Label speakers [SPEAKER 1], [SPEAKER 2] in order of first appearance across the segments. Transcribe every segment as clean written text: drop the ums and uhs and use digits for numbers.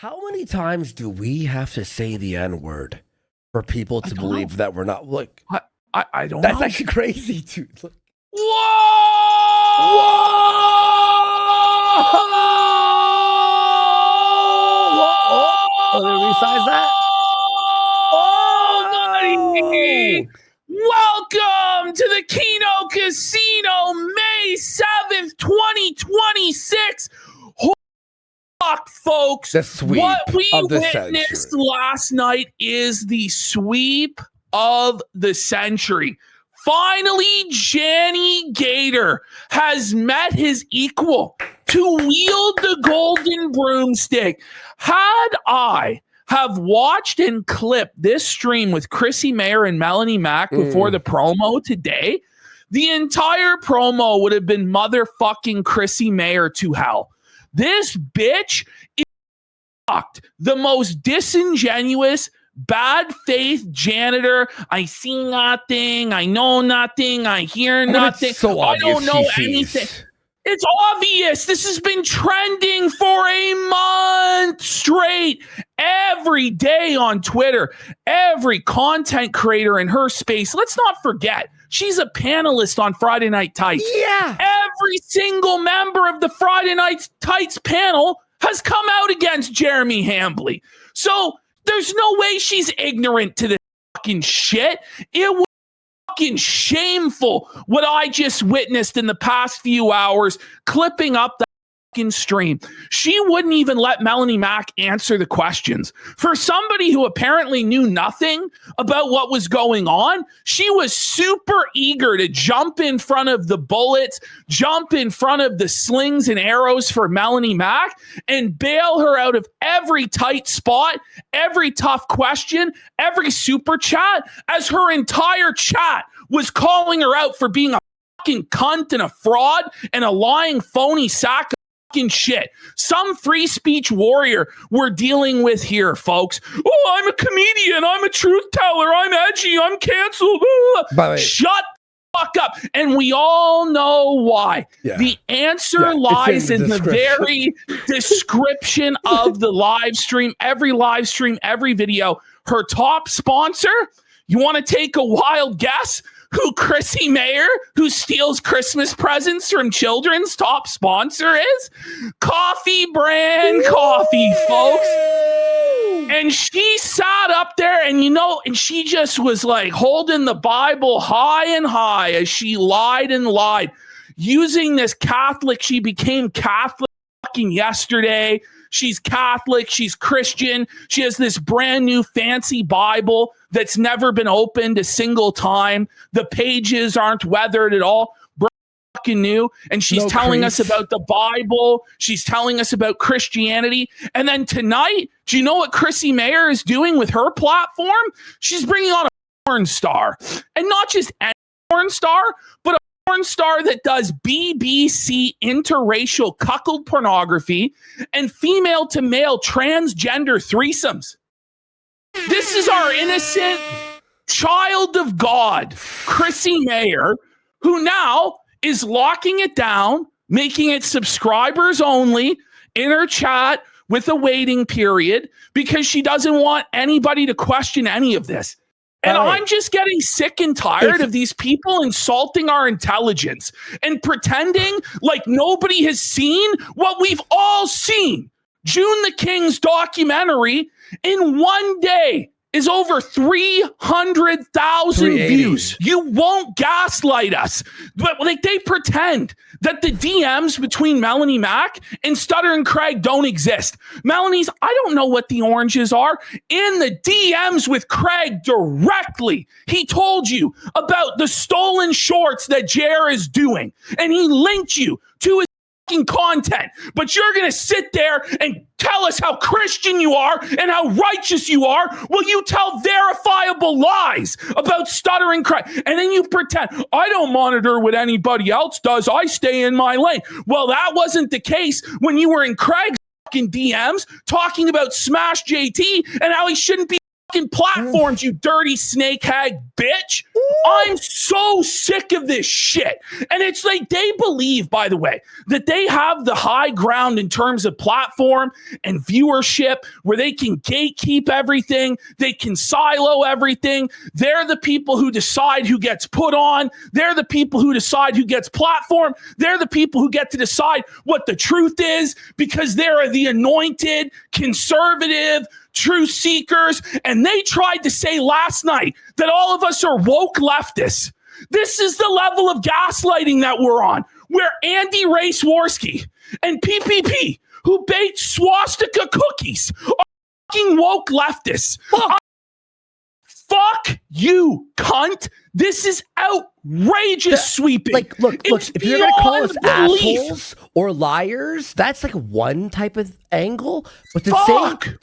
[SPEAKER 1] How many times do we have to say the N-word for people to believe that we're not? Look,
[SPEAKER 2] I don't
[SPEAKER 1] that's
[SPEAKER 2] know.
[SPEAKER 1] actually crazy, dude. Look.
[SPEAKER 2] Whoa!
[SPEAKER 1] Oh, let me resize that.
[SPEAKER 2] Oh, welcome to the Keno Casino, May 7th, 2026. Fuck, folks.
[SPEAKER 1] The sweep
[SPEAKER 2] what we
[SPEAKER 1] of the
[SPEAKER 2] witnessed
[SPEAKER 1] century.
[SPEAKER 2] last night is the sweep of the century. Finally, Janny Gator has met his equal to wield the golden broomstick. Had I have watched and clipped this stream with Chrissy, Mayr, and Melonie Mac before the promo today, the entire promo would have been motherfucking Chrissy Mayr to hell. This bitch is fucked. The most disingenuous, bad faith janitor. I see nothing. I know nothing. I hear nothing.
[SPEAKER 1] So
[SPEAKER 2] I don't know anything. It's obvious. This has been trending for a month straight. Every day on Twitter, every content creator in her space. Let's not forget, she's a panelist on Friday Night Tights.
[SPEAKER 1] Yeah.
[SPEAKER 2] Every single member of the Friday Night Tights panel has come out against Jeremy Hambley. So there's no way she's ignorant to this fucking shit. It was fucking shameful what I just witnessed in the past few hours, clipping up the fucking stream. She wouldn't even let Melonie Mac answer the questions. For somebody who apparently knew nothing about what was going on, she was super eager to jump in front of the bullets, jump in front of the slings and arrows for Melonie Mac, and bail her out of every tight spot, every tough question, every super chat, as her entire chat was calling her out for being a fucking cunt and a fraud and a lying phony sack of fucking shit. Some free speech warrior we're dealing with here, folks. Oh, I'm a comedian. I'm a truth teller. I'm edgy. I'm canceled. Shut the fuck up. And we all know why. Yeah. The answer lies in the very description of the live stream. Every live stream, every video. Her top sponsor, you want to take a wild guess who Chrissy Mayr, who steals Christmas presents from children's top sponsor is? Coffee Brand Coffee, folks. And she sat up there and she just was like holding the Bible high and high as she lied and lied. Using this Catholic, she became Catholic fucking yesterday. She's Catholic. She's Christian. She has this brand new fancy Bible that's never been opened a single time. The pages aren't weathered at all. Fucking new. And she's telling us about the Bible. She's telling us about Christianity. And then tonight, do you know what Chrissy Mayr is doing with her platform? She's bringing on a porn star. And not just any porn star, but a porn star that does BBC interracial cuckold pornography and female to male transgender threesomes. This is our innocent child of God, Chrissy Mayr, who now is locking it down, making it subscribers only in her chat with a waiting period because she doesn't want anybody to question any of this. And I'm just getting sick and tired of these people insulting our intelligence and pretending like nobody has seen what we've all seen. June the King's documentary in one day is over 300,000 views. You won't gaslight us. But like they pretend that the DMs between Melonie Mac and Stutter and Craig don't exist. Melonie's, I don't know what the oranges are. In the DMs with Craig directly, he told you about the stolen shorts that Jer is doing. And he linked you to his content, but you're gonna sit there and tell us how Christian you are and how righteous you are. Well, you tell verifiable lies about stuttering Craig, and then you pretend I don't monitor what anybody else does. I stay in my lane. Well, that wasn't the case when you were in Craig's fucking DMs talking about Smash JT and how he shouldn't be fucking platforms, you dirty snake hag bitch. I'm so sick of this shit. And it's like they believe, by the way, that they have the high ground in terms of platform and viewership where they can gatekeep everything. They can silo everything. They're the people who decide who gets put on. They're the people who decide who gets platform. They're the people who get to decide what the truth is because they're the anointed, conservative, truth seekers. And they tried to say last night that all of us are woke leftists. This is the level of gaslighting that we're on, where Andy Ray Swarsky and PPP, who baked swastika cookies, are fucking woke leftists. Fuck you, cunt. This is outrageous, sweeping.
[SPEAKER 1] Like, look, if you're going to call us assholes or liars, that's like one type of angle. But to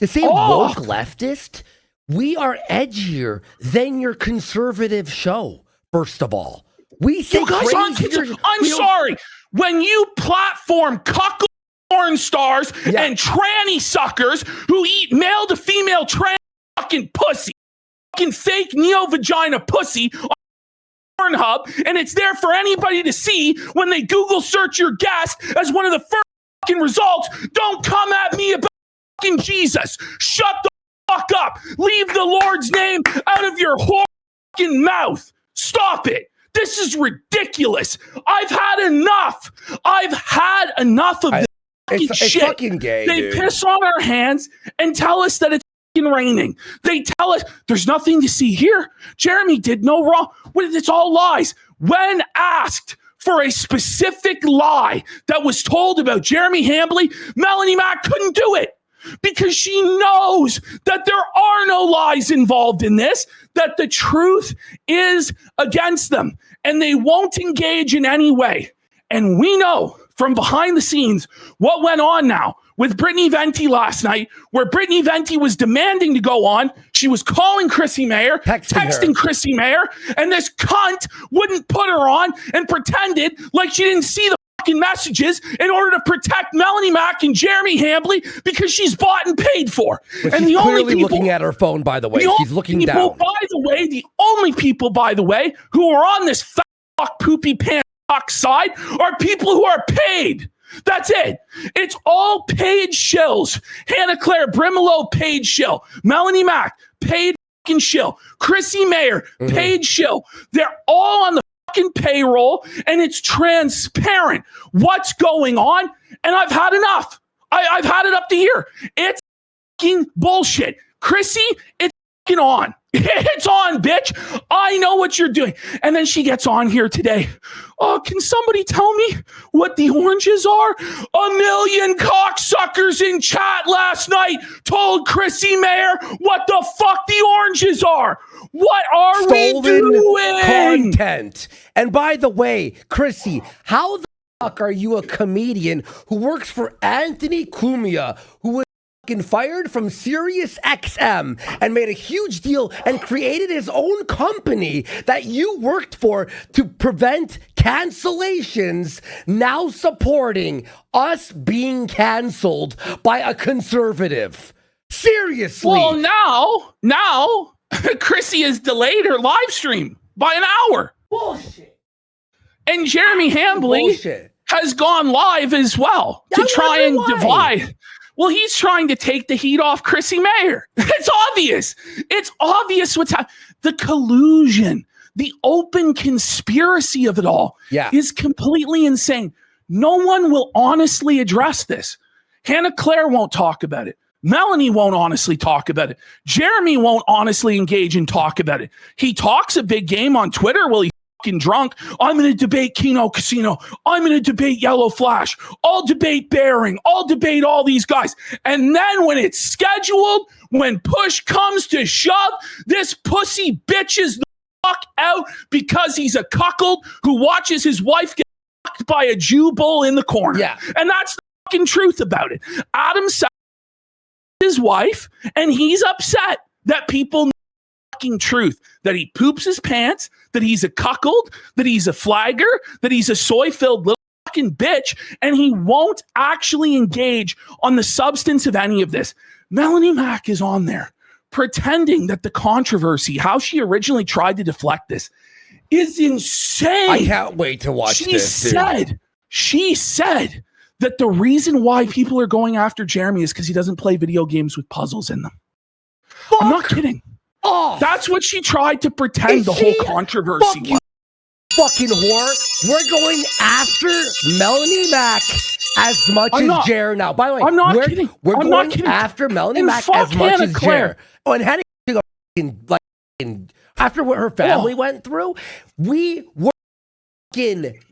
[SPEAKER 1] say woke leftist, we are edgier than your conservative show, first of all. We say
[SPEAKER 2] you guys aren't I'm sorry. When you platform cuckold porn stars and tranny suckers who eat male to female trans fucking pussy, fucking fake neo-vagina pussy on Pornhub, and it's there for anybody to see when they Google search your guest as one of the first fucking results. Don't come at me about fucking Jesus. Shut the fuck up. Leave the Lord's name out of your fucking mouth. Stop it. This is ridiculous. I've had enough. Of this fucking shit. It's
[SPEAKER 1] fucking gay,
[SPEAKER 2] They piss on our hands and tell us that it's raining. They tell us there's nothing to see here. Jeremy did no wrong. It's all lies. When asked for a specific lie that was told about Jeremy Hambly, Melonie Mack couldn't do it because she knows that there are no lies involved in this, that the truth is against them and they won't engage in any way. And we know from behind the scenes what went on now with Brittany Venti last night, where Brittany Venti was demanding to go on. She was calling Chrissy Mayr, texting Chrissy Mayr, and this cunt wouldn't put her on and pretended like she didn't see the fucking messages in order to protect Melonie Mack and Jeremy Hambly because she's bought and paid for.
[SPEAKER 1] But
[SPEAKER 2] and
[SPEAKER 1] she's
[SPEAKER 2] the only
[SPEAKER 1] clearly
[SPEAKER 2] people,
[SPEAKER 1] looking at her phone, by the way. She's looking
[SPEAKER 2] people,
[SPEAKER 1] down.
[SPEAKER 2] the only people, by the way, who are on this fat fuck poopy pants side are people who are paid. That's it. It's all paid shills. Hannah Claire Brimelow, paid shill. Melonie Mack, paid fucking shill. Chrissy Mayr, paid shill. They're all on the fucking payroll, and it's transparent what's going on. And I've had enough. I've had it up to here. It's fucking bullshit. Chrissy, it's fucking on. It's on, bitch. I know what you're doing. And then she gets on here today. Oh, can somebody tell me what the oranges are? 1 million cocksuckers in chat last night told Chrissy Mayr what the fuck the oranges are. What are we doing?
[SPEAKER 1] Content. And by the way, Chrissy, how the fuck are you a comedian who works for Anthony Cumia, who was fired from Sirius XM and made a huge deal and created his own company that you worked for to prevent cancellations, now supporting us being canceled by a conservative? Seriously.
[SPEAKER 2] Well, now Chrissy has delayed her live stream by an hour.
[SPEAKER 1] Bullshit.
[SPEAKER 2] And Jeremy Hambly has gone live as well to try and divide. Well, he's trying to take the heat off Chrissy Mayr. It's obvious. It's obvious what's happening. The collusion, the open conspiracy of it all is completely insane. No one will honestly address this. Hannah Claire won't talk about it. Melonie won't honestly talk about it. Jeremy won't honestly engage and talk about it. He talks a big game on Twitter while he's drunk. I'm going to debate Keno Casino. I'm going to debate Yellow Flash. I'll debate Bearing. I'll debate all these guys. And then when it's scheduled, when push comes to shove, this pussy bitches the fuck out because he's a cuckold who watches his wife get fucked by a Jew bull in the corner.
[SPEAKER 1] Yeah.
[SPEAKER 2] And that's the fucking truth about it. Adam said his wife, and he's upset that people truth, that he poops his pants, that he's a cuckold, that he's a flagger, that he's a soy-filled little fucking bitch, and he won't actually engage on the substance of any of this. Melonie Mack is on there pretending that the controversy, how she originally tried to deflect this, is insane.
[SPEAKER 1] I can't wait to watch this.
[SPEAKER 2] She said that the reason why people are going after Jeremy is because he doesn't play video games with puzzles in them. I'm not kidding.
[SPEAKER 1] Oh,
[SPEAKER 2] that's what she tried to pretend the whole controversy was.
[SPEAKER 1] Fucking whore. We're going after Melonie Mac as much as Jer now. By the way,
[SPEAKER 2] I'm not kidding.
[SPEAKER 1] We're going after Melonie Mac as much as Jer. Oh, and Hannah, after what her family went through, we were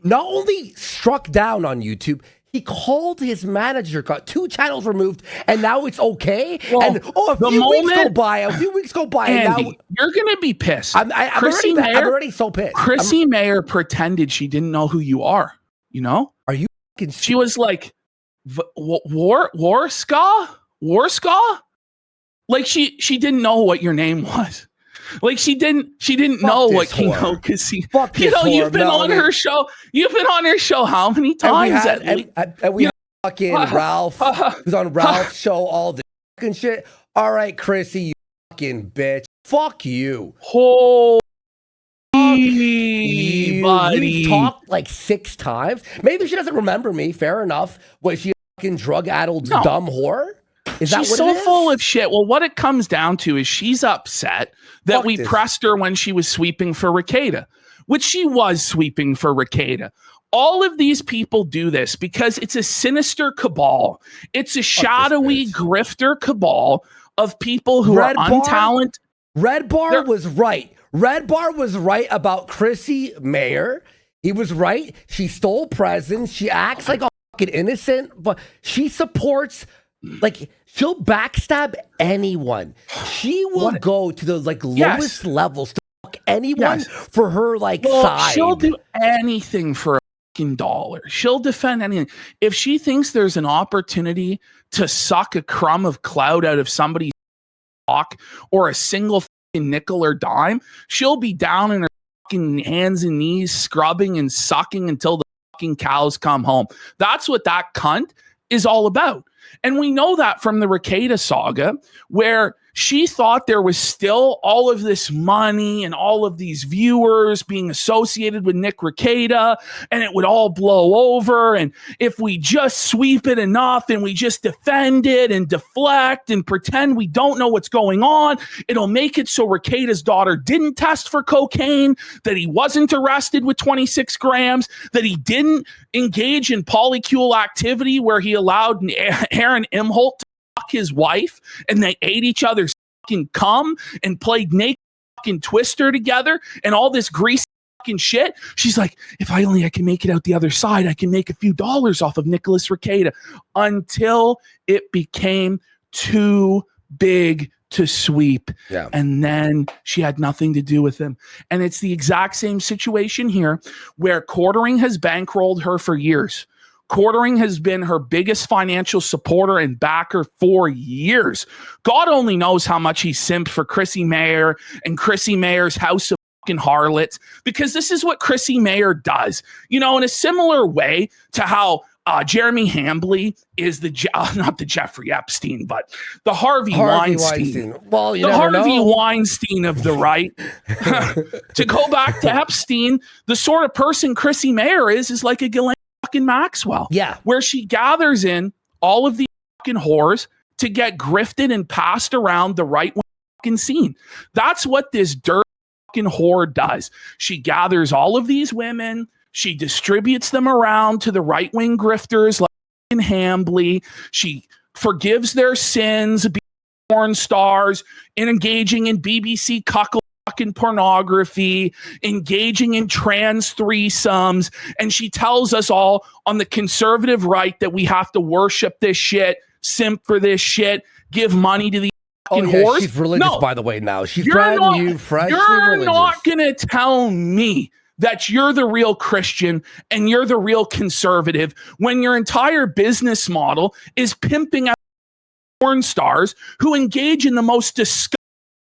[SPEAKER 1] not only struck down on YouTube, he called his manager, got 2 channels removed, and now it's okay.
[SPEAKER 2] Well,
[SPEAKER 1] and a few weeks go by,
[SPEAKER 2] Andy,
[SPEAKER 1] and now
[SPEAKER 2] you're gonna be pissed.
[SPEAKER 1] I'm already so pissed.
[SPEAKER 2] Chrissy Mayr pretended she didn't know who you are. You know?
[SPEAKER 1] Are you?
[SPEAKER 2] She was like, Warska? Like she didn't know what your name was. Like she didn't know what Kingo Casino. You've been on her show. You've been on her show how many times?
[SPEAKER 1] And we had fucking Ralph, who's on Ralph's show, all this fucking shit. All right, Chrissy, you fucking bitch. Fuck you.
[SPEAKER 2] Holy buddy.
[SPEAKER 1] We've talked like 6 times. Maybe she doesn't remember me. Fair enough. Was she a fucking drug-addled dumb whore?
[SPEAKER 2] She's so full of shit. Well, what it comes down to is she's upset that we pressed her when she was sweeping for Rekieta, which she was sweeping for Rekieta. All of these people do this because it's a sinister cabal. It's a shadowy grifter cabal of people who are untalented.
[SPEAKER 1] Red Bar was right. Red Bar was right about Chrissy Mayr. He was right. She stole presents. She acts like a fucking innocent, but she supports... Like, she'll backstab anyone. She will go to the lowest levels to fuck anyone for her side.
[SPEAKER 2] She'll do anything for a fucking dollar. She'll defend anything. If she thinks there's an opportunity to suck a crumb of clout out of somebody's talk or a single fucking nickel or dime, she'll be down in her fucking hands and knees scrubbing and sucking until the fucking cows come home. That's what that cunt is all about. And we know that from the Rekieta saga, where she thought there was still all of this money and all of these viewers being associated with Nick Rekieta, and it would all blow over. And if we just sweep it enough and we just defend it and deflect and pretend we don't know what's going on, it'll make it so Rekieta's daughter didn't test for cocaine, that he wasn't arrested with 26 grams, that he didn't engage in polycule activity where he allowed Aaron Imholt to fuck his wife and they ate each other's fucking cum and played naked fucking Twister together and all this greasy fucking shit. She's like, if I can make it out the other side, I can make a few dollars off of Nicholas Rekieta, until it became too big to sweep. Yeah. And then she had nothing to do with him. And it's the exact same situation here, where Quartering has bankrolled her for years. Quartering has been her biggest financial supporter and backer for years. God only knows how much he simped for Chrissy Mayr and Chrissy Mayr's House of fucking Harlots, because this is what Chrissy Mayr does. You know, in a similar way to how Jeremy Hambly is not the Jeffrey Epstein, but the Harvey Weinstein.
[SPEAKER 1] Well, you
[SPEAKER 2] the
[SPEAKER 1] never
[SPEAKER 2] Harvey
[SPEAKER 1] know.
[SPEAKER 2] Weinstein of the right. To go back to Epstein, the sort of person Chrissy Mayr is like a Ghislaine fucking Maxwell.
[SPEAKER 1] Yeah.
[SPEAKER 2] Where she gathers in all of the fucking whores to get grifted and passed around the right fucking scene. That's what this dirt fucking whore does. She gathers all of these women. She distributes them around to the right-wing grifters like Hambly. She forgives their sins, being porn stars, and engaging in BBC cuckold fucking pornography, engaging in trans threesomes, and she tells us all on the conservative right that we have to worship this shit, simp for this shit, give money to these fucking whores.
[SPEAKER 1] She's religious, by the way, now. She's brand new, freshly religious.
[SPEAKER 2] You're not going to tell me that you're the real Christian and you're the real conservative when your entire business model is pimping out porn stars who engage in the most disgusting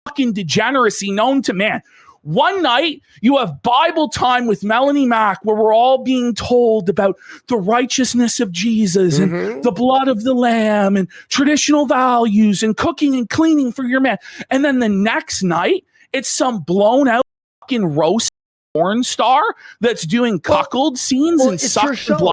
[SPEAKER 2] fucking degeneracy known to man. One night, you have Bible time with Melonie Mac, where we're all being told about the righteousness of Jesus and the blood of the Lamb and traditional values and cooking and cleaning for your man. And then the next night, it's some blown out fucking roast porn star that's doing cuckold scenes and sucking blood.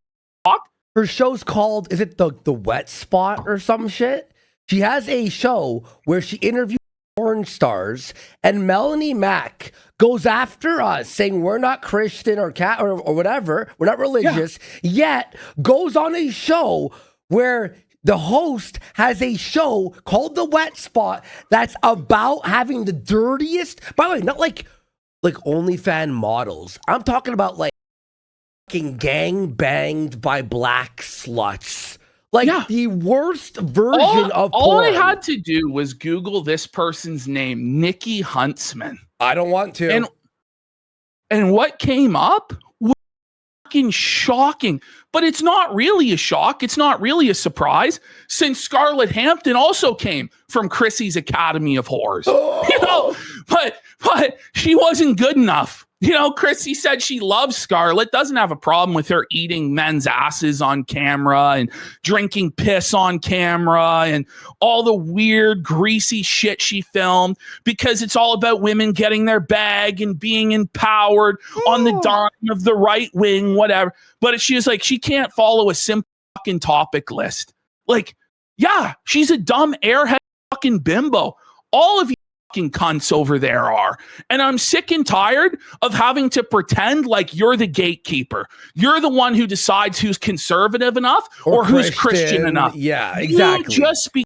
[SPEAKER 1] Her show's called, is it the Wet Spot or some shit? She has a show where she interviews porn stars, and Melonie Mac goes after us saying we're not Christian or whatever, we're not religious, yet goes on a show where the host has a show called The Wet Spot that's about having the dirtiest, by the way, not like OnlyFans models. I'm talking about like fucking gang banged by black sluts. Like the worst version of porn.
[SPEAKER 2] All I had to do was Google this person's name, Nikki Huntsman.
[SPEAKER 1] I don't want to.
[SPEAKER 2] And what came up was fucking shocking. But it's not really a shock. It's not really a surprise, since Scarlett Hampton also came from Chrissy's Academy of Horrors. You know, but she wasn't good enough. You know, Chrissy said she loves Scarlett, doesn't have a problem with her eating men's asses on camera and drinking piss on camera and all the weird, greasy shit she filmed, because it's all about women getting their bag and being empowered on the dime of the right wing, whatever. But she was like, she can't follow a simple fucking topic list. Like, yeah, she's a dumb airhead fucking bimbo. All of you fucking cunts over there are. And I'm sick and tired of having to pretend like you're the gatekeeper. You're the one who decides who's conservative enough or who's Christian enough.
[SPEAKER 1] Yeah, exactly.
[SPEAKER 2] You just be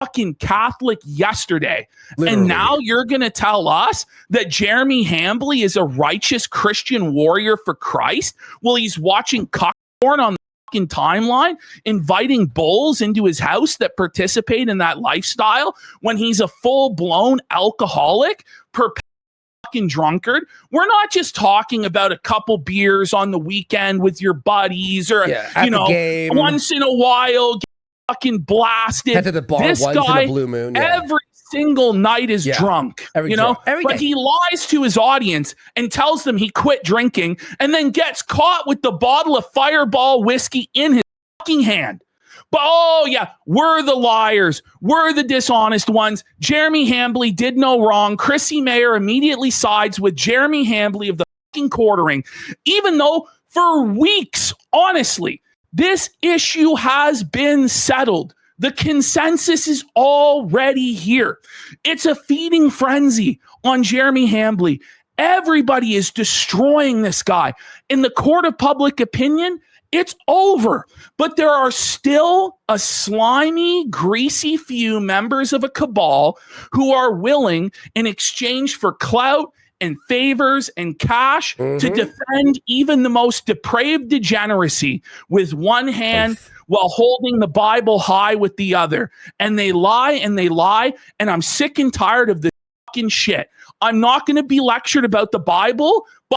[SPEAKER 2] fucking Catholic yesterday. Literally. And now you're going to tell us that Jeremy Hambly is a righteous Christian warrior for Christ while he's watching cuck porn on the fucking timeline, inviting bulls into his house that participate in that lifestyle when he's a full-blown alcoholic, fucking drunkard. We're not just talking about a couple beers on the weekend with your buddies or, you know, once in a while, get fucking blasted.
[SPEAKER 1] Head to the bar
[SPEAKER 2] this
[SPEAKER 1] once
[SPEAKER 2] guy,
[SPEAKER 1] in a blue moon.
[SPEAKER 2] every single night is drunk, you know, but he lies to his audience and tells them he quit drinking and then gets caught with the bottle of Fireball whiskey in his fucking hand. But oh yeah, we're the liars. We're the dishonest ones. Jeremy Hambly did no wrong. Chrissy Mayr immediately sides with Jeremy Hambly of the fucking quartering, even though for weeks, honestly, this issue has been settled. The consensus is already here. It's a feeding frenzy on Jeremy Hambly. Everybody is destroying this guy. In the court of public opinion, it's over. But there are still a slimy, greasy few members of a cabal who are willing, in exchange for clout and favors and cash, to defend even the most depraved degeneracy with one hand while holding the Bible high with the other. And they lie and they lie. And I'm sick and tired of this fucking shit. I'm not going to be lectured about the Bible by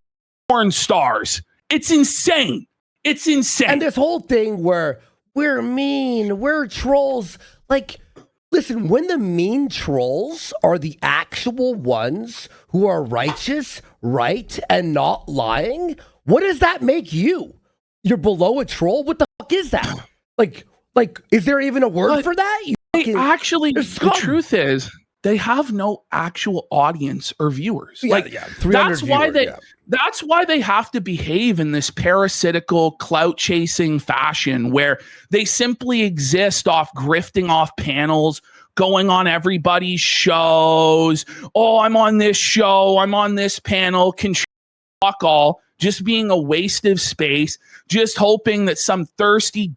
[SPEAKER 2] porn stars. It's insane. It's insane.
[SPEAKER 1] And this whole thing where we're mean, we're trolls. Like, listen, when the mean trolls are the actual ones who are righteous, right, and not lying, what does that make you? You're below a troll? What the fuck is that? Like, is there even a word for that?
[SPEAKER 2] Actually, the truth is, they have no actual audience or viewers. That's why they have to behave in this parasitical, clout-chasing fashion where they simply exist off grifting off panels, going on everybody's shows. Oh, I'm on this show. I'm on this panel. Fuck all. Just being a waste of space. Just hoping that some thirsty,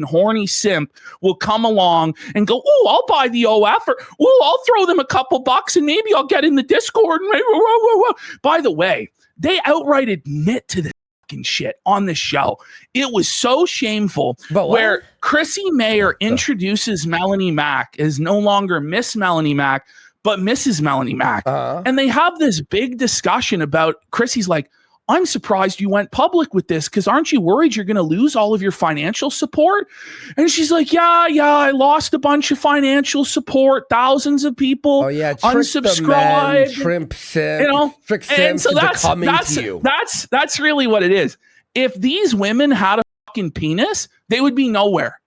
[SPEAKER 2] horny simp will come along and go, oh, I'll buy the OF, or oh, I'll throw them a couple bucks and maybe I'll get in the Discord. And by the way, they outright admit to this fucking shit on the show. It was so shameful. Where Chrissy Mayr introduces Melonie Mac as no longer Miss Melonie Mac, but Mrs. Melonie Mac. And they have this big discussion about, Chrissy's like, I'm surprised you went public with this, because aren't you worried you're going to lose all of your financial support? And she's like, yeah, I lost a bunch of financial support. Thousands of people unsubscribed.
[SPEAKER 1] Shrimp simp,
[SPEAKER 2] you know,
[SPEAKER 1] trick
[SPEAKER 2] and
[SPEAKER 1] simp
[SPEAKER 2] so
[SPEAKER 1] to you.
[SPEAKER 2] That's really what it is. If these women had a fucking penis, they would be nowhere.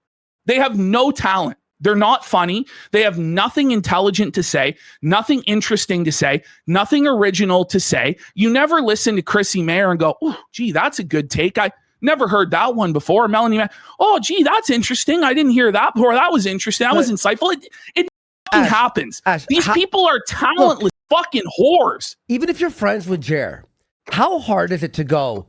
[SPEAKER 2] They have no talent. They're not funny. They have nothing intelligent to say, nothing interesting to say, nothing original to say. You never listen to Chrissy Mayr and go, oh, gee, that's a good take. I never heard that one before. Melonie, oh, gee, that's interesting. I didn't hear that before. That was interesting. That was insightful. It fucking happens. These people are talentless fucking whores.
[SPEAKER 1] Even if you're friends with Jer, how hard is it to go,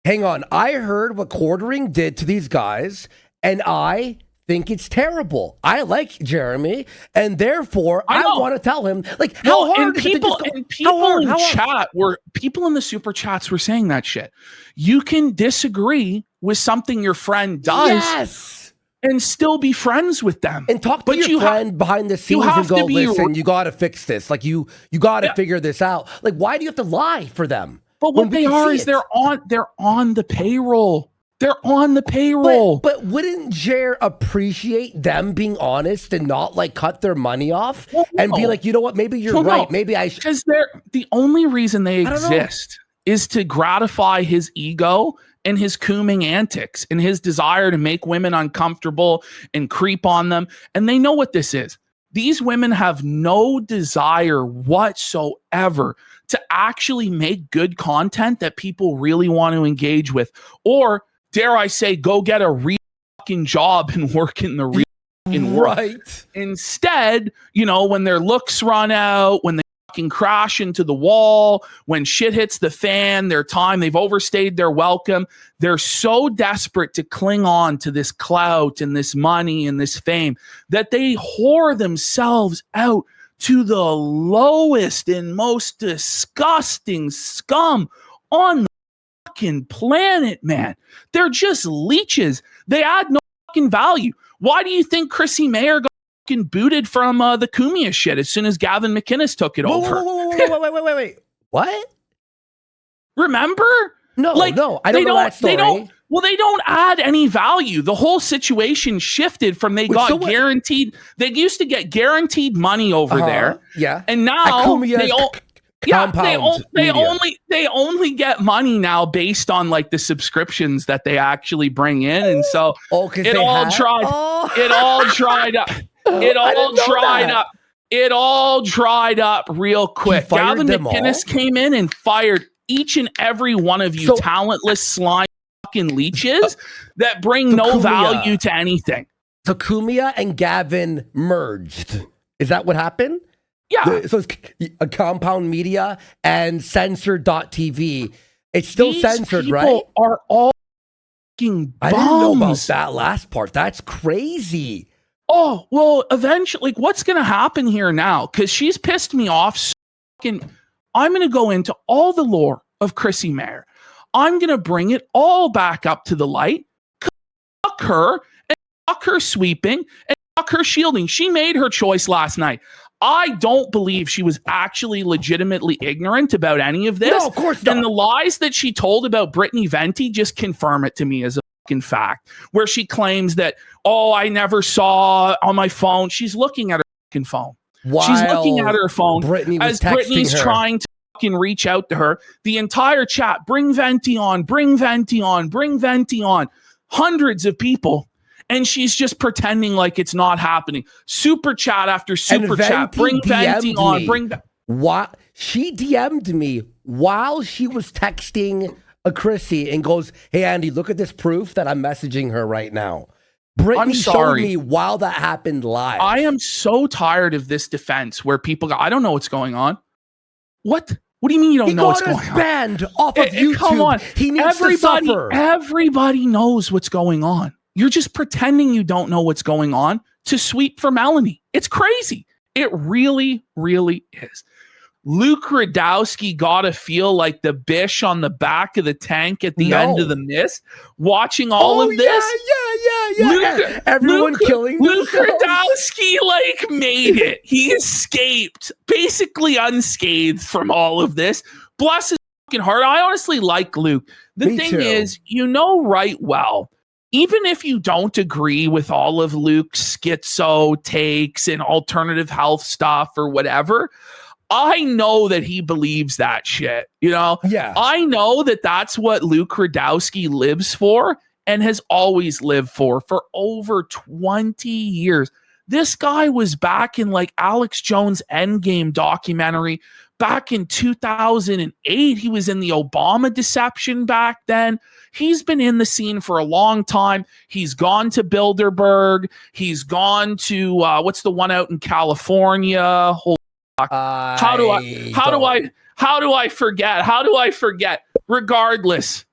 [SPEAKER 1] hang on, I heard what quartering did to these guys, and I think it's terrible. I like Jeremy, and therefore I want to tell him. Like, how hard is it to just go,
[SPEAKER 2] people in the super chats were saying that shit. You can disagree with something your friend does, and still be friends with them,
[SPEAKER 1] and talk to your friend behind the scenes and go, listen, you got to fix this. Like, you got to figure this out. Like, why do you have to lie for them?
[SPEAKER 2] But what they are is they're on the payroll. They're on the payroll.
[SPEAKER 1] But wouldn't Jer appreciate them being honest and not like cut their money off and be like, you know what, maybe you're right. No. Maybe I should.
[SPEAKER 2] Because the only reason they exist is to gratify his ego and his cooming antics and his desire to make women uncomfortable and creep on them. And they know what this is. These women have no desire whatsoever to actually make good content that people really want to engage with, or dare I say, go get a real fucking job and work in the real fucking world.
[SPEAKER 1] Right.
[SPEAKER 2] Instead, you know, when their looks run out, when they fucking crash into the wall, when shit hits the fan, they've overstayed their welcome. They're so desperate to cling on to this clout and this money and this fame that they whore themselves out to the lowest and most disgusting scum on the fucking planet, man. They're just leeches. They add no fucking value. Why do you think Chrissy Mayr got fucking booted from the Cumia shit as soon as Gavin McInnes took it over?
[SPEAKER 1] Wait. What?
[SPEAKER 2] Remember?
[SPEAKER 1] No, I don't know that story.
[SPEAKER 2] They don't add any value. The whole situation shifted from guaranteed. They used to get guaranteed money over there.
[SPEAKER 1] Yeah.
[SPEAKER 2] And now they only get money now based on like the subscriptions that they actually bring in, and so it all dried up. It all dried up real quick. Gavin McInnes came in and fired each and every one of you talentless slime fucking leeches that bring no value to anything.
[SPEAKER 1] So Cumia and Gavin merged. Is that what happened?
[SPEAKER 2] Yeah.
[SPEAKER 1] So it's a Compound Media and Censored.tv. It's still censored, right?
[SPEAKER 2] People are all fucking bums.
[SPEAKER 1] I didn't know about that last part. That's crazy.
[SPEAKER 2] Oh, well, eventually, like, what's going to happen here now? Because she's pissed me off. I'm going to go into all the lore of Chrissy Mayr. I'm going to bring it all back up to the light. Fuck her, and fuck her sweeping, and fuck her shielding. She made her choice last night. I don't believe she was actually legitimately ignorant about any of this.
[SPEAKER 1] No, of course not.
[SPEAKER 2] And the lies that she told about Brittany Venti just confirm it to me as a fucking fact. Where she claims that, I never saw on my phone. She's looking at her fucking phone. She's looking at her phone as Brittany's trying to fucking reach out to her. The entire chat, bring Venti on, bring Venti on, bring Venti on. Hundreds of people. And she's just pretending like it's not happening. Super chat after super chat. Bring Venti on.
[SPEAKER 1] What? She DM'd me while she was texting a Chrissy and goes, hey, Andy, look at this proof that I'm messaging her right now. Brittany showed me while that happened live.
[SPEAKER 2] I am so tired of this defense where people go, I don't know what's going on. What? What do you mean you don't know what's going on?
[SPEAKER 1] He got us banned off of YouTube.
[SPEAKER 2] Come on.
[SPEAKER 1] He needs to suffer.
[SPEAKER 2] Everybody knows what's going on. You're just pretending you don't know what's going on to sweep for Melonie. It's crazy. It really, really is. Luke Radowski got to feel like the bish on the back of the tank at the end of the mist, watching all of this.
[SPEAKER 1] Yeah. Everyone killing
[SPEAKER 2] Luke
[SPEAKER 1] themselves.
[SPEAKER 2] Radowski like made it. He escaped, basically unscathed from all of this. Bless his hard. I honestly like Luke. The
[SPEAKER 1] Me
[SPEAKER 2] thing
[SPEAKER 1] too.
[SPEAKER 2] is, you know right well, even if you don't agree with all of Luke's schizo takes and alternative health stuff or whatever, I know that he believes that shit. You know,
[SPEAKER 1] Yeah.
[SPEAKER 2] I know that that's what Luke Radowski lives for and has always lived for over 20 years. This guy was back in like Alex Jones' Endgame documentary back in 2008. He was in the Obama deception back then. He's been in the scene for a long time. He's gone to Bilderberg. He's gone to what's the one out in California? How do I forget? Regardless,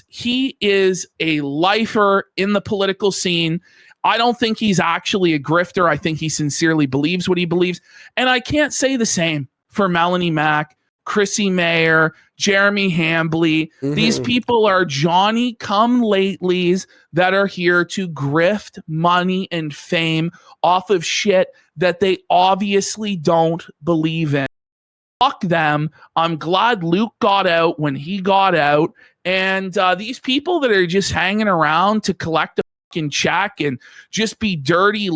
[SPEAKER 2] he is a lifer in the political scene. I don't think he's actually a grifter. I think he sincerely believes what he believes. And I can't say the same for Melonie Mack, Chrissy Mayr, Jeremy Hambly. Mm-hmm. These people are Johnny come latelys that are here to grift money and fame off of shit that they obviously don't believe in. Fuck them. I'm glad Luke got out when he got out. And these people that are just hanging around to collect a fucking check and just be dirty,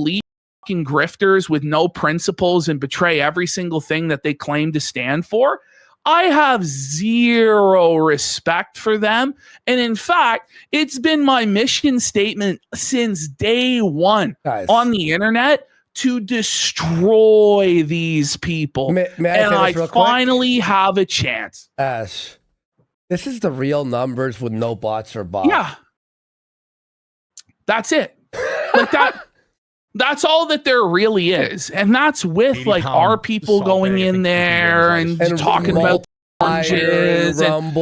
[SPEAKER 2] fucking grifters with no principles and betray every single thing that they claim to stand for, I have zero respect for them. And in fact, it's been my mission statement since day one on the internet to destroy these people.
[SPEAKER 1] May
[SPEAKER 2] and I finally have a chance.
[SPEAKER 1] Ash, this is the real numbers with no bots or bots.
[SPEAKER 2] Yeah. That's it. Like that. That's all that there really is. And that's with like our people going in there and talking about lunges and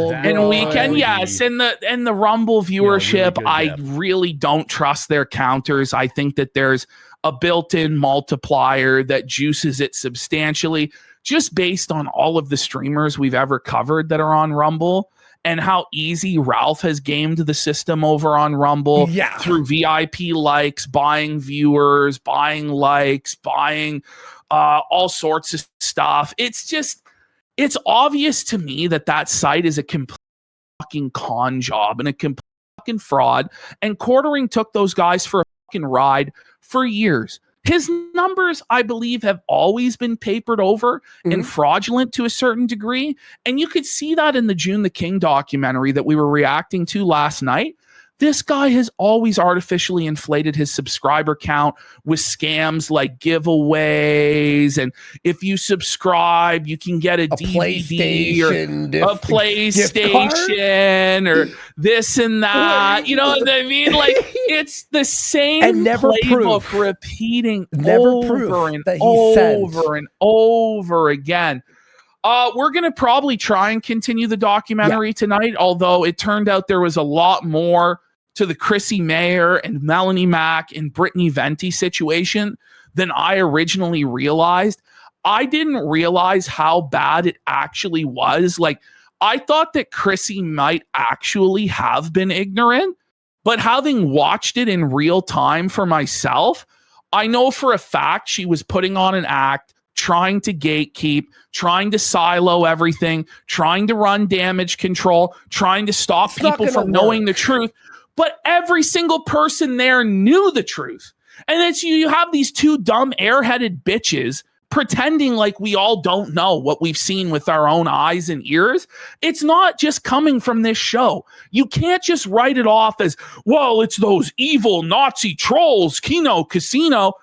[SPEAKER 2] weekend. Yes. And the Rumble viewership, I really don't trust their counters. I think that there's a built-in multiplier that juices it substantially just based on all of the streamers we've ever covered that are on Rumble and how easy Ralph has gamed the system over on Rumble through VIP likes, buying viewers, buying likes, buying all sorts of stuff. It's obvious to me that site is a complete fucking con job and a complete fucking fraud. And Quartering took those guys for a fucking ride for years. His numbers, I believe, have always been papered over and fraudulent to a certain degree. And you could see that in the June the King documentary that we were reacting to last night. This guy has always artificially inflated his subscriber count with scams like giveaways. And if you subscribe, you can get a DVD or a PlayStation or this and that. You know what I mean? Like, it's the same
[SPEAKER 1] and never
[SPEAKER 2] playbook repeating over and over again. We're going to probably try and continue the documentary tonight, although it turned out there was a lot more to the Chrissy Mayr and Melonie Mack and Brittany Venti situation than I originally realized. I didn't realize how bad it actually was. Like, I thought that Chrissy might actually have been ignorant, but having watched it in real time for myself, I know for a fact she was putting on an act, trying to gatekeep, trying to silo everything, trying to run damage control, trying to stop people from knowing the truth. But every single person there knew the truth. And it's you have these two dumb airheaded bitches pretending like we all don't know what we've seen with our own eyes and ears. It's not just coming from this show. You can't just write it off as, well, it's those evil Nazi trolls, Kino Casino.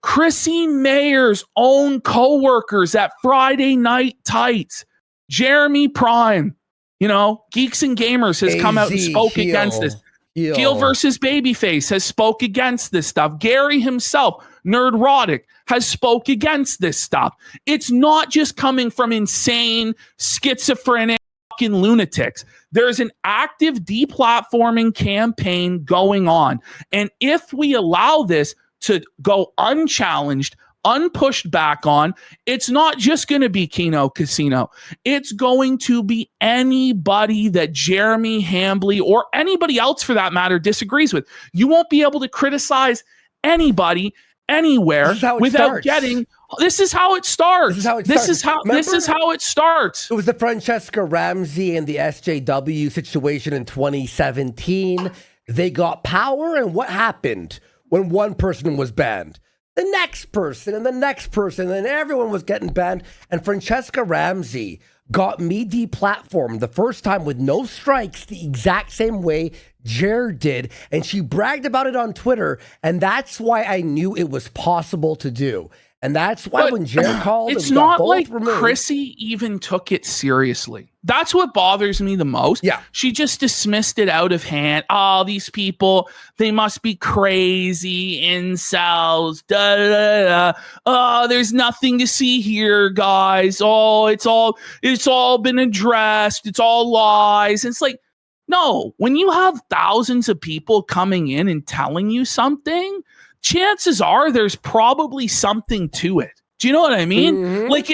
[SPEAKER 2] Chrissy Mayr's own co-workers at Friday Night Tights, Jeremy Prime, Geeks and Gamers has come out and spoke against this. Heel versus Babyface has spoke against this stuff. Gary himself, Nerdrotic, has spoke against this stuff. It's not just coming from insane, schizophrenic fucking lunatics. There's an active deplatforming campaign going on. And if we allow this to go unchallenged, unpushed back on, it's not just going to be Kino Casino. It's going to be anybody that Jeremy Hambly or anybody else for that matter disagrees with. You won't be able to criticize anybody anywhere without
[SPEAKER 1] starts.
[SPEAKER 2] getting. This is how it starts. This is how it starts.
[SPEAKER 1] It was the Francesca Ramsey and the SJW situation in 2017. They got power, and what happened when one person was banned? The next person, and the next person, and everyone was getting banned. And Francesca Ramsey got me deplatformed the first time with no strikes, the exact same way Jer did, and she bragged about it on Twitter, and that's why I knew it was possible to do. And that's why when Jer called,
[SPEAKER 2] it's not like Chrissy even took it seriously. That's what bothers me the most.
[SPEAKER 1] Yeah.
[SPEAKER 2] She just dismissed it out of hand. Oh, these people, they must be crazy, incels, da da da. Oh, there's nothing to see here, guys. Oh, it's all been addressed. It's all lies. It's like, no, when you have thousands of people coming in and telling you something, chances are there's probably something to it. Do you know what I mean? Mm-hmm. Like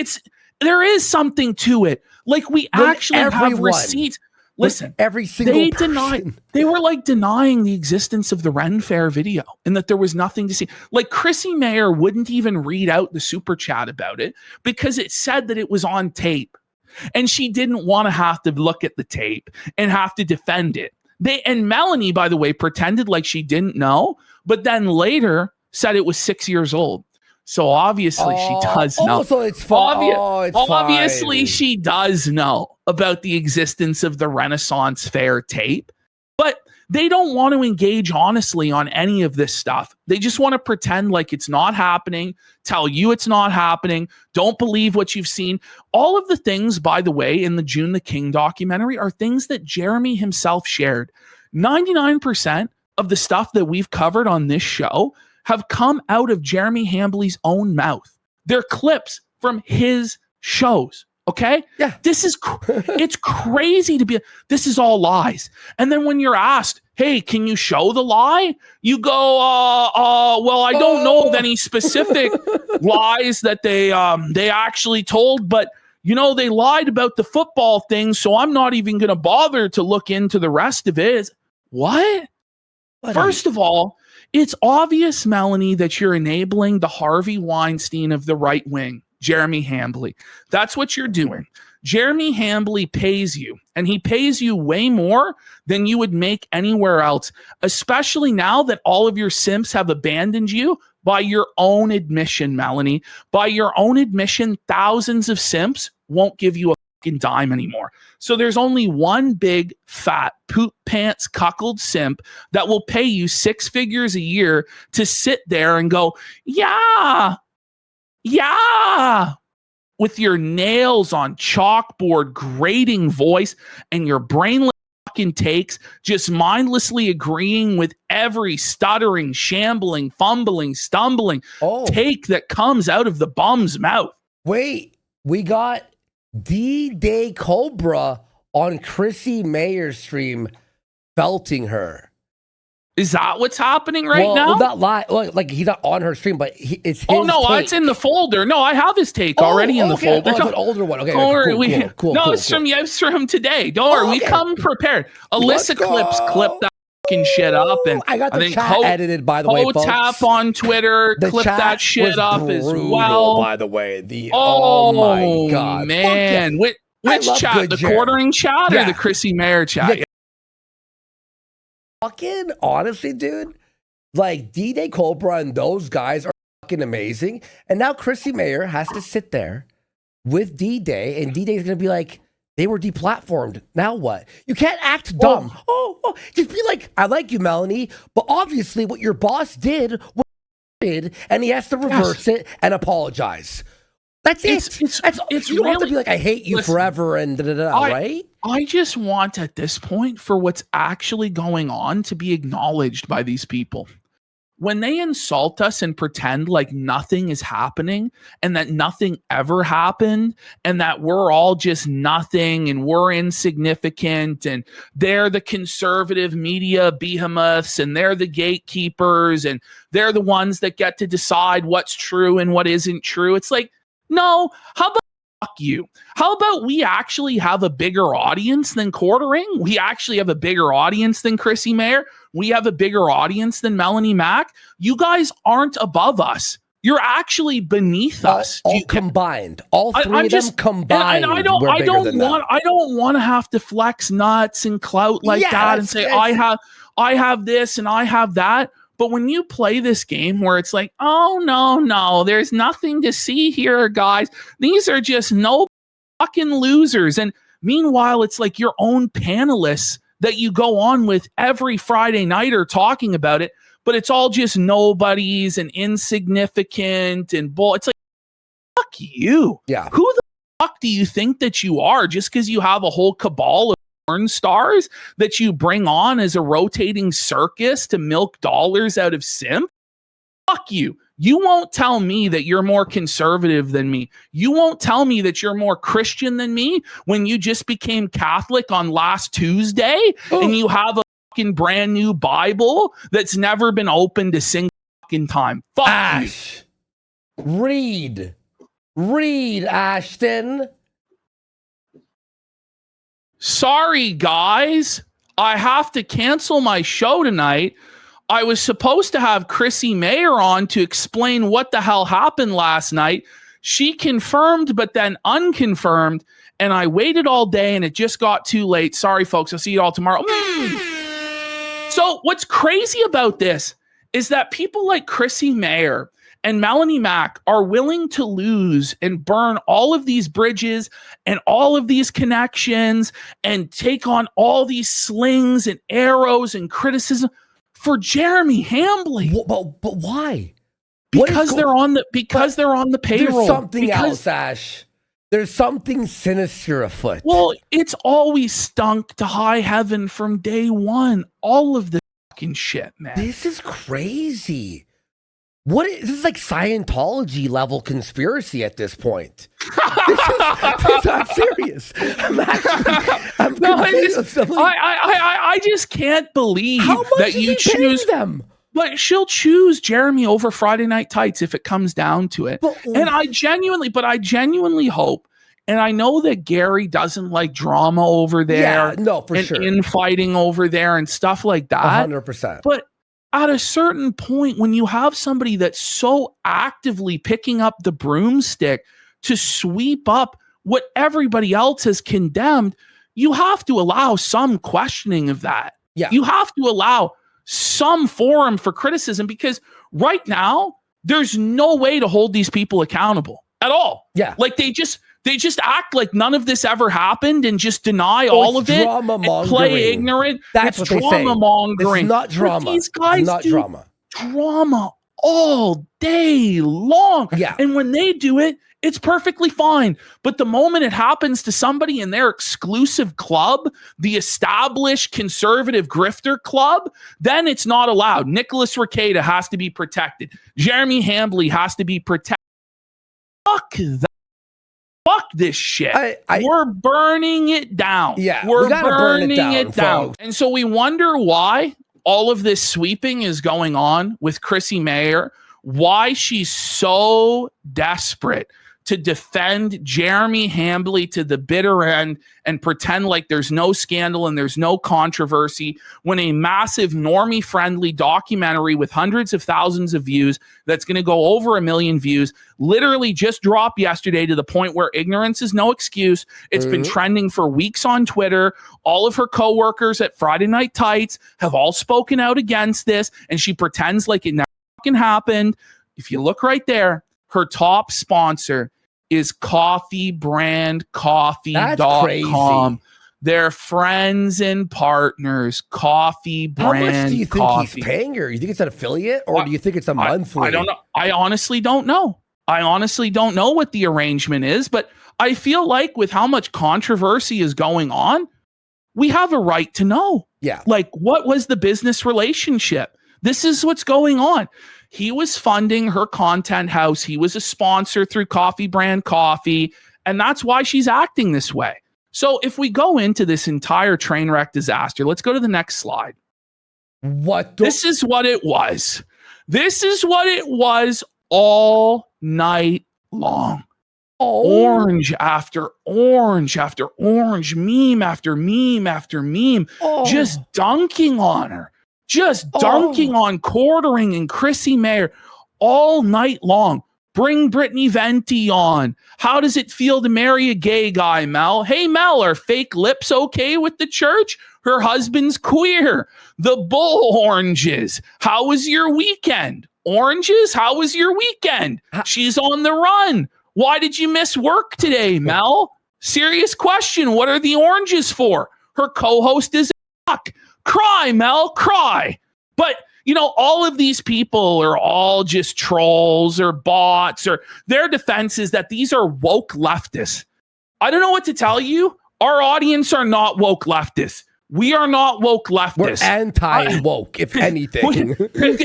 [SPEAKER 2] there is something to it. Like we actually have receipts. Listen,
[SPEAKER 1] every single
[SPEAKER 2] they were like denying the existence of the Ren Fair video and that there was nothing to see. Like Chrissy Mayr wouldn't even read out the super chat about it because it said that it was on tape. And she didn't want to have to look at the tape and have to defend it. And Melonie, by the way, pretended like she didn't know, but then later said it was 6 years old. So obviously she does know.
[SPEAKER 1] So it's fine.
[SPEAKER 2] Obviously she does know about the existence of the Renaissance Fair tape, but they don't want to engage honestly on any of this stuff. They just want to pretend like it's not happening, tell you it's not happening, don't believe what you've seen. All of the things, by the way, in the June the King documentary are things that Jeremy himself shared. 99% of the stuff that we've covered on this show have come out of Jeremy Hambley's own mouth. They're clips from his shows. Okay?
[SPEAKER 1] Yeah.
[SPEAKER 2] It's crazy to be, this is all lies. And then when you're asked, hey, can you show the lie? You go, well, I don't know of any specific lies that they actually told, but they lied about the football thing, so I'm not even going to bother to look into the rest of it. What? First of all, it's obvious, Melonie, that you're enabling the Harvey Weinstein of the right wing. Jeremy Hambley. That's what you're doing. Jeremy Hambley pays you, and he pays you way more than you would make anywhere else, especially now that all of your simps have abandoned you by your own admission, Melonie. By your own admission, thousands of simps won't give you a fucking dime anymore. So there's only one big, fat, poop pants cuckold simp that will pay you 6 figures a year to sit there and go, yeah, with your nails on chalkboard, grating voice, and your brainless fucking takes, just mindlessly agreeing with every stuttering, shambling, fumbling, stumbling take that comes out of the bum's mouth.
[SPEAKER 1] Wait, we got D-Day Cobra on Chrissy Mayr's stream belting her.
[SPEAKER 2] Is that what's happening now?
[SPEAKER 1] Well, not live. Like he's not on her stream, but it's his take.
[SPEAKER 2] It's in the folder. No, I have his take already in the folder.
[SPEAKER 1] It's an older one. Okay, cool.
[SPEAKER 2] It's from today. Don't worry, we come prepared. Alyssa clipped that fucking shit up, and
[SPEAKER 1] I got the chat edited, by the way, folks.
[SPEAKER 2] Tap on Twitter, clip that shit up as well.
[SPEAKER 1] By the way, oh my god,
[SPEAKER 2] man, which chat? The quartering chat or the Chrissy Mayr chat?
[SPEAKER 1] Yeah. Fucking honestly, dude, like D-Day Cobra and those guys are fucking amazing. And now Chrissy Mayr has to sit there with D-Day, and D-Day is going to be like, they were deplatformed. Now what? You can't act dumb. Just be like, I like you, Melonie, but obviously what your boss did was and he has to reverse it and apologize. That's it. You don't have to be like, I hate you forever and right?
[SPEAKER 2] I just want at this point for what's actually going on to be acknowledged by these people. When they insult us and pretend like nothing is happening and that nothing ever happened and that we're all just nothing and we're insignificant and they're the conservative media behemoths and they're the gatekeepers and they're the ones that get to decide what's true and what isn't true. It's like, no, how about fuck you. How about we actually have a bigger audience than quartering? We actually have a bigger audience than Chrissy Mayr. We have a bigger audience than Melonie Mac. You guys aren't above us. You're actually beneath us.
[SPEAKER 1] All combined, all three of them combined.
[SPEAKER 2] And I don't want to have to flex nuts and clout like that and say I have this and I have that. But when you play this game where it's like, oh no, there's nothing to see here, guys. These are just no fucking losers. And meanwhile, it's like your own panelists that you go on with every Friday night are talking about it. But it's all just nobodies and insignificant and bull. It's like, fuck you.
[SPEAKER 1] Yeah.
[SPEAKER 2] Who the fuck do you think that you are just because you have a whole cabal of porn stars that you bring on as a rotating circus to milk dollars out of simp? Fuck you. You won't tell me that you're more conservative than me. You won't tell me that you're more Christian than me when you just became Catholic on last Tuesday and you have a brand new Bible that's never been opened a single fucking time. Fuck
[SPEAKER 1] Ash. You. Read, Ashton.
[SPEAKER 2] Sorry, guys. I have to cancel my show tonight. I was supposed to have Chrissy Mayr on to explain what the hell happened last night. She confirmed, but then unconfirmed, and I waited all day and it just got too late. Sorry, folks. I'll see you all tomorrow. So what's crazy about this is that people like Chrissy Mayr and Melonie Mac are willing to lose and burn all of these bridges and all of these connections and take on all these slings and arrows and criticism for Jeremy Hambly.
[SPEAKER 1] But why?
[SPEAKER 2] Because they're on the payroll.
[SPEAKER 1] There's something else, Ash. There's something sinister afoot.
[SPEAKER 2] Well, it's always stunk to high heaven from day one. All of this fucking shit, man.
[SPEAKER 1] This is crazy. This is like Scientology level conspiracy at this point. I'm serious.
[SPEAKER 2] I just can't believe that you choose
[SPEAKER 1] them.
[SPEAKER 2] But she'll choose Jeremy over Friday Night Tights if it comes down to it. And I genuinely hope, and I know that Gary doesn't like drama over there.
[SPEAKER 1] Yeah, no, for
[SPEAKER 2] and
[SPEAKER 1] sure.
[SPEAKER 2] Infighting over there and stuff like that.
[SPEAKER 1] 100%.
[SPEAKER 2] But at a certain point, when you have somebody that's so actively picking up the broomstick to sweep up what everybody else has condemned, you have to allow some questioning of that.
[SPEAKER 1] Yeah.
[SPEAKER 2] You have to allow some forum for criticism, because right now there's no way to hold these people accountable at all.
[SPEAKER 1] Yeah.
[SPEAKER 2] Like they just act like none of this ever happened and just deny all of it and play ignorant.
[SPEAKER 1] That's
[SPEAKER 2] it's
[SPEAKER 1] what they say.
[SPEAKER 2] drama mongering.
[SPEAKER 1] It's not drama.
[SPEAKER 2] But these guys
[SPEAKER 1] it's not
[SPEAKER 2] do
[SPEAKER 1] drama
[SPEAKER 2] all day long.
[SPEAKER 1] Yeah.
[SPEAKER 2] And when they do it, it's perfectly fine. But the moment it happens to somebody in their exclusive club, the established conservative grifter club, then it's not allowed. Nicholas Rekieta has to be protected. Jeremy Hambly has to be protected. Fuck that. Fuck this shit. We're burning it down.
[SPEAKER 1] Yeah,
[SPEAKER 2] we're
[SPEAKER 1] we gotta
[SPEAKER 2] burning
[SPEAKER 1] it down. Folks.
[SPEAKER 2] And so we wonder why all of this sweeping is going on with Chrissy Mayr, why she's so desperate to defend Jeremy Hambly to the bitter end and pretend like there's no scandal and there's no controversy, when a massive normie-friendly documentary with hundreds of thousands of views that's going to go over 1 million views literally just dropped yesterday, to the point where ignorance is no excuse. It's been trending for weeks on Twitter. All of her coworkers at Friday Night Tights have all spoken out against this, and she pretends like it never fucking happened. If you look right there, her top sponsor is coffeebrandcoffee.com. They're friends and partners. Coffee Brand.
[SPEAKER 1] How much do you think he's paying her? You think it's an affiliate, or do you think it's a monthly?
[SPEAKER 2] I don't know. I honestly don't know. I honestly don't know what the arrangement is, but I feel like with how much controversy is going on, we have a right to know.
[SPEAKER 1] Yeah.
[SPEAKER 2] Like, what was the business relationship? This is what's going on. He was funding her content house. He was a sponsor through Coffee Brand Coffee, and that's why she's acting this way. So if we go into this entire train wreck disaster, let's go to the next slide. This is what it was. This is what it was all night long. Orange after orange after orange, meme after meme after meme, just dunking on her, just dunking on Quartering and Chrissy Mayr all night long. Bring Brittany Venti on. How does it feel to marry a gay guy, Mel? Hey, Mel, are fake lips okay with the church? Her husband's queer. The bull oranges. How was your weekend? Oranges, how was your weekend? She's on the run. Why did you miss work today, Mel? Serious question. What are the oranges for? Her co-host is a fuck. Cry, Mel, cry. But, you know, all of these people are all just trolls or bots, or their defense is that these are woke leftists. I don't know what to tell you. Our audience are not woke leftists. We are not woke leftists.
[SPEAKER 1] We're anti-woke, if anything.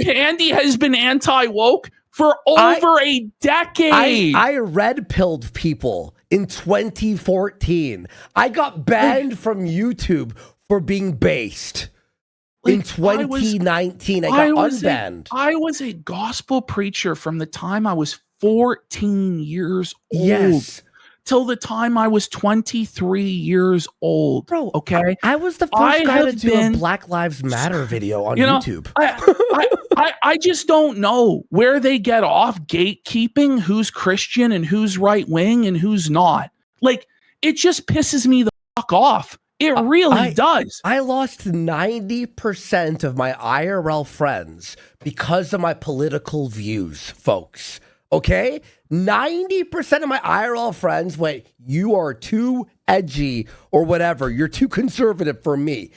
[SPEAKER 2] Andy has been anti-woke for over a decade.
[SPEAKER 1] I red-pilled people in 2014. I got banned from YouTube for being based. In 2019, I got unbanned.
[SPEAKER 2] I was a gospel preacher from the time I was 14 years old.
[SPEAKER 1] Yes.
[SPEAKER 2] Till the time I was 23 years old.
[SPEAKER 1] Bro,
[SPEAKER 2] okay?
[SPEAKER 1] I was the first guy to do a Black Lives Matter video on YouTube.
[SPEAKER 2] I just don't know where they get off gatekeeping who's Christian and who's right wing and who's not. Like, it just pisses me the fuck off. It really does.
[SPEAKER 1] I lost 90% of my IRL friends because of my political views, folks. Okay? 90% of my IRL friends went, you are too edgy or whatever. You're too conservative for me.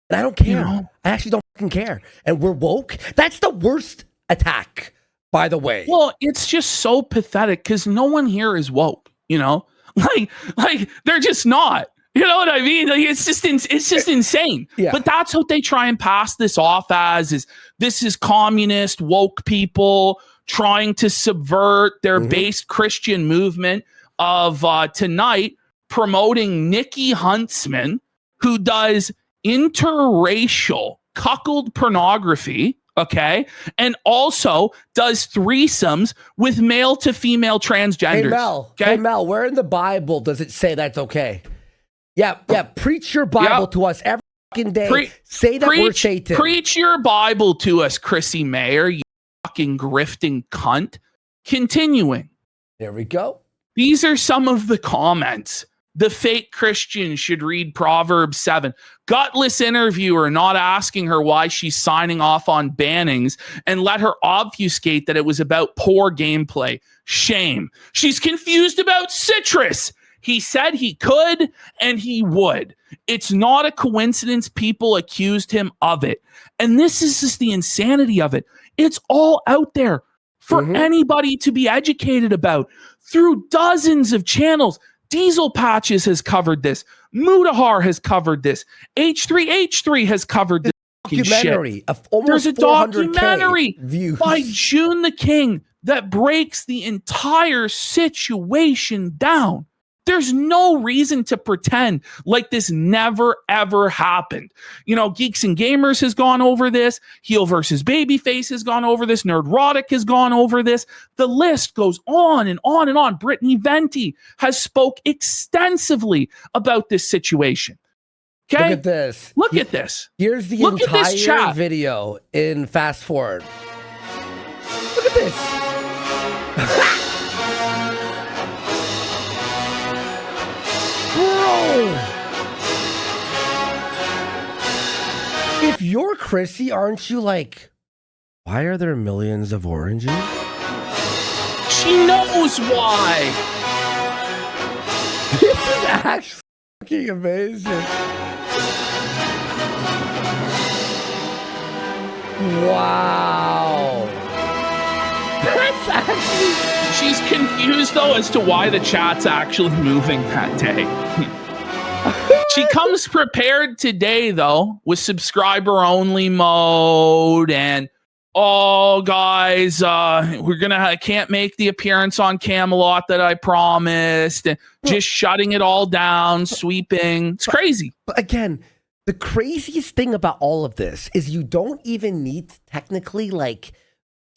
[SPEAKER 1] And I don't care. You know, I actually don't fucking care. And we're woke. That's the worst attack, by the way.
[SPEAKER 2] Well, it's just so pathetic because no one here is woke, you know? Like they're just not. You know what I mean? Like, it's just insane.
[SPEAKER 1] Yeah.
[SPEAKER 2] But that's what they try and pass this off as, is this is communist woke people trying to subvert their base Christian movement of tonight, promoting Nikki Huntsman, who does interracial cuckold pornography, okay, and also does threesomes with male to female transgenders.
[SPEAKER 1] Hey Mel, where in the Bible does it say that's okay? Yeah, preach your Bible to us every fucking day. Say that we're Satan.
[SPEAKER 2] Preach your Bible to us, Chrissy Mayr, you fucking grifting cunt. Continuing.
[SPEAKER 1] There we go.
[SPEAKER 2] These are some of the comments. The fake Christian should read Proverbs 7. Gutless interviewer not asking her why she's signing off on bannings and let her obfuscate that it was about poor gameplay. Shame. She's confused about citrus. He said he could and he would. It's not a coincidence people accused him of it. And this is just the insanity of it. It's all out there for anybody to be educated about through dozens of channels. Diesel Patches has covered this. Mudahar has covered this. H3H3 has covered this
[SPEAKER 1] documentary.
[SPEAKER 2] There's a documentary by June the King that breaks the entire situation down. There's no reason to pretend like this never, ever happened. You know, Geeks and Gamers has gone over this. Heel versus Babyface has gone over this. Nerdrotic has gone over this. The list goes on and on and on. Brittany Venti has spoke extensively about this situation. Okay?
[SPEAKER 1] Look at this.
[SPEAKER 2] Look at this.
[SPEAKER 1] Here's the entire video in fast forward. Look at this. Bro! If you're Chrissy, aren't you like, why are there millions of oranges?
[SPEAKER 2] She knows why.
[SPEAKER 1] This is actually fucking amazing. Wow. That's actually...
[SPEAKER 2] She's confused, though, as to why the chat's actually moving that day. She comes prepared today, though, with subscriber-only mode and, oh, guys, I can't make the appearance on Camelot that I promised, and just shutting it all down, sweeping. It's crazy.
[SPEAKER 1] But again, the craziest thing about all of this is you don't even need to technically, like,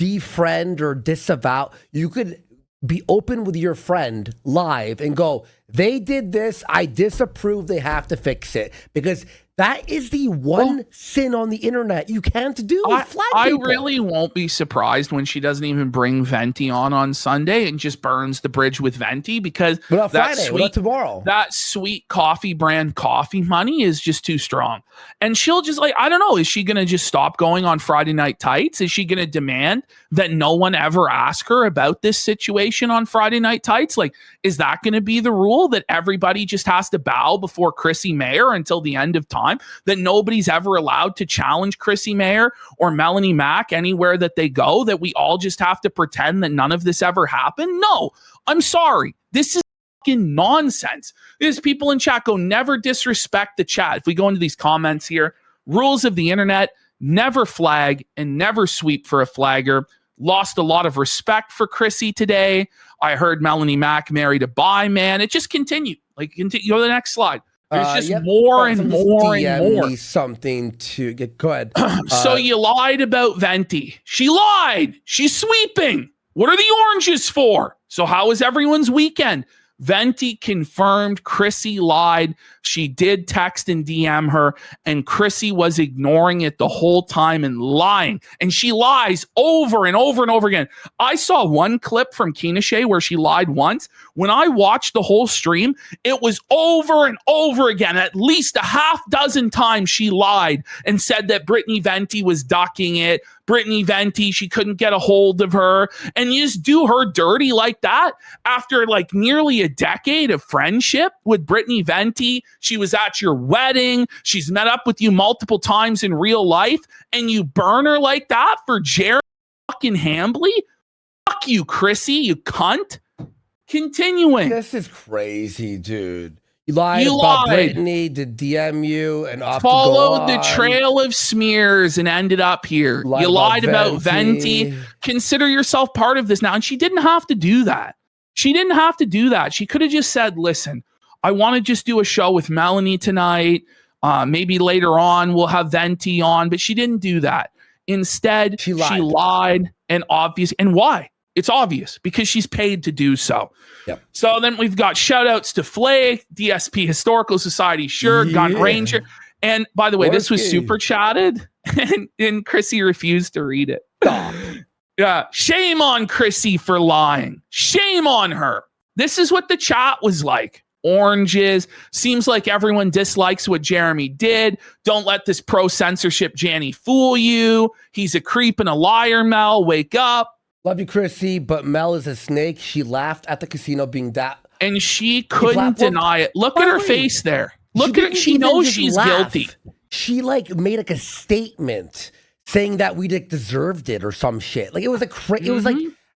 [SPEAKER 1] defriend or disavow. You could be open with your friend live and go, they did this, I disapprove, they have to fix it. Because that is the one sin on the internet you can't do.
[SPEAKER 2] I really won't be surprised when she doesn't even bring Venti on Sunday and just burns the bridge with Venti, because
[SPEAKER 1] what about Friday? What about tomorrow?
[SPEAKER 2] That sweet coffee brand coffee money is just too strong. And she'll just like, I don't know, is she going to just stop going on Friday Night Tights? Is she going to demand that no one ever ask her about this situation on Friday Night Tights? Like, is that going to be the rule, that everybody just has to bow before Chrissy Mayr until the end of time? That nobody's ever allowed to challenge Chrissy Mayr or Melonie Mac anywhere that they go, that we all just have to pretend that none of this ever happened? No, I'm sorry. This is fucking nonsense. There's people in chat go, never disrespect the chat. If we go into these comments here, rules of the internet, never flag and never sweep for a flagger. Lost a lot of respect for Chrissy today. I heard Melonie Mac married a bi man. It just continued. Like, go to the next slide. There's just more and more and more.
[SPEAKER 1] Something to get. Go ahead.
[SPEAKER 2] So you lied about Venti. She lied. She's sweeping. What are the oranges for? So how was everyone's weekend? Venti confirmed Chrissy lied. She did text and DM her, and Chrissy was ignoring it the whole time and lying. And she lies over and over and over again. I saw one clip from Keenashay where she lied once. When I watched the whole stream, it was over and over again. At least a half dozen times she lied and said that Brittany Venti was ducking it. Brittany Venti, she couldn't get a hold of her. And you just do her dirty like that after like nearly a decade of friendship with Brittany Venti. She was at your wedding. She's met up with you multiple times in real life, and you burn her like that for Jeremy fucking Hambly? Fuck you, Chrissy, you cunt. Continuing.
[SPEAKER 1] This is crazy, dude. You lied about Brittany to DM you and
[SPEAKER 2] followed the trail of smears and ended up here. You lied about Venti. Consider yourself part of this now. And she didn't have to do that. She didn't have to do that. She could have just said, listen, I want to just do a show with Melonie tonight. Maybe later on we'll have Venti on, but she didn't do that. Instead, she lied. And why? It's obvious, because she's paid to do so. Yep. So then we've got shout outs to Flay, DSP Historical Society, Gun Ranger. And by the way, this was super chatted, and Chrissy refused to read it. Stop. Yeah. Shame on Chrissy for lying. Shame on her. This is what the chat was like. Oranges. Seems like everyone dislikes what Jeremy did. Don't let this pro censorship Janny fool you. He's a creep and a liar, Mel. Wake up.
[SPEAKER 1] Love you, Chrissy, but Mel is a snake. She laughed at the casino being that.
[SPEAKER 2] And she couldn't deny it. Look at her face there. Look at her. She knows she's guilty.
[SPEAKER 1] She like made like a statement saying that we like deserved it or some shit. Like it was it was like,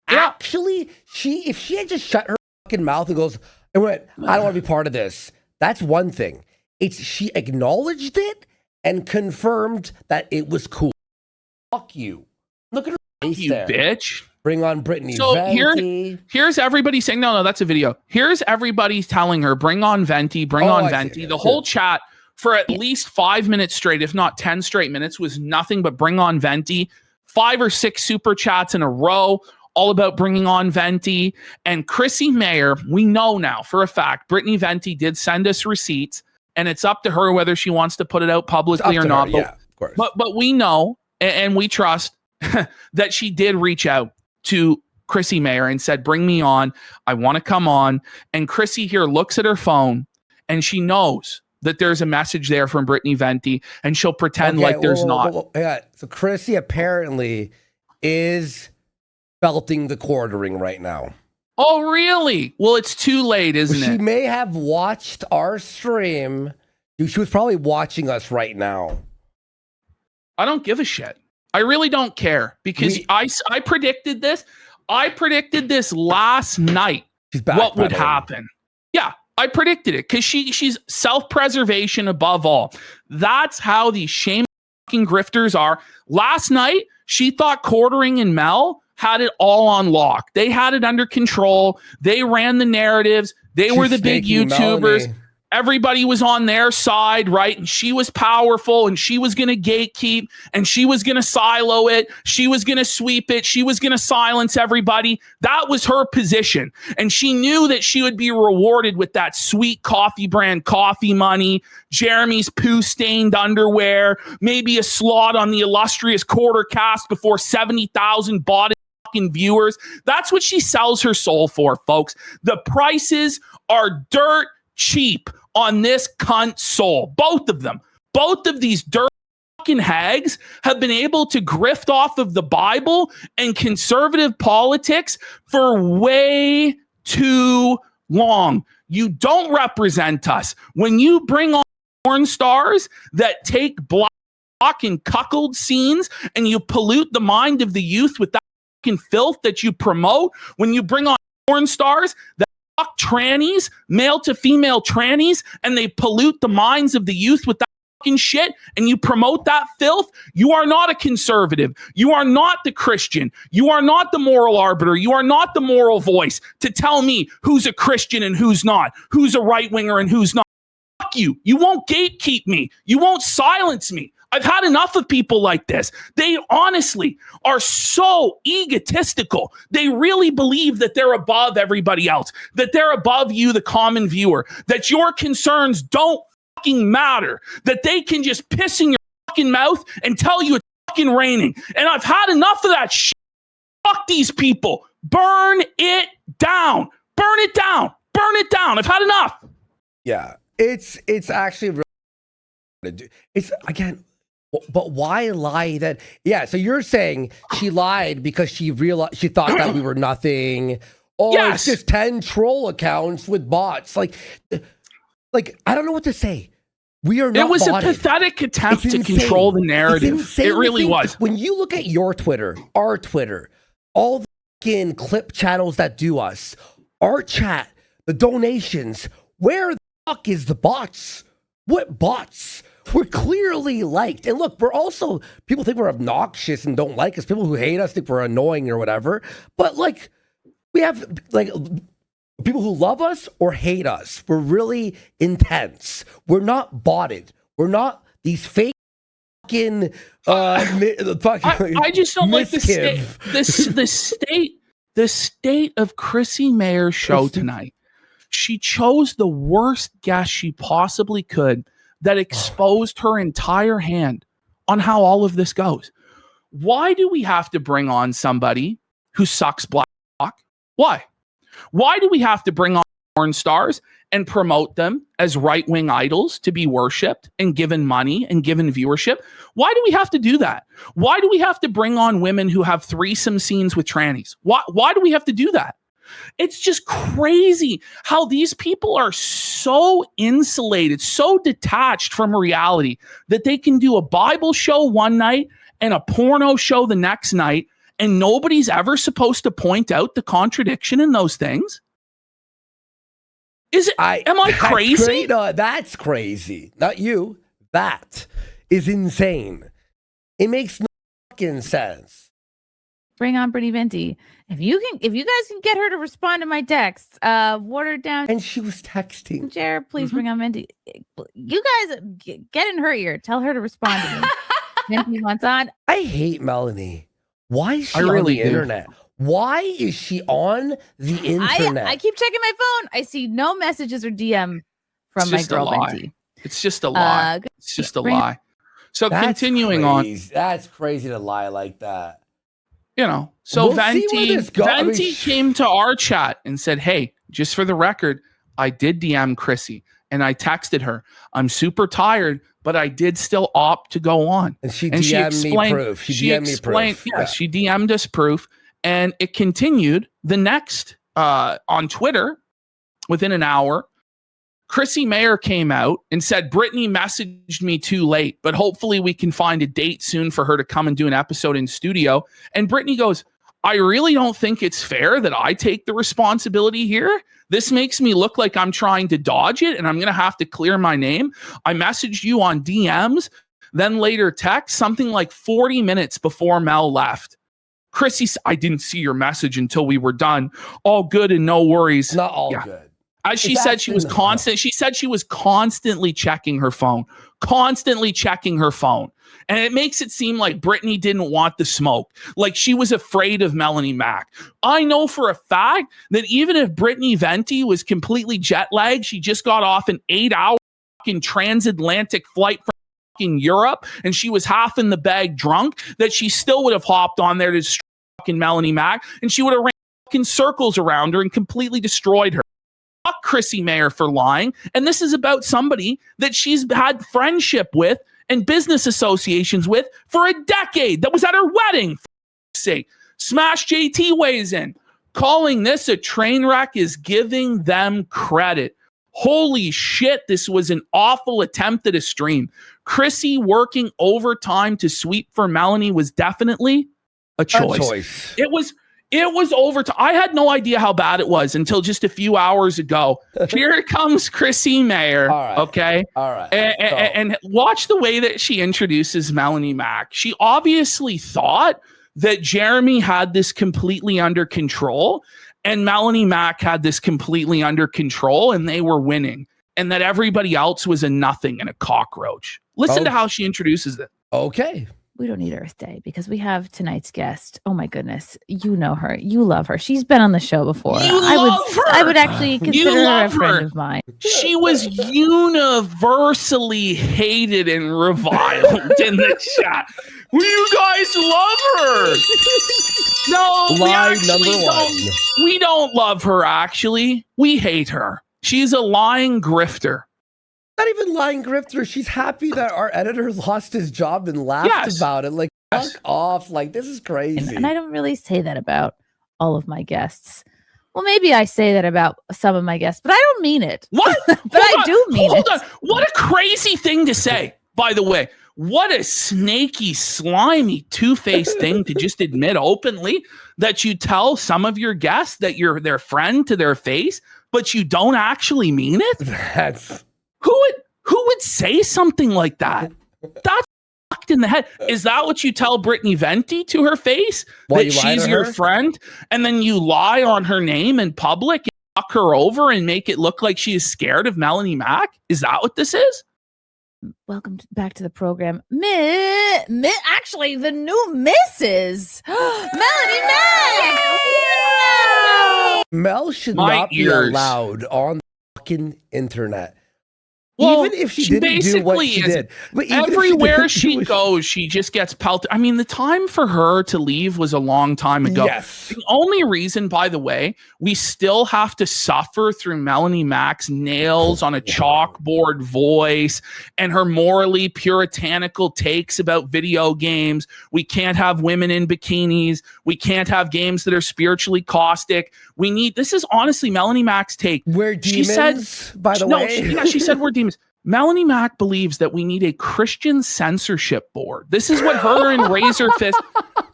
[SPEAKER 1] actually, if she had just shut her fucking mouth and went, I don't want to be part of this. That's one thing. She acknowledged it and confirmed that it was cool. Fuck you. Look at her face
[SPEAKER 2] you
[SPEAKER 1] there.
[SPEAKER 2] Bitch.
[SPEAKER 1] Bring on Brittany.
[SPEAKER 2] So
[SPEAKER 1] Venti.
[SPEAKER 2] Here's everybody saying, no, that's a video. Here's everybody telling her, bring on Venti, bring on Venti. The whole chat for at least 5 minutes straight, if not 10 straight minutes, was nothing but bring on Venti. 5 or 6 super chats in a row, all about bringing on Venti. And Chrissy Mayr, we know now for a fact, Brittany Venti did send us receipts, and it's up to her whether she wants to put it out publicly or not.
[SPEAKER 1] Yeah, of course.
[SPEAKER 2] But we know and we trust that she did reach out to Chrissy Mayr and said, bring me on. I want to come on. And Chrissy here looks at her phone and she knows that there's a message there from Brittany Venti, and she'll pretend like there's not.
[SPEAKER 1] Yeah. So Chrissy apparently is belting the quartering right now.
[SPEAKER 2] Oh, really? Well, it's too late, isn't it?
[SPEAKER 1] She may have watched our stream. She was probably watching us right now.
[SPEAKER 2] I don't give a shit. I really don't care, because I predicted this. I predicted this last night. What would happen? Yeah, I predicted it, because she's self-preservation above all. That's how these shame fucking grifters are. Last night, she thought Quartering and Mel had it all on lock. They had it under control. They ran the narratives. They were the big YouTubers.
[SPEAKER 1] Melonie.
[SPEAKER 2] everybody was on their side, right? And she was powerful and she was going to gatekeep and she was going to silo it. She was going to sweep it. She was going to silence everybody. That was her position. And she knew that she would be rewarded with that sweet coffee brand coffee money, Jeremy's poo-stained underwear, maybe a slot on the illustrious quarter cast before 70,000 bought fucking viewers. That's what she sells her soul for, folks. The prices are dirt cheap on this cunt soul. Both of them. Both of these dirt fucking hags have been able to grift off of the Bible and conservative politics for way too long. You don't represent us. When you bring on porn stars that take black and cuckold scenes and you pollute the mind of the youth with that fucking filth that you promote, when you bring on porn stars that fuck trannies, male to female trannies, and they pollute the minds of the youth with that fucking shit, and you promote that filth, you are not a conservative. You are not the Christian. You are not the moral arbiter. You are not the moral voice to tell me who's a Christian and who's not, who's a right-winger and who's not. Fuck you. You won't gatekeep me. You won't silence me. I've had enough of people like this. They honestly are so egotistical. They really believe that they're above everybody else, that they're above you, the common viewer, that your concerns don't fucking matter, that they can just piss in your fucking mouth and tell you it's fucking raining. And I've had enough of that shit. Fuck these people. Burn it down. Burn it down. Burn it down. I've had enough.
[SPEAKER 1] Yeah, it's actually really, it's again. But why lie then? Yeah, so you're saying she lied because she realized she thought that we were nothing. Or
[SPEAKER 2] Yes.
[SPEAKER 1] it's just 10 troll accounts with bots. Like I don't know what to say. We are not.
[SPEAKER 2] It was
[SPEAKER 1] botted.
[SPEAKER 2] a pathetic attempt
[SPEAKER 1] It's
[SPEAKER 2] to
[SPEAKER 1] insane.
[SPEAKER 2] control the
[SPEAKER 1] It's
[SPEAKER 2] narrative.
[SPEAKER 1] insane
[SPEAKER 2] It
[SPEAKER 1] to
[SPEAKER 2] really
[SPEAKER 1] think,
[SPEAKER 2] was.
[SPEAKER 1] When you look at your Twitter, our Twitter, all the fucking clip channels that do us, our chat, the donations, where the fuck is the bots? What bots? We're clearly liked. And look, we're also, people think we're obnoxious and don't like us. People who hate us think we're annoying or whatever. But like, we have like people who love us or hate us. We're really intense. We're not botted. We're not these fake fucking,
[SPEAKER 2] I just don't like the state of Chrissy Mayr's show tonight. She chose the worst guest she possibly could that exposed her entire hand on how all of this goes. Why do we have to bring on somebody who sucks black? Why? Why do we have to bring on porn stars and promote them as right-wing idols to be worshipped and given money and given viewership? Why do we have to do that? Why do we have to bring on women who have threesome scenes with trannies? Why do we have to do that? It's just crazy how these people are so insulated, so detached from reality that they can do a Bible show one night and a porno show the next night, and nobody's ever supposed to point out the contradiction in those things. Am I crazy?
[SPEAKER 1] No, that's crazy. Not you. That is insane. It makes no fucking sense.
[SPEAKER 3] Bring on Brittany Venti. If you guys can get her to respond to my texts, watered down.
[SPEAKER 1] And she was texting.
[SPEAKER 3] Jared, please bring on Venti. You guys get in her ear. Tell her to respond to me. Venti wants on.
[SPEAKER 1] I hate Melonie. Why is she
[SPEAKER 2] really
[SPEAKER 1] on the
[SPEAKER 2] do.
[SPEAKER 1] internet? Why is she on the internet?
[SPEAKER 3] I keep checking my phone. I see no messages or DM from my girl Venti.
[SPEAKER 2] It's just a lie. It's just a lie. So
[SPEAKER 1] That's
[SPEAKER 2] continuing
[SPEAKER 1] crazy.
[SPEAKER 2] on.
[SPEAKER 1] That's crazy to lie like that.
[SPEAKER 2] You know, so
[SPEAKER 1] We'll see where this goes. I mean,
[SPEAKER 2] Venti came to our chat and said, hey, just for the record, I did DM Chrissy and I texted her. I'm super tired, but I did still opt to go on.
[SPEAKER 1] And she DM'd me proof. She DM'd me proof.
[SPEAKER 2] Yeah, she DM'd us proof. And it continued the next on Twitter within an hour. Chrissy Mayr came out and said, Brittany messaged me too late, but hopefully we can find a date soon for her to come and do an episode in studio. And Brittany goes, I really don't think it's fair that I take the responsibility here. This makes me look like I'm trying to dodge it and I'm going to have to clear my name. I messaged you on DMs, then later text something like 40 minutes before Mel left. Chrissy, I didn't see your message until we were done. All good and no worries.
[SPEAKER 1] Not all good.
[SPEAKER 2] As she said, she was constant. She said she was constantly checking her phone. And it makes it seem like Brittany didn't want the smoke, like she was afraid of Melonie Mac. I know for a fact that even if Brittany Venti was completely jet lagged, she just got off an 8-hour fucking transatlantic flight from fucking Europe, and she was half in the bag drunk, that she still would have hopped on there to destroy fucking Melonie Mac, and she would have ran fucking circles around her and completely destroyed her. Fuck Chrissy Mayr for lying. And this is about somebody that she's had friendship with and business associations with for a decade. That was at her wedding. For sake. Smash JT weighs in. Calling this a train wreck is giving them credit. Holy shit, this was an awful attempt at a stream. Chrissy working overtime to sweep for Melonie was definitely a choice. It was overtime. I had no idea how bad it was until just a few hours ago. Here comes Chrissy Mayr.
[SPEAKER 1] All right.
[SPEAKER 2] Okay.
[SPEAKER 1] All right.
[SPEAKER 2] And watch the way that she introduces Melonie Mac. She obviously thought that Jeremy had this completely under control and Melonie Mac had this completely under control and they were winning, and that everybody else was a nothing and a cockroach. Listen to how she introduces it.
[SPEAKER 1] Okay.
[SPEAKER 3] We don't need Earth Day because we have tonight's guest. Oh my goodness. You know her. You love her. She's been on the show before. I would actually consider her a friend of mine.
[SPEAKER 2] She was universally hated and reviled in the chat. You guys love her. No, we don't love her, actually. We hate her. She's a lying grifter.
[SPEAKER 1] Not even lying grifter. She's happy that our editor lost his job and laughed about it. Like, fuck off. Like, this is crazy.
[SPEAKER 3] And I don't really say that about all of my guests. Well, maybe I say that about some of my guests, but I don't mean it.
[SPEAKER 2] What?
[SPEAKER 3] But I do mean it.
[SPEAKER 2] What a crazy thing to say, by the way. What a snaky, slimy, two-faced thing to just admit openly that you tell some of your guests that you're their friend to their face, but you don't actually mean it?
[SPEAKER 1] That's...
[SPEAKER 2] Who would say something like that? That's fucked in the head. Is that what you tell Brittany Venti to her face? That she's your friend, and then you lie on her name in public and fuck her over and make it look like she is scared of Melonie Mac? Is that what this is?
[SPEAKER 3] Welcome back to the program. Actually, the new Mrs. Melonie Mac.
[SPEAKER 1] Mel should not be allowed on the fucking internet.
[SPEAKER 2] Well,
[SPEAKER 1] even if she didn't do what she did. But
[SPEAKER 2] everywhere she goes, she just gets pelted. I mean, the time for her to leave was a long time ago.
[SPEAKER 1] Yes.
[SPEAKER 2] The only reason, by the way, we still have to suffer through Melonie Mac's nails on a chalkboard voice and her morally puritanical takes about video games. We can't have women in bikinis. We can't have games that are spiritually caustic. This is honestly Melonie Mac's take.
[SPEAKER 1] We're demons, she said, by the way.
[SPEAKER 2] She said we're demons. Melonie Mac believes that we need a Christian censorship board. This is what her and Razor Fist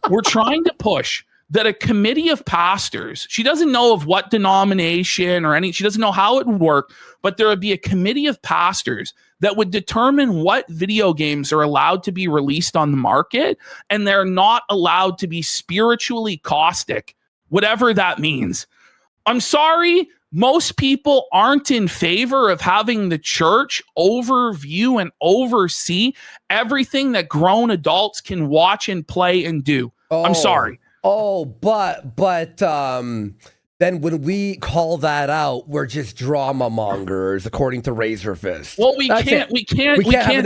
[SPEAKER 2] were trying to push, that a committee of pastors, she doesn't know of what denomination or she doesn't know how it would work, but there would be a committee of pastors that would determine what video games are allowed to be released on the market, and they're not allowed to be spiritually caustic, whatever that means. I'm sorry. Most people aren't in favor of having the church overview and oversee everything that grown adults can watch and play and do. I'm sorry.
[SPEAKER 1] But then when we call that out, we're just drama mongers, according to Razor Fist.
[SPEAKER 2] Well, we can't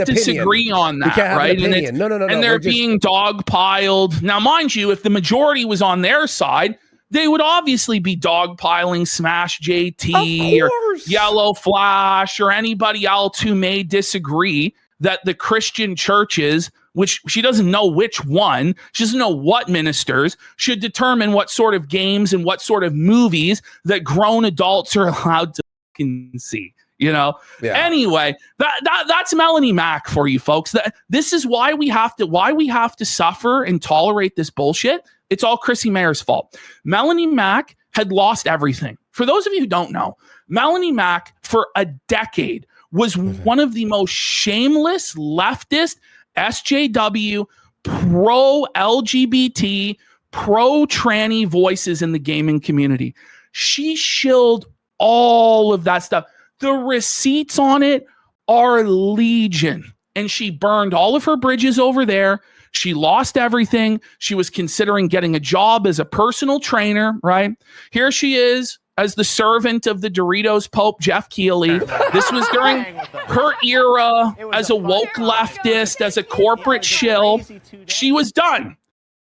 [SPEAKER 2] disagree on that,
[SPEAKER 1] we can't
[SPEAKER 2] right?
[SPEAKER 1] Have an opinion. No.
[SPEAKER 2] And they're being dogpiled. Now, mind you, if the majority was on their side, they would obviously be dogpiling Smash JT or Yellow Flash or anybody else who may disagree that the Christian churches, which she doesn't know which one, she doesn't know what ministers, should determine what sort of games and what sort of movies that grown adults are allowed to fucking see. You know. Yeah. Anyway, that's Melonie Mac for you folks. This is why we have to suffer and tolerate this bullshit. It's all Chrissy Mayr's fault. Melonie Mac had lost everything. For those of you who don't know, Melonie Mac for a decade was one of the most shameless leftist SJW pro LGBT pro tranny voices in the gaming community. She shilled all of that stuff. The receipts on it are legion. And she burned all of her bridges over there. She lost everything. She was considering getting a job as a personal trainer, right? Here she is as the servant of the Doritos Pope, Jeff Keighley. This was during her era as a woke leftist, as a corporate shill. She was done.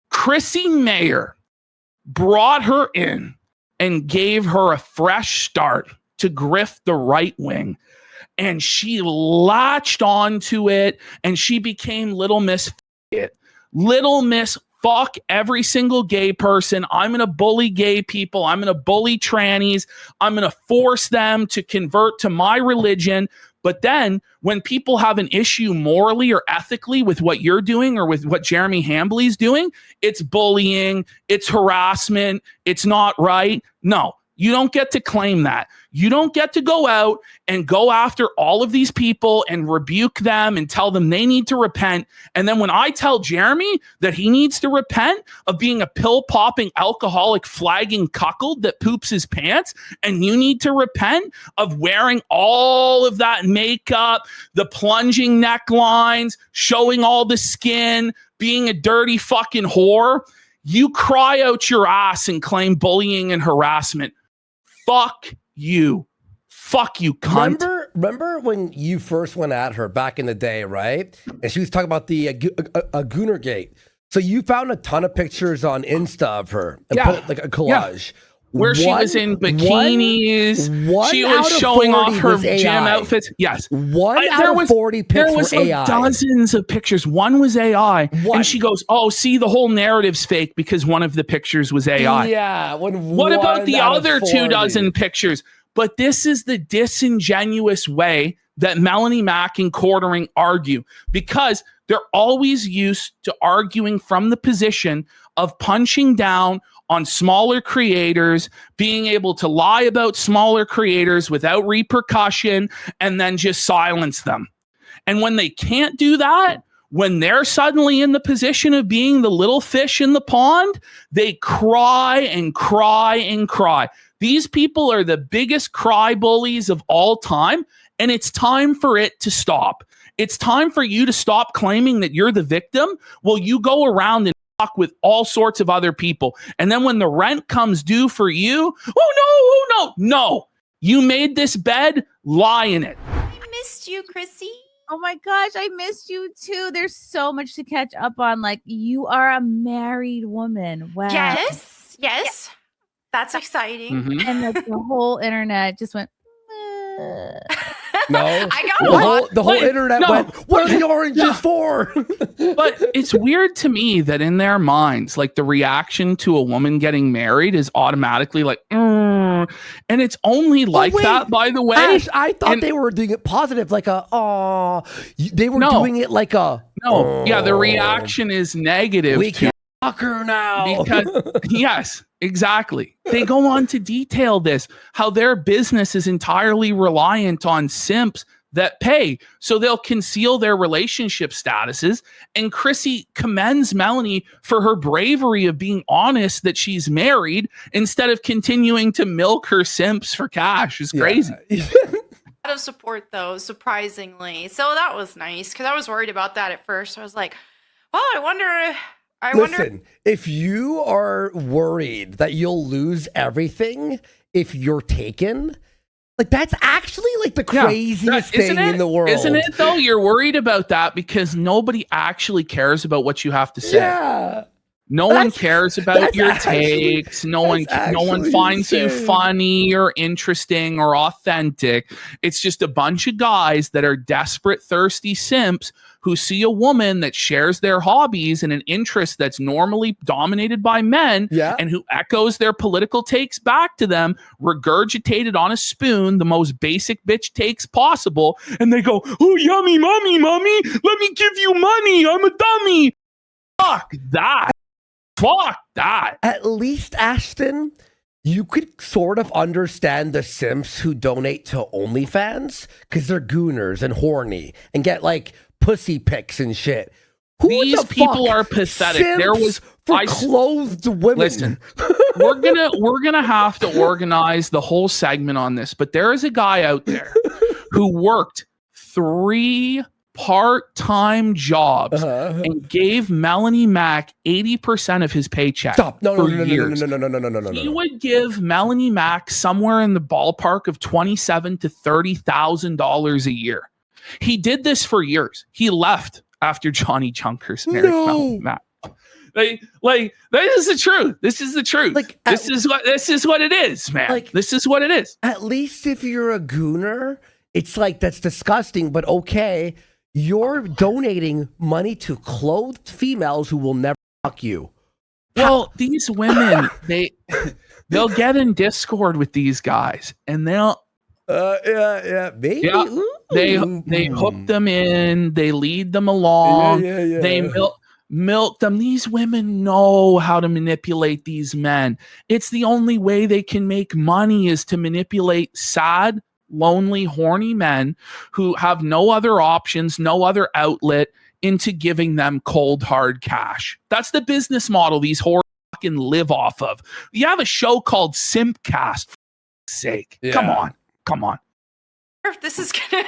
[SPEAKER 2] Chrissy Mayr brought her in and gave her a fresh start to grift the right wing. And she latched onto it, and she became Little Miss It. Little Miss Fuck every single gay person. I'm going to bully gay people. I'm going to bully trannies. I'm going to force them to convert to my religion. But then when people have an issue morally or ethically with what you're doing or with what Jeremy Hambly's doing, it's bullying, it's harassment, it's not right. No, you don't get to claim that. You don't get to go out and go after all of these people and rebuke them and tell them they need to repent. And then when I tell Jeremy that he needs to repent of being a pill-popping, alcoholic, flagging cuckold that poops his pants, and you need to repent of wearing all of that makeup, the plunging necklines, showing all the skin, being a dirty fucking whore, you cry out your ass and claim bullying and harassment. Fuck you. Fuck you, cunt.
[SPEAKER 1] Remember when you first went at her back in the day, right? And she was talking about the Goonergate. So you found a ton of pictures on Insta of her and put it like a collage.
[SPEAKER 2] Yeah. Where she was in bikinis. She was showing off her gym outfits. Yes.
[SPEAKER 1] One out of 40 pics were AI.
[SPEAKER 2] There was dozens of pictures. One was AI. And she goes, oh, see, the whole narrative's fake because one of the pictures was AI.
[SPEAKER 1] Yeah.
[SPEAKER 2] What about the other 24 pictures? But this is the disingenuous way that Melonie Mack and Quartering argue, because they're always used to arguing from the position of punching down on smaller creators, being able to lie about smaller creators without repercussion, and then just silence them. And when they can't do that, when they're suddenly in the position of being the little fish in the pond, they cry and cry and cry. These people are the biggest cry bullies of all time, and it's time for it to stop. It's time for you to stop claiming that you're the victim while you go around and fuck with all sorts of other people. And then when the rent comes due for you, no. You made this bed, lie in it.
[SPEAKER 4] I missed you, Chrissy.
[SPEAKER 3] Oh my gosh, I missed you too. There's so much to catch up on. Like, you are a married woman. Wow.
[SPEAKER 4] Yes. That's exciting.
[SPEAKER 2] Mm-hmm.
[SPEAKER 3] And like, the whole internet just went,
[SPEAKER 1] No,
[SPEAKER 4] I got
[SPEAKER 1] the whole internet went, what are the oranges for?
[SPEAKER 2] But it's weird to me that in their minds, like, the reaction to a woman getting married is automatically like, and it's only like that, by the way.
[SPEAKER 1] Ash, I thought they were doing it positive, like they were doing it like a
[SPEAKER 2] yeah, the reaction is negative.
[SPEAKER 1] We can't fuck her now.
[SPEAKER 2] Because yes, exactly. They go on to detail this, how their business is entirely reliant on simps that pay, so they'll conceal their relationship statuses. And Chrissy commends Melonie for her bravery of being honest that she's married instead of continuing to milk her simps for cash. It's crazy.
[SPEAKER 4] A lot of support, though, surprisingly. So that was nice, because I was worried about that at first. I was like, well, I wonder.
[SPEAKER 1] Listen, if you are worried that you'll lose everything if you're taken, like, that's actually like the craziest thing in the world.
[SPEAKER 2] Isn't it, though? You're worried about that because nobody actually cares about what you have to say.
[SPEAKER 1] Yeah.
[SPEAKER 2] No one cares about your takes. No one finds you funny or interesting or authentic. It's just a bunch of guys that are desperate, thirsty simps who see a woman that shares their hobbies and an interest that's normally dominated by men, and who echoes their political takes back to them, regurgitated on a spoon, the most basic bitch takes possible. And they go, oh, yummy, mommy, let me give you money. I'm a dummy. Fuck that. Fuck that.
[SPEAKER 1] At least, Ashton, you could sort of understand the simps who donate to OnlyFans because they're gooners and horny and get like pussy pics and shit.
[SPEAKER 2] These people are pathetic. There was
[SPEAKER 1] clothed women.
[SPEAKER 2] Listen, we're gonna have to organize the whole segment on this, but there is a guy out there who worked 3 part-time jobs and gave Melonie Mac 80% of his paycheck.
[SPEAKER 1] Stop! No.
[SPEAKER 2] He would give Melonie Mac somewhere in the ballpark of $27,000 to $30,000 a year. He did this for years. He left after Johnny Chunkers married Melonie Mac. Like this is the truth. This is the truth. Like, this is what it is, man. Like, this is what it is.
[SPEAKER 1] At least if you're a gooner, it's like, that's disgusting, but okay. You're donating money to clothed females who will never fuck you.
[SPEAKER 2] Well, these women, they'll get in Discord with these guys, and they'll
[SPEAKER 1] maybe.
[SPEAKER 2] Yeah, they hook them in, they lead them along, they milk them. These women know how to manipulate these men. It's the only way they can make money is to manipulate sad, lonely, horny men who have no other options, no other outlet into giving them cold, hard cash. That's the business model these whores fucking live off of. You have a show called Simpcast, for sake. Yeah. Come on.
[SPEAKER 4] This is gonna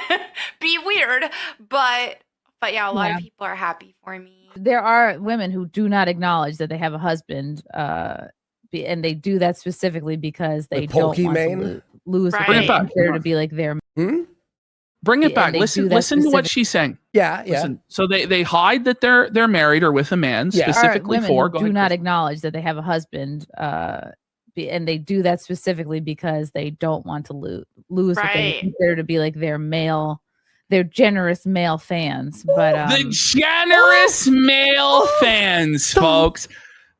[SPEAKER 4] be weird, but yeah, a lot of people are happy for me.
[SPEAKER 3] There are women who do not acknowledge that they have a husband, and they do that specifically because they don't want to lose.
[SPEAKER 2] Right. Bring it back.
[SPEAKER 3] To be like their.
[SPEAKER 2] Bring it back. Listen to what she's saying.
[SPEAKER 1] Yeah.
[SPEAKER 2] Listen. So they hide that they're married or with a man specifically for.
[SPEAKER 3] Do not acknowledge that they have a husband, and they do that specifically because they don't want to lose. What they consider to be like their generous male fans. But
[SPEAKER 2] the generous male fans, folks.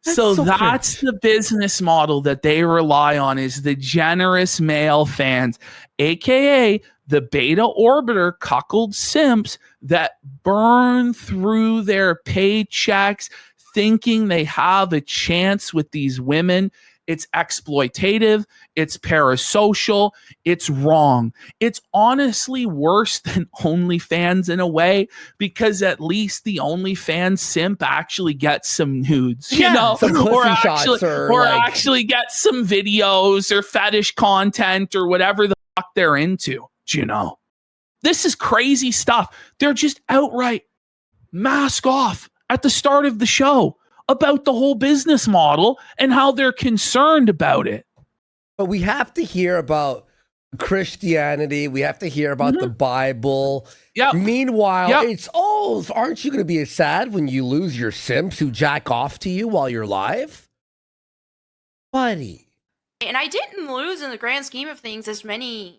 [SPEAKER 2] So that's the business model that they rely on, is the generous male fans, aka the beta orbiter cuckold simps that burn through their paychecks thinking they have a chance with these women. It's exploitative. It's parasocial. It's wrong. It's honestly worse than OnlyFans in a way, because at least the OnlyFans simp actually gets some nudes, you know, or actually gets some videos or fetish content or whatever the fuck they're into. You know, this is crazy stuff. They're just outright mask off at the start of the show about the whole business model and how they're concerned about it.
[SPEAKER 1] But we have to hear about Christianity. We have to hear about the Bible.
[SPEAKER 2] Yep.
[SPEAKER 1] Meanwhile, it's, aren't you going to be sad when you lose your simps who jack off to you while you're live? Buddy.
[SPEAKER 4] And I didn't lose in the grand scheme of things as many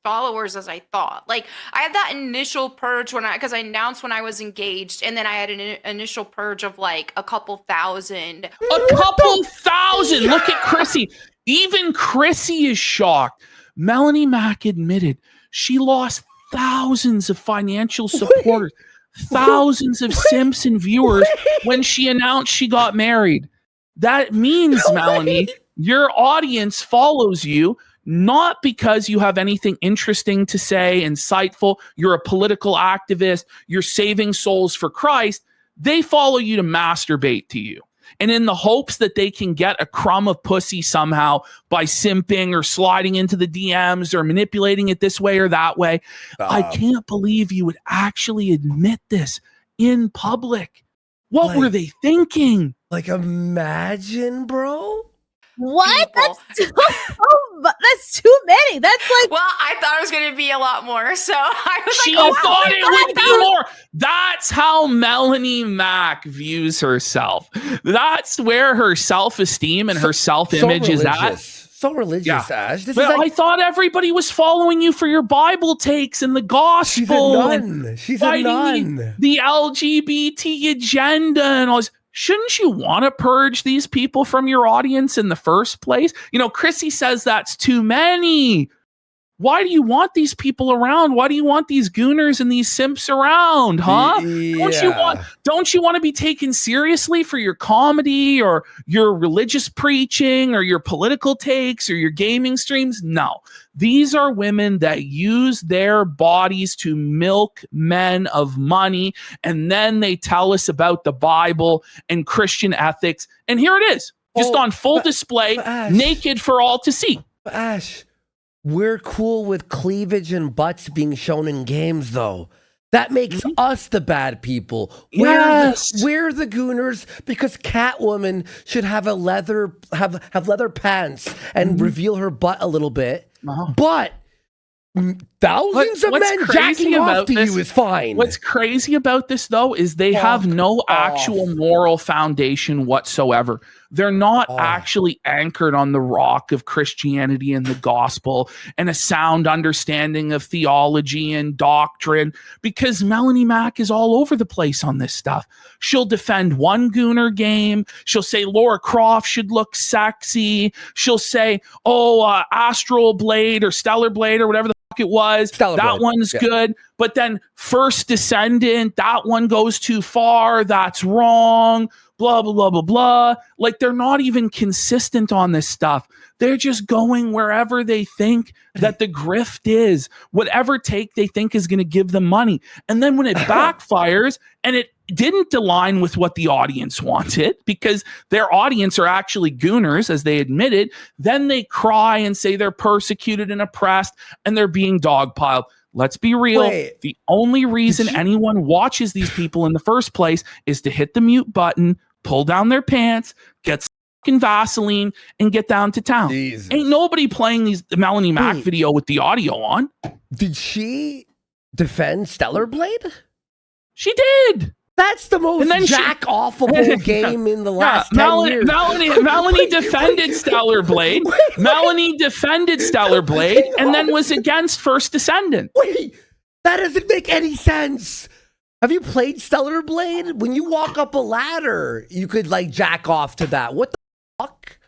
[SPEAKER 4] followers as I thought. Like, I had that initial purge because I announced when I was engaged, and then I had an initial purge of like a couple thousand.
[SPEAKER 2] A couple thousand. Look at Chrissy. Even Chrissy is shocked. Melonie Mac admitted she lost thousands of financial supporters, thousands of simps and viewers when she announced she got married. That means, Melonie, your audience follows you not because you have anything interesting to say, insightful, you're a political activist, you're saving souls for Christ. They follow you to masturbate to you. And in the hopes that they can get a crumb of pussy somehow by simping or sliding into the DMs or manipulating it this way or that way. I can't believe you would actually admit this in public. What were they thinking?
[SPEAKER 1] Like, imagine, bro.
[SPEAKER 3] What? That's too many. That's like.
[SPEAKER 4] Well, I thought it was going to be a lot more. So I was
[SPEAKER 2] she thought it would be more. That's how Melonie Mac views herself. That's where her self-esteem and her self-image is at.
[SPEAKER 1] So religious, Ash.
[SPEAKER 2] I thought everybody was following you for your Bible takes and the gospel.
[SPEAKER 1] She's a nun.
[SPEAKER 2] The LGBT agenda and all this. Shouldn't you want to purge these people from your audience in the first place? You know, Chrissy says that's too many. why do you want these people around? Why do you want these gooners and these simps around, huh?
[SPEAKER 1] Yeah.
[SPEAKER 2] Don't you want to be taken seriously for your comedy or your religious preaching or your political takes or your gaming streams? No. These are women that use their bodies to milk men of money, and then they tell us about the Bible and Christian ethics. And here it is, just on full display,
[SPEAKER 1] Ash,
[SPEAKER 2] naked for all to see.
[SPEAKER 1] Ash, we're cool with cleavage and butts being shown in games, though. That makes us the bad people.
[SPEAKER 2] Yes.
[SPEAKER 1] We're the gooners because Catwoman should have leather pants and reveal her butt a little bit. But thousands of men jacking off to you is fine.
[SPEAKER 2] What's crazy about this, though, is they have no actual moral foundation whatsoever. They're not actually anchored on the rock of Christianity and the gospel and a sound understanding of theology and doctrine, because Melonie Mac is all over the place on this stuff. She'll defend one gooner game. She'll say Laura Croft should look sexy. She'll say, Astral Blade or Stellar Blade or whatever the fuck it was. That one's good. But then First Descendant, that one goes too far. That's wrong. Blah, blah, blah, blah, blah. Like, they're not even consistent on this stuff. They're just going wherever they think that the grift is, whatever take they think is going to give them money. And then when it backfires and it didn't align with what the audience wanted, because their audience are actually gooners, as they admitted, then they cry and say they're persecuted and oppressed and they're being dogpiled. Let's be real.
[SPEAKER 1] Wait,
[SPEAKER 2] the only reason anyone watches these people in the first place is to hit the mute button, pull down their pants, get fucking Vaseline, and get down to town.
[SPEAKER 1] Jesus.
[SPEAKER 2] Ain't nobody playing the Melonie Mac video with the audio on.
[SPEAKER 1] Did she defend Stellar Blade?
[SPEAKER 2] She did.
[SPEAKER 1] That's the most jack-offable game in the last 10 years.
[SPEAKER 2] Melonie defended Stellar Blade. Melonie defended Stellar Blade and then was against First Descendant.
[SPEAKER 1] Wait, that doesn't make any sense. Have you played Stellar Blade? When you walk up a ladder, you could like jack off to that. What the fuck?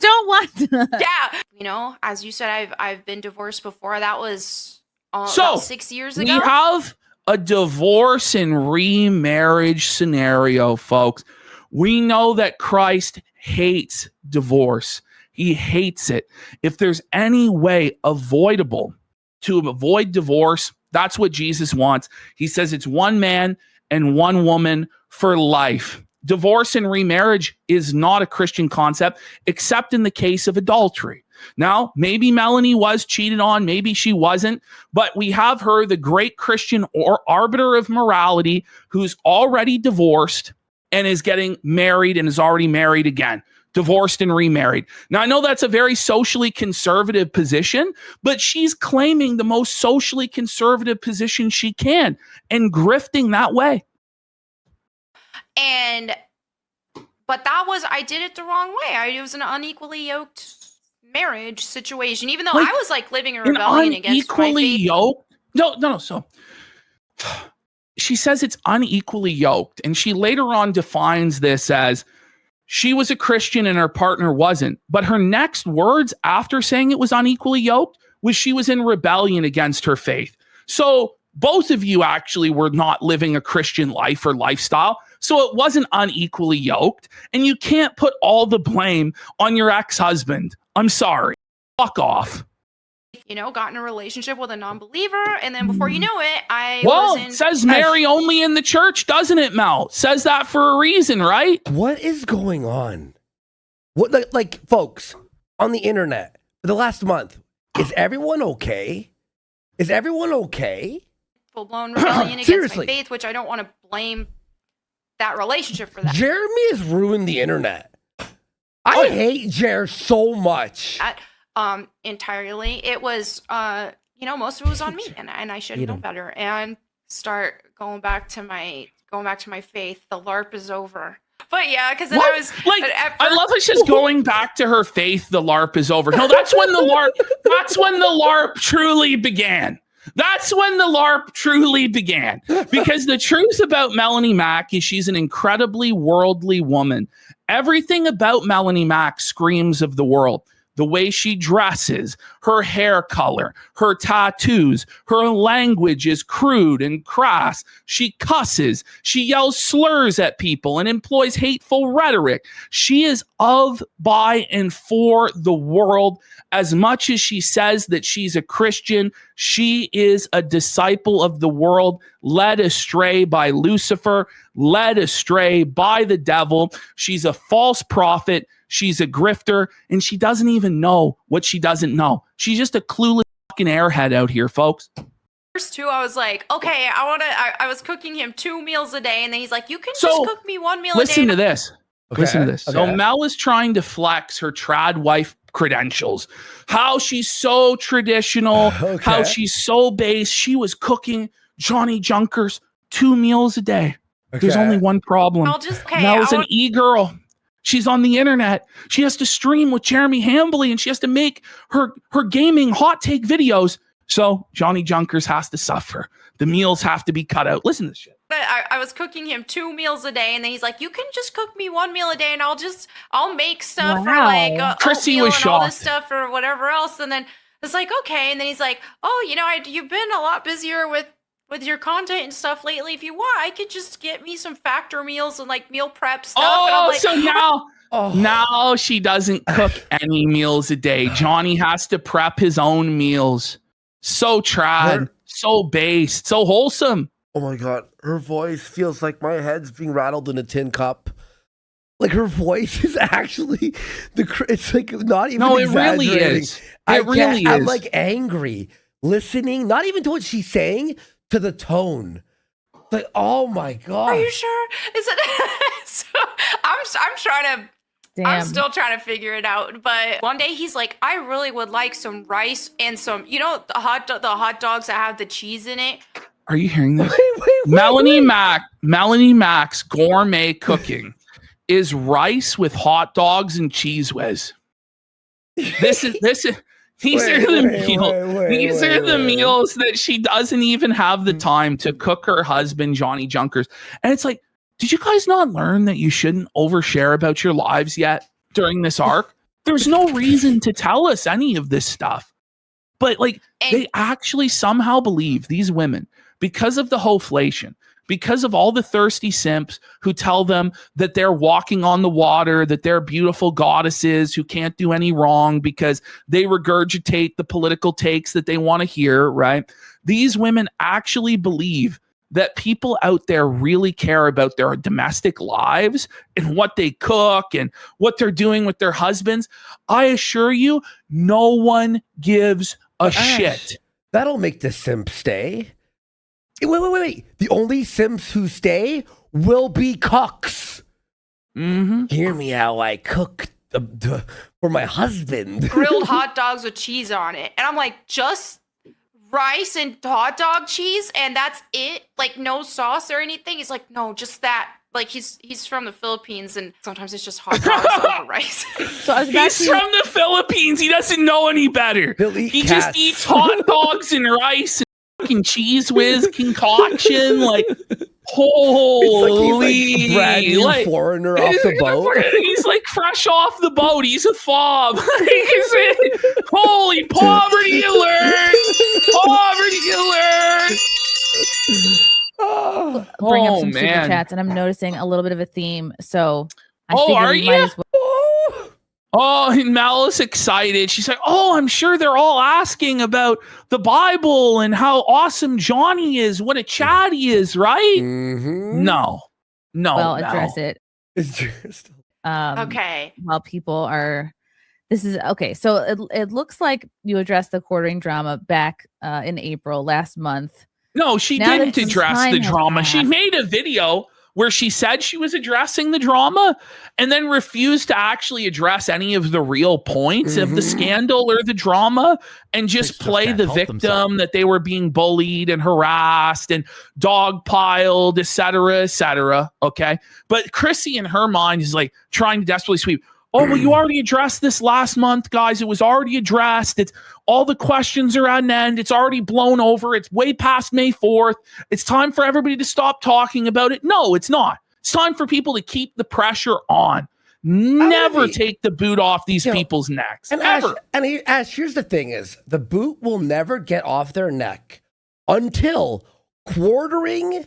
[SPEAKER 3] Don't want to.
[SPEAKER 4] Yeah. You know, as you said, I've been divorced before. That was about 6 years ago.
[SPEAKER 2] We have a divorce and remarriage scenario, folks. We know that Christ hates divorce. He hates it. If there's any way avoidable to avoid divorce, that's what Jesus wants. He says it's one man and one woman for life. Divorce and remarriage is not a Christian concept, except in the case of adultery. Now, maybe Melonie was cheated on, maybe she wasn't, but we have her, the great Christian or arbiter of morality, who's already divorced and is getting married and is already married again. Divorced and remarried. Now, I know that's a very socially conservative position, but she's claiming the most socially conservative position she can and grifting that way.
[SPEAKER 4] But I did it the wrong way. It was an unequally yoked marriage situation, even though I was like living in rebellion against my faith.
[SPEAKER 2] Yoked? No. So she says it's unequally yoked, and she later on defines this as she was a Christian and her partner wasn't. But her next words after saying it was unequally yoked was she was in rebellion against her faith. So both of you actually were not living a Christian life or lifestyle. So it wasn't unequally yoked. And you can't put all the blame on your ex-husband. I'm sorry. Fuck off.
[SPEAKER 4] You know, got in a relationship with a non-believer, and then before you know it,
[SPEAKER 2] says Mary only in the church, doesn't it, Mel? Says that for a reason, right?
[SPEAKER 1] What is going on? What, like, folks, on the internet, for the last month, is everyone okay? Is everyone okay?
[SPEAKER 4] Full-blown rebellion against my faith, which I don't want to blame that relationship for that.
[SPEAKER 1] Jeremy has ruined the internet. I hate Jer so much.
[SPEAKER 4] Entirely. It was, most of it was on me, and I should know better. And start going back to my faith. The LARP is over. But yeah, because then I was like,
[SPEAKER 2] I love how she's going back to her faith. The LARP is over. No, that's when the LARP truly began. That's when the LARP truly began. Because the truth about Melonie Mac is she's an incredibly worldly woman. Everything about Melonie Mac screams of the world. the way she dresses, her hair color, her tattoos, her language is crude and crass. She cusses, she yells slurs at people and employs hateful rhetoric. She is of, by, and for the world. As much as she says that she's a Christian, she is a disciple of the world, led astray by Lucifer, led astray by the devil. She's a false prophet. She's a grifter, and she doesn't even know what she doesn't know. She's just a clueless fucking airhead out here, folks.
[SPEAKER 4] First two, I was like, okay, I was cooking him 2 meals a day, and then he's like, you can just cook me 1 meal a day.
[SPEAKER 2] Listen to this.
[SPEAKER 1] Okay.
[SPEAKER 2] Listen to this.
[SPEAKER 1] Okay.
[SPEAKER 2] So Mel is trying to flex her trad wife credentials, how she's so traditional, how she's so base. She was cooking Johnny Junkers 2 meals a day. There's only one problem. Mel's an e-girl. She's on the internet. She has to stream with Jeremy Hambly, and she has to make her gaming hot take videos. So Johnny Junkers has to suffer. The meals have to be cut out. Listen to this shit.
[SPEAKER 4] I was cooking him 2 meals a day, and then he's like, you can just cook me 1 meal a day, and I'll make stuff for like
[SPEAKER 2] Chrissy
[SPEAKER 4] oatmeal
[SPEAKER 2] was
[SPEAKER 4] and
[SPEAKER 2] shocked.
[SPEAKER 4] all this stuff or whatever else. And then it's like, okay. And then he's like, oh, you know, you've been a lot busier with your content and stuff lately. If you want, I could just get me some factor meals and like meal prep stuff. And I'm like,
[SPEAKER 2] so now she doesn't cook any meals a day. Johnny has to prep his own meals. So trad, so based, so wholesome.
[SPEAKER 1] Oh my God. Her voice feels like my head's being rattled in a tin cup. Like her voice is actually it's like not even
[SPEAKER 2] No, it really is. It really is.
[SPEAKER 1] I'm like angry listening, not even to what she's saying, to the tone. Like, oh my God.
[SPEAKER 4] are you sure? Is it? So I'm trying to.
[SPEAKER 3] Damn.
[SPEAKER 4] I'm still trying to figure it out. But one day he's like, I really would like some rice and some, you know, the hot dogs that have the cheese in it.
[SPEAKER 2] Are you hearing this?
[SPEAKER 1] Wait.
[SPEAKER 2] Melonie Mac's gourmet cooking is rice with hot dogs and cheese whiz. These are the meals that she doesn't even have the time to cook her husband, Johnny Junkers. And it's like, did you guys not learn that you shouldn't overshare about your lives yet during this arc? There's no reason to tell us any of this stuff. But like, they actually somehow believe, these women, because of the hoflation, because of all the thirsty simps who tell them that they're walking on the water, that they're beautiful goddesses who can't do any wrong because they regurgitate the political takes that they want to hear, right? These women actually believe that people out there really care about their domestic lives and what they cook and what they're doing with their husbands. I assure you, no one gives a shit.
[SPEAKER 1] That'll make the simp stay. Wait. The only simps who stay will be cooks.
[SPEAKER 2] Mm-hmm.
[SPEAKER 1] Hear me how I cook for my husband.
[SPEAKER 4] Grilled hot dogs with cheese on it. And I'm like, just rice and hot dog cheese and that's it? Like no sauce or anything? He's like, no, just that. Like he's from the Philippines and sometimes it's just hot dogs over rice.
[SPEAKER 3] So
[SPEAKER 2] he's from the Philippines. He doesn't know any better. He just eats hot dogs and rice and fucking cheese whiz concoction. Like, holy,
[SPEAKER 1] he's like brand new foreigner off the boat.
[SPEAKER 2] He's like fresh off the boat. He's a fob. Holy poverty alert! Poverty alert!
[SPEAKER 3] Bring up some super chats, and I'm noticing a little bit of a theme. So,
[SPEAKER 2] are you? Oh, and Mel is excited. She's like, "Oh, I'm sure they're all asking about the Bible and how awesome Johnny is. What a Chad he is, right?"
[SPEAKER 1] Mm-hmm.
[SPEAKER 2] No.
[SPEAKER 3] Well, address it.
[SPEAKER 1] It's just
[SPEAKER 4] okay.
[SPEAKER 3] While people are, this is okay. So it looks like you addressed the courting drama back in April last month.
[SPEAKER 2] No, she didn't address the drama. She made a video where she said she was addressing the drama and then refused to actually address any of the real points of the scandal or the drama and just play the victim that they were being bullied and harassed and dogpiled, et cetera, okay? But Chrissy in her mind is like trying to desperately sweep. Oh, well, you already addressed this last month, guys. It was already addressed. It's all the questions are at an end. It's already blown over. It's way past May 4th. It's time for everybody to stop talking about it. No, it's not. It's time for people to keep the pressure on. never take the boot off these people's necks.
[SPEAKER 1] And
[SPEAKER 2] Ever.
[SPEAKER 1] Ash, here's the thing is, the boot will never get off their neck until Quartering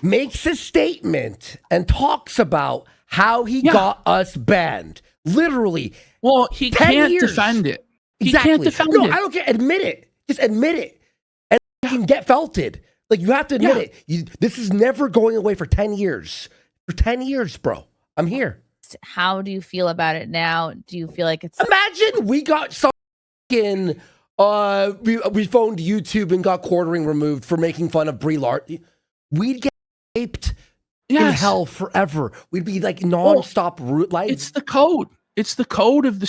[SPEAKER 1] makes a statement and talks about how he got us banned. Literally.
[SPEAKER 2] Well, he can't defend it. He can't defend it.
[SPEAKER 1] No, I don't care. Admit it. Just admit it. And you can get felted. Like, you have to admit it. This is never going away for 10 years. For 10 years, bro. I'm here.
[SPEAKER 3] How do you feel about it now? Do you feel like it's...
[SPEAKER 1] Imagine we got some we phoned YouTube and got Quartering removed for making fun of Brie Larson. We'd get raped in hell forever. We'd be like nonstop life.
[SPEAKER 2] It's the code. It's the code of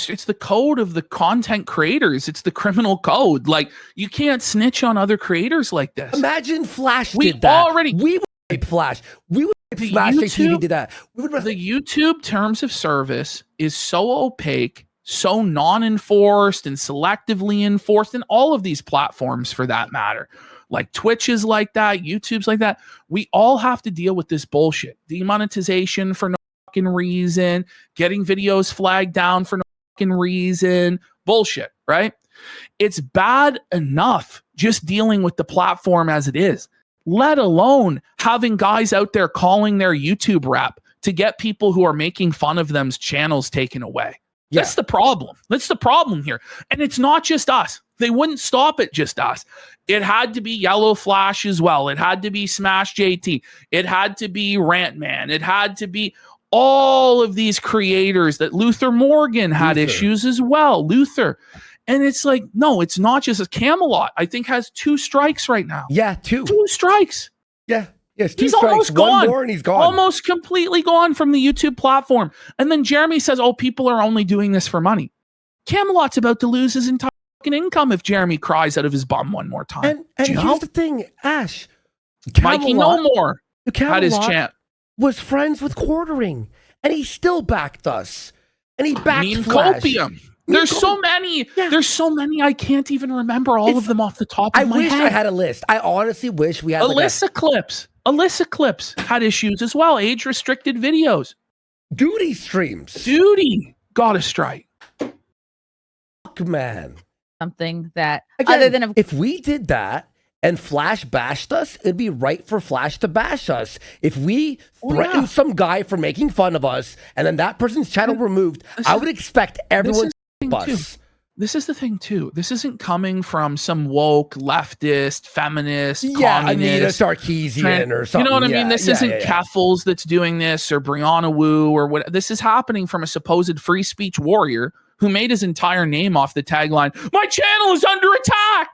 [SPEAKER 2] the content creators. It's the criminal code. Like, you can't snitch on other creators like this.
[SPEAKER 1] Imagine Flash did that. We would rape Flash. We would rape Smash TV did that. The
[SPEAKER 2] YouTube terms of service is so opaque, so non-enforced and selectively enforced, and all of these platforms for that matter. Like Twitch is like that, YouTube's like that. We all have to deal with this bullshit. Demonetization for no fucking reason, getting videos flagged down for no fucking reason. Bullshit, right? It's bad enough just dealing with the platform as it is, let alone having guys out there calling their YouTube rep to get people who are making fun of them's channels taken away. Yeah. That's the problem. That's the problem here. And it's not just us. They wouldn't stop at just us. It had to be Yellow Flash as well. It had to be Smash JT. It had to be Rant Man. It had to be all of these creators that Luther Morgan had issues as well. Luther. And it's like, no, it's not just a Camelot. I think has 2 strikes right now.
[SPEAKER 1] Yeah, 2.
[SPEAKER 2] 2 strikes.
[SPEAKER 1] Yeah. Yes, 2
[SPEAKER 2] he's
[SPEAKER 1] strikes.
[SPEAKER 2] Almost
[SPEAKER 1] One
[SPEAKER 2] gone.
[SPEAKER 1] more and he's gone.
[SPEAKER 2] Almost completely gone from the YouTube platform. And then Jeremy says, oh, people are only doing this for money. Camelot's about to lose his entire income if Jeremy cries out of his bum one more time.
[SPEAKER 1] And here's the thing, Ash.
[SPEAKER 2] Mikey No More had his chant.
[SPEAKER 1] Was friends with Quartering, and he still backed us. And he backed Flash.
[SPEAKER 2] Copium. There's so many. Yeah. There's so many. I can't even remember all of them off the top of my head.
[SPEAKER 1] I wish I had a list. I honestly wish we had
[SPEAKER 2] Alyssa Clips. Alyssa Clips had issues as well. Age restricted videos.
[SPEAKER 1] Duty streams.
[SPEAKER 2] Duty got a strike.
[SPEAKER 1] Fuck, man.
[SPEAKER 3] Something that
[SPEAKER 1] again,
[SPEAKER 3] other than
[SPEAKER 1] if we did that and Flash bashed us, it'd be right for Flash to bash us. If we threatened some guy for making fun of us and then that person's channel removed, I would expect everyone to bust.
[SPEAKER 2] This is the thing too. This isn't coming from some woke leftist, feminist,
[SPEAKER 1] Anita Sarkeesian or something.
[SPEAKER 2] You know what I mean? This isn't Keffels that's doing this or Brianna Wu or what. This is happening from a supposed free speech warrior who made his entire name off the tagline, "My channel is under attack."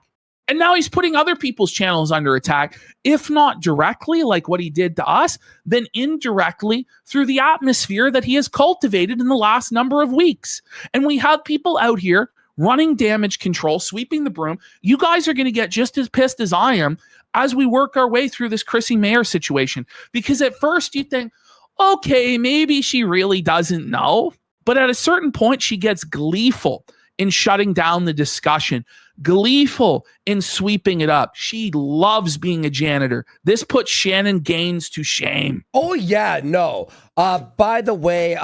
[SPEAKER 2] And now he's putting other people's channels under attack, if not directly like what he did to us, then indirectly through the atmosphere that he has cultivated in the last number of weeks. And we have people out here running damage control, sweeping the broom. You guys are going to get just as pissed as I am as we work our way through this Chrissy Mayr situation. Because at first you think, okay, maybe she really doesn't know. But at a certain point, she gets gleeful in shutting down the discussion, gleeful in sweeping it up. She loves being a janitor. This puts Shannon Gaines to shame.
[SPEAKER 1] Oh, yeah, no. By the way,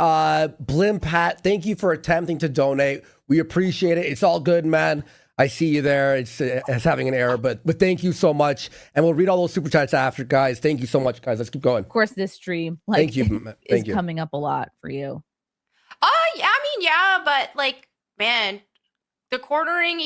[SPEAKER 1] Blimp Hat, thank you for attempting to donate. We appreciate it. It's all good, man. I see you there. It's having an error, but thank you so much. And we'll read all those super chats after, guys. Thank you so much, guys. Let's keep going.
[SPEAKER 3] Of course, this stream is coming up a lot for you.
[SPEAKER 4] Yeah, but like, man, the Quartering,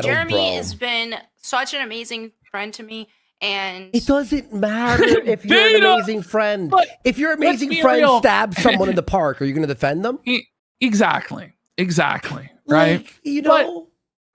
[SPEAKER 4] Jeremy has been such an amazing friend to me. And
[SPEAKER 1] it doesn't matter if you're an amazing friend. If your amazing friend stabs someone in the park, are you going to defend them?
[SPEAKER 2] Exactly. Right.
[SPEAKER 1] But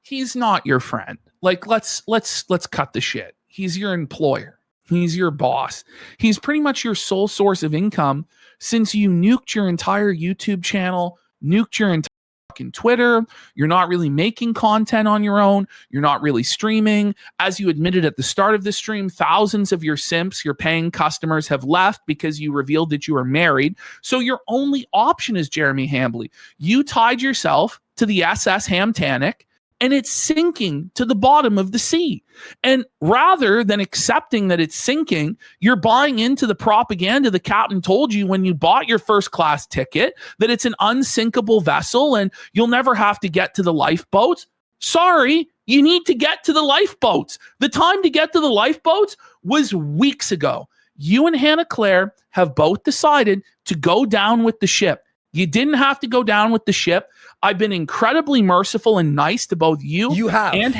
[SPEAKER 2] he's not your friend. Like, let's cut the shit. He's your employer. He's your boss. He's pretty much your sole source of income since you nuked your entire YouTube channel, nuked your entire fucking Twitter. You're not really making content on your own. You're not really streaming. As you admitted at the start of the stream, thousands of your simps, your paying customers have left because you revealed that you were married. So your only option is Jeremy Hambley. You tied yourself to the SS Hamtanic and it's sinking to the bottom of the sea. And rather than accepting that it's sinking, you're buying into the propaganda the captain told you when you bought your first class ticket, that it's an unsinkable vessel and you'll never have to get to the lifeboats. Sorry, you need to get to the lifeboats. The time to get to the lifeboats was weeks ago. You and Hannah Claire have both decided to go down with the ship. You didn't have to go down with the ship. I've been incredibly merciful and nice to both you and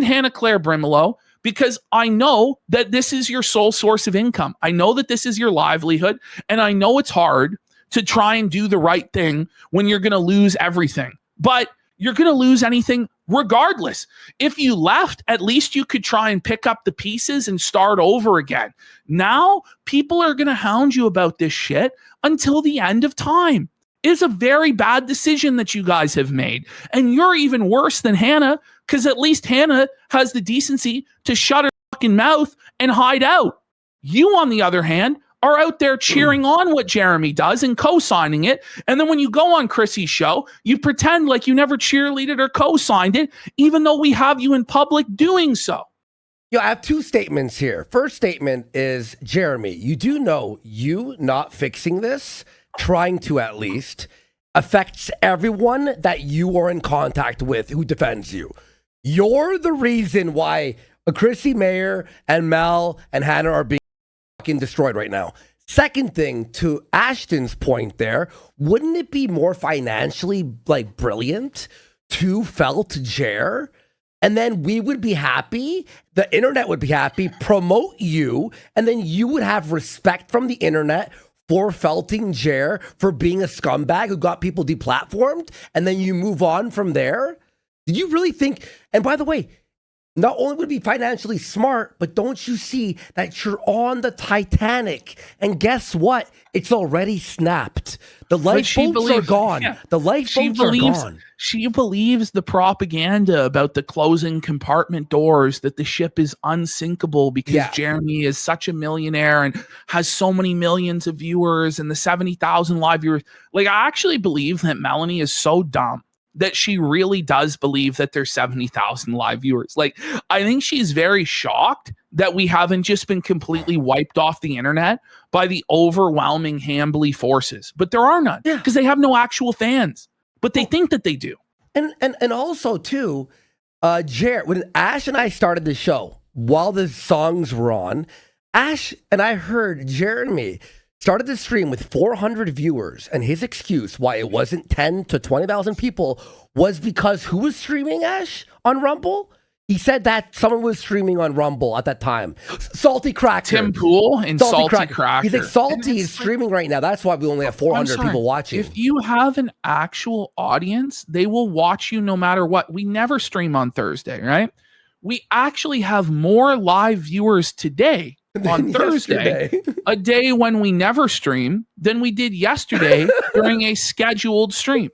[SPEAKER 2] Hannah Claire Brimelow, because I know that this is your sole source of income. I know that this is your livelihood, and I know it's hard to try and do the right thing when you're going to lose everything. But you're going to lose anything regardless. If you left, at least you could try and pick up the pieces and start over again. Now, people are going to hound you about this shit until the end of time. It is a very bad decision that you guys have made. And you're even worse than Hannah, because at least Hannah has the decency to shut her fucking mouth and hide out. You, on the other hand, are out there cheering on what Jeremy does and co-signing it. And then when you go on Chrissy's show, you pretend like you never cheerleaded or co-signed it, even though we have you in public doing so.
[SPEAKER 1] I have two statements here. First statement is, Jeremy, you do know you not fixing this, trying to at least, affects everyone that you are in contact with who defends you. You're the reason why Chrissy, Mayr, and Mel and Hannah are being fucking destroyed right now. Second thing, to Ashton's point there, wouldn't it be more financially brilliant to felt Jer? And then we would be happy, the internet would be happy, promote you, and then you would have respect from the internet for felting Jer for being a scumbag who got people deplatformed, and then you move on from there? Do you really think, and by the way, not only would it be financially smart, but don't you see that you're on the Titanic? And guess what? It's already snapped. The lifeboats are gone. Yeah. The lifeboats are gone.
[SPEAKER 2] She believes the propaganda about the closing compartment doors, that the ship is unsinkable because Jeremy is such a millionaire and has so many millions of viewers and the 70,000 live viewers. I actually believe that Melonie is so dumb that she really does believe that there's 70,000 live viewers. I think she's very shocked that we haven't just been completely wiped off the internet by the overwhelming Hambly forces. But there are none, because they have no actual fans. But they think that they do.
[SPEAKER 1] And also, too, when Ash and I started the show, while the songs were on, Ash and I heard Jeremy started the stream with 400 viewers, and his excuse why it wasn't 10 to 20,000 people was because who was streaming, Ash, on Rumble? He said that someone was streaming on Rumble at that time. Salty Cracker.
[SPEAKER 2] Tim Pool and Salty Cracker.
[SPEAKER 1] He's like, Salty is streaming right now. That's why we only have 400 people watching.
[SPEAKER 2] If you have an actual audience, they will watch you no matter what. We never stream on Thursday, right? We actually have more live viewers today on Thursday, a day when we never stream, than we did yesterday during a scheduled stream.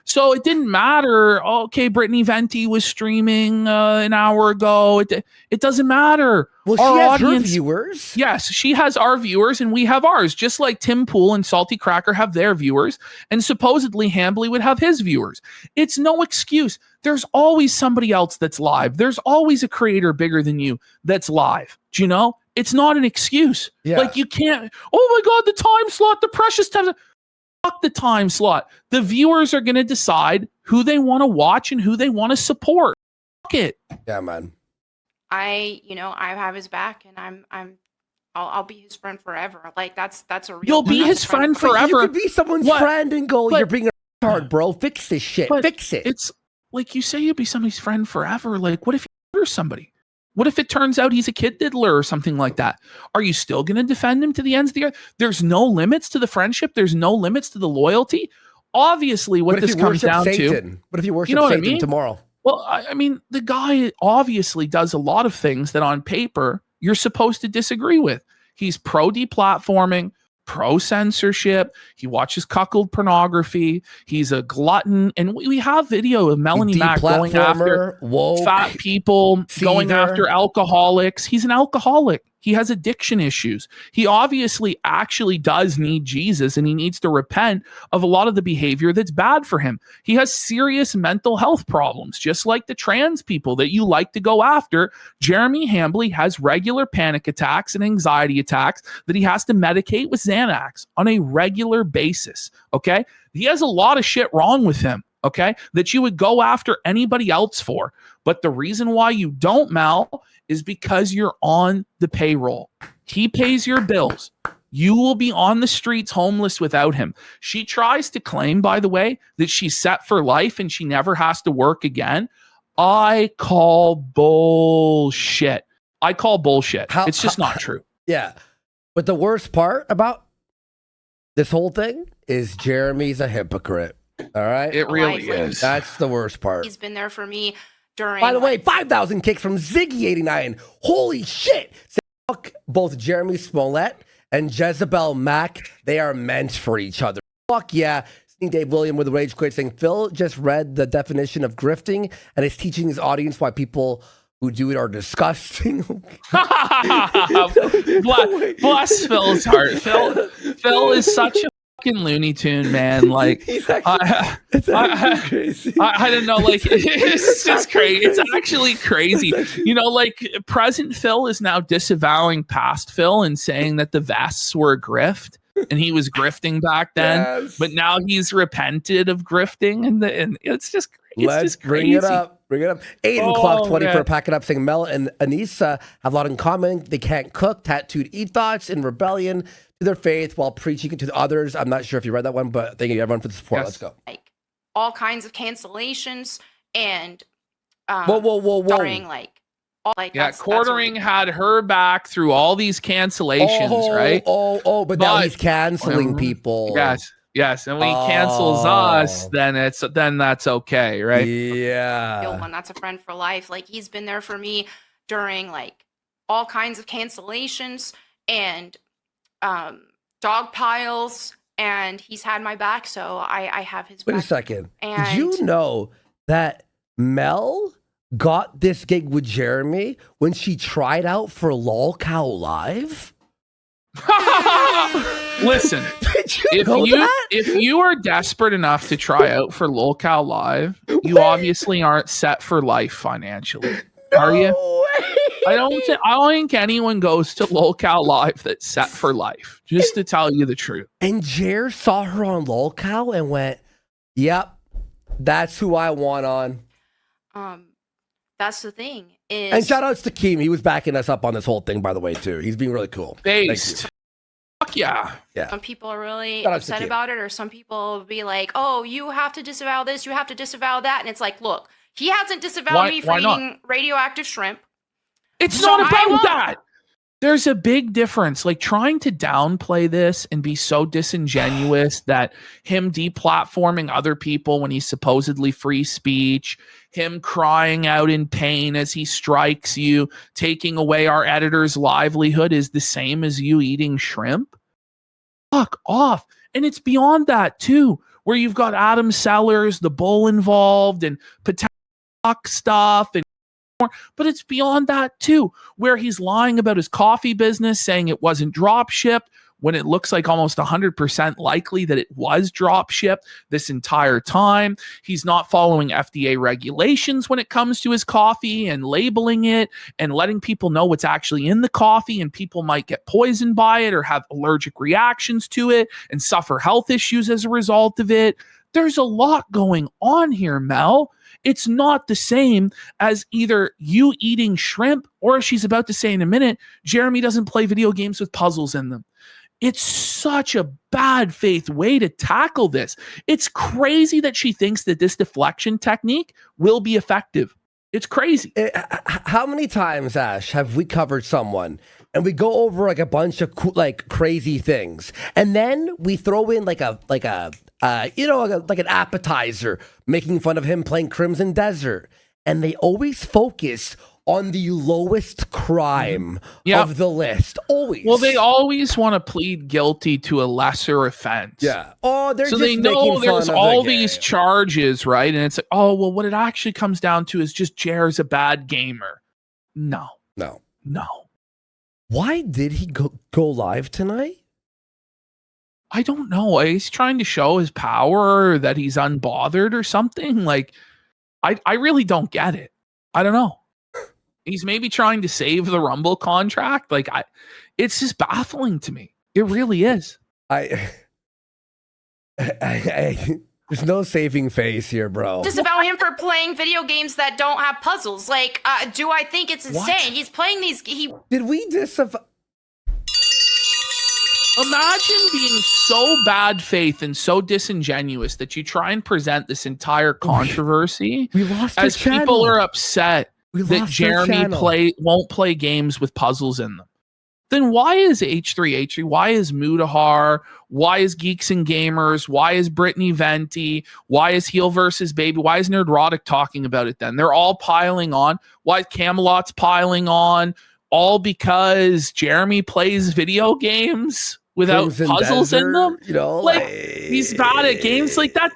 [SPEAKER 2] So it didn't matter. Okay, Brittany Venti was streaming an hour ago. It doesn't matter.
[SPEAKER 1] Well, she has her viewers.
[SPEAKER 2] Yes, she has our viewers, and we have ours. Just like Tim Pool and Salty Cracker have their viewers, and supposedly Hambly would have his viewers. It's no excuse. There's always somebody else that's live. There's always a creator bigger than you that's live. Do you know? It's not an excuse.
[SPEAKER 1] Yeah.
[SPEAKER 2] You can't, oh my God, the time slot, the precious time. Fuck the time slot. The viewers are going to decide who they want to watch and who they want to support. Fuck it.
[SPEAKER 1] Yeah, man.
[SPEAKER 4] I have his back, and I'll be his friend forever. That's a real.
[SPEAKER 2] You'll be his friend forever.
[SPEAKER 1] You could be someone's friend and go, you're being a retard, bro. Fix this shit. Fix it.
[SPEAKER 2] It's like you say you'll be somebody's friend forever. What if you murder somebody? What if it turns out he's a kid diddler or something like that? Are you still going to defend him to the ends of the earth? There's no limits to the friendship. There's no limits to the loyalty. Obviously, what this comes down to.
[SPEAKER 1] What if you worship Satan tomorrow?
[SPEAKER 2] Well, I mean, the guy obviously does a lot of things that on paper you're supposed to disagree with. He's pro-deplatforming, pro-censorship. He watches cuckold pornography. He's a glutton. And we have video of Melonie Mac going after
[SPEAKER 1] woke,
[SPEAKER 2] fat people, going after alcoholics. He's an alcoholic. He has addiction issues. He obviously actually does need Jesus, and he needs to repent of a lot of the behavior that's bad for him. He has serious mental health problems, just like the trans people that you like to go after. Jeremy Hambley has regular panic attacks and anxiety attacks that he has to medicate with Xanax on a regular basis, okay? He has a lot of shit wrong with him, okay, that you would go after anybody else for. But the reason why you don't, Mel, is because you're on the payroll. He pays your bills. You will be on the streets homeless without him. She tries to claim, by the way, that she's set for life and she never has to work again. I call bullshit. It's just not true.
[SPEAKER 1] Yeah. But the worst part about this whole thing is Jeremy's a hypocrite. All right?
[SPEAKER 2] It really is.
[SPEAKER 1] That's the worst part.
[SPEAKER 4] He's been there for me during.
[SPEAKER 1] By the way, 5,000 kicks from Ziggy89. Holy shit. Fuck both Jeremy Smollett and Jezebel Mack. They are meant for each other. Fuck yeah. Seeing Dave William with a rage quit saying Phil just read the definition of grifting and is teaching his audience why people who do it are disgusting.
[SPEAKER 2] Bless Phil's heart. Phil is such a fucking Looney Tune, man. Like,
[SPEAKER 1] it's actually crazy.
[SPEAKER 2] I don't know. Like, it's just crazy. It's actually crazy. You know, like, present Phil is now disavowing past Phil and saying that the vests were a grift. And he was grifting back then,
[SPEAKER 1] Yes.
[SPEAKER 2] but now he's repented of grifting, and it's just crazy.
[SPEAKER 1] Let's bring it up. Bring it up. Aiden Clock 20
[SPEAKER 2] man.
[SPEAKER 1] for packing up saying Mel and Anissa have a lot in common. They can't cook, tattooed ethos in rebellion to their faith while preaching it to the others. I'm not sure if you read that one, but thank you everyone for the support.
[SPEAKER 2] Yes.
[SPEAKER 1] Let's go.
[SPEAKER 4] Like all kinds of cancellations and
[SPEAKER 1] Whoa.
[SPEAKER 4] during like all like
[SPEAKER 2] Yeah,
[SPEAKER 4] that's
[SPEAKER 2] Quartering had her back through all these cancellations, right?
[SPEAKER 1] But now
[SPEAKER 2] But-
[SPEAKER 1] he's canceling people.
[SPEAKER 2] Yes, and when he cancels us, then that's okay, right?
[SPEAKER 1] Yeah.
[SPEAKER 4] one that's a friend for life. Like he's been there for me during like all kinds of cancellations and dog piles, and he's had my back, so I have his
[SPEAKER 1] Wait a
[SPEAKER 4] back.
[SPEAKER 1] second. Did
[SPEAKER 4] And-
[SPEAKER 1] you know that Mel got this gig with Jeremy when she tried out for LolCow Live?
[SPEAKER 2] Listen,
[SPEAKER 1] Did you know that?
[SPEAKER 2] if you are desperate enough to try out for LolCow Live, you obviously aren't set for life financially, are you?
[SPEAKER 1] No way.
[SPEAKER 2] I don't think anyone goes to LolCow Live that's set for life. Just to tell you the truth.
[SPEAKER 1] And Jer saw her on LolCow and went, "Yep, that's who I want on."
[SPEAKER 4] That's the thing is,
[SPEAKER 1] And shout outs to Keem. He was backing us up on this whole thing, by the way, too. He's being really cool.
[SPEAKER 2] Based. Fuck yeah.
[SPEAKER 4] some people are really
[SPEAKER 1] Shout out to
[SPEAKER 4] upset
[SPEAKER 1] Kim.
[SPEAKER 4] about it, or some people will be like, "Oh, you have to disavow this, you have to disavow that," and it's like, look, he hasn't disavowed me for
[SPEAKER 2] why not?
[SPEAKER 4] eating radioactive shrimp.
[SPEAKER 2] It's
[SPEAKER 4] So
[SPEAKER 2] not
[SPEAKER 4] I
[SPEAKER 2] about
[SPEAKER 4] won't.
[SPEAKER 2] that. There's a big difference. Like trying to downplay this and be so disingenuous that him deplatforming other people when he's supposedly free speech, him crying out in pain as he strikes you, taking away our editor's livelihood is the same as you eating shrimp. Fuck off. And it's beyond that too, where you've got Adam Sellers, the bull involved, and potential stuff and but it's beyond that too, where he's lying about his coffee business, saying it wasn't drop shipped when it looks like almost 100% likely that it was drop shipped this entire time. He's not following FDA regulations when it comes to his coffee and labeling it and letting people know what's actually in the coffee, and people might get poisoned by it or have allergic reactions to it and suffer health issues as a result of it. There's a lot going on here, Mel. It's not the same as either you eating shrimp or, as she's about to say in a minute, Jeremy doesn't play video games with puzzles in them. It's such a bad faith way to tackle this. It's crazy that she thinks that this deflection technique will be effective. It's crazy.
[SPEAKER 1] How many times, Ash, have we covered someone and we go over like a bunch of crazy things, and then we throw in like an appetizer, making fun of him playing Crimson Desert, and they always focus on the lowest crime of the list. Always.
[SPEAKER 2] Well, they always want to plead guilty to a lesser offense.
[SPEAKER 1] Yeah. Oh, they're
[SPEAKER 2] so
[SPEAKER 1] just
[SPEAKER 2] they know
[SPEAKER 1] making
[SPEAKER 2] there's
[SPEAKER 1] fun of
[SPEAKER 2] all
[SPEAKER 1] the
[SPEAKER 2] these
[SPEAKER 1] game.
[SPEAKER 2] charges, right? And it's like, oh, well, what it actually comes down to is just Jer's a bad gamer. No.
[SPEAKER 1] Why did he go live tonight?
[SPEAKER 2] I don't know. He's trying to show his power, that he's unbothered or something. Like, I really don't get it. I don't know. He's maybe trying to save the Rumble contract. Like, it's just baffling to me. It really is.
[SPEAKER 1] There's no saving face here, bro.
[SPEAKER 4] Just about him for playing video games that don't have puzzles. Like, do I think it's insane?
[SPEAKER 2] What?
[SPEAKER 4] He's playing these.
[SPEAKER 1] Did we
[SPEAKER 2] Imagine being so bad faith and so disingenuous that you try and present this entire controversy
[SPEAKER 1] We lost
[SPEAKER 2] as
[SPEAKER 1] our channel.
[SPEAKER 2] people are upset
[SPEAKER 1] We
[SPEAKER 2] that
[SPEAKER 1] lost our
[SPEAKER 2] Jeremy
[SPEAKER 1] channel.
[SPEAKER 2] won't play games with puzzles in them. Then why is H3, why is Mudahar, why is Geeks and Gamers, why is Brittany Venti, why is Heel versus Baby, why is Nerdrotic talking about it then? They're all piling on. Why is Camelot's piling on? All because Jeremy plays video games without
[SPEAKER 1] Crimson
[SPEAKER 2] puzzles in them?
[SPEAKER 1] Desert, you know,
[SPEAKER 2] Like, he's bad at games. Like, that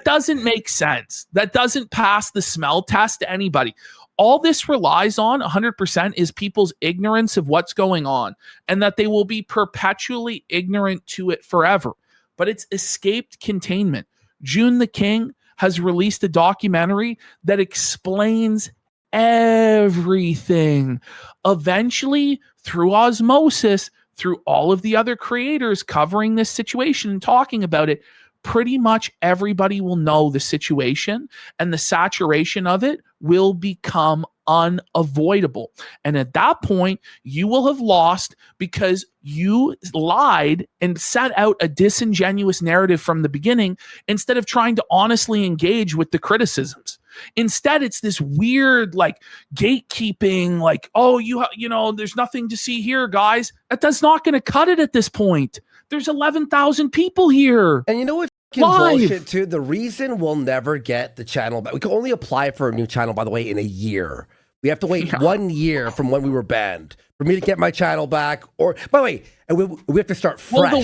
[SPEAKER 2] doesn't make sense. That doesn't pass the smell test to anybody. All this relies on 100% is people's ignorance of what's going on, and that they will be perpetually ignorant to it forever. But it's escaped containment. June the King has released a documentary that explains everything. Eventually, through osmosis, through all of the other creators covering this situation and talking about it, pretty much everybody will know the situation, and the saturation of it will become unavoidable. And at that point, you will have lost because you lied and set out a disingenuous narrative from the beginning instead of trying to honestly engage with the criticisms. Instead, it's this weird, like, gatekeeping, like, oh, you know, there's nothing to see here, guys. That's not going to cut it at this point. There's 11,000 people here.
[SPEAKER 1] And you know what's bullshit too? The reason we'll never get the channel back. We can only apply for a new channel, by the way, in a year. We have to wait 1 year from when we were banned for me to get my channel back. Or, by the way, and we have to start fresh.
[SPEAKER 2] Well,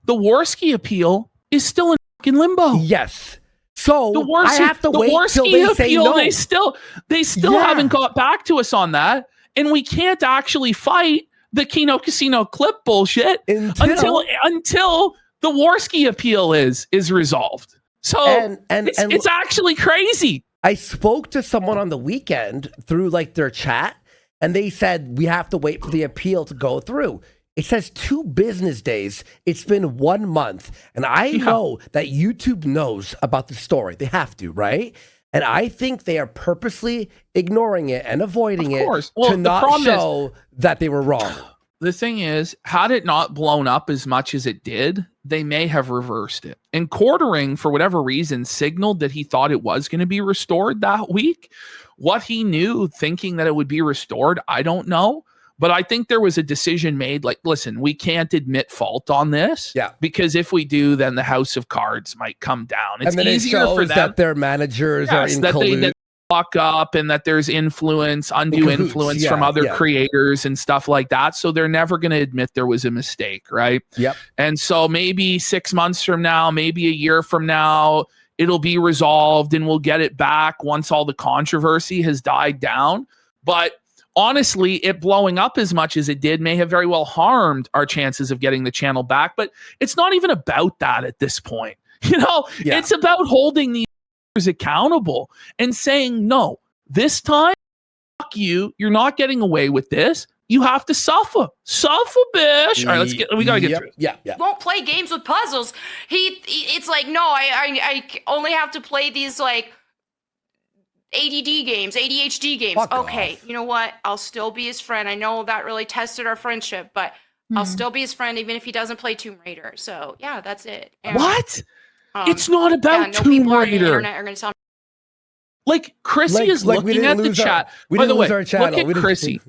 [SPEAKER 2] the Worski appeal is still in fucking limbo.
[SPEAKER 1] Yes. So I have to wait till they say no.
[SPEAKER 2] They still haven't got back to us on that, and we can't actually fight the Kino Casino clip bullshit until the Worski appeal is resolved. So it's actually crazy.
[SPEAKER 1] I spoke to someone on the weekend through like their chat, and they said we have to wait for the appeal to go through. It says 2 business days. It's been 1 month. And I know that YouTube knows about the story. They have to, right? And I think they are purposely ignoring it and avoiding it to not show that they were wrong.
[SPEAKER 2] The thing is, had it not blown up as much as it did, they may have reversed it. And Quartering, for whatever reason, signaled that he thought it was going to be restored that week. What he knew, thinking that it would be restored, I don't know. But I think there was a decision made, like, listen, we can't admit fault on this. Yeah. Because if we do, then the house of cards might come down. It's easier for them
[SPEAKER 1] that their managers are in collusion.
[SPEAKER 2] They fuck up and that there's undue influence from other creators and stuff like that. So they're never going to admit there was a mistake, right?
[SPEAKER 1] Yep. And
[SPEAKER 2] so maybe 6 months from now, maybe a year from now, it'll be resolved and we'll get it back once all the controversy has died down. But honestly, it blowing up as much as it did may have very well harmed our chances of getting the channel back. But it's not even about that at this point. You know, it's about holding these accountable and saying, no, this time, fuck you. You're not getting away with this. You have to suffer. Suffer, bitch. All right, we gotta get through it.
[SPEAKER 1] Yeah.
[SPEAKER 4] Won't play games with puzzles. It's like, no, I only have to play these like ADD games, ADHD games.
[SPEAKER 1] Fuck
[SPEAKER 4] okay,
[SPEAKER 1] off.
[SPEAKER 4] You know what? I'll still be his friend. I know that really tested our friendship, but I'll still be his friend even if he doesn't play Tomb Raider. So yeah, that's it. And,
[SPEAKER 2] what? It's not about
[SPEAKER 4] no
[SPEAKER 2] Tomb
[SPEAKER 4] people on the
[SPEAKER 2] Raider.
[SPEAKER 4] internet are going to tell me.
[SPEAKER 2] Like, Chrissy is looking at the chat. By the way, look at Chrissy.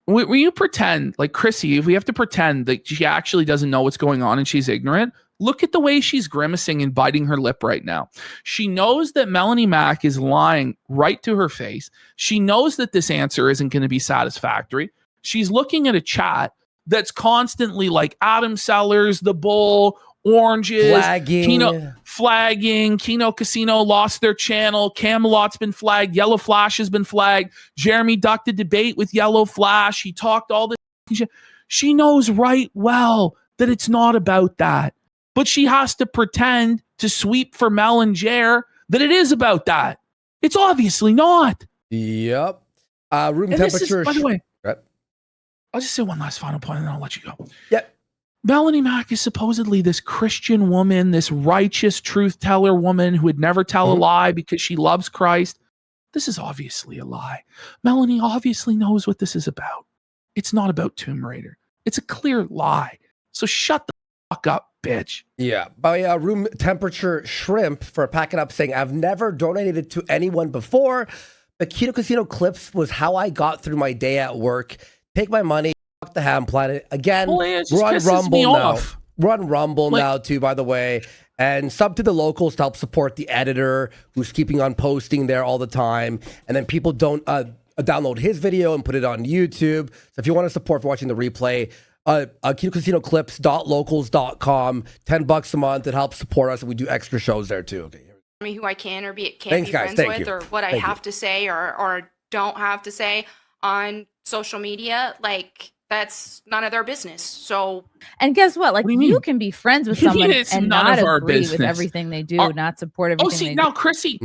[SPEAKER 2] Will you pretend, like, Chrissy, if we have to pretend that she actually doesn't know what's going on and she's ignorant, look at the way she's grimacing and biting her lip right now. She knows that Melonie Mac is lying right to her face. She knows that this answer isn't going to be satisfactory. She's looking at a chat that's constantly like Adam Sellers, The Bull, Oranges, flagging, Kino Casino lost their channel, Camelot's been flagged, Yellow Flash has been flagged, Jeremy ducked a debate with Yellow Flash, he talked all this shit. She knows right well that it's not about that. But she has to pretend to sweep for Mel and Jer that it is about that. It's obviously not.
[SPEAKER 1] Yep. Room
[SPEAKER 2] And
[SPEAKER 1] temperature.
[SPEAKER 2] by the way,
[SPEAKER 1] Yep.
[SPEAKER 2] I'll just say one last final point and then I'll let you go.
[SPEAKER 1] Yep.
[SPEAKER 2] Melonie Mack is supposedly this Christian woman, this righteous truth teller woman who would never tell a lie because she loves Christ. This is obviously a lie. Melonie obviously knows what this is about. It's not about Tomb Raider. It's a clear lie. So shut the fuck up, bitch.
[SPEAKER 1] Yeah. By room temperature shrimp for packing up saying, I've never donated to anyone before. The Keto Casino clips was how I got through my day at work. Take my money. The Ham Planet again. Run Rumble now. Run Rumble now too, by the way, and sub to the locals to help support the editor who's keeping on posting there all the time. And then people don't download his video and put it on YouTube. So if you want to support for watching the replay, KetoCasinoClips.locals.com, $10 a month. It helps support us, and we do extra shows there too. Okay.
[SPEAKER 4] Me who I can or can't
[SPEAKER 1] Thanks,
[SPEAKER 4] be
[SPEAKER 1] guys.
[SPEAKER 4] friends
[SPEAKER 1] Thank
[SPEAKER 4] with,
[SPEAKER 1] you.
[SPEAKER 4] or what I have to say or don't have to say on social media, like that's none of their business. So,
[SPEAKER 3] and guess what? Like, you can be friends with someone and not agree with everything they do, not support everything.
[SPEAKER 2] Oh, see, now Chrissy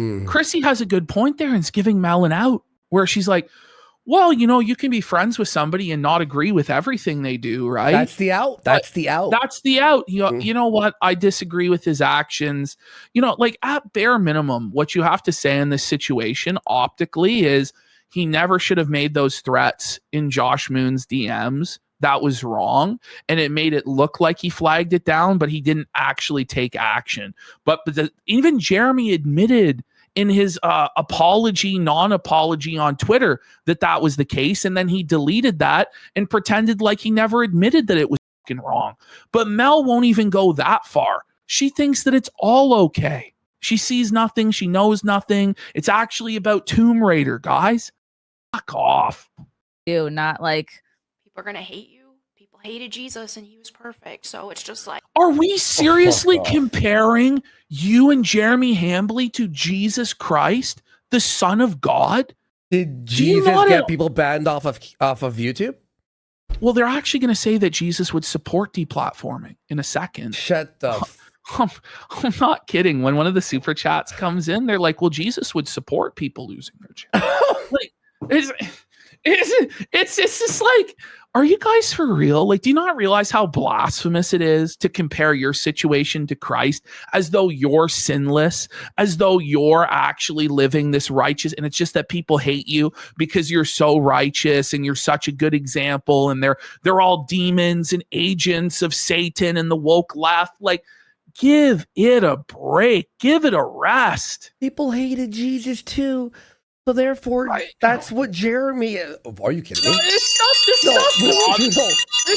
[SPEAKER 2] has a good point there, and it's giving Mel an out where she's like, well, you know, you can be friends with somebody and not agree with everything they do, right?
[SPEAKER 1] That's the out. That's the out.
[SPEAKER 2] That's the out. You know what? I disagree with his actions. You know, like at bare minimum, what you have to say in this situation optically is he never should have made those threats in Josh Moon's DMs. That was wrong. And it made it look like he flagged it down, but he didn't actually take action. But even Jeremy admitted in his non-apology on Twitter that was the case. And then he deleted that and pretended like he never admitted that it was fucking wrong. But Mel won't even go that far. She thinks that it's all okay. She sees nothing. She knows nothing. It's actually about Tomb Raider, guys. Fuck off.
[SPEAKER 3] Not like
[SPEAKER 4] people are going to hate you. People hated Jesus and he was perfect. So it's just like,
[SPEAKER 2] are we seriously comparing you and Jeremy Hambly to Jesus Christ, the Son of God?
[SPEAKER 1] Did Jesus get people banned off of YouTube?
[SPEAKER 2] Well, they're actually going to say that Jesus would support deplatforming in a second.
[SPEAKER 1] Shut the
[SPEAKER 2] I'm not kidding. When one of the super chats comes in, they're like, well, Jesus would support people losing their channel. Like, it's just like, are you guys for real? Like, do you not realize how blasphemous it is to compare your situation to Christ as though you're sinless, as though you're actually living this righteous, and it's just that people hate you because you're so righteous and you're such a good example, and they're all demons and agents of Satan and the woke left. Like, give it a break. Give it a rest.
[SPEAKER 1] People hated Jesus too. So therefore, that's what Jeremy... Are you kidding me?
[SPEAKER 2] This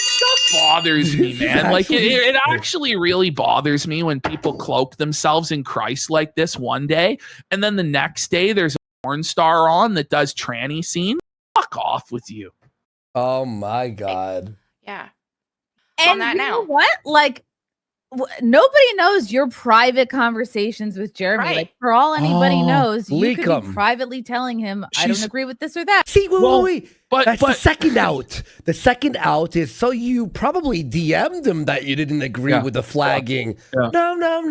[SPEAKER 2] stuff bothers me, man. Like, it actually really bothers me when people cloak themselves in Christ like this one day, and then the next day there's a porn star on that does tranny scene. Fuck off with you.
[SPEAKER 1] Oh my God.
[SPEAKER 4] Yeah.
[SPEAKER 3] And
[SPEAKER 4] on that
[SPEAKER 3] you
[SPEAKER 4] now.
[SPEAKER 3] know what? Like, nobody knows your private conversations with Jeremy.
[SPEAKER 4] Right.
[SPEAKER 3] Like, for all anybody knows, you
[SPEAKER 1] leak
[SPEAKER 3] could
[SPEAKER 1] 'em.
[SPEAKER 3] be privately telling him, I don't agree with this or that.
[SPEAKER 1] See, wait.
[SPEAKER 2] But
[SPEAKER 1] That's the second out. The second out is so you probably DM'd him that you didn't agree with the flagging.
[SPEAKER 2] Yeah.
[SPEAKER 1] No.
[SPEAKER 2] No.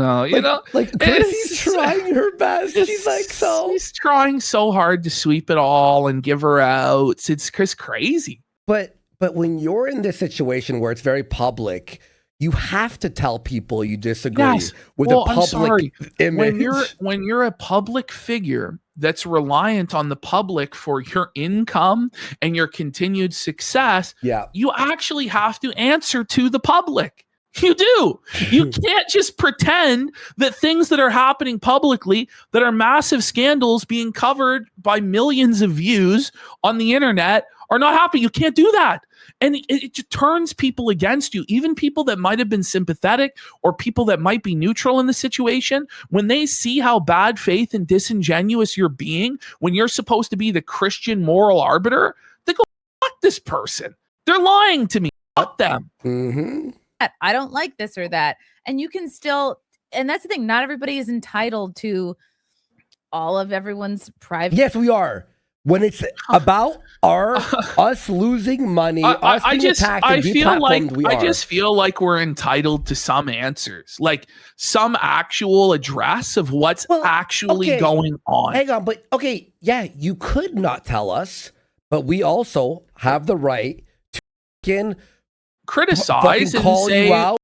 [SPEAKER 1] Like,
[SPEAKER 2] You know,
[SPEAKER 1] like Chrissy's trying her best. She's like,
[SPEAKER 2] she's trying so hard to sweep it all and give her outs. It's crazy.
[SPEAKER 1] But when you're in this situation where it's very public, you have to tell people you disagree with a public image.
[SPEAKER 2] When you're a public figure that's reliant on the public for your income and your continued success, you actually have to answer to the public. You do. You can't just pretend that things that are happening publicly, that are massive scandals being covered by millions of views on the internet, are not happening. You can't do that. And it just turns people against you, even people that might have been sympathetic or people that might be neutral in the situation. When they see how bad faith and disingenuous you're being, when you're supposed to be the Christian moral arbiter, they go, fuck this person. They're lying to me. Fuck them.
[SPEAKER 1] Mm-hmm.
[SPEAKER 3] I don't like this or that. And you can still, and that's the thing, not everybody is entitled to all of everyone's private.
[SPEAKER 1] Yes, we are. When it's about us losing money, us being attacked and deplatformed, we are.
[SPEAKER 2] I just feel like we're entitled to some answers, like some actual address of what's actually going on.
[SPEAKER 1] Hang on, but okay, yeah, you could not tell us, but we also have the right to
[SPEAKER 2] criticize and
[SPEAKER 1] call
[SPEAKER 2] say
[SPEAKER 1] you out.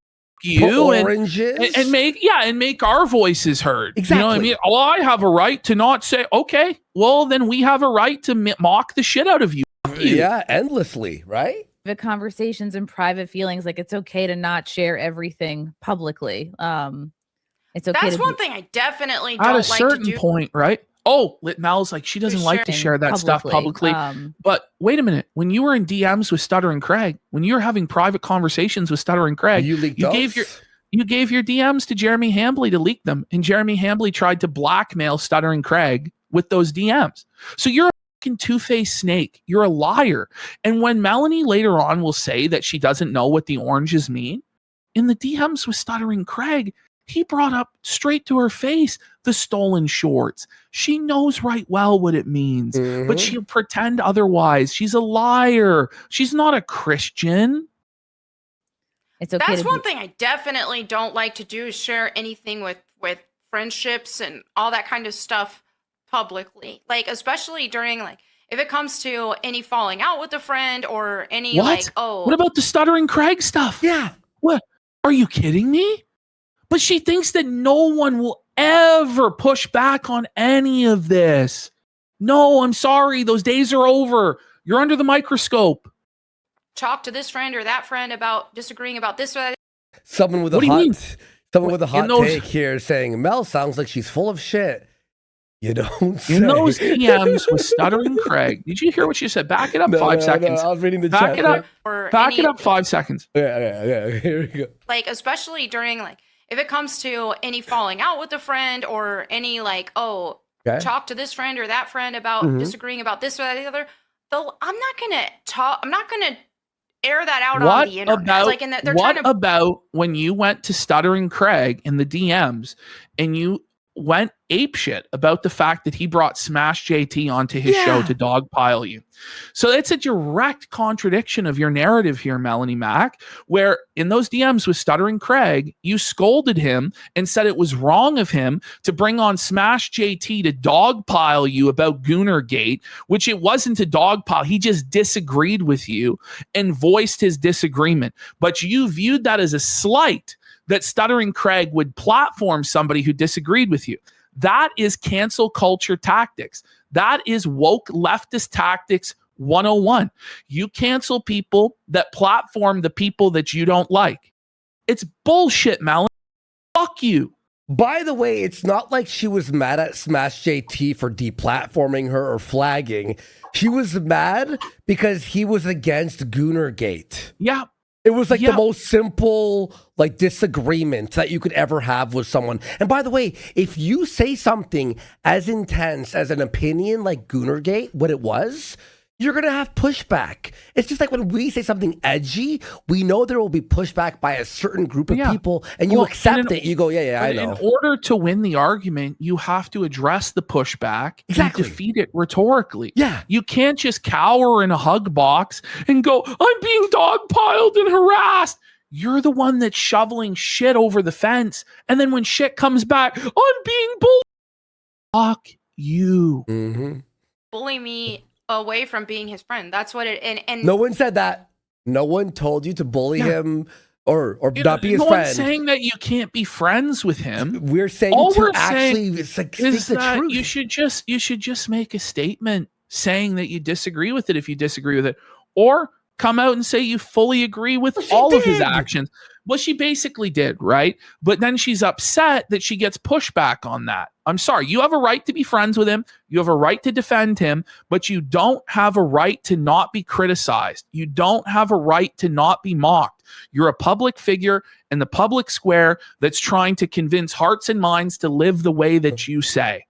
[SPEAKER 2] You
[SPEAKER 1] oranges
[SPEAKER 2] and make our voices heard.
[SPEAKER 1] Exactly.
[SPEAKER 2] You know what I mean? Well, I have a right to not say, okay, well, then we have a right to mock the shit out of you.
[SPEAKER 1] Yeah, endlessly, right?
[SPEAKER 3] The conversations and private feelings, like it's okay to not share everything publicly. It's okay.
[SPEAKER 4] That's one thing I definitely don't
[SPEAKER 2] at a
[SPEAKER 4] like
[SPEAKER 2] certain
[SPEAKER 4] to do.
[SPEAKER 2] point, right? Oh, Mal's like she doesn't like to share that stuff publicly. But wait a minute, when you were in DMs with Stuttering Craig, when you were having private conversations with Stuttering Craig, you gave your DMs to Jeremy Hambley to leak them, and Jeremy Hambley tried to blackmail Stuttering Craig with those DMs. So you're a fucking two-faced snake. You're a liar. And when Melonie later on will say that she doesn't know what the oranges mean, in the DMs with Stuttering Craig, he brought up straight to her face the stolen shorts. She knows right well what it means, but she'll pretend otherwise. She's a liar. She's not a Christian.
[SPEAKER 3] It's okay.
[SPEAKER 4] That's one thing I definitely don't like to do, is share anything with friendships and all that kind of stuff publicly. Like, especially during, like, if it comes to any falling out with a friend or any what
[SPEAKER 2] about the Stuttering Craig stuff?
[SPEAKER 1] Yeah.
[SPEAKER 2] What? Are you kidding me? But she thinks that no one will ever push back on any of this. No, I'm sorry. Those days are over. You're under the microscope.
[SPEAKER 4] Talk to this friend or that friend about disagreeing about this or that.
[SPEAKER 1] Someone with a hot take here saying, Mel sounds like she's full of shit. You don't say.
[SPEAKER 2] In those DMs with Stuttering Craig, did you hear what she said? Back it up 5 seconds.
[SPEAKER 1] I was reading the
[SPEAKER 2] chat. Back it up 5 seconds.
[SPEAKER 1] Yeah. Here we go.
[SPEAKER 4] Like, especially during, like, if it comes to any falling out with a friend or any, like, talk to this friend or that friend about disagreeing about this or that or the other, though I'm not gonna air that out on the internet.
[SPEAKER 2] About when you went to Stuttering Craig in the DMs and you went apeshit about the fact that he brought Smash JT onto his show to dogpile you? So it's a direct contradiction of your narrative here, Melonie Mac, where in those DMs with Stuttering Craig, you scolded him and said it was wrong of him to bring on Smash JT to dogpile you about Goonergate, which it wasn't a dogpile. He just disagreed with you and voiced his disagreement. But you viewed that as a slight, that Stuttering Craig would platform somebody who disagreed with you. That is cancel culture tactics. That is woke leftist tactics 101. You cancel people that platform the people that you don't like. It's bullshit, Melon. Fuck you.
[SPEAKER 1] By the way, it's not like she was mad at Smash JT for deplatforming her or flagging. She was mad because he was against Goonergate.
[SPEAKER 2] Yeah.
[SPEAKER 1] It was like the most simple, like, disagreement that you could ever have with someone. And by the way, if you say something as intense as an opinion like Goonergate, what it was, you're going to have pushback. It's just like when we say something edgy, we know there will be pushback by a certain group of people, and you accept it. You go, I know.
[SPEAKER 2] In order to win the argument, you have to address the pushback and defeat it rhetorically.
[SPEAKER 1] Yeah.
[SPEAKER 2] You can't just cower in a hug box and go, I'm being dogpiled and harassed. You're the one that's shoveling shit over the fence. And then when shit comes back, I'm being bullied. Fuck you.
[SPEAKER 1] Mm-hmm.
[SPEAKER 4] Bully me away from being his friend. That's what it and
[SPEAKER 1] no one said that. No one told you to bully him or not be his friend.
[SPEAKER 2] No one's saying that you can't be friends with him.
[SPEAKER 1] We're saying speak the truth.
[SPEAKER 2] You should just make a statement saying that you disagree with it if you disagree with it, or come out and say you fully agree with all of his actions. Well, she basically did, right? But then she's upset that she gets pushback on that. I'm sorry. You have a right to be friends with him. You have a right to defend him, but you don't have a right to not be criticized. You don't have a right to not be mocked. You're a public figure in the public square that's trying to convince hearts and minds to live the way that you say.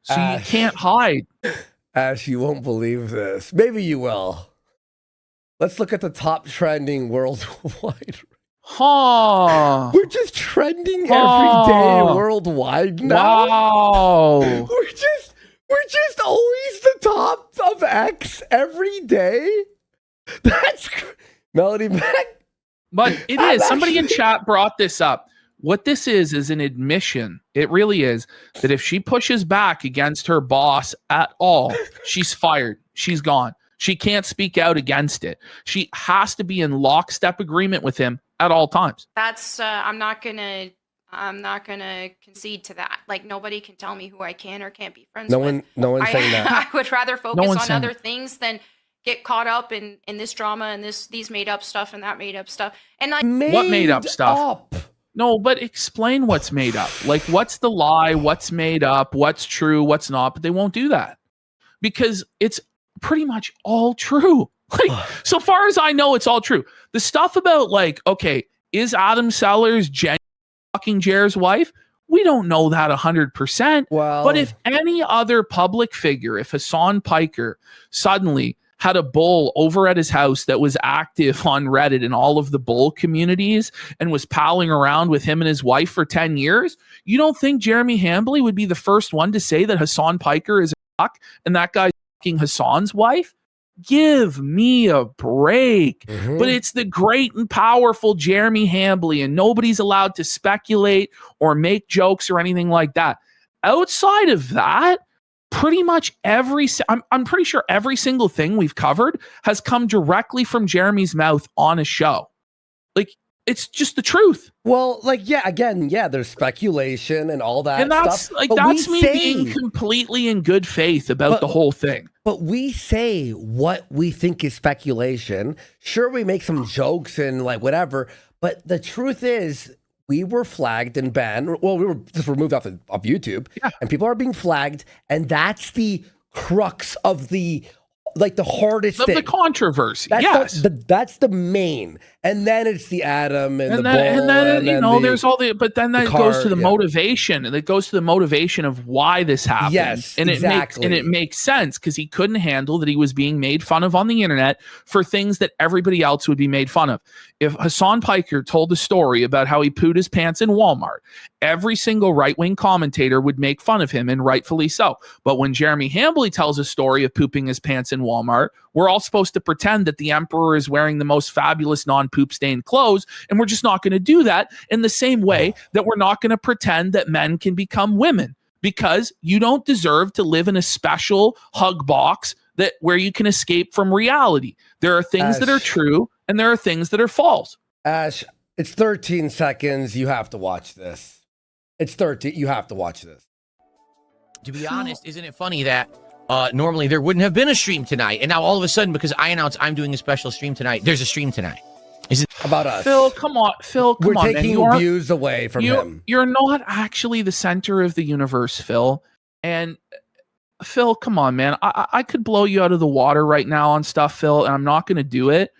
[SPEAKER 2] So you can't hide.
[SPEAKER 1] Ash, you won't believe this. Maybe you will. Let's look at the top trending worldwide.
[SPEAKER 2] We're
[SPEAKER 1] just trending every day worldwide now.
[SPEAKER 2] Wow.
[SPEAKER 1] We're We're just always the top of X every day. That's Melody back.
[SPEAKER 2] But it is. Somebody in chat brought this up. What this is an admission. It really is that if she pushes back against her boss at all, she's fired. She's gone. She can't speak out against it. She has to be in lockstep agreement with him at all times.
[SPEAKER 4] That's I'm not gonna concede to that. Like, nobody can tell me who I can or can't be friends with.
[SPEAKER 1] No one's saying that.
[SPEAKER 4] I would rather focus on other things than get caught up in this drama and these made up stuff and that made up stuff. And like,
[SPEAKER 2] what made up stuff? No, but explain what's made up. Like, what's the lie? What's made up? What's true? What's not? But they won't do that because it's pretty much all true. Like, so far as I know, it's all true. The stuff about, like, okay, is Adam Sellers fucking Jer's wife? We don't know that 100%.
[SPEAKER 1] Well,
[SPEAKER 2] but if any other public figure, if Hassan Piker suddenly had a bull over at his house that was active on Reddit and all of the bull communities and was palling around with him and his wife for 10 years, you don't think Jeremy Hambly would be the first one to say that Hassan Piker is a fuck and that guy's fucking Hassan's wife? Give me a break.
[SPEAKER 1] Mm-hmm.
[SPEAKER 2] But it's the great and powerful Jeremy Hambly, and nobody's allowed to speculate or make jokes or anything like that. Outside of that, pretty much I'm pretty sure every single thing we've covered has come directly from Jeremy's mouth on a show. Like, it's just the truth.
[SPEAKER 1] Well, like, yeah, again, yeah, there's speculation and all that.
[SPEAKER 2] And that's
[SPEAKER 1] stuff,
[SPEAKER 2] like,
[SPEAKER 1] but
[SPEAKER 2] that's me being completely in good faith about the whole thing.
[SPEAKER 1] But we say what we think is speculation. Sure, we make some jokes and like whatever, but the truth is we were flagged and banned. Well, we were just removed off of YouTube, and people are being flagged, and that's the crux of the hardest thing.
[SPEAKER 2] The controversy.
[SPEAKER 1] That's that's the main. And then it's the Adam and the bull.
[SPEAKER 2] And then you know, there's all the, but then that goes to the motivation. And it goes to the motivation of why this happened.
[SPEAKER 1] Yes,
[SPEAKER 2] and
[SPEAKER 1] exactly.
[SPEAKER 2] it makes sense because he couldn't handle that he was being made fun of on the internet for things that everybody else would be made fun of. If Hassan Piker told a story about how he pooed his pants in Walmart, every single right-wing commentator would make fun of him, and rightfully so. But when Jeremy Hambly tells a story of pooping his pants in Walmart, we're all supposed to pretend that the emperor is wearing the most fabulous non-poop stained clothes, and we're just not going to do that in the same way that we're not going to pretend that men can become women, because you don't deserve to live in a special hug box where you can escape from reality. There are things that are true and there are things that are false.
[SPEAKER 1] Ash, it's 13 seconds. You have to watch this. It's 13. You have to watch this.
[SPEAKER 5] To be honest, isn't it funny that normally there wouldn't have been a stream tonight, and now all of a sudden, because I announced I'm doing a special stream tonight, there's a stream tonight. Is it
[SPEAKER 1] about us?
[SPEAKER 2] Phil, come on.
[SPEAKER 1] We're taking views away from him.
[SPEAKER 2] You're not actually the center of the universe, Phil. And Phil, come on, man. I could blow you out of the water right now on stuff, Phil, and I'm not going to do it.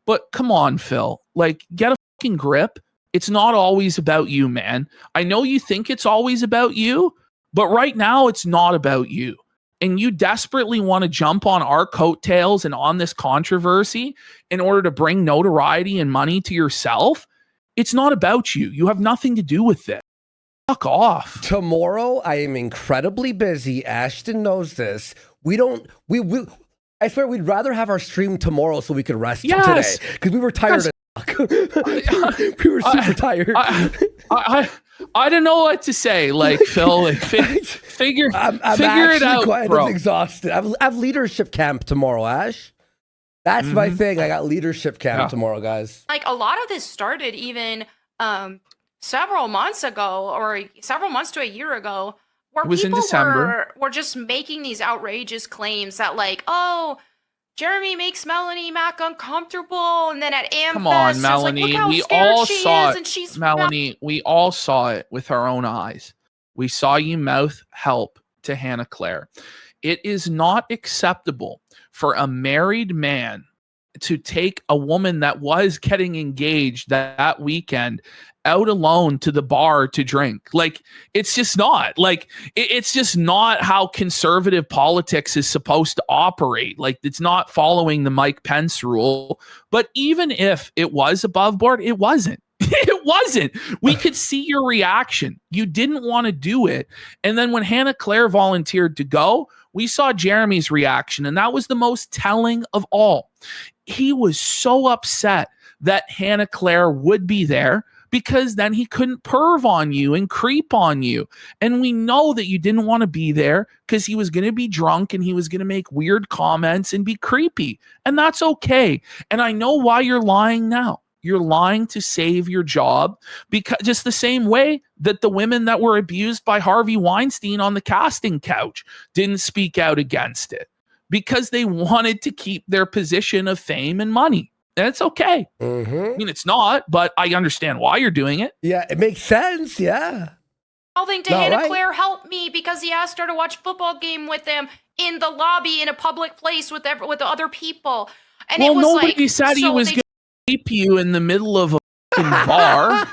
[SPEAKER 2] But come on, Phil. Like, get a fucking grip. It's not always about you, man. I know you think it's always about you, but right now it's not about you. And you desperately want to jump on our coattails and on this controversy in order to bring notoriety and money to yourself. It's not about you. You have nothing to do with it. Fuck off.
[SPEAKER 1] Tomorrow, I am incredibly busy. Ashton knows this. I swear we'd rather have our stream tomorrow so we could rest today. Because we were tired as fuck. We were super tired.
[SPEAKER 2] I don't know what to say. Like, Phil, like, figure it out, bro.
[SPEAKER 1] I'm exhausted. I have leadership camp tomorrow, Ash. That's my thing. I got leadership camp tomorrow, guys.
[SPEAKER 4] Like, a lot of this started even several months ago, or several months to a year ago, where people were just making these outrageous claims that, like, oh, Jeremy makes Melonie Mac uncomfortable, and then at AmFest,
[SPEAKER 2] come on, Melonie,
[SPEAKER 4] like,
[SPEAKER 2] we all saw it. Melonie, we all saw it with our own eyes. We saw you mouth help to Hannah Claire. It is not acceptable for a married man to take a woman that was getting engaged that weekend out alone to the bar to drink. Like, it's just not. Like, it's just not how conservative politics is supposed to operate. Like, it's not following the Mike Pence rule. But even if it was above board, it wasn't. It wasn't. We could see your reaction. You didn't want to do it. And then when Hannah Claire volunteered to go, we saw Jeremy's reaction, and that was the most telling of all. He was so upset that Hannah Claire would be there because then he couldn't perv on you and creep on you. And we know that you didn't want to be there because he was going to be drunk and he was going to make weird comments and be creepy. And that's okay. And I know why you're lying now. You're lying to save your job, because just the same way that the women that were abused by Harvey Weinstein on the casting couch didn't speak out against it because they wanted to keep their position of fame and money. And it's okay. I mean, it's not, but I understand why you're doing it.
[SPEAKER 1] Yeah, it makes sense. Yeah.
[SPEAKER 4] Mouthing to Hannah Claire, help me, because he asked her to watch a football game with him in the lobby in a public place with the other people. And
[SPEAKER 2] well,
[SPEAKER 4] it was
[SPEAKER 2] nobody
[SPEAKER 4] like,
[SPEAKER 2] said he
[SPEAKER 4] so
[SPEAKER 2] was
[SPEAKER 4] they-
[SPEAKER 2] going to rape you in the middle of a fucking bar.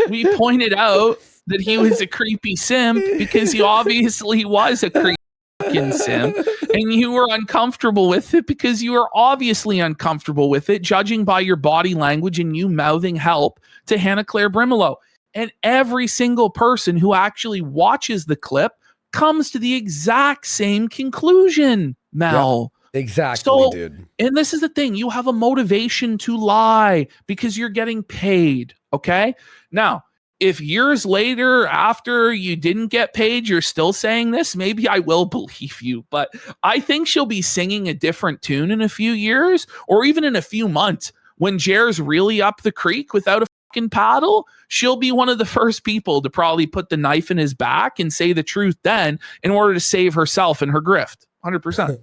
[SPEAKER 2] We pointed out that he was a creepy simp because he obviously was a creepy fucking simp, and you were uncomfortable with it because you were obviously uncomfortable with it, judging by your body language and you mouthing help to Hannah Claire Brimelow. And every single person who actually watches the clip comes to the exact same conclusion, Mel.
[SPEAKER 1] Yep. Exactly,
[SPEAKER 2] So,
[SPEAKER 1] dude.
[SPEAKER 2] and this is the thing, you have a motivation to lie because you're getting paid, okay? Now, if years later, after you didn't get paid, you're still saying this, maybe I will believe you, but I think she'll be singing a different tune in a few years or even in a few months when Jer's really up the creek without a fucking paddle. She'll be one of the first people to probably put the knife in his back and say the truth then in order to save herself and her grift. 100%.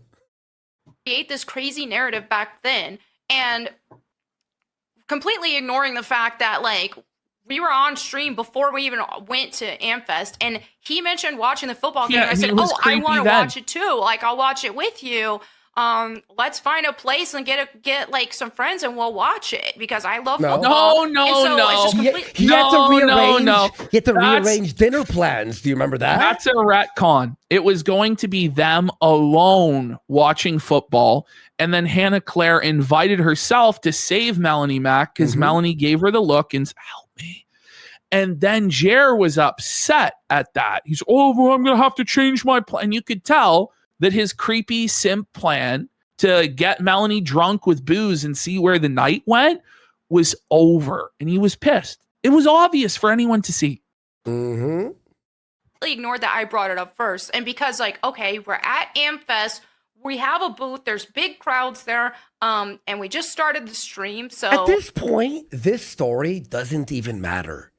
[SPEAKER 4] Create this crazy narrative back then, and completely ignoring the fact that like we were on stream before we even went to Amfest, and he mentioned watching the football game.
[SPEAKER 2] Yeah,
[SPEAKER 4] I said,
[SPEAKER 2] and he was
[SPEAKER 4] "Oh, I
[SPEAKER 2] creepy
[SPEAKER 4] want to
[SPEAKER 2] then.
[SPEAKER 4] watch it too. Like, I'll watch it with you. Let's find a place and get like some friends, and we'll watch it because I love
[SPEAKER 1] No.
[SPEAKER 4] football."
[SPEAKER 2] No,
[SPEAKER 4] And so
[SPEAKER 2] no.
[SPEAKER 4] it's just
[SPEAKER 1] He,
[SPEAKER 4] complete-
[SPEAKER 1] he had to
[SPEAKER 2] No,
[SPEAKER 1] rearrange.
[SPEAKER 2] no.
[SPEAKER 1] He had to
[SPEAKER 2] That's-
[SPEAKER 1] rearrange dinner plans. Do you remember that?
[SPEAKER 2] That's a retcon. It was going to be them alone watching football. And then Hannah Claire invited herself to save Melonie Mac because Melonie gave her the look and said, help me. And then Jer was upset at that. He's, oh, well, I'm going to have to change my plan. And you could tell that his creepy simp plan to get Melonie drunk with booze and see where the night went was over. And he was pissed. It was obvious for anyone to see.
[SPEAKER 4] ignored that I brought it up first. And because like, okay, we're at Amfest, we have a booth, there's big crowds there, and we just started the stream. So
[SPEAKER 1] At this point, this story doesn't even matter.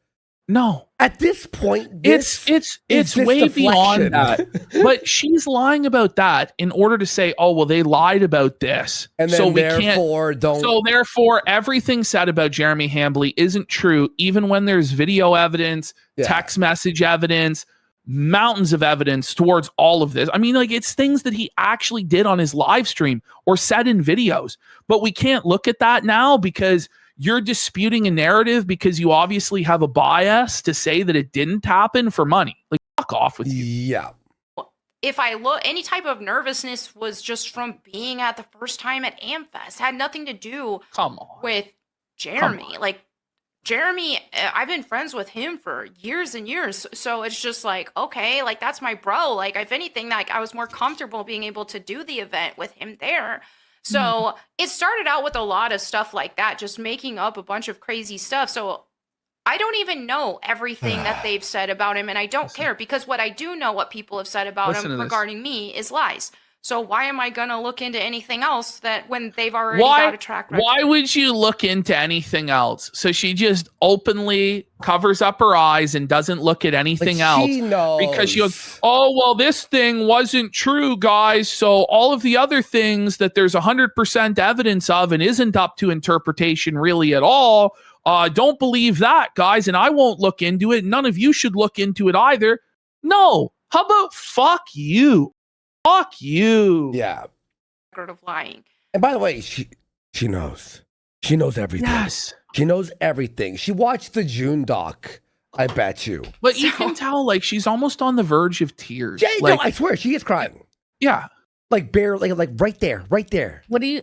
[SPEAKER 2] No.
[SPEAKER 1] At this point, this
[SPEAKER 2] It's
[SPEAKER 1] is
[SPEAKER 2] way
[SPEAKER 1] just
[SPEAKER 2] beyond
[SPEAKER 1] deflection.
[SPEAKER 2] that. But she's lying about that in order to say, oh, well, they lied about this.
[SPEAKER 1] And then
[SPEAKER 2] so we
[SPEAKER 1] therefore, don't.
[SPEAKER 2] So therefore, everything said about Jeremy Hambley isn't true, even when there's video evidence,
[SPEAKER 1] Yeah.
[SPEAKER 2] text message evidence, mountains of evidence towards all of this. I mean, like, it's things that he actually did on his live stream or said in videos. But we can't look at that now because you're disputing a narrative because you obviously have a bias to say that it didn't happen for money. Like, fuck off with you.
[SPEAKER 1] Yeah.
[SPEAKER 4] if I look, any type of nervousness was just from being at the first time at Amfest. Had nothing to do
[SPEAKER 2] Come on.
[SPEAKER 4] with Jeremy. Like, Jeremy, I've been friends with him for years and years. So it's just like, okay, like, that's my bro. Like, if anything, like, I was more comfortable being able to do the event with him there. So it started out with a lot of stuff like that, just making up a bunch of crazy stuff. So I don't even know everything that they've said about him, and I don't care, because what I do know, what people have said about
[SPEAKER 2] Listen to
[SPEAKER 4] him
[SPEAKER 2] this.
[SPEAKER 4] regarding me, is lies. So why am I gonna look into anything else that when they've already got a track record?
[SPEAKER 2] Why would you look into anything else? So she just openly covers up her eyes and doesn't look at anything else.
[SPEAKER 1] She knows.
[SPEAKER 2] Because she goes, oh, well, this thing wasn't true, guys. So all of the other things that there's 100% evidence of and isn't up to interpretation really at all, don't believe that, guys. And I won't look into it. None of you should look into it either. No. How about fuck you? Fuck you.
[SPEAKER 1] Yeah.
[SPEAKER 4] record of lying.
[SPEAKER 1] And by the way, she knows. She knows everything.
[SPEAKER 2] Yes.
[SPEAKER 1] She knows everything. She watched the June doc. I bet you.
[SPEAKER 2] But you can tell, like, she's almost on the verge of tears.
[SPEAKER 1] Yeah,
[SPEAKER 2] Like,
[SPEAKER 1] no, I swear she is crying.
[SPEAKER 2] yeah.
[SPEAKER 1] Like barely, like right there, right there.
[SPEAKER 3] What do you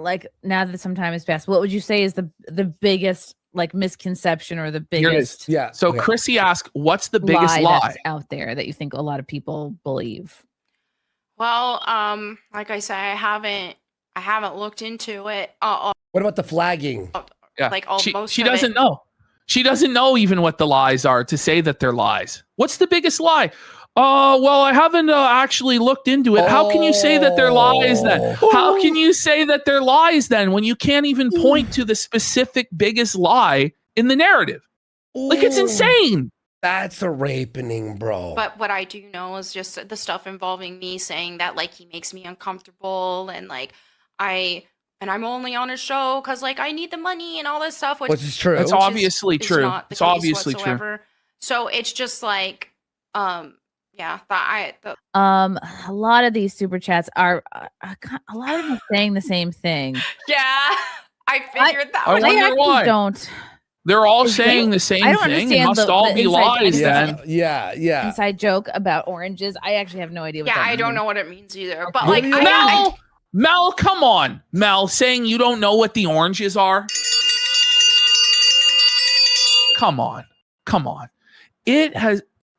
[SPEAKER 3] like now that some time has passed, what would you say is the biggest like misconception or the
[SPEAKER 2] Here it is.
[SPEAKER 3] biggest
[SPEAKER 1] Yeah.
[SPEAKER 2] So
[SPEAKER 1] okay.
[SPEAKER 2] Chrissy asked, what's the biggest
[SPEAKER 3] lie
[SPEAKER 2] lie?
[SPEAKER 3] that's out there that you think a lot of people believe?
[SPEAKER 4] Well, like I said, I haven't looked into it.
[SPEAKER 1] What about the flagging?
[SPEAKER 2] Yeah.
[SPEAKER 4] Like all
[SPEAKER 2] she
[SPEAKER 4] most
[SPEAKER 2] she
[SPEAKER 4] of
[SPEAKER 2] doesn't
[SPEAKER 4] it.
[SPEAKER 2] know. She doesn't know even what the lies are to say that they're lies. What's the biggest lie? Well, I haven't actually looked into it. How can you say that they're lies then? How can you say that they're lies then when you can't even point to the specific biggest lie in the narrative? Like, it's
[SPEAKER 1] Ooh,
[SPEAKER 2] insane.
[SPEAKER 1] That's a rapening, bro.
[SPEAKER 4] But what I do know is just the stuff involving me saying that like he makes me uncomfortable and like I'm only on his show because like I need the money and all this stuff,
[SPEAKER 1] Which is true.
[SPEAKER 2] It's
[SPEAKER 4] which
[SPEAKER 2] obviously
[SPEAKER 4] is
[SPEAKER 2] true.
[SPEAKER 4] not the
[SPEAKER 2] It's
[SPEAKER 4] case
[SPEAKER 2] obviously true.
[SPEAKER 4] whatsoever. So it's just like yeah,
[SPEAKER 3] A lot of these super chats are a lot of them are saying the same thing.
[SPEAKER 4] yeah, I figured that
[SPEAKER 2] I
[SPEAKER 4] was
[SPEAKER 2] wonder
[SPEAKER 3] I actually
[SPEAKER 2] why.
[SPEAKER 3] don't.
[SPEAKER 2] They're all
[SPEAKER 3] Is
[SPEAKER 2] saying
[SPEAKER 3] it-
[SPEAKER 2] the same
[SPEAKER 3] I don't
[SPEAKER 2] thing. It
[SPEAKER 3] understand
[SPEAKER 2] must
[SPEAKER 3] the
[SPEAKER 2] all be
[SPEAKER 3] inside
[SPEAKER 2] lies
[SPEAKER 3] joke.
[SPEAKER 2] then.
[SPEAKER 1] Yeah.
[SPEAKER 3] Inside joke about oranges. I actually have no idea what
[SPEAKER 4] yeah,
[SPEAKER 3] that
[SPEAKER 4] I don't
[SPEAKER 3] means.
[SPEAKER 4] know what it means either. But
[SPEAKER 1] What
[SPEAKER 4] like
[SPEAKER 1] do you
[SPEAKER 4] I
[SPEAKER 2] Mel, come on. Mel, saying you don't know what the oranges are? Come on.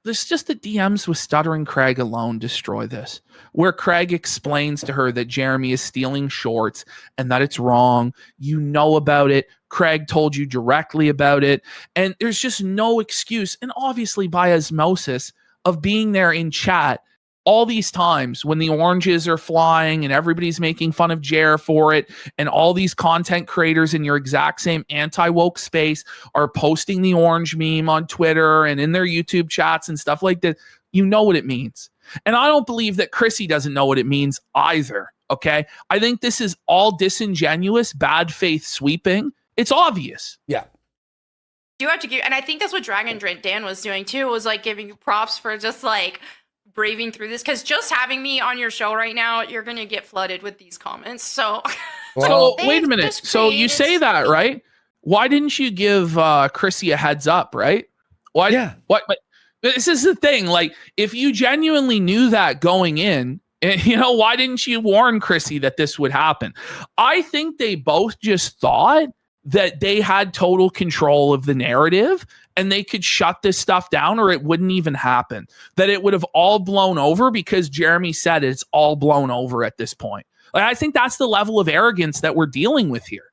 [SPEAKER 2] There's just the DMs with Stuttering Craig alone destroy this, where Craig explains to her that Jeremy is stealing shorts and that it's wrong. You know about it. Craig told you directly about it. And there's just no excuse. And obviously by osmosis of being there in chat all these times when the oranges are flying and everybody's making fun of Jer for it, and all these content creators in your exact same anti-woke space are posting the orange meme on Twitter and in their YouTube chats and stuff like that, you know what it means. And I don't believe that Chrissy doesn't know what it means either, okay? I think this is all disingenuous, bad faith sweeping. It's obvious.
[SPEAKER 1] Yeah.
[SPEAKER 4] do have to give, and I think that's what Dragon Dan was doing too, was like giving you props for just like braving through this, because just having me on your show right now, you're gonna get flooded with these comments. So
[SPEAKER 1] Well,
[SPEAKER 2] So wait a minute.
[SPEAKER 4] just
[SPEAKER 2] So you
[SPEAKER 4] created
[SPEAKER 2] say that,
[SPEAKER 4] something.
[SPEAKER 2] right? Why didn't you give Chrissy a heads up, right? Why?
[SPEAKER 1] Yeah.
[SPEAKER 2] What? But this is the thing. Like, if you genuinely knew that going in, you know, why didn't you warn Chrissy that this would happen? I think they both just thought that they had total control of the narrative and they could shut this stuff down, or it wouldn't even happen. That it would have all blown over because Jeremy said it's all blown over at this point. Like, I think that's the level of arrogance that we're dealing with here.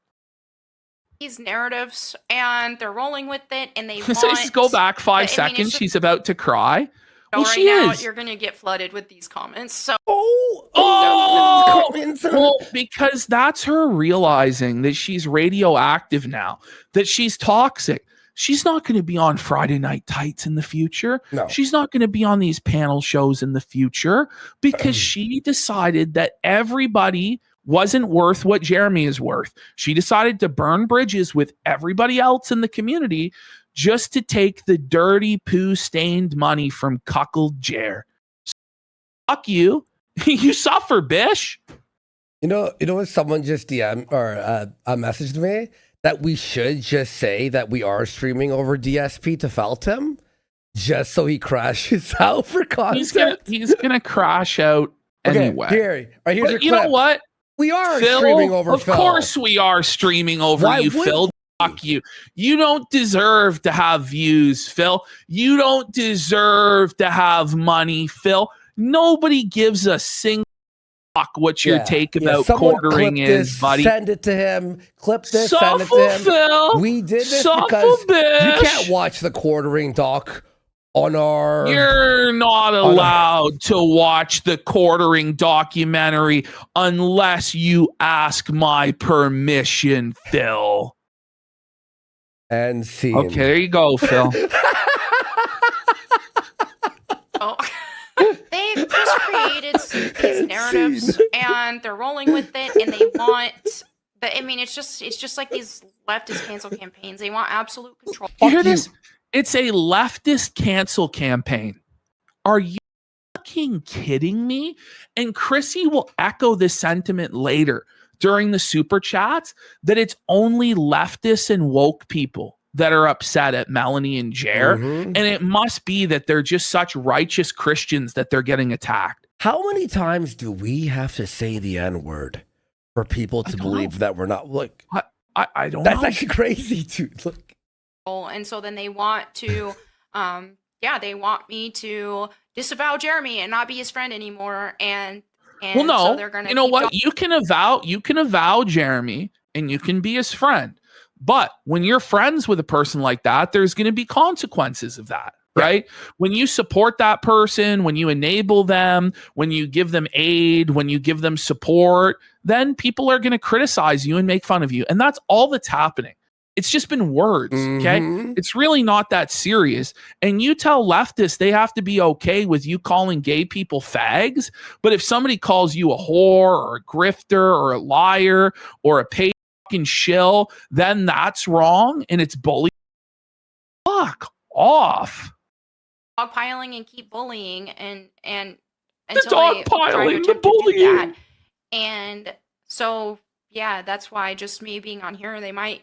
[SPEAKER 4] These narratives, and they're rolling with it, and they
[SPEAKER 2] So
[SPEAKER 4] want
[SPEAKER 2] just go back 5
[SPEAKER 4] I mean, it's
[SPEAKER 2] seconds.
[SPEAKER 4] just-
[SPEAKER 2] She's about to cry.
[SPEAKER 4] So
[SPEAKER 2] Well,
[SPEAKER 4] right
[SPEAKER 2] she
[SPEAKER 4] now,
[SPEAKER 2] is.
[SPEAKER 4] you're gonna get flooded with these comments. So
[SPEAKER 2] Oh!
[SPEAKER 1] comments.
[SPEAKER 2] Well, because that's her realizing that she's radioactive now, that she's toxic. She's not going to be on Friday Night Tights in the future.
[SPEAKER 1] No.
[SPEAKER 2] She's not going to be on these panel shows in the future because she decided that everybody wasn't worth what Jeremy is worth. She decided to burn bridges with everybody else in the community just to take the dirty poo stained money from cuckold Jer. So, fuck you. You suffer, bish.
[SPEAKER 1] You know what? Someone just DM or messaged me that we should just say that we are streaming over DSP to Feltham, just so he crashes out for content.
[SPEAKER 2] He's gonna crash out anyway.
[SPEAKER 1] Here's
[SPEAKER 2] But
[SPEAKER 1] your
[SPEAKER 2] you
[SPEAKER 1] clip.
[SPEAKER 2] know what?
[SPEAKER 1] We are
[SPEAKER 2] Phil,
[SPEAKER 1] streaming over
[SPEAKER 2] of
[SPEAKER 1] Phil.
[SPEAKER 2] course we are streaming over
[SPEAKER 1] Why
[SPEAKER 2] you,
[SPEAKER 1] wouldn't
[SPEAKER 2] Phil. Fuck you. You don't deserve to have views, Phil. You don't deserve to have money, Phil. Nobody gives a single fuck what your take about
[SPEAKER 1] Someone
[SPEAKER 2] quartering
[SPEAKER 1] clip
[SPEAKER 2] is,
[SPEAKER 1] this,
[SPEAKER 2] buddy.
[SPEAKER 1] Send it to him. Clip this, send it
[SPEAKER 2] Suffer,
[SPEAKER 1] to him.
[SPEAKER 2] Phil.
[SPEAKER 1] We did this
[SPEAKER 2] Suffer,
[SPEAKER 1] because you
[SPEAKER 2] bitch.
[SPEAKER 1] can't watch the quartering doc on our.
[SPEAKER 2] You're not allowed to watch the quartering documentary unless you ask my permission, Phil.
[SPEAKER 1] And scene.
[SPEAKER 2] Okay, there you go, Phil.
[SPEAKER 4] oh. They've just created these narratives, and they're rolling with it, and they want. I mean, it's just like these leftist cancel campaigns. They want absolute control.
[SPEAKER 2] You hear
[SPEAKER 1] Fuck you.
[SPEAKER 2] this? It's a leftist cancel campaign. Are you fucking kidding me? And Chrissy will echo this sentiment later during the super chats that it's only leftists and woke people that are upset at Melonie and Jer.
[SPEAKER 1] Mhm.
[SPEAKER 2] And it must be that they're just such righteous Christians that they're getting attacked.
[SPEAKER 1] How many times do we have to say the N-word? for people to believe that we're not. Look,
[SPEAKER 2] I don't
[SPEAKER 1] that's
[SPEAKER 2] know.
[SPEAKER 1] actually crazy, dude. Look.
[SPEAKER 4] And so then they want to, they want me to disavow Jeremy and not be his friend anymore. And
[SPEAKER 2] Well, no,
[SPEAKER 4] so they're gonna
[SPEAKER 2] you know
[SPEAKER 4] keep
[SPEAKER 2] what? You can avow Jeremy and you can be his friend. But when you're friends with a person like that, there's going to be consequences of that, right? When you support that person, when you enable them, when you give them aid, when you give them support, then people are going to criticize you and make fun of you. And that's all that's happening. It's just been words, okay? It's really not that serious. And you tell leftists they have to be okay with you calling gay people fags, but if somebody calls you a whore or a grifter or a liar or a paid fucking shill, then that's wrong and it's bullying. Fuck off.
[SPEAKER 4] dogpiling and keep bullying and
[SPEAKER 2] The
[SPEAKER 4] until they try to
[SPEAKER 2] dogpiling, the
[SPEAKER 4] attempt to do
[SPEAKER 2] bullying.
[SPEAKER 4] that. And so that's why just me being on here, they might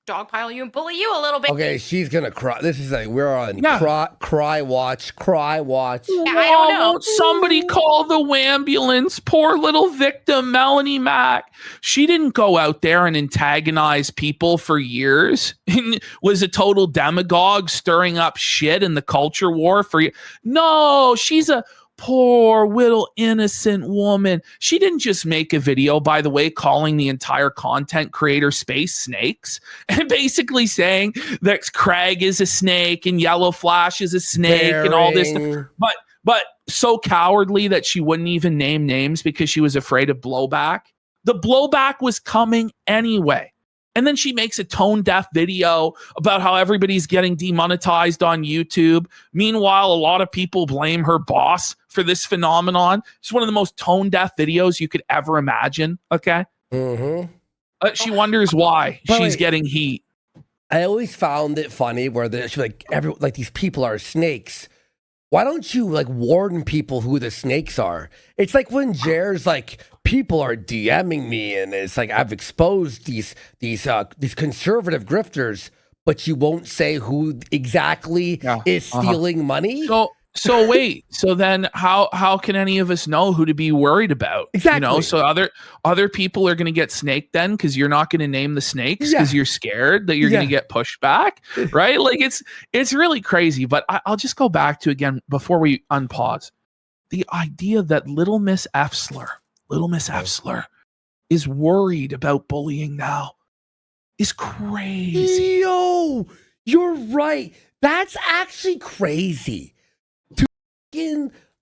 [SPEAKER 4] dogpile you and bully you a little bit.
[SPEAKER 1] Okay, she's gonna cry. This is like we're on
[SPEAKER 2] Yeah.
[SPEAKER 1] cry watch.
[SPEAKER 4] I don't know.
[SPEAKER 2] Won't somebody call the ambulance? Poor little victim, Melonie Mack. She didn't go out there and antagonize people for years and was a total demagogue stirring up shit in the culture war for years. No, she's a poor little innocent woman. She didn't just make a video, by the way, calling the entire content creator space snakes and basically saying that Craig is a snake and Yellow Flash is a snake and all this stuff. But so cowardly that she wouldn't even name names because she was afraid of blowback. The blowback was coming anyway. And then she makes a tone-deaf video about how everybody's getting demonetized on YouTube. Meanwhile, a lot of people blame her boss for this phenomenon. It's one of the most tone-deaf videos you could ever imagine, okay? She wonders why she's getting heat.
[SPEAKER 1] I always found it funny where she's like, these people are snakes. Why don't you like warn people who the snakes are? It's like when Jer's like, people are DMing me, and it's like I've exposed these conservative grifters, but you won't say who exactly is stealing money.
[SPEAKER 2] So wait. So then, how can any of us know who to be worried about?
[SPEAKER 1] Exactly.
[SPEAKER 2] You know, so other people are going to get snaked then because you're not going to name the snakes because you're scared that you're going to get pushed back, right? Like it's really crazy. But I'll just go back to again before we unpause the idea that Little Miss F Slur is worried about bullying now is crazy.
[SPEAKER 1] Yo, you're right. That's actually crazy.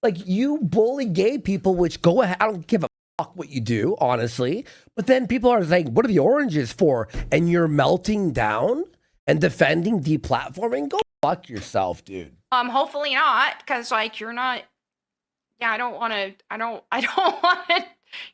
[SPEAKER 1] Like you bully gay people, which go ahead. I don't give a fuck what you do, honestly. But then people are saying, what are the oranges for? And you're melting down and defending deplatforming? Go fuck yourself, dude.
[SPEAKER 4] Hopefully not, because like you're not. Yeah, I don't want to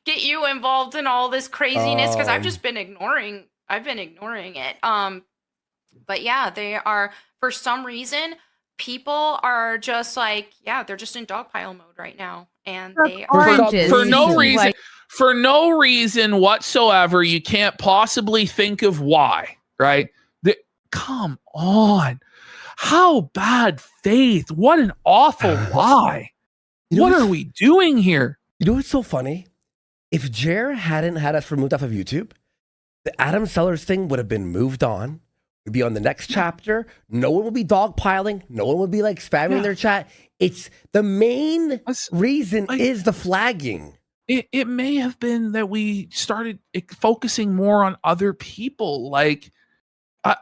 [SPEAKER 4] get you involved in all this craziness because I've just been ignoring. I've been ignoring it. But yeah, they are for some reason. People are just like, they're just in dogpile mode right now, and they are
[SPEAKER 2] for no reason. For no reason whatsoever, you can't possibly think of why, right? Come on, how bad faith! What an awful lie! What are we doing here?
[SPEAKER 1] You know what's so funny? If Jer hadn't had us removed off of YouTube, the Adam Sellers thing would have been moved on. We'd be on the next chapter. No one will be dogpiling. No one would be like spamming their chat. It's the main reason is the flagging.
[SPEAKER 2] It may have been that we started focusing more on other people. Like,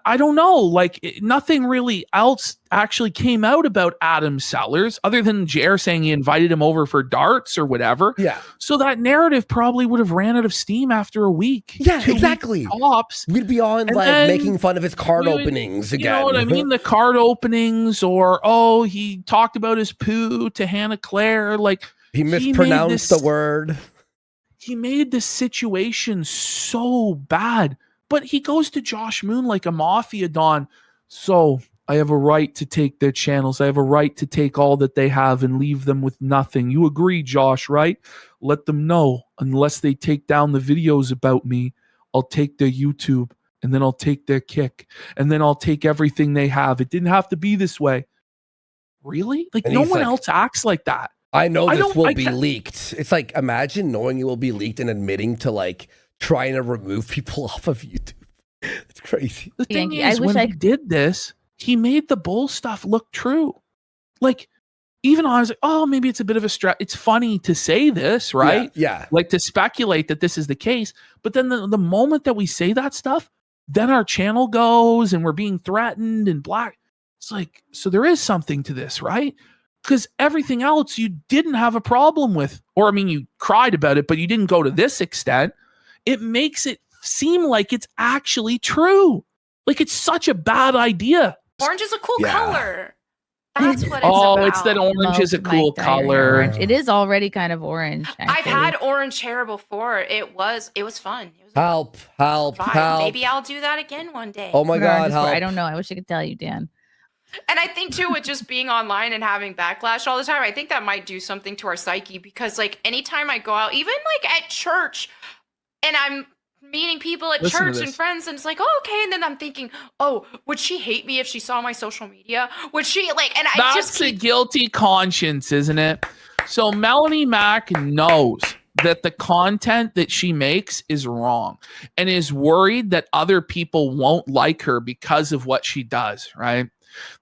[SPEAKER 2] I don't know. Like, nothing really else actually came out about Adam Sellers other than Jer saying he invited him over for darts or whatever.
[SPEAKER 1] Yeah.
[SPEAKER 2] So that narrative probably would have ran out of steam after a week.
[SPEAKER 1] Yeah, exactly.
[SPEAKER 2] Tops.
[SPEAKER 1] We'd be on
[SPEAKER 2] And
[SPEAKER 1] like
[SPEAKER 2] then
[SPEAKER 1] making fun of his card openings again.
[SPEAKER 2] You know what I mean? The card openings, or he talked about his poo to Hannah Claire. Like
[SPEAKER 1] he mispronounced the word.
[SPEAKER 2] He made this situation so bad. But he goes to Josh Moon like a mafia don. So I have a right to take their channels. I have a right to take all that they have and leave them with nothing. You agree, Josh, right? Let them know. Unless they take down the videos about me, I'll take their YouTube, and then I'll take their Kick, and then I'll take everything they have. It didn't have to be this way. Really? Like,
[SPEAKER 1] And
[SPEAKER 2] no
[SPEAKER 1] he's
[SPEAKER 2] one
[SPEAKER 1] like,
[SPEAKER 2] else acts like that.
[SPEAKER 1] I know
[SPEAKER 2] I
[SPEAKER 1] this
[SPEAKER 2] don't-
[SPEAKER 1] will
[SPEAKER 2] I
[SPEAKER 1] be
[SPEAKER 2] can't-
[SPEAKER 1] leaked. It's like, imagine knowing it will be leaked and admitting to like trying to remove people off of YouTube. It's crazy.
[SPEAKER 2] The thing
[SPEAKER 3] Yankee, I
[SPEAKER 2] is,
[SPEAKER 3] wish
[SPEAKER 2] when
[SPEAKER 3] I
[SPEAKER 2] he did this, he made the bull stuff look true. Like, even I was like, oh, maybe it's a bit of a stretch. It's funny to say this, right?
[SPEAKER 1] Yeah.
[SPEAKER 2] Like to speculate that this is the case. But then the moment that we say that stuff, then our channel goes and we're being threatened and black. It's like, so there is something to this, right? Because everything else you didn't have a problem with. Or, I mean, you cried about it, but you didn't go to this extent. It makes it seem like it's actually true. Like it's such a bad idea.
[SPEAKER 4] Orange is a cool
[SPEAKER 1] Yeah.
[SPEAKER 4] color. That's what it's
[SPEAKER 2] Oh,
[SPEAKER 4] about.
[SPEAKER 2] it's that orange is a
[SPEAKER 3] Most
[SPEAKER 2] cool
[SPEAKER 3] Mike Dyer
[SPEAKER 2] color.
[SPEAKER 3] orange. It is already kind of orange.
[SPEAKER 4] I've
[SPEAKER 3] actually.
[SPEAKER 4] had orange hair before. It was fun. It was a
[SPEAKER 1] Help, help,
[SPEAKER 4] vibe.
[SPEAKER 1] help.
[SPEAKER 4] Maybe I'll do that again one day.
[SPEAKER 1] Oh my
[SPEAKER 3] Or
[SPEAKER 1] God,
[SPEAKER 3] just-
[SPEAKER 1] help.
[SPEAKER 3] I don't know. I wish I could tell you, Dan.
[SPEAKER 4] And I think too, with just being online and having backlash all the time, I think that might do something to our psyche because like anytime I go out, even like at church, and I'm meeting people at
[SPEAKER 2] Listen to
[SPEAKER 4] church and
[SPEAKER 2] this.
[SPEAKER 4] friends, and it's like, oh, okay. And then I'm thinking, oh, would she hate me if she saw my social media? Would she like, and I
[SPEAKER 2] That's
[SPEAKER 4] just
[SPEAKER 2] a
[SPEAKER 4] keep,
[SPEAKER 2] guilty conscience, isn't it? So Melonie Mac knows that the content that she makes is wrong and is worried that other people won't like her because of what she does, right?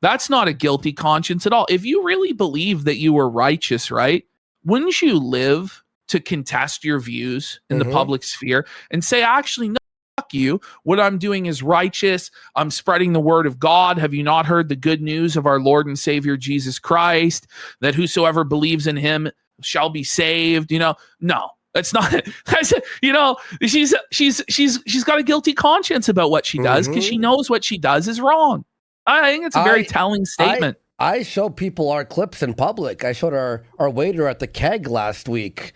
[SPEAKER 2] That's not a guilty conscience at all. If you really believe that you were righteous, right? Wouldn't you live to contest your views in the
[SPEAKER 1] Mhm.
[SPEAKER 2] public sphere and say, actually, no, fuck you. What I'm doing is righteous. I'm spreading the word of God. Have you not heard the good news of our Lord and Savior Jesus Christ, that whosoever believes in him shall be saved? You know, no, that's not. That's, you know, she's got a guilty conscience about what she does because she knows what she does is wrong. I think it's a very telling statement.
[SPEAKER 1] I show people our clips in public. I showed our waiter at the keg last week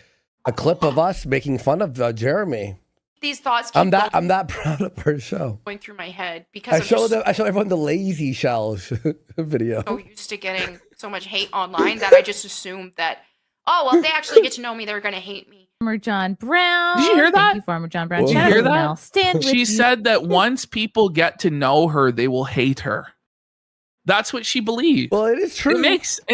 [SPEAKER 1] a clip of us making fun of Jeremy.
[SPEAKER 4] these thoughts keep
[SPEAKER 1] I'm that proud of our show.
[SPEAKER 4] going through my head because
[SPEAKER 1] I
[SPEAKER 4] I'm just
[SPEAKER 1] show everyone the lazy shells video.
[SPEAKER 4] so used to getting so much hate online that I just assumed that, oh, well, if they actually get to know me, they're going to hate me.
[SPEAKER 3] Farmer John Brown.
[SPEAKER 2] Did you hear that?
[SPEAKER 3] Thank you, Farmer John Brown.
[SPEAKER 1] Did you
[SPEAKER 3] Shout out
[SPEAKER 2] hear
[SPEAKER 3] to
[SPEAKER 2] that?
[SPEAKER 3] Mel. Stand with
[SPEAKER 2] She
[SPEAKER 3] you.
[SPEAKER 2] said that once people get to know her, they will hate her. That's what she believes.
[SPEAKER 1] Well, it is true.
[SPEAKER 2] It makes sense.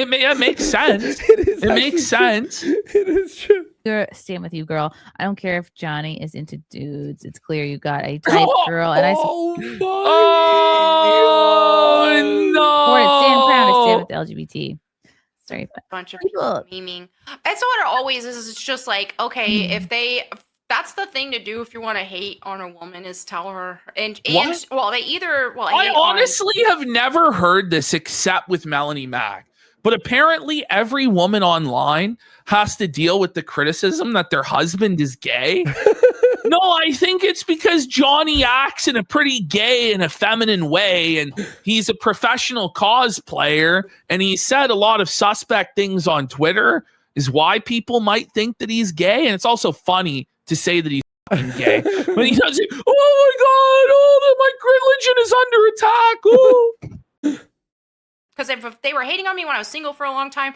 [SPEAKER 1] It is
[SPEAKER 2] It
[SPEAKER 1] actually
[SPEAKER 2] makes
[SPEAKER 1] true.
[SPEAKER 2] sense.
[SPEAKER 1] It is true.
[SPEAKER 3] Stand with you, girl. I don't care if Johnny is into dudes. It's clear you got a type, girl. And I
[SPEAKER 1] Oh
[SPEAKER 2] Oh
[SPEAKER 3] support it. Stand proud. I stand
[SPEAKER 2] no!
[SPEAKER 3] with the LGBT. Sorry, but
[SPEAKER 4] Bunch of
[SPEAKER 3] people.
[SPEAKER 4] people memeing. That's what it always is. It's just like, okay, if they, that's the thing to do if you want to hate on a woman is tell her. And
[SPEAKER 2] What?
[SPEAKER 4] well, they either, well,
[SPEAKER 2] I
[SPEAKER 4] hate
[SPEAKER 2] honestly have never heard this except with Melonie Mac. But apparently, every woman online has to deal with the criticism that their husband is gay. No, I think it's because Johnny acts in a pretty gay and effeminate way, and he's a professional cosplayer, and he said a lot of suspect things on Twitter, is why people might think that he's gay. And it's also funny to say that he's fucking gay. But he does it, oh my God, oh, my religion is under attack. Oh.
[SPEAKER 4] because if they were hating on me when I was single for a long time,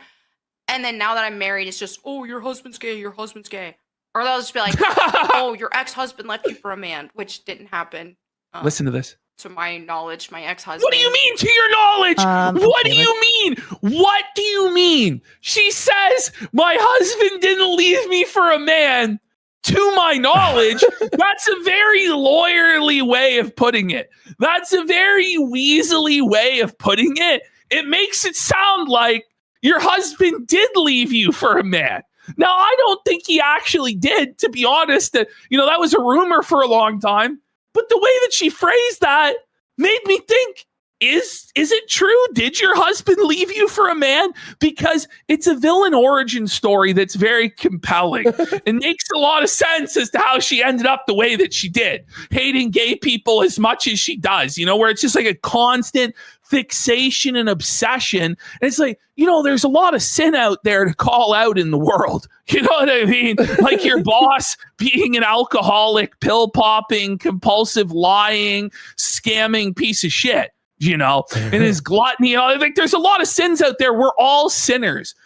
[SPEAKER 4] and then now that I'm married, it's just, oh, your husband's gay, your husband's gay. Or they'll just be like, oh, your ex-husband left you for a man, which didn't happen.
[SPEAKER 2] Listen to this.
[SPEAKER 4] To my knowledge, my ex-husband.
[SPEAKER 2] What do you mean to your knowledge? What do
[SPEAKER 3] okay,
[SPEAKER 2] you mean? What do you mean? She says my husband didn't leave me for a man. To my knowledge, that's a very lawyerly way of putting it. That's a very weaselly way of putting it. It makes it sound like your husband did leave you for a man. Now, I don't think he actually did, to be honest. That was a rumor for a long time. But the way that she phrased that made me think, is it true? Did your husband leave you for a man? Because it's a villain origin story that's very compelling. It makes a lot of sense as to how she ended up the way that she did, hating gay people as much as she does, where it's just like a constant fixation and obsession. And it's like, there's a lot of sin out there to call out in the world. You know what I mean? Like your boss being an alcoholic, pill popping, compulsive lying, scamming piece of shit. And his gluttony. Like there's a lot of sins out there. We're all sinners.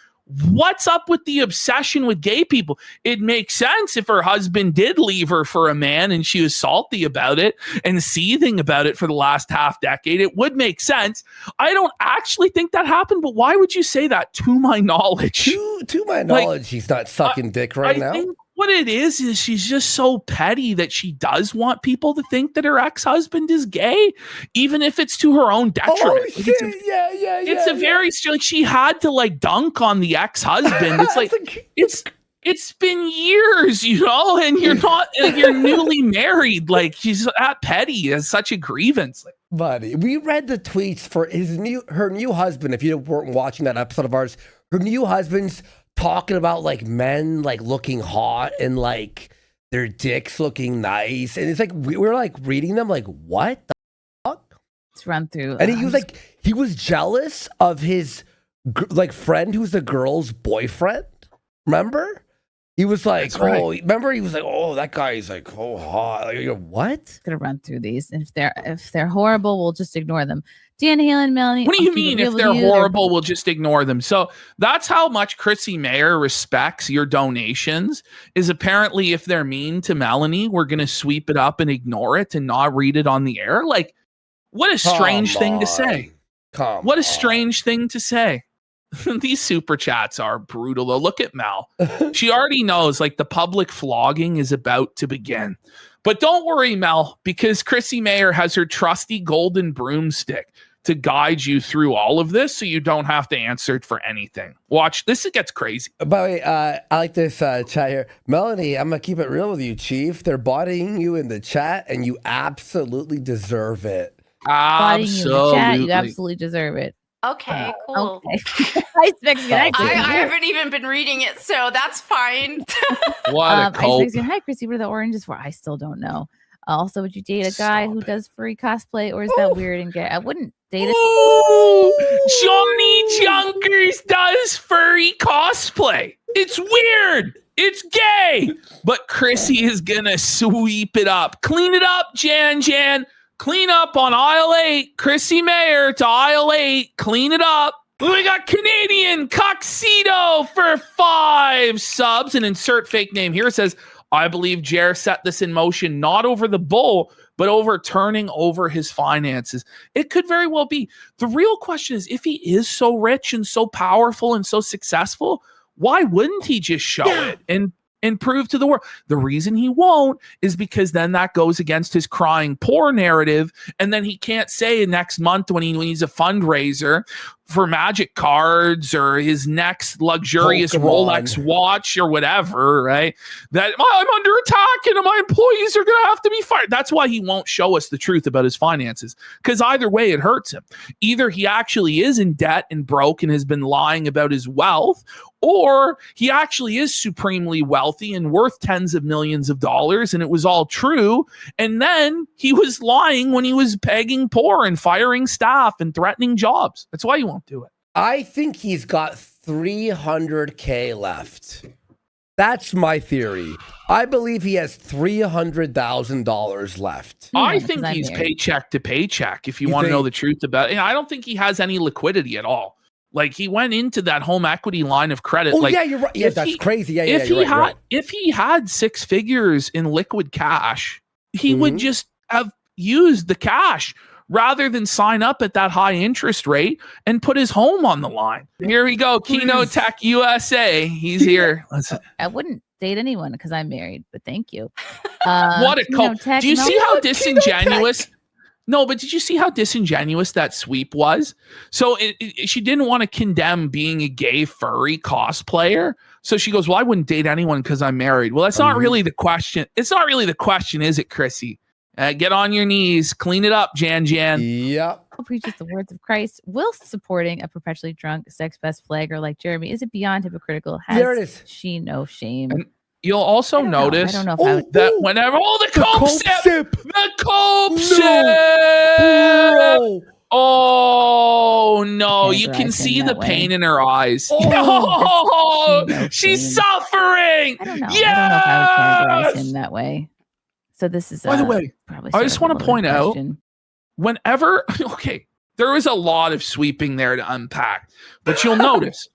[SPEAKER 2] what's up with the obsession with gay people? It makes sense if her husband did leave her for a man and she was salty about it and seething about it for the last half decade. It would make sense. I don't actually think that happened, but why would you say that? To my knowledge,
[SPEAKER 1] to my knowledge, he's not sucking dick right now.
[SPEAKER 2] Think what it is she's just so petty that she does want people to think that her ex-husband is gay, even if it's to her own detriment.
[SPEAKER 1] Oh, shit. It's
[SPEAKER 2] a very like she had to like dunk on the ex-husband. It's like it's been years, you know, and you're not you're newly married. Like she's that petty as such a grievance. Like,
[SPEAKER 1] buddy, we read the tweets for her new husband. If you weren't watching that episode of ours, her new husband's talking about like men like looking hot and like their dicks looking nice, and it's like we're like reading them like what the fuck?
[SPEAKER 3] Let's run through.
[SPEAKER 1] And he was jealous of his like friend who's the girl's boyfriend. Remember? He was like, remember? He was like, oh, that guy's like, oh, hot. Like, what?
[SPEAKER 3] Gonna run through these. If they're horrible, we'll just ignore them. Dan Halen, Melonie.
[SPEAKER 2] What do you mean if they're horrible, we'll just ignore them? So that's how much Chrissy Mayr respects your donations, is apparently if they're mean to Melonie, we're going to sweep it up and ignore it and not read it on the air. Like, what a strange thing to say. What a strange thing to say. These super chats are brutal though. Look at Mel. She already knows like the public flogging is about to begin. But don't worry, Mel, because Chrissy Mayr has her trusty golden broomstick to guide you through all of this so you don't have to answer it for anything. Watch, this it gets crazy.
[SPEAKER 1] By the way, I like this chat here. Melonie, I'm going to keep it real with you, Chief. They're bodying you in the chat and you absolutely deserve it.
[SPEAKER 2] Absolutely.
[SPEAKER 3] You absolutely deserve it.
[SPEAKER 4] Okay, cool.
[SPEAKER 3] Okay.
[SPEAKER 4] I haven't even been reading it, so that's fine.
[SPEAKER 2] What a cope.
[SPEAKER 3] Hi, Chrissy. What are the oranges for? I still don't know. Also, would you date a guy who does furry cosplay, or is that weird and gay? I wouldn't date
[SPEAKER 2] Johnny Junkers does furry cosplay. It's weird. It's gay. But Chrissy is gonna sweep it up. Clean it up, Jan. Clean up on aisle 8. Chrissy Mayr to aisle 8. Clean it up. We got Canadian Coxito for 5 subs. And insert fake name here. It says, I believe Jer set this in motion, not over the bull, but over turning over his finances. It could very well be. The real question is, if he is so rich and so powerful and so successful, why wouldn't he just show it and prove to the world? The reason he won't is because then that goes against his crying poor narrative. And then he can't say next month when he's a fundraiser for magic cards or his next luxurious Rolex watch or whatever, right? That I'm under attack and my employees are going to have to be fired. That's why he won't show us the truth about his finances, because either way it hurts him. Either he actually is in debt and broke and has been lying about his wealth, or he actually is supremely wealthy and worth tens of millions of dollars and it was all true. And then he was lying when he was pegging poor and firing staff and threatening jobs. That's why he won't do it.
[SPEAKER 1] I think he's got $300K left. That's my theory. I believe he has $300,000 left.
[SPEAKER 2] I think he's paycheck to paycheck, if you want to know the truth about it. I don't think he has any liquidity at all. Like, he went into that home equity line of credit.
[SPEAKER 1] Oh,
[SPEAKER 2] like,
[SPEAKER 1] yeah, you're right. Yeah, that's crazy. Yeah,
[SPEAKER 2] if he had 6 figures in liquid cash, he would just have used the cash rather than sign up at that high interest rate and put his home on the line. Here we go. Keno Tech USA. He's here.
[SPEAKER 3] I wouldn't date anyone because I'm married, but thank you.
[SPEAKER 2] What a cope. Do you see how disingenuous? No, but did you see how disingenuous that sweep was? So she didn't want to condemn being a gay furry cosplayer. So she goes, well, I wouldn't date anyone because I'm married. Well, that's not really the question. It's not really the question, is it, Chrissy? Get on your knees. Clean it up, Jan.
[SPEAKER 1] Yep.
[SPEAKER 3] Preaches the words of Christ whilst supporting a perpetually drunk sex best flagger like Jeremy. Is it beyond hypocritical? Has she no shame? And
[SPEAKER 2] you'll also notice
[SPEAKER 3] I don't know
[SPEAKER 2] that whenever the cope sip. Oh no, you can see the pain in her eyes. Oh, she's suffering.
[SPEAKER 3] I don't know. Yes! I don't know if I would categorize him that way. So this is,
[SPEAKER 2] by the way, I just want to point out, whenever, there was a lot of sweeping there to unpack, but you'll notice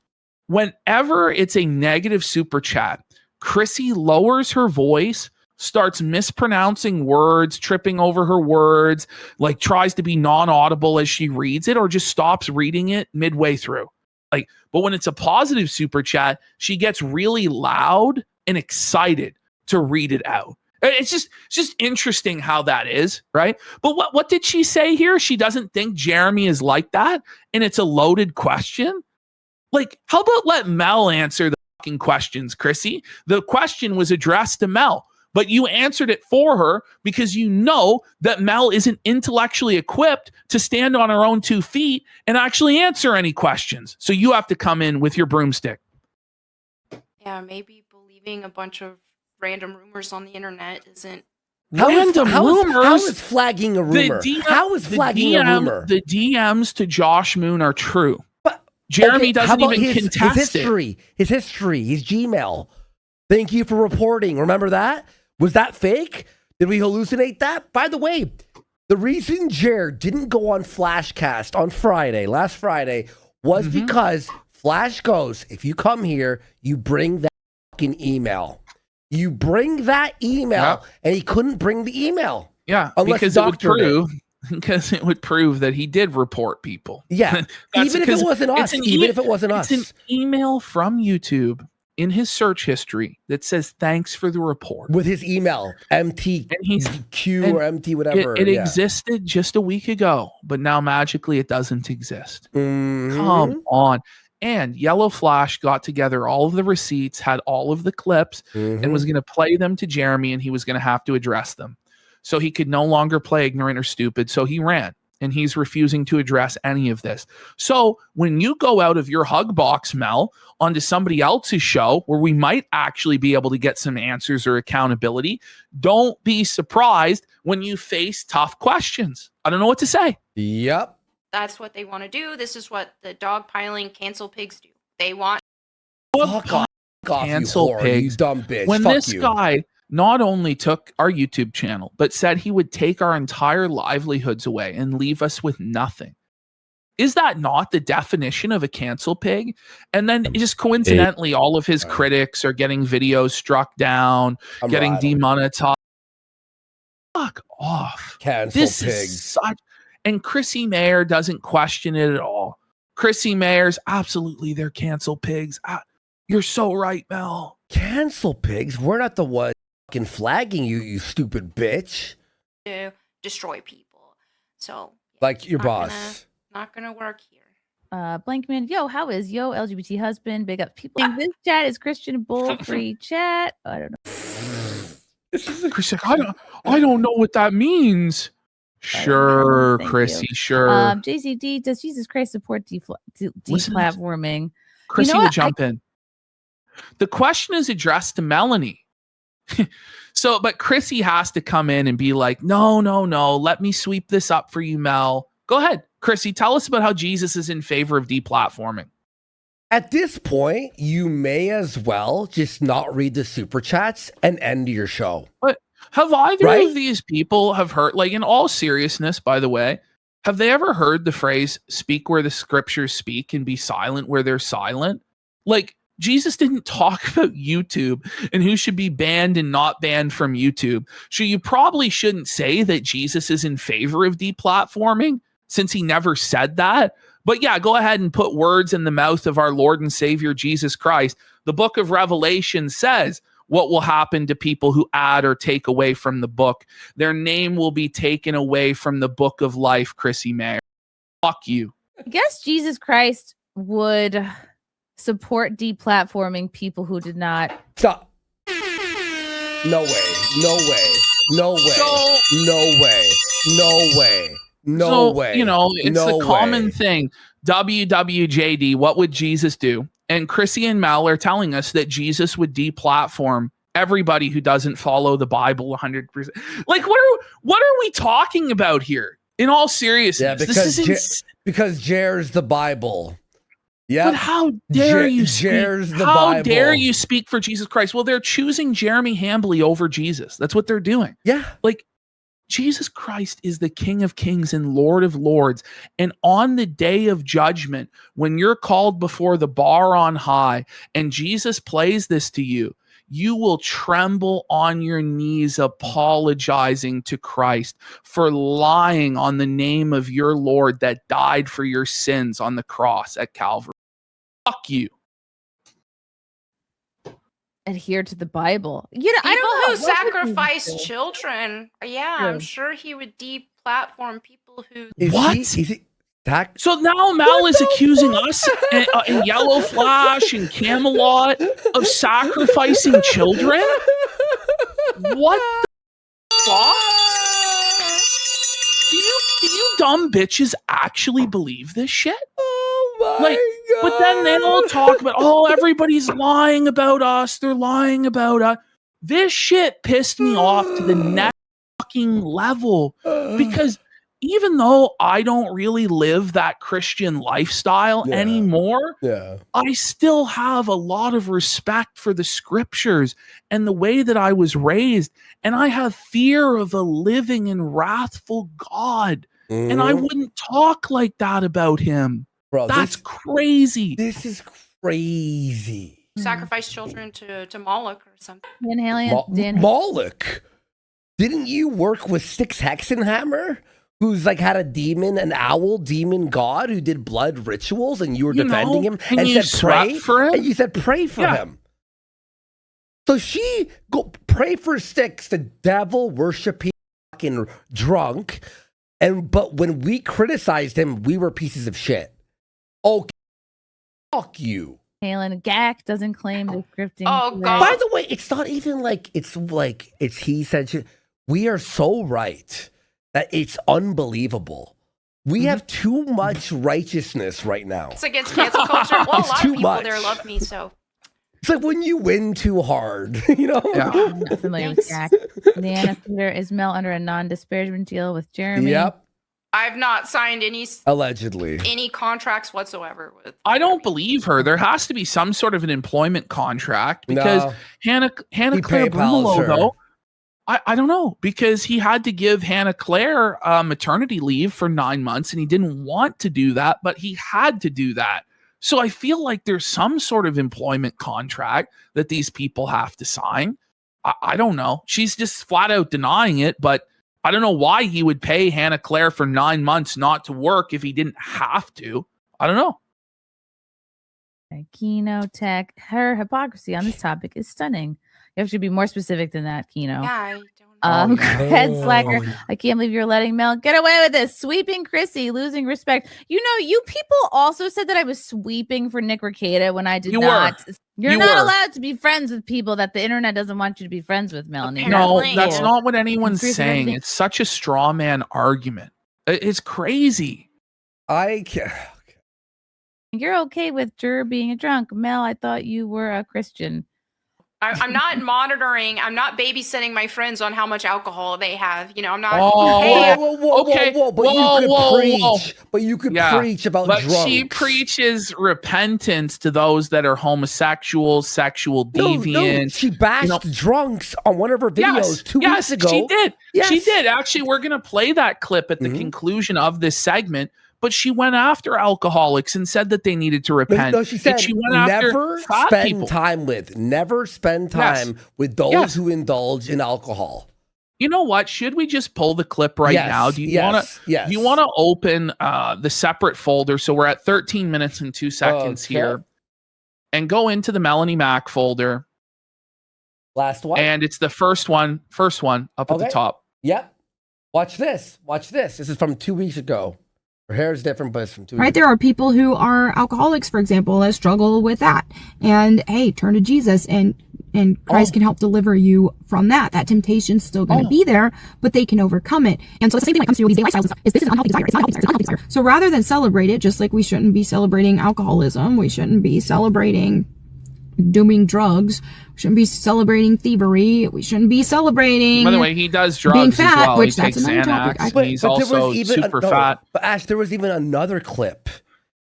[SPEAKER 2] whenever it's a negative super chat, Chrissy lowers her voice, starts mispronouncing words, tripping over her words, like tries to be non-audible as she reads it, or just stops reading it midway through. Like, but when it's a positive super chat, she gets really loud and excited to read it out. It's just interesting how that is, right? But what did she say here? She doesn't think Jeremy is like that, and it's a loaded question. Like, how about let Mel answer the fucking questions, Chrissy? The question was addressed to Mel, but you answered it for her because you know that Mel isn't intellectually equipped to stand on her own 2 feet and actually answer any questions. So you have to come in with your broomstick.
[SPEAKER 4] Yeah, maybe believing a bunch of random rumors on the internet isn't.
[SPEAKER 1] How
[SPEAKER 2] rumors.
[SPEAKER 1] is flagging a rumor? How is flagging a rumor?
[SPEAKER 2] The DMs to Josh Moon are true.
[SPEAKER 1] But
[SPEAKER 2] Jeremy
[SPEAKER 1] how
[SPEAKER 2] doesn't
[SPEAKER 1] about
[SPEAKER 2] even contest
[SPEAKER 1] his history, his Gmail. Thank you for reporting. Remember that? Was that fake? Did we hallucinate that? By the way, the reason Jared didn't go on Flashcast on last Friday, was because Flash goes, if you come here, you bring that fucking email. You bring that email, and he couldn't bring the email.
[SPEAKER 2] Yeah, because it would prove that he did report people.
[SPEAKER 1] Yeah, even if it wasn't us.
[SPEAKER 2] It's an email from YouTube in his search history that says thanks for the report
[SPEAKER 1] with his email MTQ or MT whatever.
[SPEAKER 2] It existed just a week ago, but now magically it doesn't exist. Come on. And Yellow Flash got together all of the receipts, had all of the clips, and was going to play them to Jeremy, and he was going to have to address them. So he could no longer play ignorant or stupid, so he ran. And he's refusing to address any of this. So when you go out of your hug box, Mel, onto somebody else's show where we might actually be able to get some answers or accountability, don't be surprised when you face tough questions. I don't know what to say.
[SPEAKER 1] Yep.
[SPEAKER 4] That's what they want to do. This is what the dogpiling cancel pigs do. They want
[SPEAKER 1] fuck off,
[SPEAKER 2] cancel
[SPEAKER 1] you
[SPEAKER 2] pigs,
[SPEAKER 1] you dumb bitch.
[SPEAKER 2] When
[SPEAKER 1] fuck
[SPEAKER 2] this guy not only took our YouTube channel, but said he would take our entire livelihoods away and leave us with nothing. Is that not the definition of a cancel pig? And then just coincidentally, all of his critics are getting videos struck down, getting demonetized. Fuck off.
[SPEAKER 1] Cancel
[SPEAKER 2] this
[SPEAKER 1] pigs.
[SPEAKER 2] Is such. And Chrissy Mayr doesn't question it at all. Chrissy Mayr's absolutely, they're cancel pigs. You're so right, Mel.
[SPEAKER 1] Cancel pigs? We're not the ones fucking flagging you, you stupid bitch.
[SPEAKER 4] To destroy people. So
[SPEAKER 1] like your boss.
[SPEAKER 4] Not gonna work here.
[SPEAKER 3] Blankman, yo, how is yo LGBT husband? Big up people in this chat. Is Christian Bull free chat? I don't know.
[SPEAKER 2] Chrissy, I don't know what that means. Sure, Chrissy, sure.
[SPEAKER 3] JCD, does Jesus Christ support deplatforming?
[SPEAKER 2] Chrissy will jump in. The question is addressed to Melonie. But Chrissy has to come in and be like, no, let me sweep this up for you, Mel. Go ahead, Chrissy, tell us about how Jesus is in favor of deplatforming.
[SPEAKER 1] At this point, you may as well just not read the super chats and end your show.
[SPEAKER 2] But have either of these people have heard, like in all seriousness, by the way, have they ever heard the phrase, speak where the scriptures speak and be silent where they're silent? Like, Jesus didn't talk about YouTube and who should be banned and not banned from YouTube. So you probably shouldn't say that Jesus is in favor of deplatforming since he never said that. But yeah, go ahead and put words in the mouth of our Lord and Savior, Jesus Christ. The book of Revelation says what will happen to people who add or take away from the book. Their name will be taken away from the book of life, Chrissy Mayr. Fuck you.
[SPEAKER 3] I guess Jesus Christ would support deplatforming people who did not.
[SPEAKER 1] Stop. No way. No way. No way.
[SPEAKER 2] So,
[SPEAKER 1] no way. No way. No way.
[SPEAKER 2] You know, it's the common thing. WWJD, what would Jesus do? And Chrissy and Mel are telling us that Jesus would deplatform everybody who doesn't follow the Bible 100%. Like, what are we talking about here? In all seriousness,
[SPEAKER 1] yeah, because Jer's the Bible. Yeah.
[SPEAKER 2] But how dare you speak?
[SPEAKER 1] How
[SPEAKER 2] dare you speak for Jesus Christ? Well, they're choosing Jeremy Hambley over Jesus. That's what they're doing.
[SPEAKER 1] Yeah.
[SPEAKER 2] Like, Jesus Christ is the King of Kings and Lord of Lords. And on the day of judgment, when you're called before the bar on high and Jesus plays this to you, you will tremble on your knees apologizing to Christ for lying on the name of your Lord that died for your sins on the cross at Calvary. Fuck you.
[SPEAKER 3] Adhere to the Bible. You know,
[SPEAKER 4] People
[SPEAKER 3] I don't know.
[SPEAKER 4] who
[SPEAKER 3] Most of these
[SPEAKER 4] sacrifice
[SPEAKER 3] people-
[SPEAKER 4] children. Yeah,
[SPEAKER 3] True.
[SPEAKER 4] I'm sure he would deplatform people who.
[SPEAKER 2] What?
[SPEAKER 1] Is he that?
[SPEAKER 2] So now Mel is accusing us in Yellow Flash and Camelot of sacrificing children? What the fuck? Do you dumb bitches actually believe this shit?
[SPEAKER 1] Oh my
[SPEAKER 2] Like,
[SPEAKER 1] god!
[SPEAKER 2] but then they all talk about, oh, everybody's lying about us. They're lying about us. This shit pissed me off to the next fucking level because even though I don't really live that Christian lifestyle
[SPEAKER 1] Yeah.
[SPEAKER 2] anymore,
[SPEAKER 1] Yeah.
[SPEAKER 2] I still have a lot of respect for the scriptures and the way that I was raised. And I have fear of a living and wrathful God. And I
[SPEAKER 1] Mhm.
[SPEAKER 2] wouldn't talk like that about him.
[SPEAKER 1] Bro,
[SPEAKER 2] That's crazy.
[SPEAKER 1] this is crazy.
[SPEAKER 4] Sacrifice children to Moloch or something.
[SPEAKER 3] Dan Haley, Dan
[SPEAKER 1] Moloch. Didn't you work with Styx Hexenhammer, who's like had a demon, an owl demon god who did blood rituals, and you were defending him
[SPEAKER 2] and you
[SPEAKER 1] said pray
[SPEAKER 2] swept for him?
[SPEAKER 1] and you said pray for
[SPEAKER 2] Yeah.
[SPEAKER 1] him. So she go pray for Styx, the devil worshiping fucking drunk, but when we criticized him, we were pieces of shit. Okay, fuck you.
[SPEAKER 3] Halen Gack doesn't claim the scripting.
[SPEAKER 4] Oh,
[SPEAKER 3] correct.
[SPEAKER 4] God.
[SPEAKER 1] By the way, it's not even like it's he said shit. We are so right that it's unbelievable. We have too much righteousness right now.
[SPEAKER 4] It's against cancel culture. Well, a
[SPEAKER 1] It's
[SPEAKER 4] lot
[SPEAKER 1] too
[SPEAKER 4] of people
[SPEAKER 1] much.
[SPEAKER 4] there love me, so.
[SPEAKER 1] It's like when you win too hard, you know?
[SPEAKER 2] Yeah.
[SPEAKER 3] I'm not familiar with Gack.
[SPEAKER 4] Thanks.
[SPEAKER 3] Leanna Theater is Mel under a non-disparagement deal with Jeremy.
[SPEAKER 1] Yep.
[SPEAKER 4] I've not signed
[SPEAKER 1] Allegedly.
[SPEAKER 4] any contracts whatsoever with.
[SPEAKER 2] I don't believe her. There has to be some sort of an employment contract because
[SPEAKER 1] No.
[SPEAKER 2] Hannah
[SPEAKER 1] He
[SPEAKER 2] Claire
[SPEAKER 1] PayPals
[SPEAKER 2] Brumelo,
[SPEAKER 1] her.
[SPEAKER 2] though, I don't know, because he had to give Hannah Claire maternity leave for 9 months and he didn't want to do that, but he had to do that. So I feel like there's some sort of employment contract that these people have to sign. I don't know. She's just flat out denying it, but I don't know why he would pay Hannah Claire for 9 months not to work if he didn't have to. I don't know.
[SPEAKER 3] Kino Tech, her hypocrisy on this topic is stunning. You have to be more specific than that, Kino.
[SPEAKER 4] Yeah, I don't know.
[SPEAKER 3] Head Slacker, I can't believe you're letting Mel get away with this. Sweeping Chrissy, losing respect. You know, you people also said that I was sweeping for Nick Rekieta when I did
[SPEAKER 2] You
[SPEAKER 3] not.
[SPEAKER 2] were.
[SPEAKER 3] You're
[SPEAKER 2] You
[SPEAKER 3] not
[SPEAKER 2] were.
[SPEAKER 3] allowed to be friends with people that the internet doesn't want you to be friends with, Melanie.
[SPEAKER 2] No,
[SPEAKER 4] Apparently.
[SPEAKER 2] that's not what anyone's
[SPEAKER 3] Increase
[SPEAKER 2] saying.
[SPEAKER 3] everything.
[SPEAKER 2] It's such a straw man argument. It's crazy.
[SPEAKER 1] I can't.
[SPEAKER 3] You're okay with Jur being a drunk. Mel, I thought you were a Christian.
[SPEAKER 4] I'm not monitoring. I'm not babysitting my friends on how much alcohol they have. You know, I'm not.
[SPEAKER 2] Oh,
[SPEAKER 4] Hey,
[SPEAKER 2] okay.
[SPEAKER 1] But
[SPEAKER 2] Whoa,
[SPEAKER 1] you could
[SPEAKER 2] whoa,
[SPEAKER 1] preach.
[SPEAKER 2] whoa.
[SPEAKER 1] But you could
[SPEAKER 2] Yeah,
[SPEAKER 1] preach about
[SPEAKER 2] But
[SPEAKER 1] drunks.
[SPEAKER 2] she preaches repentance to those that are homosexuals, sexual deviants.
[SPEAKER 1] She bashed drunks on one of her videos 2 weeks ago.
[SPEAKER 2] She did.
[SPEAKER 1] Yes.
[SPEAKER 2] She did. Actually, we're going to play that clip at the
[SPEAKER 1] Mhm.
[SPEAKER 2] conclusion of this segment. But she went after alcoholics and said that they needed to repent.
[SPEAKER 1] No, she said
[SPEAKER 2] and she went after
[SPEAKER 1] never
[SPEAKER 2] fat
[SPEAKER 1] spend
[SPEAKER 2] people.
[SPEAKER 1] never spend
[SPEAKER 2] Yes.
[SPEAKER 1] time with those
[SPEAKER 2] Yes.
[SPEAKER 1] who indulge in alcohol.
[SPEAKER 2] You know what? Should we just pull the clip right
[SPEAKER 1] Yes,
[SPEAKER 2] now? Do you
[SPEAKER 1] yes,
[SPEAKER 2] want to?
[SPEAKER 1] yes.
[SPEAKER 2] Do you want to open the separate folder? So we're at 13 minutes and 2 seconds
[SPEAKER 1] Okay.
[SPEAKER 2] here, and go into the Melonie Mac folder,
[SPEAKER 1] Last one?
[SPEAKER 2] and it's the first one up at the
[SPEAKER 1] Okay.
[SPEAKER 2] top.
[SPEAKER 1] Yep. Watch this. Watch this. This is from 2 weeks ago. Her hair is different, but it's from 2 weeks
[SPEAKER 6] Right, there are people who are alcoholics, for example, that struggle with that. And hey, turn to Jesus and Christ can help deliver you from that. That temptation's still going to be there, but they can overcome it. And so it's the same thing when it comes to these daily lifestyles and stuff, is this is an unhealthy desire. It's not a healthy desire. It's an unhealthy desire. So rather than celebrate it, just like we shouldn't be celebrating alcoholism, we shouldn't be celebrating doing drugs, we shouldn't be celebrating thievery, we shouldn't be celebrating
[SPEAKER 2] By the way, he does
[SPEAKER 6] being
[SPEAKER 2] drugs
[SPEAKER 6] fat,
[SPEAKER 2] as well.
[SPEAKER 6] which
[SPEAKER 2] He
[SPEAKER 6] that's
[SPEAKER 2] takes
[SPEAKER 6] another topic.
[SPEAKER 2] Xanax. And he's also super fat.
[SPEAKER 1] But Ash, there was even another clip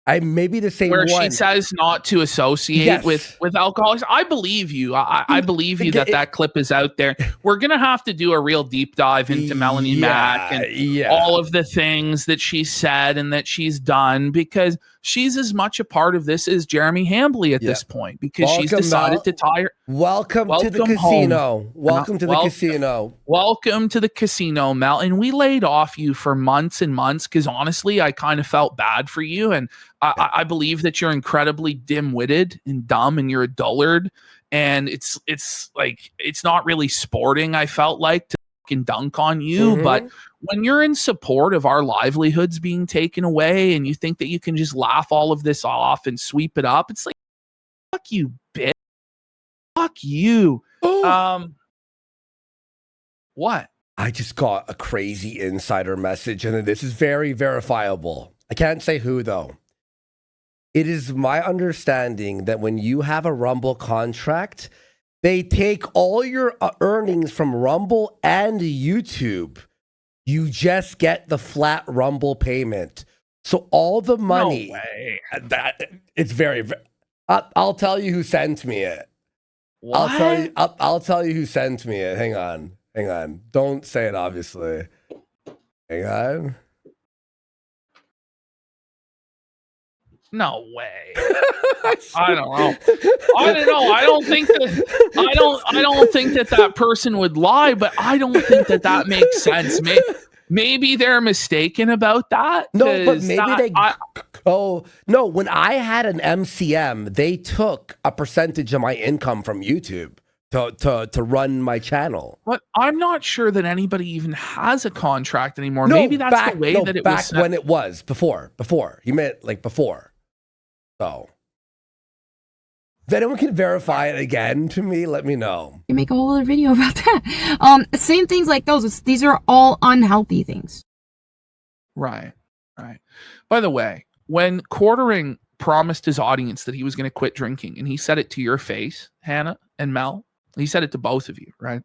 [SPEAKER 1] I may be the same
[SPEAKER 2] where
[SPEAKER 1] one.
[SPEAKER 2] she says not to associate
[SPEAKER 1] Yes.
[SPEAKER 2] with alcoholics. I believe you. I believe you that clip is out there. We're gonna have to do a real deep dive into Melonie Mack and all of the things that she said and that she's done, because she's as much a part of this as Jeremy Hambley at this point, because she's decided to tie.
[SPEAKER 1] Welcome to the casino.
[SPEAKER 2] Home.
[SPEAKER 1] Welcome to the casino.
[SPEAKER 2] Welcome to the casino, Mel. And we laid off you for months and months because honestly, I kind of felt bad for you. And I believe that you're incredibly dim-witted and dumb and you're a dullard. And it's like, it's not really sporting, I felt like, to fucking dunk on you. But when you're in support of our livelihoods being taken away and you think that you can just laugh all of this off and sweep it up, it's like, fuck you, bitch. Fuck you. What?
[SPEAKER 1] I just got a crazy insider message, and this is very verifiable. I can't say who, though. It is my understanding that when you have a Rumble contract, they take all your earnings from Rumble and YouTube. You just get the flat Rumble payment. So all the money...
[SPEAKER 2] No way.
[SPEAKER 1] It's very... I'll tell you who sent me it.
[SPEAKER 2] What?
[SPEAKER 1] I'll tell you who sent me it. Hang on. Don't say it, obviously. Hang on.
[SPEAKER 2] No way. I don't know. I don't think that person would lie, but I don't think that makes sense. Maybe they're mistaken about that.
[SPEAKER 1] No, but maybe no. When I had an MCM, they took a percentage of my income from YouTube to run my channannel.
[SPEAKER 2] But I'm not sure that anybody even has a contract anymore. Maybe that's the way that it was.
[SPEAKER 1] Back when it was before. You meant like before. So, if anyone can verify it again to me, let me know.
[SPEAKER 6] You make a whole other video about that. Same things like those. These are all unhealthy things.
[SPEAKER 2] Right. By the way, when Quartering promised his audience that he was going to quit drinking, and he said it to your face, Hannah and Mel, he said it to both of you, right?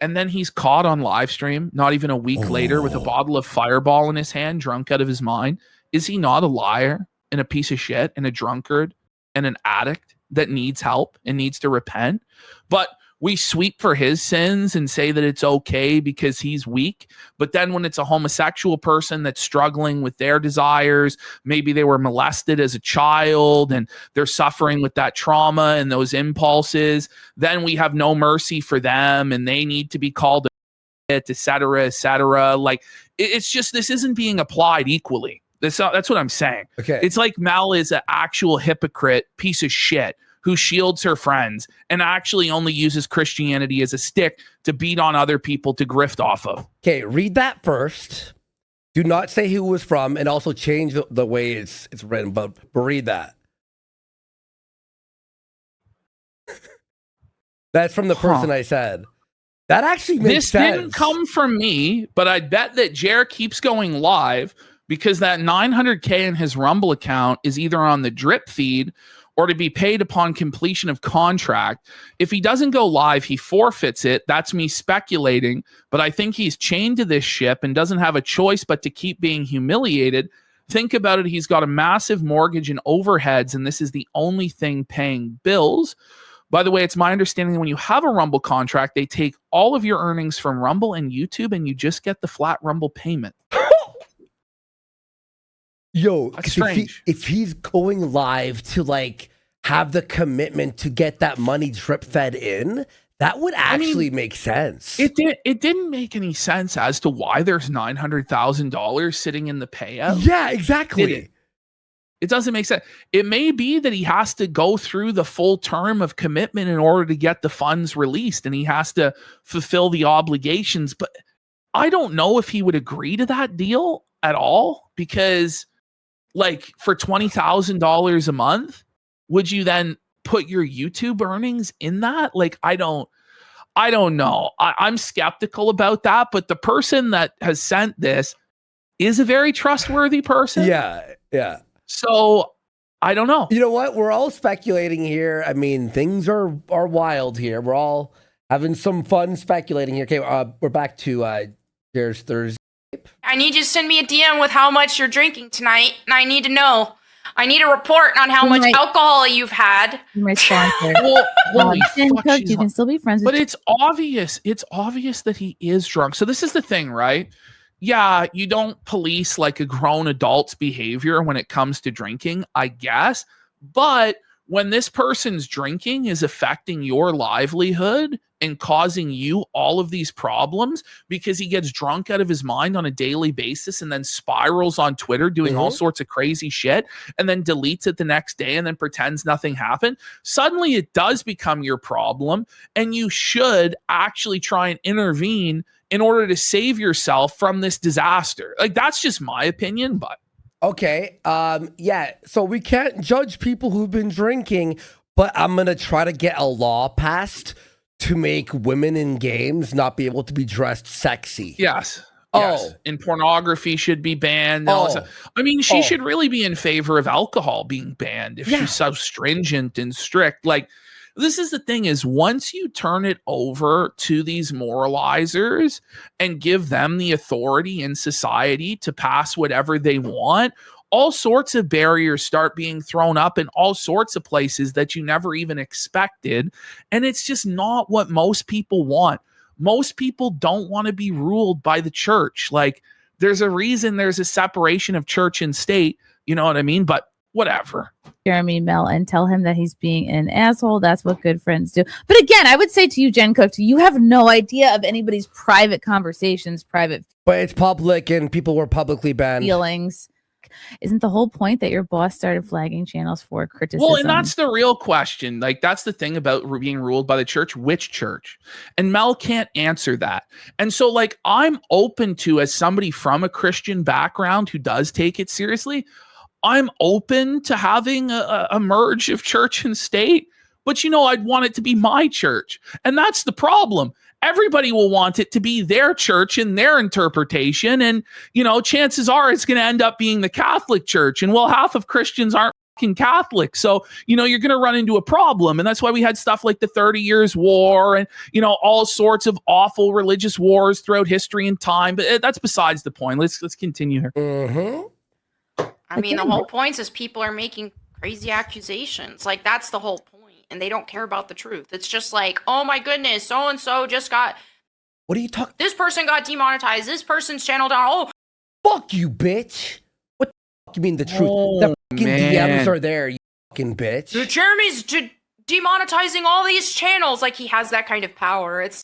[SPEAKER 2] And then he's caught on live stream, not even a week later, with a bottle of Fireball in his hand, drunk out of his mind. Is he not a liar and a piece of shit and a drunkard and an addict that needs help and needs to repent? But we sweep for his sins and say that it's okay because he's weak. But then when it's a homosexual person that's struggling with their desires, maybe they were molested as a child and they're suffering with that trauma and those impulses, then we have no mercy for them and they need to be called et cetera, et cetera. Like, it's just, this isn't being applied equally. That's what I'm saying.
[SPEAKER 1] Okay.
[SPEAKER 2] It's like Mel is an actual hypocrite piece of shit who shields her friends and actually only uses Christianity as a stick to beat on other people to grift off of.
[SPEAKER 1] Okay, read that first. Do not say who it was from, and also change the way it's written, but read that. That's from the person I said. That actually makes sense.
[SPEAKER 2] This didn't come from me, but I bet that Jer keeps going live because that 900K in his Rumble account is either on the drip feed or to be paid upon completion of contract. If he doesn't go live, he forfeits it. That's me speculating, but I think he's chained to this ship and doesn't have a choice but to keep being humiliated. Think about it. He's got a massive mortgage and overheads, and this is the only thing paying bills. By the way, it's my understanding that when you have a Rumble contract, they take all of your earnings from Rumble and YouTube, and you just get the flat Rumble payment.
[SPEAKER 1] Yo,
[SPEAKER 2] that's strange.
[SPEAKER 1] If he's going live to like have the commitment to get that money drip fed in, that would actually make sense.
[SPEAKER 2] It didn't make any sense as to why there's $900,000 sitting in the payout.
[SPEAKER 1] Yeah, exactly.
[SPEAKER 2] It doesn't make sense. It may be that he has to go through the full term of commitment in order to get the funds released, and he has to fulfill the obligations. But I don't know if he would agree to that deal at all, because like for $20,000 a month, would you then put your YouTube earnings in that? Like, I don't know. I'm skeptical about that, but the person that has sent this is a very trustworthy person.
[SPEAKER 1] Yeah.
[SPEAKER 2] So I don't know.
[SPEAKER 1] You know what? We're all speculating here. I mean, things are wild here. We're all having some fun speculating here. Okay, we're back to there's Thursday.
[SPEAKER 4] I need you to send me a DM with how much you're drinking tonight, and I need to know. I need a report on how
[SPEAKER 3] You
[SPEAKER 4] much
[SPEAKER 3] might-
[SPEAKER 4] alcohol you've had.
[SPEAKER 3] You're my sponsor.
[SPEAKER 2] Well, holy
[SPEAKER 3] Jen
[SPEAKER 2] fuck,
[SPEAKER 3] Cook,
[SPEAKER 2] she's
[SPEAKER 3] you can still be friends with.
[SPEAKER 2] But it's obvious. It's obvious that he is drunk. So this is the thing, right? Yeah, you don't police like a grown adult's behavior when it comes to drinking, I guess. But when this person's drinking is affecting your livelihood and causing you all of these problems because he gets drunk out of his mind on a daily basis and then spirals on Twitter doing all sorts of crazy shit and then deletes it the next day and then pretends nothing happened, suddenly it does become your problem, and you should actually try and intervene in order to save yourself from this disaster. Like, that's just my opinion, but
[SPEAKER 1] Okay. Yeah. So we can't judge people who've been drinking, but I'm gonna try to get a law passed to make women in games not be able to be dressed sexy.
[SPEAKER 2] yes.
[SPEAKER 1] Oh.
[SPEAKER 2] Yes. And pornography should be banned. And all this
[SPEAKER 1] Oh.
[SPEAKER 2] stuff. I mean, she
[SPEAKER 1] Oh.
[SPEAKER 2] should really be in favor of alcohol being banned if
[SPEAKER 1] Yeah.
[SPEAKER 2] she's so stringent and strict. Like, this is the thing is once you turn it over to these moralizers and give them the authority in society to pass whatever they want, all sorts of barriers start being thrown up in all sorts of places that you never even expected. And it's just not what most people want. Most people don't want to be ruled by the church. Like, there's a reason there's a separation of church and state. You know what I mean? But whatever.
[SPEAKER 3] Jeremy Mel and tell him that he's being an asshole. That's what good friends do. But again, I would say to you, Jen Cook, you have no idea of anybody's private conversations, private
[SPEAKER 1] But it's public and people were publicly banned.
[SPEAKER 3] feelings. Isn't the whole point that your boss started flagging channels for criticism?
[SPEAKER 2] Well, and that's the real question. Like, that's the thing about being ruled by the church. Which church? And Mel can't answer that. And so, like, I'm open to, as somebody from a Christian background who does take it seriously, I'm open to having a merge of church and state. But, you know, I'd want it to be my church. And that's the problem. Everybody will want it to be their church and their interpretation. And, you know, chances are it's going to end up being the Catholic Church. And, well, half of Christians aren't fucking Catholic. So, you know, you're going to run into a problem. And that's why we had stuff like the 30 Years' War and, you know, all sorts of awful religious wars throughout history and time. But that's besides the point. Let's continue here.
[SPEAKER 1] Mm-hmm.
[SPEAKER 4] I mean, the whole point is people are making crazy accusations. Like, that's the whole point. And they don't care about the truth. It's just like, oh my goodness, so-and-so just got,
[SPEAKER 1] What are you talking?
[SPEAKER 4] this person got demonetized. This person's channel down. Oh,
[SPEAKER 1] Fuck you, bitch. What the fuck you mean the truth? The fucking DMs are there, you fucking bitch.
[SPEAKER 4] Jeremy's demonetizing all these channels. Like, he has that kind of power. It's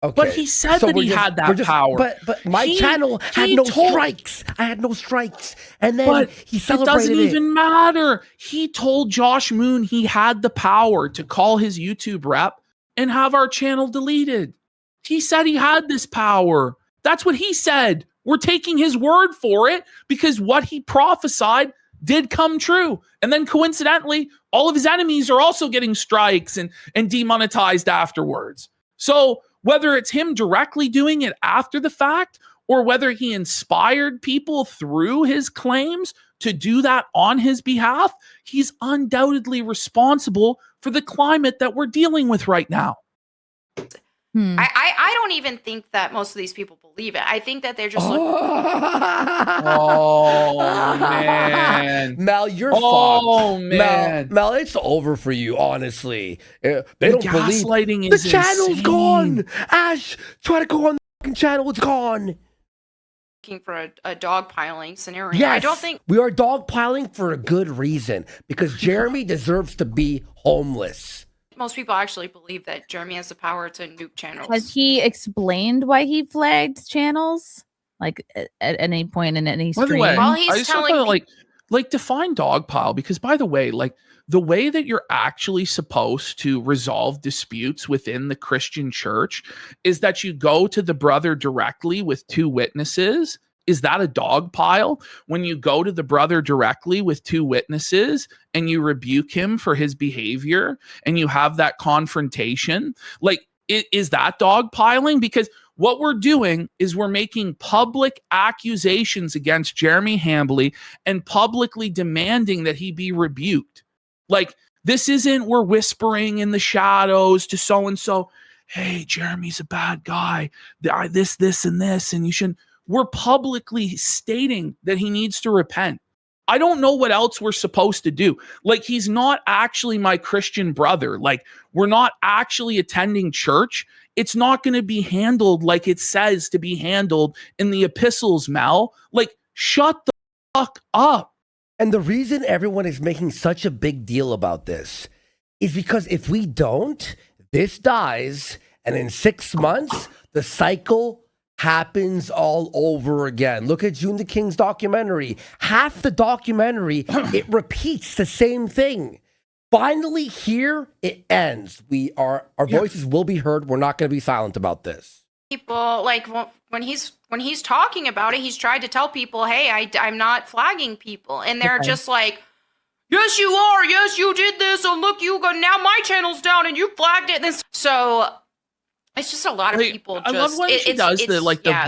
[SPEAKER 1] Okay.
[SPEAKER 2] But he said that
[SPEAKER 1] we're
[SPEAKER 2] he had that
[SPEAKER 1] we're
[SPEAKER 2] power.
[SPEAKER 1] But my
[SPEAKER 2] He-
[SPEAKER 1] channel had
[SPEAKER 2] he
[SPEAKER 1] no
[SPEAKER 2] told-
[SPEAKER 1] strikes. I had no strikes. And then
[SPEAKER 2] But
[SPEAKER 1] he
[SPEAKER 2] it
[SPEAKER 1] celebrated
[SPEAKER 2] doesn't even matter. He told Josh Moon he had the power to call his YouTube rep and have our channel deleted. He said he had this power. That's what he said. We're taking his word for it because what he prophesied did come true. And then coincidentally, all of his enemies are also getting strikes and demonetized afterwards. So whether it's him directly doing it after the fact or whether he inspired people through his claims to do that on his behalf, he's undoubtedly responsible for the climate that we're dealing with right now.
[SPEAKER 4] I don't even think that most of these people believe it. I think that they're just looking.
[SPEAKER 2] Oh, man.
[SPEAKER 1] Mel, you're
[SPEAKER 2] Oh,
[SPEAKER 1] fucked.
[SPEAKER 2] man.
[SPEAKER 1] Mel, it's over for you, honestly. They
[SPEAKER 2] The
[SPEAKER 1] don't believe
[SPEAKER 2] gaslighting
[SPEAKER 1] the
[SPEAKER 2] is
[SPEAKER 1] channel's
[SPEAKER 2] insane.
[SPEAKER 1] gone. Ash, try to go on the fucking channel. It's gone.
[SPEAKER 4] Looking for a dogpiling scenario.
[SPEAKER 1] Yes,
[SPEAKER 4] I don't think
[SPEAKER 1] we are dogpiling for a good reason because Jeremy deserves to be homeless.
[SPEAKER 4] most people actually believe that Jeremy has the power to nuke channels.
[SPEAKER 3] Has he explained why he flagged channels? Like at any point in any
[SPEAKER 2] By the
[SPEAKER 3] stream?
[SPEAKER 2] way,
[SPEAKER 4] Well, he's
[SPEAKER 2] I just
[SPEAKER 4] telling
[SPEAKER 2] want to like define dogpile because by the way, like the way that you're actually supposed to resolve disputes within the Christian church is that you go to the brother directly with two witnesses. Is that a dog pile? When you go to the brother directly with two witnesses and you rebuke him for his behavior and you have that confrontation, like, is that dog piling? Because what we're doing is we're making public accusations against Jeremy Hambley and publicly demanding that he be rebuked. Like, this isn't we're whispering in the shadows to so-and-so, hey, Jeremy's a bad guy. This, and this, and you shouldn't. We're publicly stating that he needs to repent. I don't know what else we're supposed to do. Like, he's not actually my Christian brother. Like, we're not actually attending church. It's not going to be handled like it says to be handled in the epistles, Mel. Like, shut the fuck up.
[SPEAKER 1] And the reason everyone is making such a big deal about this is because if we don't, this dies, and in 6 months, the cycle happens all over again. Look at June the King's documentary. Half the documentary, it repeats the same thing. Finally, here it ends. Our voices will be heard. We're not going to be silent about this.
[SPEAKER 4] People, like, when he's talking about it, he's tried to tell people, hey, I'm not flagging people, and they're just like, yes, you are. Yes, you did this. And look, you go now. My channel's down, and you flagged it. So it's just a lot of people.
[SPEAKER 2] I love when she does the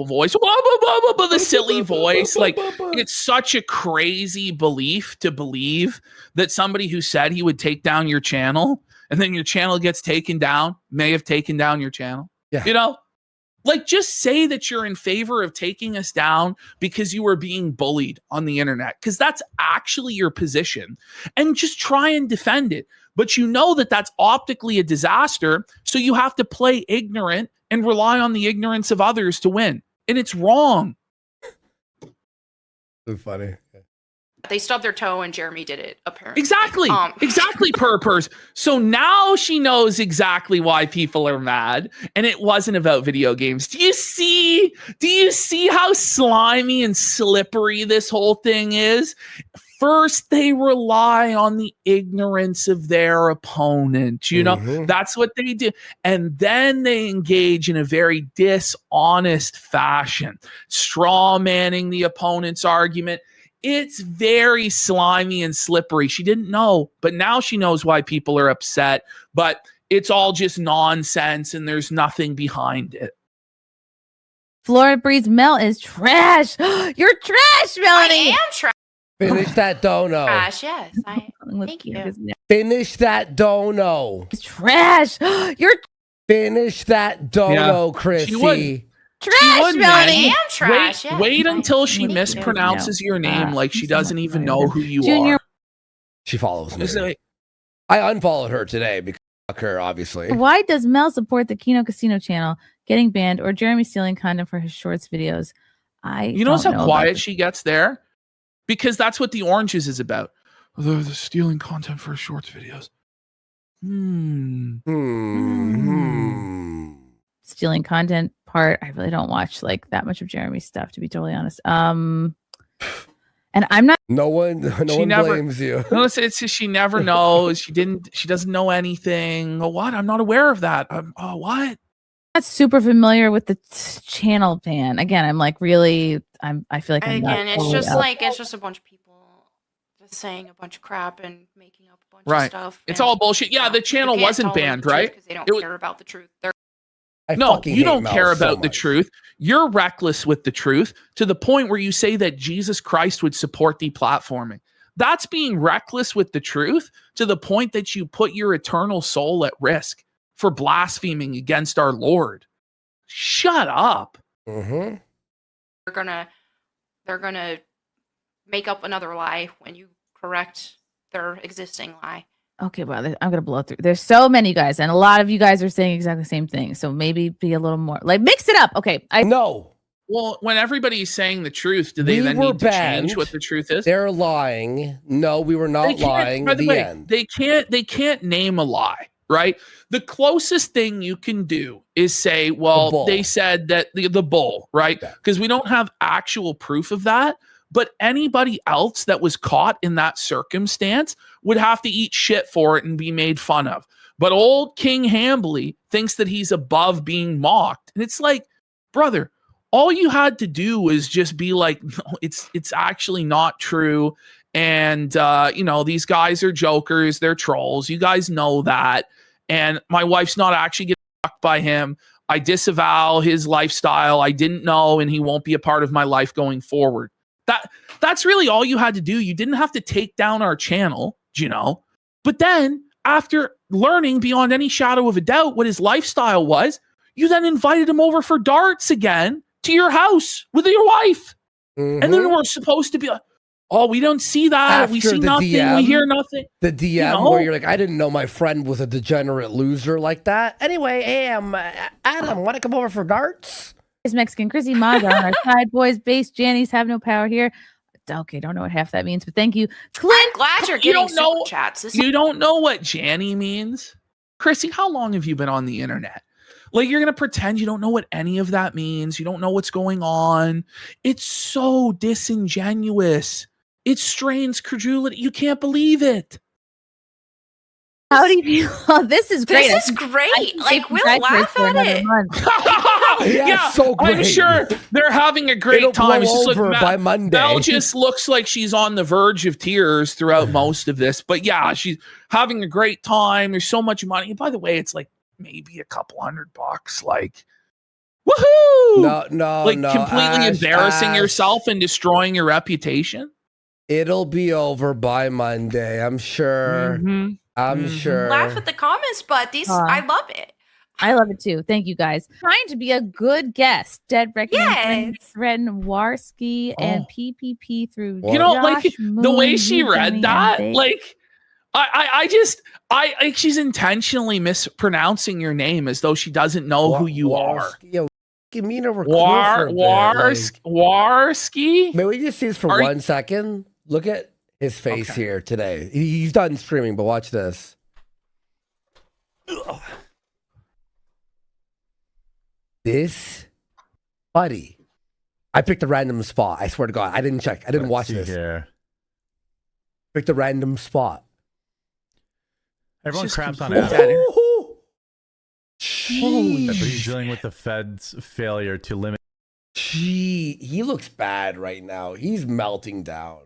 [SPEAKER 2] voice, the silly voice. Like, it's such a crazy belief to believe that somebody who said he would take down your channel and then your channel gets taken down may have taken down your channel.
[SPEAKER 1] Yeah.
[SPEAKER 2] You know, like, just say that you're in favor of taking us down because you were being bullied on the internet, because that's actually your position, and just try and defend it. But you know that that's optically a disaster, so you have to play ignorant and rely on the ignorance of others to win. And it's wrong.
[SPEAKER 1] So funny.
[SPEAKER 4] They stubbed their toe and Jeremy did it, apparently.
[SPEAKER 2] Exactly. Exactly, Purpers. So now she knows exactly why people are mad, and it wasn't about video games. Do you see how slimy and slippery this whole thing is? First, they rely on the ignorance of their opponent. You know, that's what they do. And then they engage in a very dishonest fashion, straw manning the opponent's argument. It's very slimy and slippery. She didn't know, but now she knows why people are upset. But it's all just nonsense, and there's nothing behind it.
[SPEAKER 3] Florida Breeze Mel is trash. You're trash, Melonie.
[SPEAKER 4] I am trash.
[SPEAKER 1] Finish that dono.
[SPEAKER 4] Trash, yes. Thank you.
[SPEAKER 1] Finish that dono.
[SPEAKER 3] It's trash. You're
[SPEAKER 1] Finish that dono, Chrissy.
[SPEAKER 3] trash, Melonie.
[SPEAKER 4] I am trash.
[SPEAKER 2] Wait
[SPEAKER 4] yes.
[SPEAKER 2] until she
[SPEAKER 4] Thank you.
[SPEAKER 2] mispronounces your name like she doesn't even know who you
[SPEAKER 3] Junior.
[SPEAKER 2] are.
[SPEAKER 1] She follows me.
[SPEAKER 2] Listen,
[SPEAKER 1] I unfollowed her today because fuck her, obviously.
[SPEAKER 3] Why does Mel support the Kino Casino channel getting banned or Jeremy stealing content for his shorts videos?
[SPEAKER 2] You notice how quiet she gets there? Because that's what the oranges is about. The stealing content for shorts videos.
[SPEAKER 3] Stealing content part. I really don't watch like that much of Jeremy's stuff, to be totally honest. And I'm not.
[SPEAKER 1] No one blames you.
[SPEAKER 2] No, it's just she never knows. She doesn't know anything. Oh, what? I'm not aware of that. What?
[SPEAKER 3] Not super familiar with the channel ban. Again, I'm like really. I feel like I'm not
[SPEAKER 4] it's
[SPEAKER 3] totally
[SPEAKER 4] just
[SPEAKER 3] up.
[SPEAKER 4] like it's just a bunch of people just saying a bunch of crap and making up a bunch of stuff.
[SPEAKER 2] It's all bullshit. Yeah, the channel wasn't banned, right?
[SPEAKER 4] Because they don't care about the truth.
[SPEAKER 2] No, you don't care about the truth. You're reckless with the truth to the point where you say that Jesus Christ would support deplatforming. That's being reckless with the truth to the point that you put your eternal soul at risk for blaspheming against our Lord. Shut up.
[SPEAKER 4] They're gonna make up another lie when you correct their existing lie.
[SPEAKER 3] Okay, well, I'm gonna blow through. There's so many guys, and a lot of you guys are saying exactly the same thing. So maybe be a little more like mix it up. Okay,
[SPEAKER 1] No.
[SPEAKER 2] Well, when everybody's saying the truth, do they then need to change what the truth is?
[SPEAKER 1] They're lying. No, we were not lying.
[SPEAKER 2] By the way,
[SPEAKER 1] end.
[SPEAKER 2] They can't name a lie, right? The closest thing you can do is say, well, they said that the bull, right? Because we don't have actual proof of that. But anybody else that was caught in that circumstance would have to eat shit for it and be made fun of. But old King Hambly thinks that he's above being mocked. And it's like, brother, all you had to do was just be like, no, it's actually not true. And, these guys are jokers. They're trolls. You guys know that. And my wife's not actually getting fucked by him. I disavow his lifestyle. I didn't know, and he won't be a part of my life going forward. That's really all you had to do. You didn't have to take down our channel, But then, after learning beyond any shadow of a doubt what his lifestyle was, you then invited him over for darts again to your house with your wife. And then we're supposed to be like, Oh, we don't see that. We
[SPEAKER 1] After
[SPEAKER 2] see
[SPEAKER 1] the
[SPEAKER 2] nothing.
[SPEAKER 1] DM,
[SPEAKER 2] We hear nothing.
[SPEAKER 1] The DM
[SPEAKER 2] You know?
[SPEAKER 1] where you're like, I didn't know my friend was a degenerate loser like that. Anyway, Adam, want to come over for darts?
[SPEAKER 3] Is Mexican Chrissy Maga on our side, boys. Base Jannies have no power here. Okay, don't know what half that means, but thank you, Clint.
[SPEAKER 4] I'm glad you're
[SPEAKER 2] You
[SPEAKER 4] getting
[SPEAKER 2] don't know-
[SPEAKER 4] super chats. This
[SPEAKER 2] You don't know what Janny means? Chrissy, how long have you been on the internet? Like, you're going to pretend you don't know what any of that means. You don't know what's going on. It's so disingenuous. It strains credulity. You can't believe it.
[SPEAKER 3] How do you feel? Oh, this is great.
[SPEAKER 4] This is great. Like, we'll laugh at it.
[SPEAKER 2] Yeah,
[SPEAKER 1] so great.
[SPEAKER 2] I'm sure they're having a great
[SPEAKER 1] It'll
[SPEAKER 2] time.
[SPEAKER 1] blow
[SPEAKER 2] It's just
[SPEAKER 1] over
[SPEAKER 2] like
[SPEAKER 1] by Monday.
[SPEAKER 2] Mel just looks like she's on the verge of tears throughout most of this. But yeah, she's having a great time. There's so much money. And by the way, it's like maybe a couple $100. Like, woohoo!
[SPEAKER 1] No,
[SPEAKER 2] like
[SPEAKER 1] no.
[SPEAKER 2] completely embarrassing
[SPEAKER 1] Ash.
[SPEAKER 2] yourself and destroying your reputation.
[SPEAKER 1] It'll be over by Monday, I'm sure.
[SPEAKER 2] Mhm.
[SPEAKER 1] I'm
[SPEAKER 2] Mhm.
[SPEAKER 1] sure.
[SPEAKER 4] Laugh at the comments, but these I love it.
[SPEAKER 3] I love it too. Thank you guys. Trying to be a good guest. Dead Reckoning,
[SPEAKER 4] Yes.
[SPEAKER 3] Threaten Warski, and PPP through.
[SPEAKER 2] You know, like
[SPEAKER 3] Josh
[SPEAKER 2] the way
[SPEAKER 3] Moon,
[SPEAKER 2] she
[SPEAKER 3] you
[SPEAKER 2] read
[SPEAKER 3] dummy,
[SPEAKER 2] that,
[SPEAKER 3] and
[SPEAKER 2] like I like she's intentionally mispronouncing your name as though she doesn't know who you are.
[SPEAKER 1] Yo, give me a record
[SPEAKER 2] Warski.
[SPEAKER 1] May we just see this for
[SPEAKER 2] Are
[SPEAKER 1] 1 second? Look at his face
[SPEAKER 2] Okay.
[SPEAKER 1] here today. He's done streaming, but watch this. Ugh. This, buddy. I picked a random spot. I swear to God, I didn't check. I didn't watch this.
[SPEAKER 7] Here.
[SPEAKER 1] Picked a random spot.
[SPEAKER 7] Everyone
[SPEAKER 2] Just
[SPEAKER 7] craps on
[SPEAKER 2] complete
[SPEAKER 7] Adam.
[SPEAKER 2] that.
[SPEAKER 1] Ooh.
[SPEAKER 2] Holy
[SPEAKER 7] But he's
[SPEAKER 1] Jeez.
[SPEAKER 7] dealing with the Fed's failure to limit.
[SPEAKER 1] Gee, he looks bad right now. He's melting down.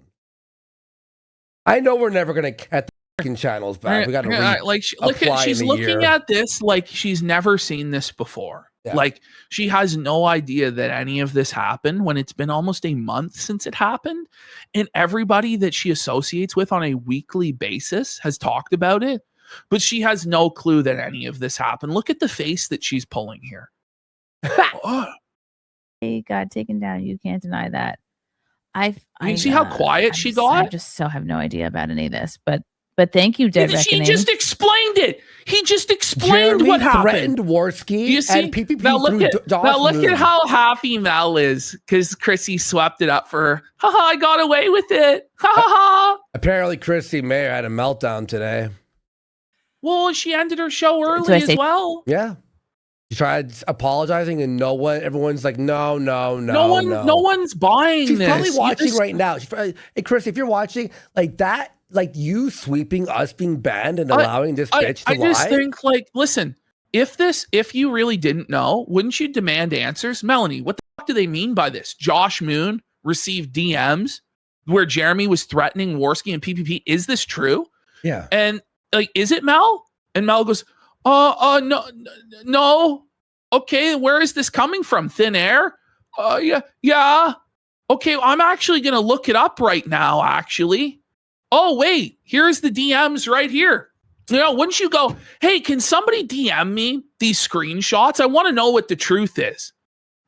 [SPEAKER 1] I know we're never gonna get the fucking channels back. We got to
[SPEAKER 2] like look at
[SPEAKER 1] apply
[SPEAKER 2] she's
[SPEAKER 1] in a
[SPEAKER 2] looking
[SPEAKER 1] year.
[SPEAKER 2] at this like she's never seen this before.
[SPEAKER 1] Yeah.
[SPEAKER 2] Like she has no idea that any of this happened when it's been almost a month since it happened, and everybody that she associates with on a weekly basis has talked about it, but she has no clue that any of this happened. Look at the face that she's pulling here. Oh,
[SPEAKER 3] He got taken down. You can't deny that.
[SPEAKER 2] You see how quiet she got?
[SPEAKER 3] I just so have no idea about any of this, but thank you, Dead
[SPEAKER 2] she
[SPEAKER 3] Reckoning.
[SPEAKER 2] just explained it. He just explained
[SPEAKER 1] Jeremy
[SPEAKER 2] what happened.
[SPEAKER 1] threatened Warski
[SPEAKER 2] You see?
[SPEAKER 1] and PPP
[SPEAKER 2] Now look
[SPEAKER 1] through
[SPEAKER 2] at
[SPEAKER 1] Josh
[SPEAKER 2] now look
[SPEAKER 1] Moon.
[SPEAKER 2] at how happy Mel is because Chrissy swept it up for her. Haha, I got away with it. Ha ha ha.
[SPEAKER 1] Apparently, Chrissy Mayr had a meltdown today.
[SPEAKER 2] Well, she ended her show
[SPEAKER 3] I
[SPEAKER 2] early as
[SPEAKER 3] say-
[SPEAKER 2] well.
[SPEAKER 1] Yeah. She tried apologizing, and everyone's like, no.
[SPEAKER 2] No one's buying
[SPEAKER 1] She's
[SPEAKER 2] this.
[SPEAKER 1] probably
[SPEAKER 2] You
[SPEAKER 1] watching
[SPEAKER 2] just-
[SPEAKER 1] right now. Hey, Chris, if you're watching like that, like you sweeping us being banned and allowing this bitch to
[SPEAKER 2] I just
[SPEAKER 1] lie.
[SPEAKER 2] think, like, listen, if you really didn't know, wouldn't you demand answers? Melonie, what the fuck do they mean by this? Josh Moon received DMs where Jeremy was threatening Warski and PPP. Is this true?
[SPEAKER 1] Yeah.
[SPEAKER 2] And like, is it Mel? And Mel goes, no. Okay, where is this coming from? Thin air? Yeah. Okay, I'm actually gonna look it up right now, actually. Oh, wait, here's the DMs right here. You know, wouldn't you go, hey, can somebody DM me these screenshots? I want to know what the truth is.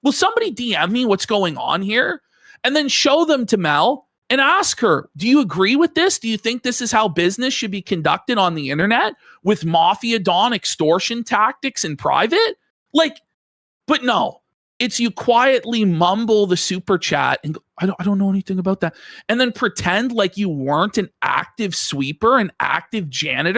[SPEAKER 2] Will somebody DM me what's going on here? And then show them to Mel and ask her, do you agree with this? Do you think this is how business should be conducted on the internet with Mafia Don extortion tactics in private? Like, but no, it's you quietly mumble the super chat and go, I don't know anything about that. And then pretend like you weren't an active sweeper, an active janitor.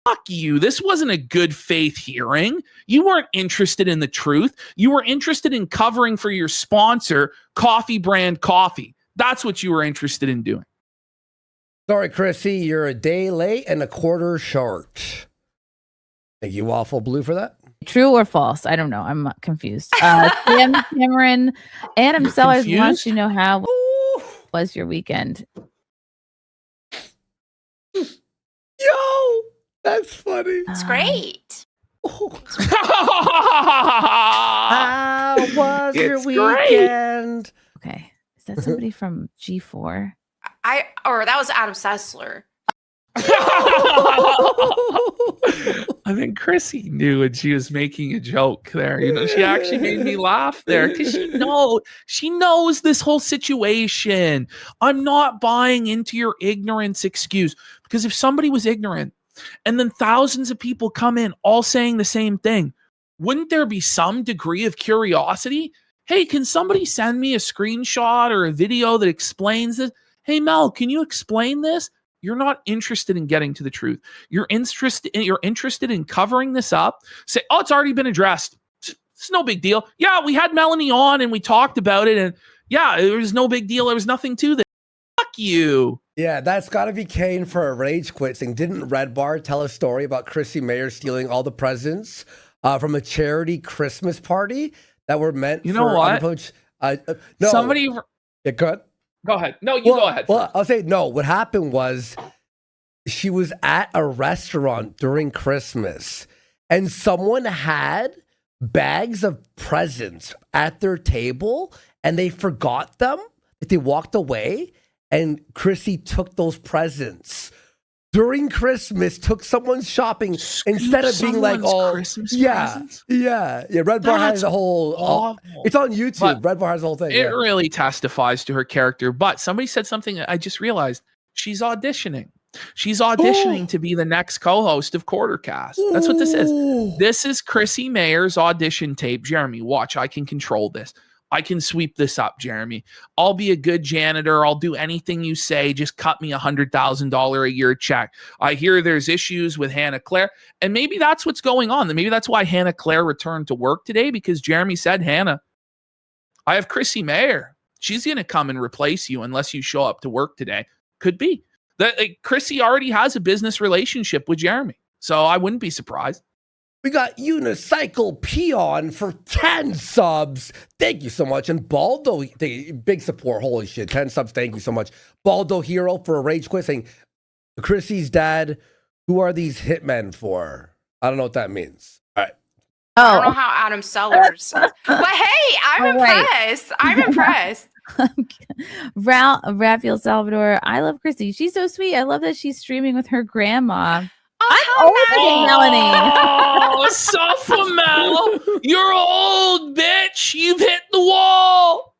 [SPEAKER 2] Fuck you. This wasn't a good faith hearing. You weren't interested in the truth. You were interested in covering for your sponsor, Coffee Brand Coffee. That's what you were interested in doing.
[SPEAKER 1] Sorry, Chrissy, you're a day late and a quarter short. Thank you, Waffle Blue, for that.
[SPEAKER 3] True or false? I don't know. I'm confused. Sam Cameron, Adam
[SPEAKER 2] You're
[SPEAKER 3] Sellers
[SPEAKER 2] confused?
[SPEAKER 3] wants to know how
[SPEAKER 1] Ooh,
[SPEAKER 3] was your weekend.
[SPEAKER 1] yo, that's funny.
[SPEAKER 4] It's great.
[SPEAKER 1] How was your
[SPEAKER 2] It's great.
[SPEAKER 1] weekend?
[SPEAKER 3] Okay, is that somebody from G4?
[SPEAKER 4] Or that was Adam Sessler.
[SPEAKER 2] I think Chrissy knew when she was making a joke there. You know, she actually made me laugh there because she knows this whole situation. I'm not buying into your ignorance excuse, because if somebody was ignorant and then thousands of people come in all saying the same thing, wouldn't there be some degree of curiosity? Hey, can somebody send me a screenshot or a video that explains this? Hey, Mel, can you explain this? You're not interested in getting to the truth. You're interested in covering this up. Say, oh, it's already been addressed. It's no big deal. Yeah, we had Melonie on and we talked about it. And yeah, it was no big deal. There was nothing to this. Fuck you.
[SPEAKER 1] Yeah, that's got to be Kane for a rage quit thing. Didn't Red Bar tell a story about Chrissy Mayr stealing all the presents from a charity Christmas party that were meant
[SPEAKER 2] you know
[SPEAKER 1] for
[SPEAKER 2] what?
[SPEAKER 1] No.
[SPEAKER 2] Somebody...
[SPEAKER 1] Yeah, go ahead.
[SPEAKER 2] Go ahead. No, you go ahead.
[SPEAKER 1] Well, I'll say no. What happened was she was at a restaurant during Christmas and someone had bags of presents at their table and they forgot them. They walked away and Chrissy took those presents during Christmas, took someone's shopping instead of being like, "Oh,
[SPEAKER 2] Christmas
[SPEAKER 1] yeah,
[SPEAKER 2] presents?
[SPEAKER 1] yeah." Red Bar has a whole.
[SPEAKER 2] awful.
[SPEAKER 1] It's on YouTube.
[SPEAKER 2] But
[SPEAKER 1] Red Bar has the whole thing.
[SPEAKER 2] It really testifies to her character. But somebody said something that I just realized. She's auditioning. She's auditioning to be the next co-host of Quartercast. That's what this is. This is Chrissy Mayr's audition tape. Jeremy, watch. I can control this. I can sweep this up, Jeremy. I'll be a good janitor. I'll do anything you say. Just cut me $100,000 a year check. I hear there's issues with Hannah Claire. And maybe that's what's going on. Maybe that's why Hannah Claire returned to work today, because Jeremy said, Hannah, I have Chrissy Mayr. She's going to come and replace you unless you show up to work today. Could be. Chrissy already has a business relationship with Jeremy. So I wouldn't be surprised.
[SPEAKER 1] We got Unicycle Peon for 10 subs. Thank you so much. And Baldo, big support. Holy shit. 10 subs. Thank you so much. Baldo Hero for a rage quit saying, Chrissy's dad, who are these hitmen for? I don't know what that means. All right.
[SPEAKER 4] I don't know how Adam Sellers. But hey, I'm impressed. I'm impressed.
[SPEAKER 3] Raphael Salvador, I love Chrissy. She's so sweet. I love that she's streaming with her grandma.
[SPEAKER 4] Oh,
[SPEAKER 3] I'm older than Melonie.
[SPEAKER 2] Oh, suffer, Mel. You're old, bitch. You've hit the wall.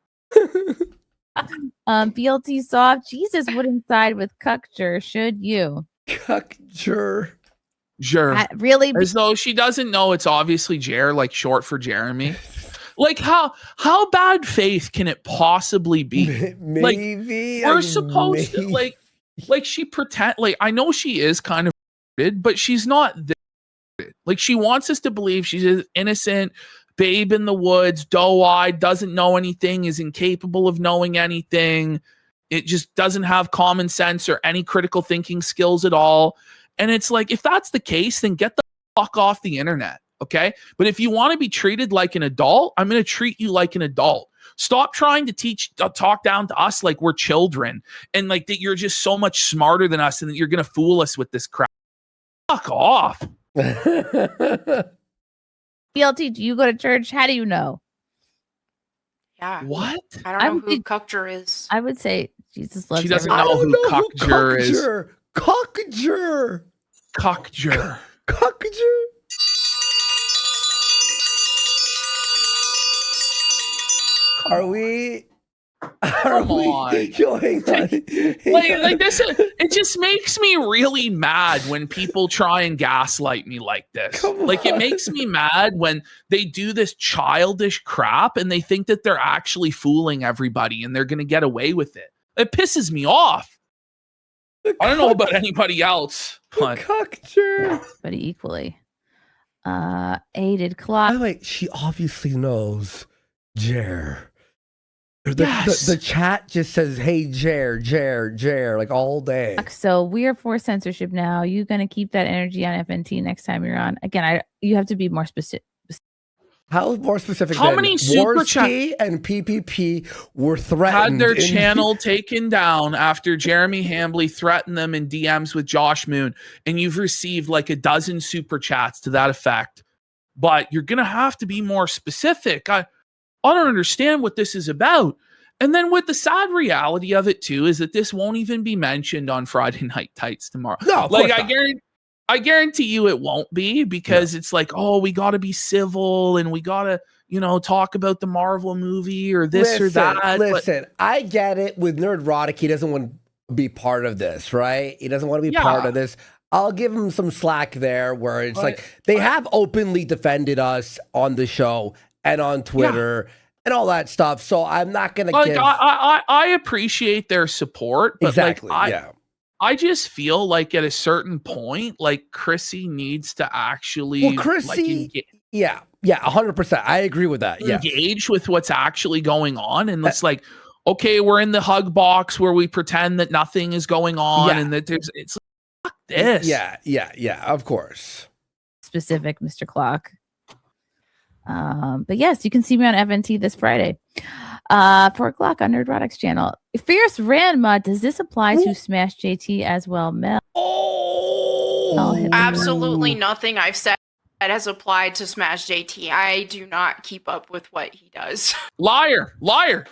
[SPEAKER 3] BLT soft. Jesus wouldn't side with Cuckjur, should you?
[SPEAKER 1] Cuckjur.
[SPEAKER 2] Sure.
[SPEAKER 3] Really?
[SPEAKER 2] As though she doesn't know it's obviously Jer, like short for Jeremy. Like how bad faith can it possibly be?
[SPEAKER 1] Maybe.
[SPEAKER 2] Like, we're supposed to like she pretend, like I know she is kind of, but she's not this. Like she wants us to believe she's an innocent babe in the woods, doe-eyed, doesn't know anything, is incapable of knowing anything. It just doesn't have common sense or any critical thinking skills at all. And it's like, if that's the case, then get the fuck off the internet. Okay. But if you want to be treated like an adult, I'm going to treat you like an adult. Stop trying to talk down to us like we're children and like that you're just so much smarter than us and that you're going to fool us with this crap. Fuck off.
[SPEAKER 3] BLT, do you go to church? How do you know?
[SPEAKER 4] Yeah.
[SPEAKER 2] What?
[SPEAKER 4] I don't know who Cuckjur is.
[SPEAKER 3] I would say Jesus loves
[SPEAKER 2] She doesn't
[SPEAKER 3] everybody.
[SPEAKER 2] know who Cuckjur is.
[SPEAKER 1] Cuckjur.
[SPEAKER 2] Cuckjur.
[SPEAKER 1] Cuckjur. Are we
[SPEAKER 2] Come on.
[SPEAKER 1] Going on?
[SPEAKER 2] Like this, it just makes me really mad when people try and gaslight me like this. Like it makes me mad when they do this childish crap and they think that they're actually fooling everybody and they're going to get away with it. It pisses me off. I don't know about anybody else. But
[SPEAKER 1] Cuckjur.
[SPEAKER 3] But equally. Aided clock.
[SPEAKER 1] By the way, she obviously knows Jer.
[SPEAKER 2] Yes.
[SPEAKER 1] The chat just says, hey, Jer, like all day.
[SPEAKER 3] So we are for censorship now. You going to keep that energy on FNT next time you're on? Again, you have to be more specific.
[SPEAKER 1] How more specific?
[SPEAKER 2] How many super
[SPEAKER 1] chat and PPP were threatened?
[SPEAKER 2] had their channel taken down after Jeremy Hambley threatened them in DMs with Josh Moon, and you've received like a dozen super chats to that effect. But you're gonna have to be more specific. I don't understand what this is about. And then with the sad reality of it too is that this won't even be mentioned on Friday Night Tights tomorrow.
[SPEAKER 1] No, of
[SPEAKER 2] like
[SPEAKER 1] course
[SPEAKER 2] I
[SPEAKER 1] not.
[SPEAKER 2] guarantee. I guarantee you it won't be because it's like, oh, we got to be civil and we got to, talk about the Marvel movie or this or that.
[SPEAKER 1] Listen, I get it. With Nerdrotic, he doesn't want to be part of this, right? He doesn't want to be part of this. I'll give him some slack there where it's like they have openly defended us on the show and on Twitter and all that stuff. So I'm not going to give...
[SPEAKER 2] I appreciate their support, but
[SPEAKER 1] exactly,
[SPEAKER 2] I just feel like at a certain point, like Chrissy needs to actually...
[SPEAKER 1] Well, Chrissy... 100%. I agree with that.
[SPEAKER 2] Engage with what's actually going on. And it's like, okay, we're in the hug box where we pretend that nothing is going on and that it's like, fuck this.
[SPEAKER 1] Yeah, of course.
[SPEAKER 3] Specific, Mr. Clock. But yes, you can see me on FNT this Friday. 4:00 on Nerdrotic's channel. Fierce Ranma, does this apply to Smash JT as well, Mel?
[SPEAKER 4] Absolutely nothing I've said has applied to Smash JT. I do not keep up with what he does.
[SPEAKER 2] Liar.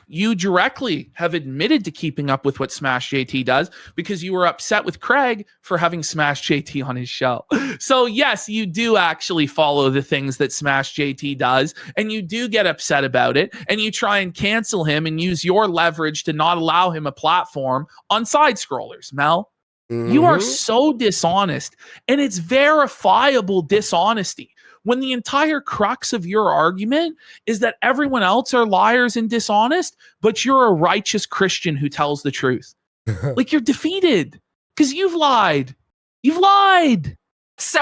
[SPEAKER 2] You directly have admitted to keeping up with what Smash JT does because you were upset with Craig for having Smash JT on his show. So yes, you do actually follow the things that Smash JT does and you do get upset about it and you try and cancel him and use your leverage to not allow him a platform on side scrollers, Mel. You are so dishonest, and it's verifiable dishonesty. When the entire crux of your argument is that everyone else are liars and dishonest, but you're a righteous Christian who tells the truth. Like, you're defeated because you've lied. You've lied.
[SPEAKER 4] So...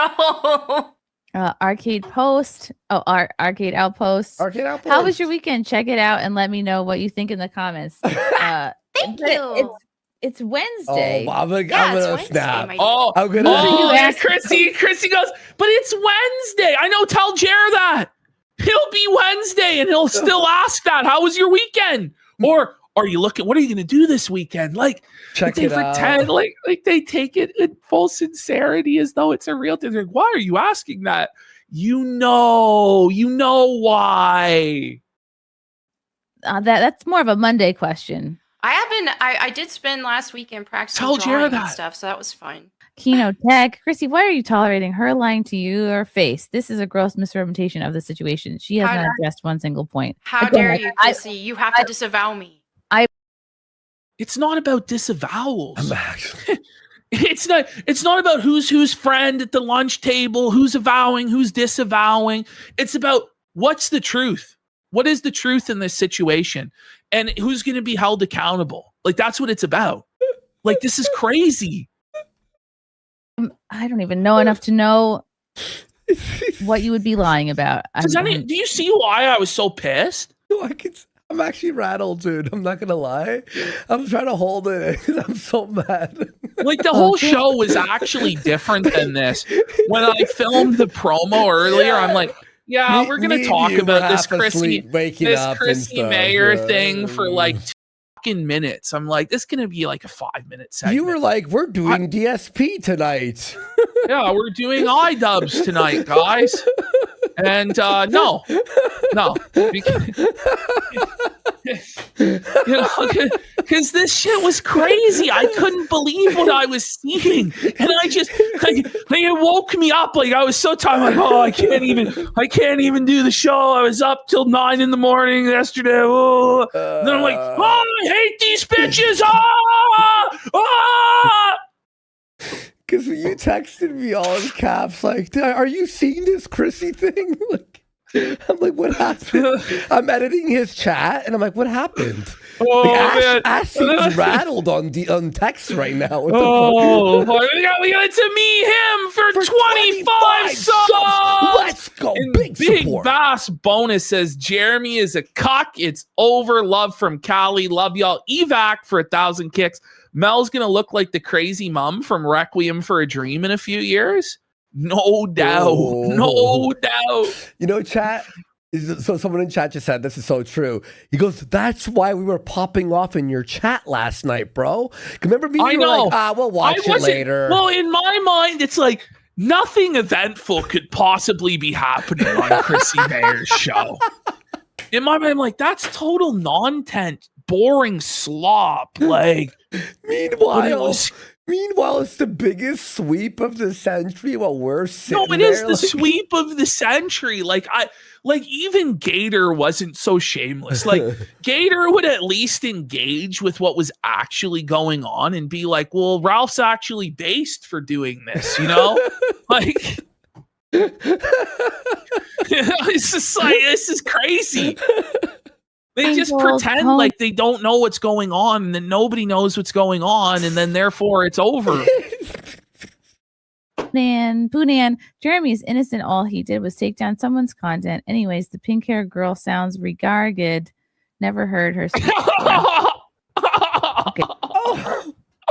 [SPEAKER 3] Arcade Post. Oh, Arcade Outpost.
[SPEAKER 1] Arcade Outpost.
[SPEAKER 3] How was your weekend? Check it out and let me know what you think in the comments.
[SPEAKER 4] Thank you.
[SPEAKER 3] It's Wednesday.
[SPEAKER 1] I'm gonna snap. I'm gonna.
[SPEAKER 2] Chrissy goes, but it's Wednesday. I know. Tell Jer that he'll be Wednesday, and he'll still ask that. How was your weekend? Or are you looking? What are you gonna do this weekend? Like,
[SPEAKER 1] check
[SPEAKER 2] they
[SPEAKER 1] it
[SPEAKER 2] pretend
[SPEAKER 1] out.
[SPEAKER 2] like they take it in full sincerity as though it's a real thing. They're like, why are you asking that? You know why.
[SPEAKER 3] That's more of a Monday question.
[SPEAKER 4] I did spend last weekend practicing
[SPEAKER 2] Tell
[SPEAKER 4] drawing
[SPEAKER 2] Jared
[SPEAKER 4] and
[SPEAKER 2] that.
[SPEAKER 4] stuff, so that was fun.
[SPEAKER 3] Kino Tech. Chrissy, why are you tolerating her lying to your face? This is a gross misrepresentation of the situation. She has not addressed one single point.
[SPEAKER 4] How dare you, Chrissy? You have to disavow me.
[SPEAKER 2] It's not about disavowals. It's not about who's friend at the lunch table, who's avowing, who's disavowing. It's about what's the truth. What is the truth in this situation? And who's going to be held accountable? Like, that's what it's about. Like, this is crazy.
[SPEAKER 3] I don't even know enough to know what you would be lying about.
[SPEAKER 2] Do you see why I was so pissed?
[SPEAKER 1] No, I'm actually rattled, dude. I'm not gonna lie. I'm trying to hold it. I'm so mad.
[SPEAKER 2] Like, the whole show was actually different than this. When I filmed the promo earlier, I'm like, we're going to talk about this Chrissy Mayr thing for like 2 fucking minutes. I'm like, this is going to be like a 5-minute segment.
[SPEAKER 1] You were like, we're doing DSP tonight.
[SPEAKER 2] Yeah, we're doing iDubbbz tonight, guys. And no. Because this shit was crazy. I couldn't believe what I was seeing, and it woke me up. Like, I was so tired. I'm like, I can't even do the show. I was up till 9 a.m. yesterday. Then I'm like, I hate these bitches.
[SPEAKER 1] Because when you texted me all in caps, like, are you seeing this Chrissy thing? Like, I'm like, what happened? I'm editing his chat, and I'm like, what happened?
[SPEAKER 2] Man.
[SPEAKER 1] Ash seems rattled on text right now.
[SPEAKER 2] We got to meet him for 25 subs.
[SPEAKER 1] Let's go.
[SPEAKER 2] And
[SPEAKER 1] Big support.
[SPEAKER 2] Bass bonus says, Jeremy is a cuck. It's over. Love from Cali. Love y'all. Evac for 1,000 kicks. Mel's going to look like the crazy mom from Requiem for a Dream in a few years. No doubt. No doubt.
[SPEAKER 1] You know, chat. So someone in chat just said, this is so true. He goes, that's why we were popping off in your chat last night, bro. Remember me?
[SPEAKER 2] I know.
[SPEAKER 1] Like, we'll watch it later.
[SPEAKER 2] Well, in my mind, it's like nothing eventful could possibly be happening on Chrissy Mayr's show. In my mind, I'm like, that's total non-tent boring slop. Like,
[SPEAKER 1] Meanwhile, it's the biggest sweep of the century while we're sitting
[SPEAKER 2] no, it is
[SPEAKER 1] there,
[SPEAKER 2] the
[SPEAKER 1] like-
[SPEAKER 2] sweep of the century. Like even Gator wasn't so shameless. Like Gator would at least engage with what was actually going on and be like, well, Ralph's actually based for doing this, you know? Like it's just like, this is crazy. They just pretend like they don't know what's going on, and then nobody knows what's going on, and then therefore it's over.
[SPEAKER 3] Poonan, Jeremy is innocent. All he did was take down someone's content. Anyways, the pink hair girl sounds regarded. Never heard her speak. Okay.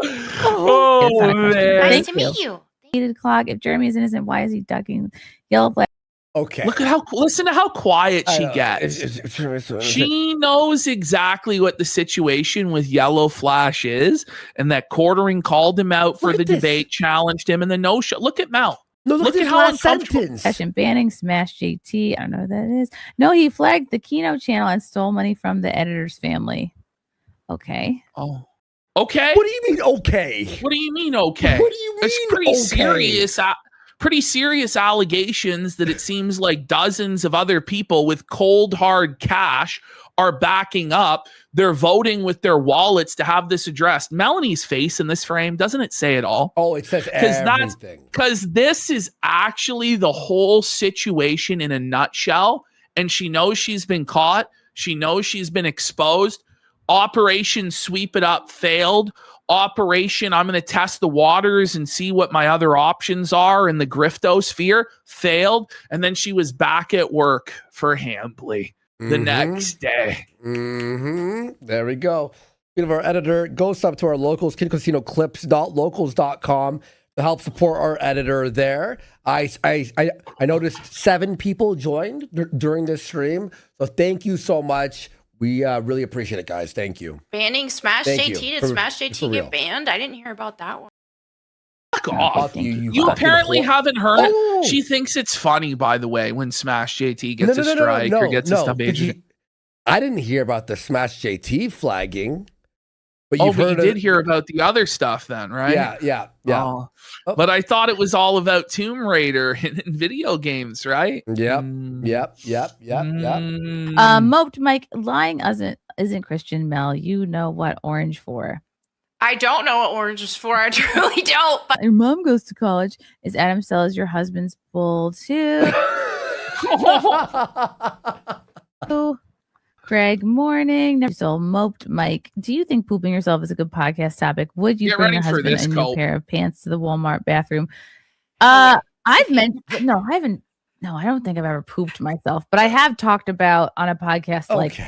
[SPEAKER 2] Oh, man.
[SPEAKER 4] Nice
[SPEAKER 3] Thank
[SPEAKER 4] to
[SPEAKER 3] you.
[SPEAKER 4] meet you.
[SPEAKER 3] Heated clock. If Jeremy is innocent, why is he ducking yellow flag?
[SPEAKER 1] Okay.
[SPEAKER 2] Listen to how quiet she gets. She knows exactly what the situation with Yellow Flash is, and that Quartering called him out for the debate, challenged him, and the no show. Look at Mel.
[SPEAKER 1] No, look at how sentence.
[SPEAKER 3] Session banning, smash JT. I don't know what that is. No, he flagged the Keynote channel and stole money from the editor's family. Okay.
[SPEAKER 2] Oh. Okay.
[SPEAKER 1] What do you mean, okay?
[SPEAKER 2] What do you mean, okay?
[SPEAKER 1] What do you mean,
[SPEAKER 2] It's pretty
[SPEAKER 1] okay?
[SPEAKER 2] serious. Pretty serious allegations that it seems like dozens of other people with cold hard cash are backing up. They're voting with their wallets to have this addressed. Melonie's face in this frame, doesn't it say it all?
[SPEAKER 1] Oh, it says everything.
[SPEAKER 2] Because this is actually the whole situation in a nutshell. And she knows she's been caught. She knows she's been exposed. Operation Sweep It Up failed. Operation I'm going to test the waters and see what my other options are in the griftosphere failed. And then she was back at work for Hambly the next day.
[SPEAKER 1] There we go. Speaking of our editor, go sub to our locals, kidcasino.clips.locals.com to help support our editor there. I noticed 7 people joined during this stream. So thank you so much. We really appreciate it, guys. Thank you.
[SPEAKER 4] Banning Smash
[SPEAKER 1] Thank
[SPEAKER 4] JT.
[SPEAKER 1] you.
[SPEAKER 4] Did Smash
[SPEAKER 1] For
[SPEAKER 4] JT
[SPEAKER 1] real.
[SPEAKER 4] get banned? I didn't hear about that one.
[SPEAKER 2] Fuck off.
[SPEAKER 1] You
[SPEAKER 2] You
[SPEAKER 1] fucking
[SPEAKER 2] apparently
[SPEAKER 1] whore.
[SPEAKER 2] haven't heard
[SPEAKER 1] Oh.
[SPEAKER 2] it. She thinks it's funny, by the way, when Smash JT gets a strike or gets a stub agent.
[SPEAKER 1] I didn't hear about the Smash JT flagging. But
[SPEAKER 2] Oh,
[SPEAKER 1] you've
[SPEAKER 2] but you
[SPEAKER 1] heard
[SPEAKER 2] did hear about the other stuff then, right?
[SPEAKER 1] Yeah.
[SPEAKER 2] Oh. But I thought it was all about Tomb Raider in video games, right?
[SPEAKER 1] Yep.
[SPEAKER 3] Moped Mike, lying isn't Christian. Mel, you know what orange for.
[SPEAKER 4] I don't know what orange is for. I truly don't. But
[SPEAKER 3] Your mom goes to college. Is Adam Sellers your husband's bull too? Craig, morning. Never so Moped Mike. Do you think pooping yourself is a good podcast topic? Would you
[SPEAKER 2] Get
[SPEAKER 3] bring
[SPEAKER 2] ready
[SPEAKER 3] your
[SPEAKER 2] for
[SPEAKER 3] husband
[SPEAKER 2] this,
[SPEAKER 3] a new
[SPEAKER 2] Cope.
[SPEAKER 3] pair of pants to the Walmart bathroom? I've meant no, I haven't. No, I don't think I've ever pooped myself, but I have talked about on a podcast like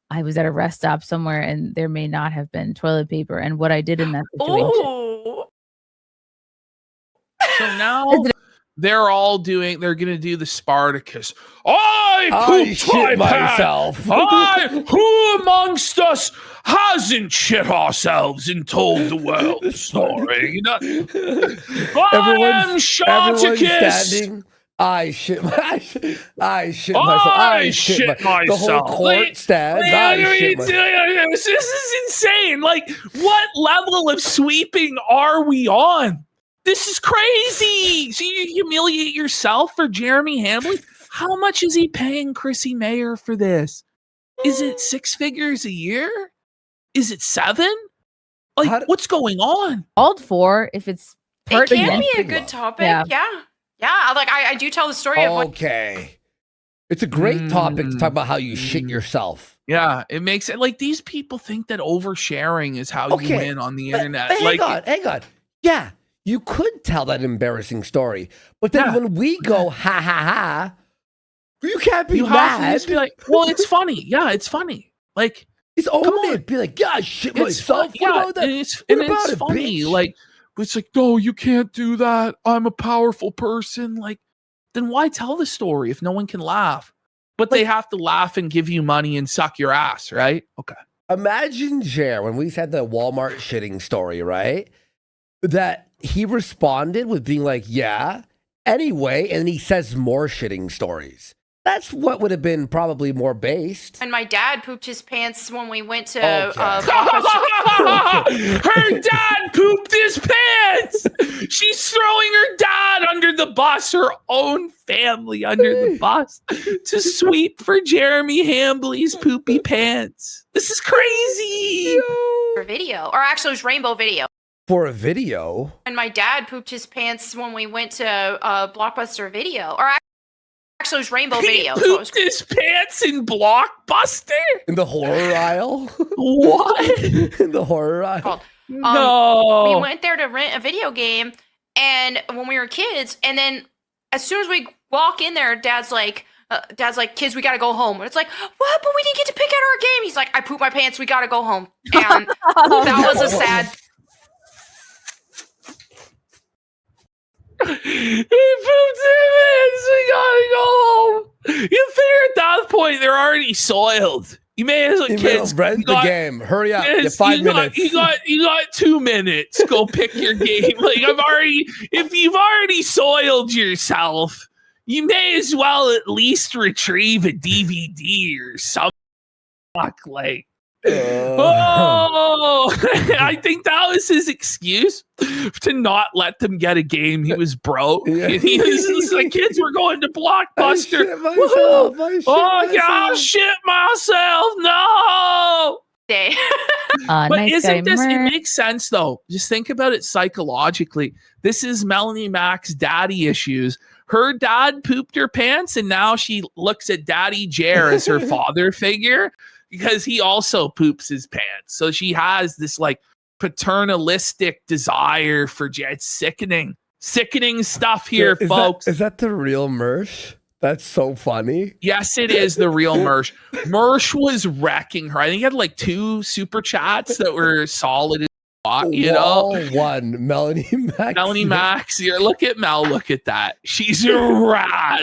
[SPEAKER 3] I was at a rest stop somewhere and there may not have been toilet paper and what I did in that situation.
[SPEAKER 4] oh,
[SPEAKER 2] So now they're going to do the Spartacus. I pooped
[SPEAKER 1] shit
[SPEAKER 2] my pants.
[SPEAKER 1] myself.
[SPEAKER 2] Who amongst us hasn't shit ourselves and told the world the story? You know, I am Spartacus.
[SPEAKER 1] Standing. I shit myself.
[SPEAKER 2] I shit
[SPEAKER 1] The whole
[SPEAKER 2] myself.
[SPEAKER 1] court stands. I shit myself.
[SPEAKER 2] This is insane. Like, what level of sweeping are we on? This is crazy. So you humiliate yourself for Jeremy Hambly? How much is he paying Chrissy Mayr for this? Is it 6 figures a year? Is it 7? Like, what's going on?
[SPEAKER 3] Called for if it's
[SPEAKER 4] it can
[SPEAKER 3] pertinent.
[SPEAKER 4] be a good topic.
[SPEAKER 3] Yeah.
[SPEAKER 4] Yeah. Like I do tell the story of what.
[SPEAKER 1] Okay. It's a great topic to talk about how you shit yourself.
[SPEAKER 2] Yeah, it makes it like these people think that oversharing is how you win on the internet.
[SPEAKER 1] But
[SPEAKER 2] like,
[SPEAKER 1] hang on. Yeah, you could tell that embarrassing story, but then when we go ha ha ha, you can't be
[SPEAKER 2] you
[SPEAKER 1] mad.
[SPEAKER 2] have to just be like, well, it's funny. Yeah, it's funny. Like,
[SPEAKER 1] it's
[SPEAKER 2] come
[SPEAKER 1] own
[SPEAKER 2] on.
[SPEAKER 1] it. Be like, yeah, I shit
[SPEAKER 2] It's
[SPEAKER 1] myself.
[SPEAKER 2] fun-
[SPEAKER 1] What about that?
[SPEAKER 2] and it's
[SPEAKER 1] What
[SPEAKER 2] and
[SPEAKER 1] about
[SPEAKER 2] it's
[SPEAKER 1] it,
[SPEAKER 2] funny.
[SPEAKER 1] bitch?
[SPEAKER 2] Like, it's like, no, you can't do that. I'm a powerful person. Like, then why tell the story if no one can laugh? But they have to laugh and give you money and suck your ass, right? Okay.
[SPEAKER 1] Imagine, Jer, when we said the Walmart shitting story, right? That he responded with being like, yeah, anyway, and he says more shitting stories. That's what would have been probably more based.
[SPEAKER 4] And my dad pooped his pants when we went to
[SPEAKER 1] Okay.
[SPEAKER 4] Blockbuster.
[SPEAKER 2] Her dad pooped his pants. She's throwing her dad under the bus, her own family under the bus, to sweep for Jeremy Hambley's poopy pants. This is crazy.
[SPEAKER 4] For video, or actually it was Rainbow Video.
[SPEAKER 1] For a video?
[SPEAKER 4] And my dad pooped his pants when we went to Blockbuster Video, or actually it was Rainbow
[SPEAKER 2] He
[SPEAKER 4] Video. So it was
[SPEAKER 2] pooped his pants in Blockbuster?
[SPEAKER 1] In the horror aisle?
[SPEAKER 2] What?
[SPEAKER 1] In the horror aisle?
[SPEAKER 4] called.
[SPEAKER 2] No.
[SPEAKER 4] We went there to rent a video game, and when we were kids, and then as soon as we walk in there, Dad's like, kids, we gotta go home. And it's like, what? But we didn't get to pick out our game. He's like, I pooped my pants. We gotta go home. And that was a sad.
[SPEAKER 2] He pooped his pants. We gotta go home. You figure at that point they're already soiled. You may as well, kids.
[SPEAKER 1] Rent the game. Hurry up. You have 5 minutes.
[SPEAKER 2] You got 2 minutes. Go pick your game. Like if you've already soiled yourself, you may as well at least retrieve a DVD or something. Like, I think that was his excuse to not let them get a game. He was broke.
[SPEAKER 1] Yeah.
[SPEAKER 2] And he was like, kids, we're going to Blockbuster. I'll shit myself. No.
[SPEAKER 4] Day.
[SPEAKER 2] But
[SPEAKER 3] Nice
[SPEAKER 2] isn't
[SPEAKER 3] guy,
[SPEAKER 2] this, it
[SPEAKER 3] Mayr.
[SPEAKER 2] makes sense though. Just think about it psychologically. This is Melonie Mac's daddy issues. Her dad pooped her pants, and now she looks at Daddy Jer as her father figure because he also poops his pants. So she has this like paternalistic desire for it's sickening stuff here, folks.
[SPEAKER 1] Is that the real Mersh? That's so funny.
[SPEAKER 2] Yes, it is the real Mersh. Mersh was wrecking her. I think he had like 2 super chats that were solid as fuck, you know?
[SPEAKER 1] One, Melonie Max.
[SPEAKER 2] Melonie Max, look at Mel, look at that. She's rad.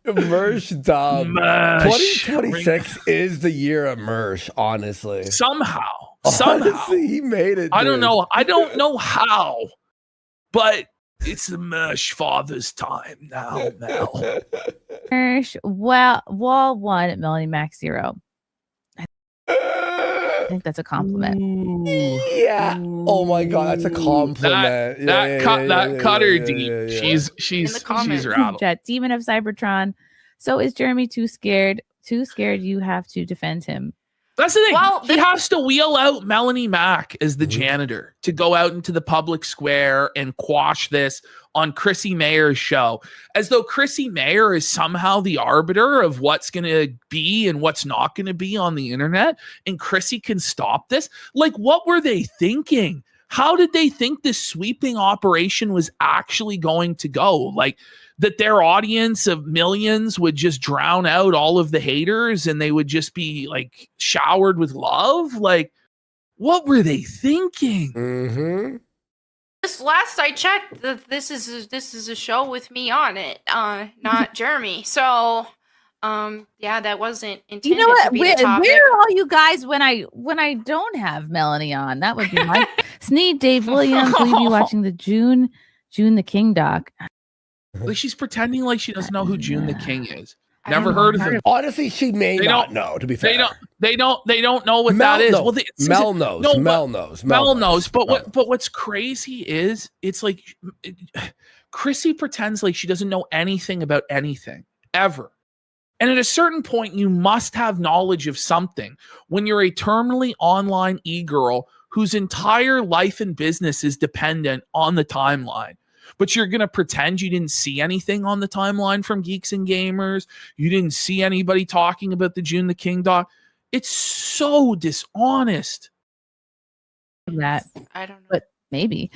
[SPEAKER 1] Mersh dumb.
[SPEAKER 2] Mersh.
[SPEAKER 1] 2026 is the year of Mersh, honestly.
[SPEAKER 2] Somehow.
[SPEAKER 1] Honestly, he made it.
[SPEAKER 2] I don't
[SPEAKER 1] dude.
[SPEAKER 2] know. I don't know how, but it's the Mersh father's time now, Mel.
[SPEAKER 3] Well, wall 1 at Melonie Max 0. I think that's a compliment.
[SPEAKER 1] Yeah. Oh my god, that's a compliment.
[SPEAKER 2] That cut her deep.
[SPEAKER 1] Yeah.
[SPEAKER 2] She's rattled.
[SPEAKER 3] Chat, Demon of Cybertron. So is Jeremy too scared? Too scared you have to defend him.
[SPEAKER 2] That's the thing.
[SPEAKER 4] Well,
[SPEAKER 2] he has to wheel out Melonie Mac as the janitor to go out into the public square and quash this on Chrissy Mayr's show, as though Chrissy Mayr is somehow the arbiter of what's going to be and what's not going to be on the internet, and Chrissy can stop this. Like, what were they thinking? How did they think this sweeping operation was actually going to go? Like, that their audience of millions would just drown out all of the haters and they would just be like showered with love? Like, what were they thinking?
[SPEAKER 1] Mm-hmm.
[SPEAKER 4] This last I checked, this is a show with me on it, not Jeremy. So, yeah, that wasn't intended
[SPEAKER 3] You know what?
[SPEAKER 4] to be the topic.
[SPEAKER 3] Where are all you guys when I don't have Melonie on? That would be my Sneed. Dave Williams. Will you be watching the June the King doc?
[SPEAKER 2] Like, she's pretending like she doesn't know who June the King is.
[SPEAKER 4] I
[SPEAKER 2] Never
[SPEAKER 4] don't know.
[SPEAKER 2] heard of him.
[SPEAKER 1] Honestly, she may
[SPEAKER 2] They
[SPEAKER 1] not
[SPEAKER 2] don't-
[SPEAKER 1] know, to be fair.
[SPEAKER 2] They don't know what
[SPEAKER 1] Mel
[SPEAKER 2] that is.
[SPEAKER 1] knows.
[SPEAKER 2] Well,
[SPEAKER 1] Mel knows.
[SPEAKER 2] No,
[SPEAKER 1] Mel
[SPEAKER 2] but-
[SPEAKER 1] knows.
[SPEAKER 2] Mel knows, but what's crazy is it's like Chrissy pretends like she doesn't know anything about anything ever. And at a certain point, you must have knowledge of something when you're a terminally online e-girl whose entire life and business is dependent on the timeline. But you're going to pretend you didn't see anything on the timeline from Geeks and Gamers. You didn't see anybody talking about the June the King doc. It's so dishonest.
[SPEAKER 3] That
[SPEAKER 4] I don't know.
[SPEAKER 3] But maybe.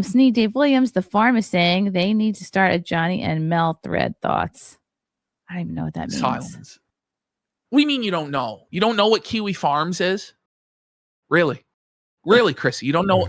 [SPEAKER 3] Sneed. Dave Williams. The Farm is saying they need to start a Johnny and Mel thread. Thoughts? I don't even know what that means.
[SPEAKER 2] Silence. What do you mean you don't know? You don't know what Kiwi Farms is? Really, Chrissy? You don't know?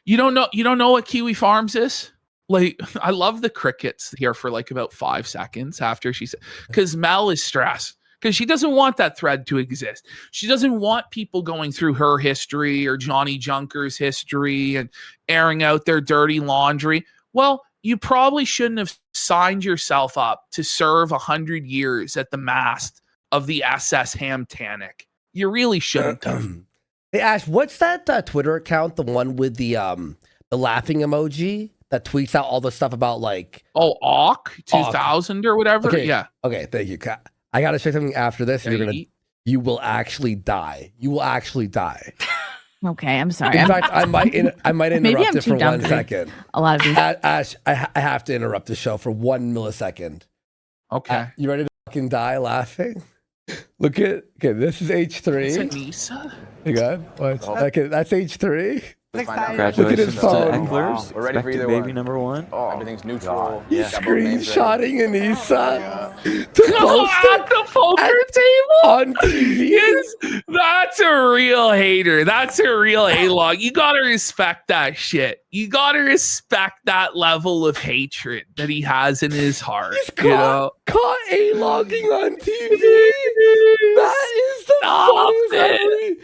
[SPEAKER 2] You don't know what Kiwi Farms is? Like, I love the crickets here for like about 5 seconds after she said, because Mel is stressed because she doesn't want that thread to exist. She doesn't want people going through her history or Johnny Junker's history and airing out their dirty laundry. Well, you probably shouldn't have signed yourself up to serve 100 years at the mast of the SS Hamtanic. You really shouldn't have.
[SPEAKER 1] Hey Ash, what's that Twitter account? The one with the laughing emoji that tweets out all the stuff about like
[SPEAKER 2] Awk 2000 or whatever.
[SPEAKER 1] Okay.
[SPEAKER 2] Yeah.
[SPEAKER 1] Okay, thank you. I gotta say something after this. You will actually die. You will actually die.
[SPEAKER 3] Okay, I'm sorry.
[SPEAKER 1] In fact, I might
[SPEAKER 3] Maybe
[SPEAKER 1] interrupt
[SPEAKER 3] I'm
[SPEAKER 1] it for
[SPEAKER 3] too dumb
[SPEAKER 1] 1
[SPEAKER 3] for
[SPEAKER 1] second.
[SPEAKER 3] a lot of these.
[SPEAKER 1] Ash, I have to interrupt the show for 1 millisecond.
[SPEAKER 2] Okay.
[SPEAKER 1] You ready to fucking die laughing? Look at, okay, this is H3.
[SPEAKER 2] Is it Nisa?
[SPEAKER 1] Hang on. What? Okay, that's H3.
[SPEAKER 8] Congratulations
[SPEAKER 1] Look at his
[SPEAKER 8] to
[SPEAKER 1] phone.
[SPEAKER 8] Eckler's.
[SPEAKER 9] We're ready for
[SPEAKER 8] Expected
[SPEAKER 9] either
[SPEAKER 8] baby
[SPEAKER 9] one.
[SPEAKER 8] number one.
[SPEAKER 9] Oh, everything's neutral.
[SPEAKER 1] He's
[SPEAKER 9] Got both names
[SPEAKER 1] screenshotting Anissa
[SPEAKER 2] At
[SPEAKER 1] to post it
[SPEAKER 2] the poker table?
[SPEAKER 1] on TV.
[SPEAKER 2] That's a real hater. That's a real A-log. You gotta respect that shit. You gotta respect that level of hatred that he has in his heart.
[SPEAKER 1] He's
[SPEAKER 2] You know?
[SPEAKER 1] caught A-logging on TV. That is the
[SPEAKER 2] Stop
[SPEAKER 1] funniest
[SPEAKER 2] it.
[SPEAKER 1] ever.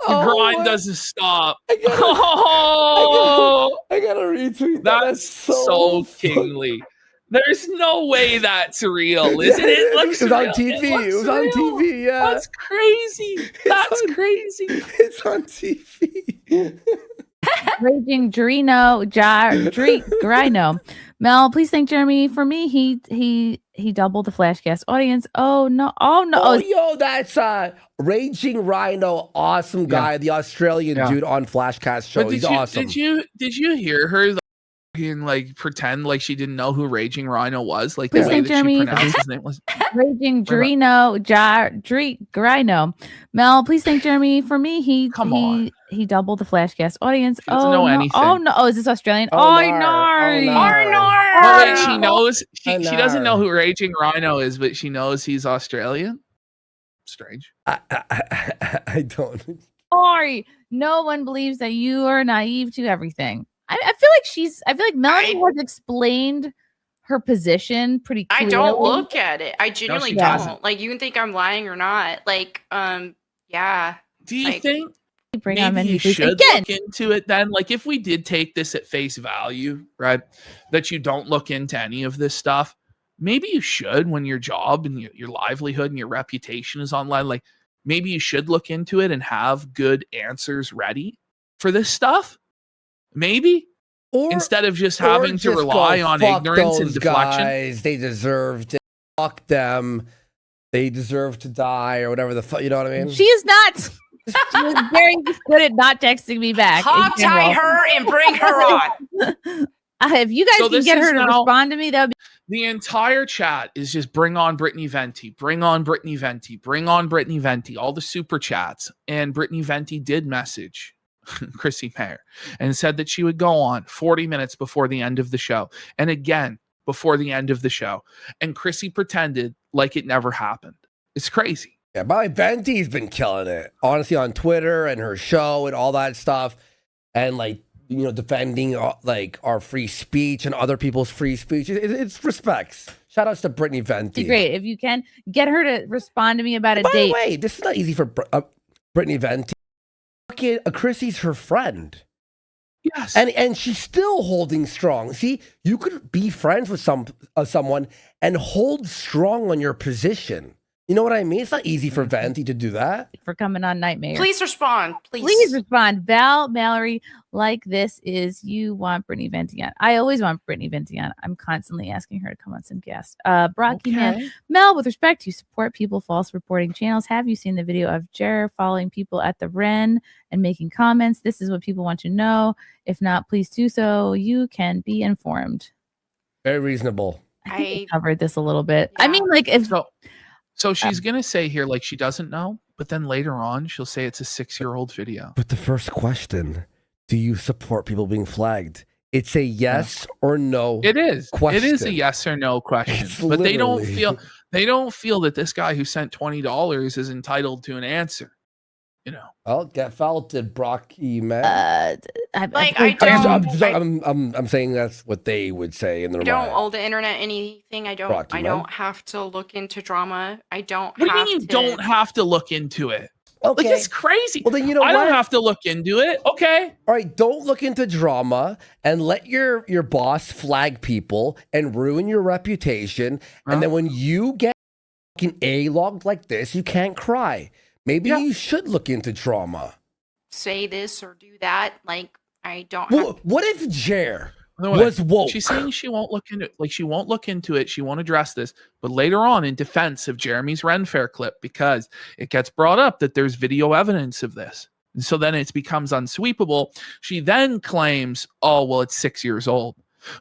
[SPEAKER 2] The grind doesn't stop.
[SPEAKER 1] I gotta,
[SPEAKER 2] Oh,
[SPEAKER 1] I gotta retweet that.
[SPEAKER 2] that's so kingly. There's no way that's real, isn't it?
[SPEAKER 1] It
[SPEAKER 2] Looks
[SPEAKER 1] was on
[SPEAKER 2] real.
[SPEAKER 1] TV. It was
[SPEAKER 2] looks
[SPEAKER 1] on
[SPEAKER 2] real.
[SPEAKER 1] TV. Yeah,
[SPEAKER 2] That's crazy. That's
[SPEAKER 1] on-
[SPEAKER 2] crazy.
[SPEAKER 1] it's on TV.
[SPEAKER 3] Raging Grino. Mel, please thank Jeremy for me. He doubled the Flashcast audience. Oh no.
[SPEAKER 1] Oh, yo, that's Raging Rhino, awesome guy, the Australian
[SPEAKER 2] Yeah.
[SPEAKER 1] dude on Flashcast show.
[SPEAKER 2] But
[SPEAKER 1] He's awesome.
[SPEAKER 2] Did you hear her like pretend like she didn't know who Raging Rhino was? Like
[SPEAKER 3] Please
[SPEAKER 2] the way
[SPEAKER 3] thank
[SPEAKER 2] that
[SPEAKER 3] Jeremy
[SPEAKER 2] she
[SPEAKER 3] for
[SPEAKER 2] pronounced his name was.
[SPEAKER 3] Raging Grino. Mel, please thank Jeremy for me.
[SPEAKER 2] Come on.
[SPEAKER 3] He doubled the Flashcast audience.
[SPEAKER 2] She doesn't know anything.
[SPEAKER 3] Oh no. Oh, is this Australian?
[SPEAKER 1] Oh,
[SPEAKER 3] Oh,
[SPEAKER 1] Nar.
[SPEAKER 3] no.
[SPEAKER 2] Oh, wait, she knows. She doesn't know
[SPEAKER 1] Nar.
[SPEAKER 2] who Raging Rhino is, but she knows he's Australian. Strange.
[SPEAKER 1] I don't.
[SPEAKER 3] Sorry. No one believes that you are naive to everything. I feel like Melonie has explained her position pretty
[SPEAKER 4] I
[SPEAKER 3] clearly.
[SPEAKER 4] don't look at it. I genuinely
[SPEAKER 2] she
[SPEAKER 4] don't.
[SPEAKER 2] doesn't.
[SPEAKER 4] Like, you can think I'm lying or not. Like, yeah.
[SPEAKER 2] Do you
[SPEAKER 4] Like-
[SPEAKER 2] think
[SPEAKER 3] Bring on
[SPEAKER 2] maybe
[SPEAKER 3] menu
[SPEAKER 2] you
[SPEAKER 3] please.
[SPEAKER 2] should
[SPEAKER 3] Again.
[SPEAKER 2] look into it then? Like, if we did take this at face value, right, that you don't look into any of this stuff, maybe you should when your job and your livelihood and your reputation is online. Like, maybe you should look into it and have good answers ready for this stuff. Maybe
[SPEAKER 1] Or
[SPEAKER 2] instead of just
[SPEAKER 1] or
[SPEAKER 2] having to
[SPEAKER 1] just
[SPEAKER 2] rely
[SPEAKER 1] go,
[SPEAKER 2] on
[SPEAKER 1] "Fuck
[SPEAKER 2] ignorance and
[SPEAKER 1] those
[SPEAKER 2] deflection.
[SPEAKER 1] guys, they deserved it. Fuck them. They deserve to die," or whatever the fuck. You know what I mean?
[SPEAKER 3] She is not. She was very good at not texting me back. in
[SPEAKER 4] Hog tie
[SPEAKER 3] general.
[SPEAKER 4] her and bring her on.
[SPEAKER 3] If you guys
[SPEAKER 2] So
[SPEAKER 3] can
[SPEAKER 2] this
[SPEAKER 3] get
[SPEAKER 2] is
[SPEAKER 3] her to
[SPEAKER 2] now-
[SPEAKER 3] respond to me, that would be
[SPEAKER 2] The entire chat is just bring on Brittany Venti, bring on Brittany Venti, bring on Brittany Venti, all the super chats. And Brittany Venti did message Chrissy Mayr and said that she would go on 40 minutes before the end of the show. And again, before the end of the show. And Chrissy pretended like it never happened. It's crazy.
[SPEAKER 1] Yeah, but Venti's been killing it, honestly, on Twitter and her show and all that stuff, and like, you know, defending like our free speech and other people's free speech. It's respects. Shout outs to Brittany Venti.
[SPEAKER 3] great. If you can get her to respond to me about a
[SPEAKER 1] By
[SPEAKER 3] date.
[SPEAKER 1] the way, this is not easy for Brittany Venti. Fucking Chrissy's her friend,
[SPEAKER 2] Yes.
[SPEAKER 1] and she's still holding strong. See, you could be friends with someone and hold strong on your position. You know what I mean? It's not easy for Venti to do that.
[SPEAKER 3] For coming on Nightmare.
[SPEAKER 4] Please respond. Please.
[SPEAKER 3] Please respond. Val, Mallory, like this is you want Brittany Venti on. I always want Brittany Venti on. I'm constantly asking her to come on some guests. Brocky Man. Mel, with respect, you support people false reporting channels. Have you seen the video of Jer following people at the Ren and making comments? This is what people want to know. If not, please do so. You can be informed.
[SPEAKER 1] Very reasonable.
[SPEAKER 3] I think we covered this a little bit. I
[SPEAKER 4] Yeah.
[SPEAKER 3] mean, like if
[SPEAKER 2] So she's going to say here, like, she doesn't know, but then later on, she'll say it's a 6-year-old video.
[SPEAKER 1] But the first question, do you support people being flagged? It's a yes or no.
[SPEAKER 2] It is. It is a
[SPEAKER 1] question.
[SPEAKER 2] yes or no question.
[SPEAKER 1] It's
[SPEAKER 2] But they don't
[SPEAKER 1] literally-
[SPEAKER 2] feel that this guy who sent $20 is entitled to an answer. You know.
[SPEAKER 1] Well, get felt did Brocky man.
[SPEAKER 4] Like, I don't-
[SPEAKER 1] I'm saying that's what they would say in their
[SPEAKER 4] I don't
[SPEAKER 1] mind.
[SPEAKER 4] owe the internet anything. I don't.
[SPEAKER 1] Rocky,
[SPEAKER 4] I
[SPEAKER 1] man.
[SPEAKER 4] don't have to look into drama. I don't.
[SPEAKER 2] What do you
[SPEAKER 4] have
[SPEAKER 2] mean you
[SPEAKER 4] to,
[SPEAKER 2] don't have to look into it? Like,
[SPEAKER 1] Okay.
[SPEAKER 2] it's crazy.
[SPEAKER 1] Well, then you know
[SPEAKER 2] I
[SPEAKER 1] what?
[SPEAKER 2] don't have to look into it. Okay.
[SPEAKER 1] All right, don't look into drama and let your boss flag people and ruin your reputation. And then when you get fucking A-logged like this, you can't cry. Maybe you should look into drama.
[SPEAKER 4] Say this or do that. Like, I don't
[SPEAKER 1] Well, what if Jer
[SPEAKER 2] By the way,
[SPEAKER 1] was woke?
[SPEAKER 2] She's saying she won't look into it. Like, she won't look into it. She won't address this. But later on, in defense of Jeremy's Ren Fair clip, because it gets brought up that there's video evidence of this. And so then it becomes unsweepable. She then claims, oh, well, it's 6 years old.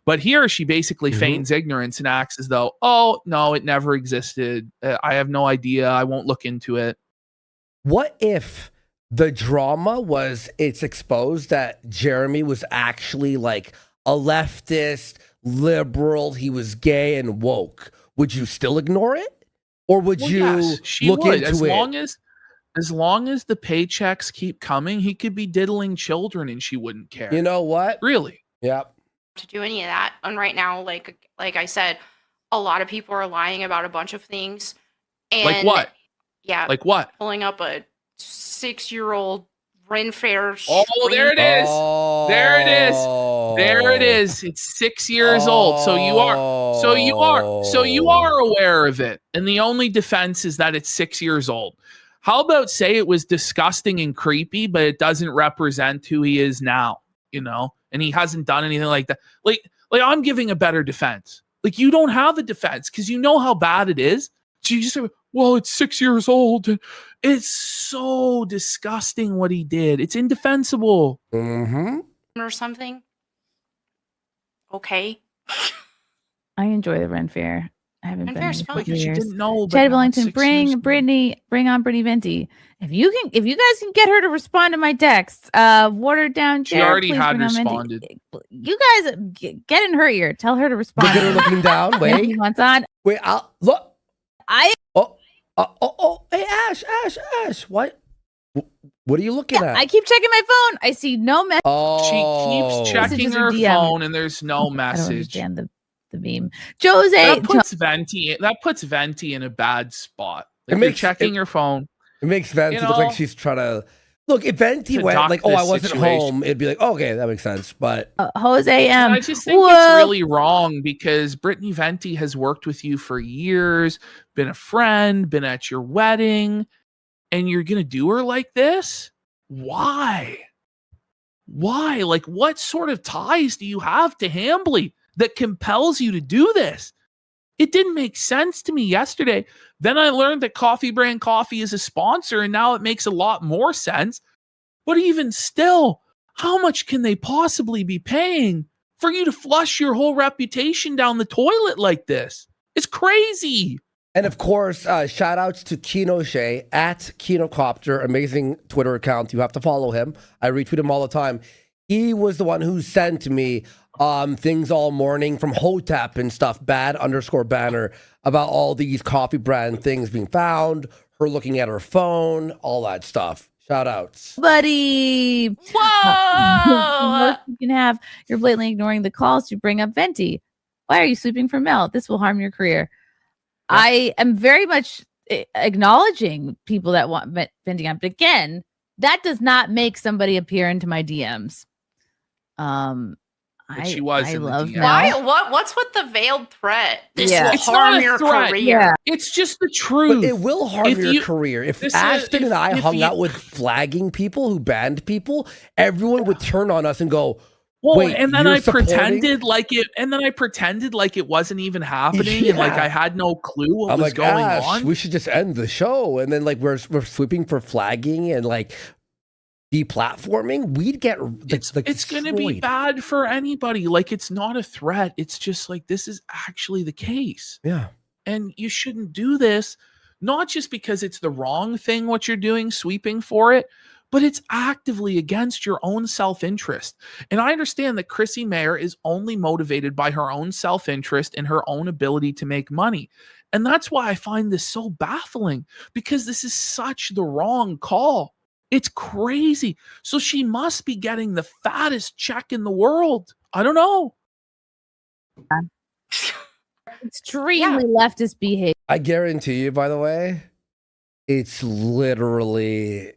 [SPEAKER 2] But here she basically feigns ignorance and acts as though, oh, no, it never existed. I have no idea. I won't look into it.
[SPEAKER 1] What if the drama was it's exposed that Jeremy was actually like a leftist, liberal, he was gay and woke? Would you still ignore it? Or would
[SPEAKER 2] Well,
[SPEAKER 1] you
[SPEAKER 2] yes, she
[SPEAKER 1] look
[SPEAKER 2] would.
[SPEAKER 1] into
[SPEAKER 2] As
[SPEAKER 1] it?
[SPEAKER 2] long as the paychecks keep coming, he could be diddling children and she wouldn't care.
[SPEAKER 1] You know what?
[SPEAKER 2] Really?
[SPEAKER 1] Yep.
[SPEAKER 4] to do any of that. And right now, like I said, a lot of people are lying about a bunch of things. And
[SPEAKER 2] Like what?
[SPEAKER 4] Yeah.
[SPEAKER 2] Like what?
[SPEAKER 4] Pulling up a 6-year-old Ren Fair.
[SPEAKER 2] Oh, there it is. There it is. There it
[SPEAKER 1] Oh.
[SPEAKER 2] is. It's 6 years old. So you are aware of it. And the only defense is that it's 6 years old. How about say it was disgusting and creepy, but it doesn't represent who he is now, you know? And he hasn't done anything like that. Like I'm giving a better defense. Like, you don't have a defense because you know how bad it is. So you just say, well, it's 6 years old. It's so disgusting what he did. It's indefensible.
[SPEAKER 1] Mm-hmm.
[SPEAKER 4] or something. Okay.
[SPEAKER 3] I enjoy the Ren Fair. I haven't
[SPEAKER 4] Ren
[SPEAKER 3] been
[SPEAKER 4] Fair's
[SPEAKER 3] in a
[SPEAKER 4] fun.
[SPEAKER 3] couple
[SPEAKER 2] Because you
[SPEAKER 3] years.
[SPEAKER 2] didn't know.
[SPEAKER 3] Chad
[SPEAKER 2] but now it's
[SPEAKER 3] Billington,
[SPEAKER 2] 6 years old.
[SPEAKER 3] bring on Brittany Venti. If you guys can get her to respond to my texts, watered down.
[SPEAKER 2] She
[SPEAKER 3] Jared,
[SPEAKER 2] already
[SPEAKER 3] please
[SPEAKER 2] had
[SPEAKER 3] bring on Venti.
[SPEAKER 2] responded.
[SPEAKER 3] You guys get in her ear. Tell her to respond.
[SPEAKER 1] Look at her looking down.
[SPEAKER 3] Venti
[SPEAKER 1] Wait.
[SPEAKER 3] wants on.
[SPEAKER 1] Wait, I'll look.
[SPEAKER 3] I
[SPEAKER 1] Hey, Ash. What are you looking at?
[SPEAKER 3] keep checking my phone. I see no message.
[SPEAKER 1] Oh.
[SPEAKER 2] She keeps checking
[SPEAKER 3] Messages or
[SPEAKER 2] her
[SPEAKER 3] DM.
[SPEAKER 2] phone and there's no
[SPEAKER 3] I don't
[SPEAKER 2] message.
[SPEAKER 3] understand the meme. Jose,
[SPEAKER 2] That puts Venti in a bad spot. Like, you're checking your phone.
[SPEAKER 1] It makes Venti
[SPEAKER 2] You
[SPEAKER 1] look like
[SPEAKER 2] know,
[SPEAKER 1] she's trying to look. If Venti
[SPEAKER 2] to
[SPEAKER 1] went
[SPEAKER 2] dock
[SPEAKER 1] like, "Oh,
[SPEAKER 2] this
[SPEAKER 1] I wasn't
[SPEAKER 2] situation.
[SPEAKER 1] home," it'd be like, "Okay, that makes sense." But
[SPEAKER 3] Jose M.
[SPEAKER 2] I just think it's really wrong because Brittany Venti has worked with you for years, been a friend, been at your wedding, and you're going to do her like this? Why? Why? Like, what sort of ties do you have to Hambly that compels you to do this? It didn't make sense to me yesterday. Then I learned that Coffee Brand Coffee is a sponsor, and now it makes a lot more sense. But even still, how much can they possibly be paying for you to flush your whole reputation down the toilet like this? It's crazy.
[SPEAKER 1] and of course, shout outs to Kino Shea at Kinocopter, amazing Twitter account. You have to follow him. I retweet him all the time. He was the one who sent me things all morning from Hotep and stuff, bad_banner, about all these coffee brand things being found, her looking at her phone, all that stuff. Shout outs.
[SPEAKER 3] buddy.
[SPEAKER 4] Whoa!
[SPEAKER 3] You can have you're blatantly ignoring the calls to bring up Venti. Why are you sweeping for Mel? This will harm your career. I am very much acknowledging people that want Venti on, but again, that does not make somebody appear into my DMs.
[SPEAKER 2] But she was
[SPEAKER 3] I
[SPEAKER 2] in the
[SPEAKER 3] love
[SPEAKER 2] DM.
[SPEAKER 3] Mel.
[SPEAKER 4] Why? What's with the veiled threat? This
[SPEAKER 3] Yeah.
[SPEAKER 4] will
[SPEAKER 2] It's
[SPEAKER 4] harm
[SPEAKER 2] not a
[SPEAKER 4] your
[SPEAKER 2] threat.
[SPEAKER 4] career.
[SPEAKER 3] Yeah.
[SPEAKER 2] It's just the truth.
[SPEAKER 1] But it will harm
[SPEAKER 2] If
[SPEAKER 1] your
[SPEAKER 2] you-
[SPEAKER 1] career. If
[SPEAKER 2] this is-
[SPEAKER 1] Ashton and I
[SPEAKER 2] if
[SPEAKER 1] hung
[SPEAKER 2] you-
[SPEAKER 1] out with flagging people who banned people, everyone would turn on us and go,
[SPEAKER 2] Well,
[SPEAKER 1] wait,
[SPEAKER 2] and then
[SPEAKER 1] you're
[SPEAKER 2] I
[SPEAKER 1] supporting-
[SPEAKER 2] pretended like it wasn't even happening, and like
[SPEAKER 1] Yeah.
[SPEAKER 2] I had no clue what
[SPEAKER 1] I'm
[SPEAKER 2] was
[SPEAKER 1] like,
[SPEAKER 2] going
[SPEAKER 1] Ash,
[SPEAKER 2] on.
[SPEAKER 1] we should just end the show. And then like we're sweeping for flagging and like deplatforming. We'd get
[SPEAKER 2] It's going to be
[SPEAKER 1] destroyed.
[SPEAKER 2] bad for anybody. Like, it's not a threat. It's just like, this is actually the case.
[SPEAKER 1] Yeah.
[SPEAKER 2] And you shouldn't do this, not just because it's the wrong thing, what you're doing, sweeping for it, but it's actively against your own self-interest. And I understand that Chrissy Mayr is only motivated by her own self-interest and her own ability to make money. And that's why I find this so baffling, because this is such the wrong call. It's crazy. So she must be getting the fattest check in the world. I don't know.
[SPEAKER 3] Extremely leftist behavior.
[SPEAKER 1] I guarantee you, by the way, it's literally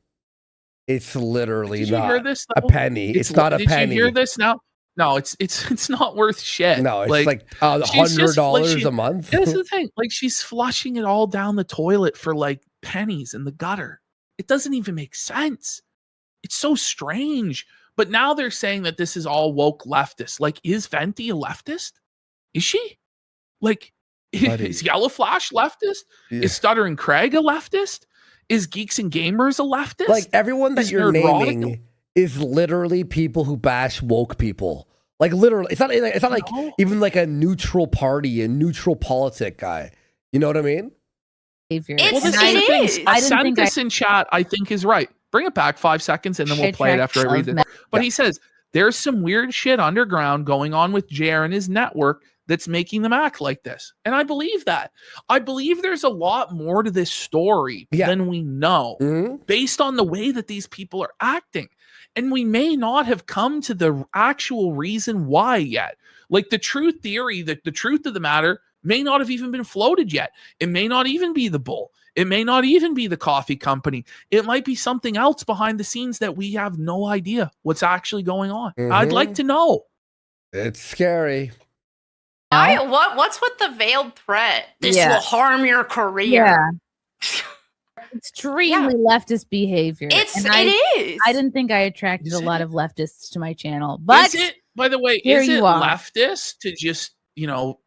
[SPEAKER 1] It's literally
[SPEAKER 2] Did you hear
[SPEAKER 1] not
[SPEAKER 2] this,
[SPEAKER 1] a
[SPEAKER 2] though?
[SPEAKER 1] penny. It's not a penny.
[SPEAKER 2] Did you hear this now? No, it's not worth shit.
[SPEAKER 1] No, it's like
[SPEAKER 2] she's just
[SPEAKER 1] $100 a month.
[SPEAKER 2] That's the thing. Like, she's flushing it all down the toilet for like pennies in the gutter. It doesn't even make sense. It's so strange. But now they're saying that this is all woke leftist. Like, is Venti a leftist? Is she? Like, is Yellow Flash leftist?
[SPEAKER 1] Yeah.
[SPEAKER 2] Is Stuttering Craig a leftist? Is Geeks and Gamers a leftist?
[SPEAKER 1] Like, everyone that
[SPEAKER 2] Is
[SPEAKER 1] you're
[SPEAKER 2] Nerdrotic
[SPEAKER 1] naming is literally people who bash woke people. Like, literally, it's not like even like a neutral party, a neutral politic guy. You know what I mean?
[SPEAKER 3] Behavior.
[SPEAKER 4] It's-
[SPEAKER 3] And
[SPEAKER 4] it is.
[SPEAKER 3] I didn't
[SPEAKER 2] sent
[SPEAKER 3] think
[SPEAKER 2] this in chat, I think, is right. Bring it back 5 seconds and then we'll play it after I read it. But he says, there's some weird shit underground going on with Jer and his network that's making them act like this. And I believe that. I believe there's a lot more to this story than we know based on the way that these people are acting. And we may not have come to the actual reason why yet. Like, the true theory, the truth of the matter may not have even been floated yet. It may not even be the bull. It may not even be the coffee company. It might be something else behind the scenes that we have no idea what's actually going on. I'd like to know.
[SPEAKER 1] It's scary.
[SPEAKER 4] What's with the veiled threat? This will harm your career.
[SPEAKER 3] Extremely leftist behavior.
[SPEAKER 4] It is.
[SPEAKER 3] I didn't think I attracted a lot of leftists to my channel, but
[SPEAKER 2] is it, by the way,
[SPEAKER 3] here
[SPEAKER 2] is it
[SPEAKER 3] you are.
[SPEAKER 2] leftist to just,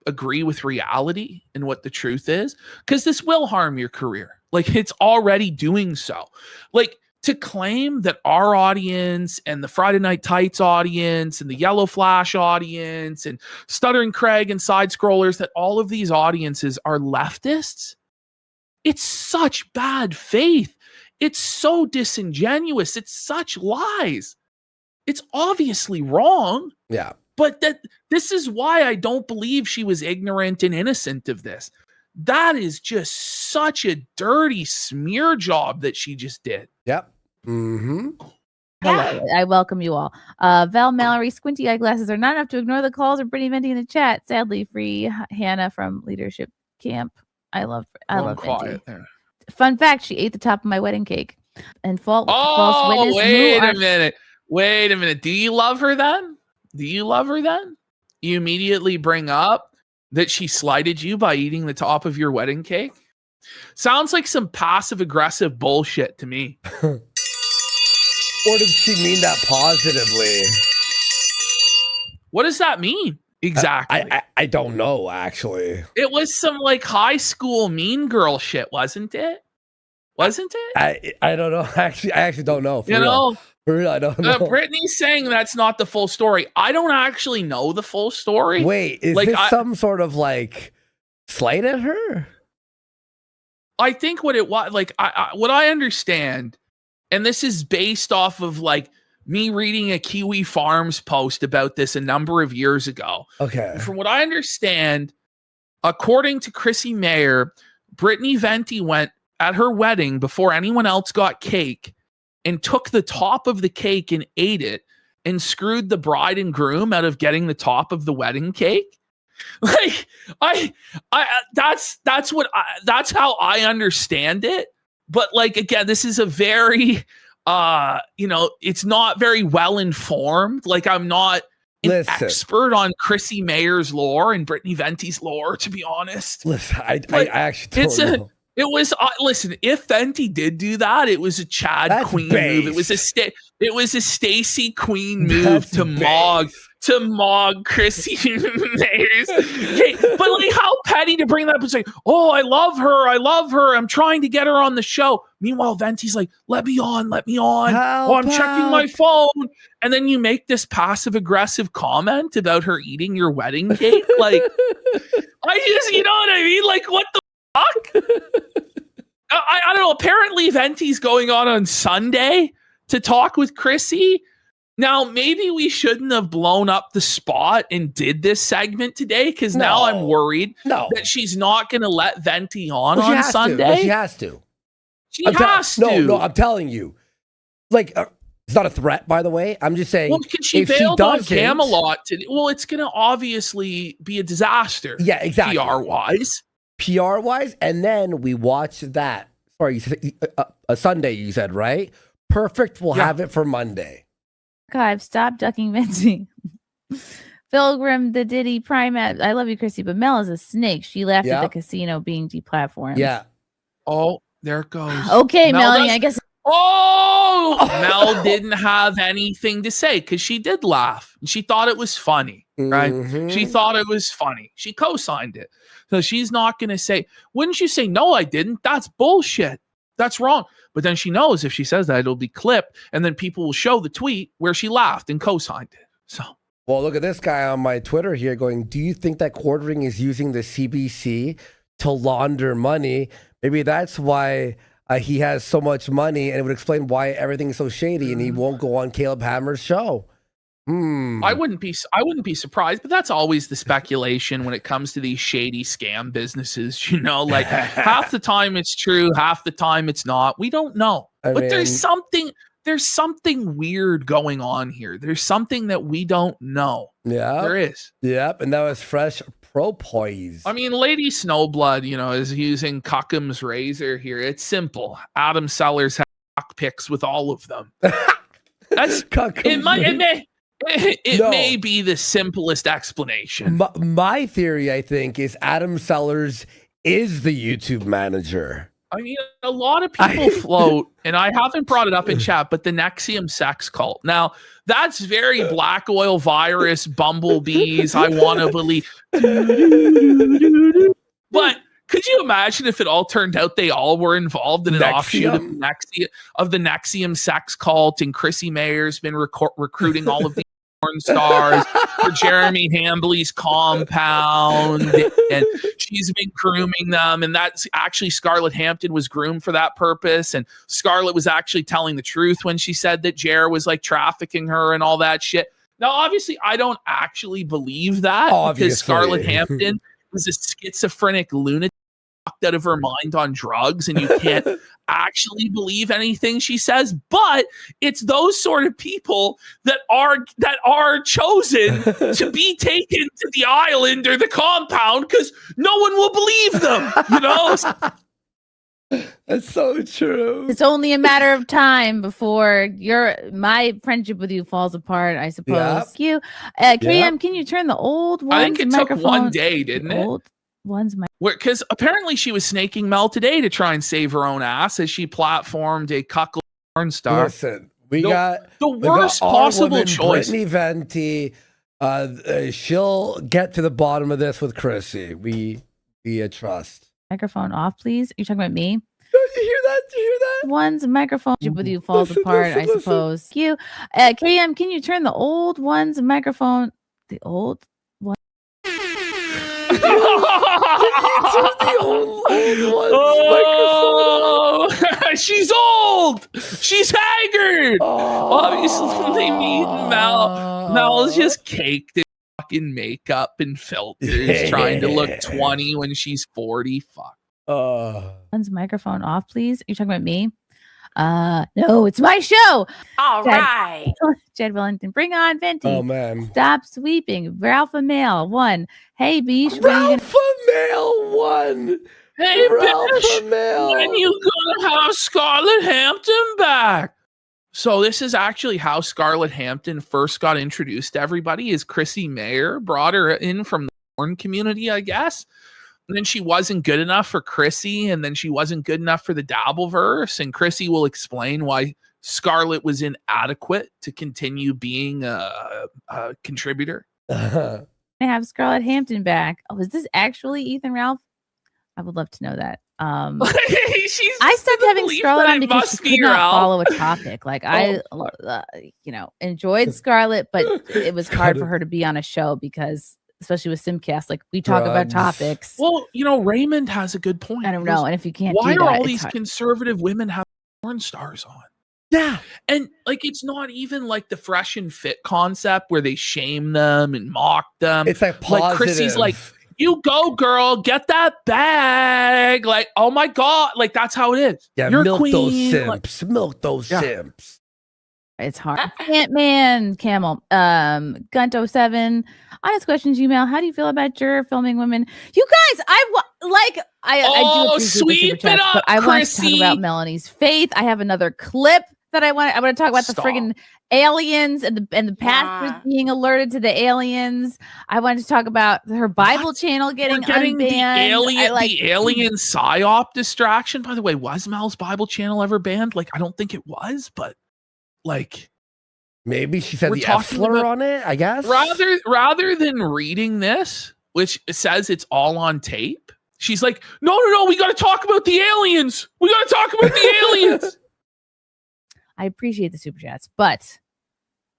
[SPEAKER 2] agree with reality and what the truth is? Because this will harm your career. Like, it's already doing so. Like, to claim that our audience and the Friday Night Tights audience and the Yellow Flash audience and Stuttering Craig and Side Scrollers, that all of these audiences are leftists, it's such bad faith. It's so disingenuous. It's such lies. It's obviously wrong.
[SPEAKER 1] Yeah.
[SPEAKER 2] But this is why I don't believe she was ignorant and innocent of this. That is just such a dirty smear job that she just did.
[SPEAKER 1] Yep. Mm-hmm.
[SPEAKER 3] hello, I welcome you all. Val Mallory, squinty eyeglasses are not enough to ignore the calls or Brittany Venti in the chat. Sadly, free Hannah from Leadership Camp. I love Venti.
[SPEAKER 2] There.
[SPEAKER 3] Fun fact: she ate the top of my wedding cake. And false witness.
[SPEAKER 2] Wait a minute. Do you love her then? You immediately bring up that she slighted you by eating the top of your wedding cake? Sounds like some passive aggressive bullshit to me.
[SPEAKER 1] Or did she mean that positively?
[SPEAKER 2] What does that mean exactly?
[SPEAKER 1] I don't know, actually.
[SPEAKER 2] It was some like high school mean girl shit, wasn't it?
[SPEAKER 1] I don't know. I actually don't know. For real, I don't know.
[SPEAKER 2] Brittany's saying that's not the full story. I don't actually know the full story.
[SPEAKER 1] Wait, is this some sort of like slight at her?
[SPEAKER 2] I think what it was, like, what I understand, and this is based off of like me reading a Kiwi Farms post about this a number of years ago.
[SPEAKER 1] Okay.
[SPEAKER 2] From what I understand, according to Chrissy Mayr, Brittany Venti went at her wedding before anyone else got cake and took the top of the cake and ate it and screwed the bride and groom out of getting the top of the wedding cake. Like, that's how I understand it. But like, again, this is a very, it's not very well informed. Like, I'm not an expert on Chrissy Mayr's lore and Brittany Venti's lore, to be honest.
[SPEAKER 1] Listen, I actually don't know.
[SPEAKER 2] It was listen. If Venti did do that, it was a Chad Queen move. It was a Stacy Queen move to mog Chrissy Mayers. Okay, but like, how petty to bring that up and say, "Oh, I love her. I'm trying to get her on the show." Meanwhile, Venti's like, "Let me on. Oh, I'm checking my phone." And then you make this passive aggressive comment about her eating your wedding cake. Like, you know what I mean? Like, what the fuck? I don't know. Apparently, Venti's going on Sunday to talk with Chrissy. Now, maybe we shouldn't have blown up the spot and did this segment today, because now I'm worried that she's not going to let Venti on Sunday.
[SPEAKER 1] She has to.
[SPEAKER 2] She has to.
[SPEAKER 1] No, I'm telling you. Like, it's not a threat, by the way. I'm just saying.
[SPEAKER 2] Well, because she bailed on Camelot today. Well, it's going to obviously be a disaster.
[SPEAKER 1] Yeah, exactly.
[SPEAKER 2] PR-wise.
[SPEAKER 1] And then we watch that. Sorry, a Sunday, you said, right? Perfect. We'll have it for Monday.
[SPEAKER 3] Archive, stop ducking Minty. Pilgrim, the Diddy, Primat. I love you, Chrissy, but Mel is a snake. She left at the casino being deplatformed.
[SPEAKER 1] Yeah.
[SPEAKER 2] Oh, there it goes.
[SPEAKER 3] Okay, Melanie, I guess.
[SPEAKER 2] Oh, Mel didn't have anything to say because she did laugh and she thought it was funny, right?
[SPEAKER 1] Mhm.
[SPEAKER 2] She thought it was funny. She co-signed it. So she's not going to say, wouldn't you say, no, I didn't? That's bullshit. That's wrong. But then she knows if she says that, it'll be clipped and then people will show the tweet where she laughed and co-signed it. So.
[SPEAKER 1] Well, look at this guy on my Twitter here going, do you think that Quartering is using the CBC to launder money? Maybe that's why he has so much money, and it would explain why everything is so shady and he won't go on Caleb Hammer's show.
[SPEAKER 2] I wouldn't be surprised, but that's always the speculation when it comes to these shady scam businesses, you know, like half the time it's true, half the time it's not. We don't know. But there's something weird going on here. There's something that we don't know.
[SPEAKER 1] Yeah.
[SPEAKER 2] There is.
[SPEAKER 1] Yep. And that was fresh pro poise.
[SPEAKER 2] I mean, Lady Snowblood, you know, is using Cuckham's razor here. It's simple. Adam Sellers has pics with all of them. That's it may be the simplest explanation.
[SPEAKER 1] My theory, I think, is Adam Sellers is the YouTube manager.
[SPEAKER 2] I mean, a lot of people float, and I haven't brought it up in chat, but the Nexium sex cult. Now, that's very black oil virus, bumblebees, I want to believe. But could you imagine if it all turned out they all were involved in an offshoot of the Nexium sex cult, and Chrissy Mayr's been recruiting all of the porn stars for Jeremy Hambley's compound, and she's been grooming them, and that's actually Scarlett Hampton was groomed for that purpose, and Scarlett was actually telling the truth when she said that Jer was like trafficking her and all that shit. Now, obviously, I don't actually believe that because Scarlett Hampton was a schizophrenic lunatic out of her mind on drugs, and you can't actually believe anything she says. But it's those sort of people that are chosen to be taken to the island or the compound because no one will believe them, you know.
[SPEAKER 1] That's so true.
[SPEAKER 3] It's only a matter of time before my friendship with you falls apart, I suppose.
[SPEAKER 1] Yep.
[SPEAKER 3] KM, can you turn the old one's
[SPEAKER 2] I think it
[SPEAKER 3] microphone?
[SPEAKER 2] took one day, didn't it?
[SPEAKER 3] Old one's
[SPEAKER 2] because apparently she was snaking Mel today to try and save her own ass as she platformed a cuckold porn star.
[SPEAKER 1] Listen, we got
[SPEAKER 2] the worst possible choice.
[SPEAKER 1] Brittany Venti. She'll get to the bottom of this with Chrissy. We trust.
[SPEAKER 3] Microphone off, please. Are you talking about me?
[SPEAKER 1] Did you hear that?
[SPEAKER 3] One's microphone with you falls apart, I suppose. You, KM, can you turn the old one's microphone? The old one.
[SPEAKER 2] She's old. She's haggard. Obviously, me and Mel's just caked in fucking makeup and filters, trying to look 20 when she's 40. Fuck.
[SPEAKER 3] One's microphone off, please. Are you talking about me? No, it's my show.
[SPEAKER 4] All right.
[SPEAKER 3] Jed Wellington, bring on Venti.
[SPEAKER 1] Oh man.
[SPEAKER 3] Stop sweeping. Ralph Mail 1. Hey, Beesh.
[SPEAKER 1] Ralph Mail 1.
[SPEAKER 2] Hey,
[SPEAKER 1] Ralph Mail.
[SPEAKER 2] When you gonna have Scarlett Hampton back? So this is actually how Scarlett Hampton first got introduced to everybody. Is Chrissy Mayr brought her in from the porn community, I guess. And then she wasn't good enough for Chrissy, and then she wasn't good enough for the Dabbleverse, and Chrissy will explain why Scarlett was inadequate to continue being a contributor.
[SPEAKER 3] I have Scarlett Hampton back. Oh, is this actually Ethan Ralph? I would love to know that. I stopped having Scarlett on because she could not follow a topic. Like I enjoyed Scarlett, but it was hard for her to be on a show because, especially with Simcast, like we talk about topics.
[SPEAKER 2] Well, Raymond has a good point.
[SPEAKER 3] I don't know, and if you can't,
[SPEAKER 2] why are all these conservative women have porn stars on?
[SPEAKER 1] Yeah,
[SPEAKER 2] and like it's not even like the fresh and fit concept where they shame them and mock them.
[SPEAKER 1] It's like positive.
[SPEAKER 2] Like Chrissy's like, you go, girl, get that bag. Like, oh my God. Like, that's how it is.
[SPEAKER 1] Yeah,
[SPEAKER 2] you're
[SPEAKER 1] milk
[SPEAKER 2] queen.
[SPEAKER 1] Those simps. Milk those simps.
[SPEAKER 3] It's hard. Ant-Man, Camel, Gunto7. Honest questions, email. How do you feel about Jer filming women? You guys, I do appreciate
[SPEAKER 2] sweep
[SPEAKER 3] the super chats,
[SPEAKER 2] it up,
[SPEAKER 3] but I want to
[SPEAKER 2] Chrissy.
[SPEAKER 3] talk about Melonie's faith. I have another clip that I want to talk about the
[SPEAKER 2] Stop.
[SPEAKER 3] friggin' aliens and the pastors being alerted to the aliens. I wanted to talk about her Bible channel getting
[SPEAKER 2] the
[SPEAKER 3] unbanned.
[SPEAKER 2] alien psyop distraction. By the way, was Mel's Bible channel ever banned? Like, I don't think it was, but like,
[SPEAKER 1] maybe she said
[SPEAKER 2] we're
[SPEAKER 1] the F
[SPEAKER 2] talking
[SPEAKER 1] slur
[SPEAKER 2] about-
[SPEAKER 1] on it, I guess.
[SPEAKER 2] rather than reading this, which says it's all on tape, she's like, no, we got to talk about the aliens. We got to talk about the aliens.
[SPEAKER 3] I appreciate the super chats, but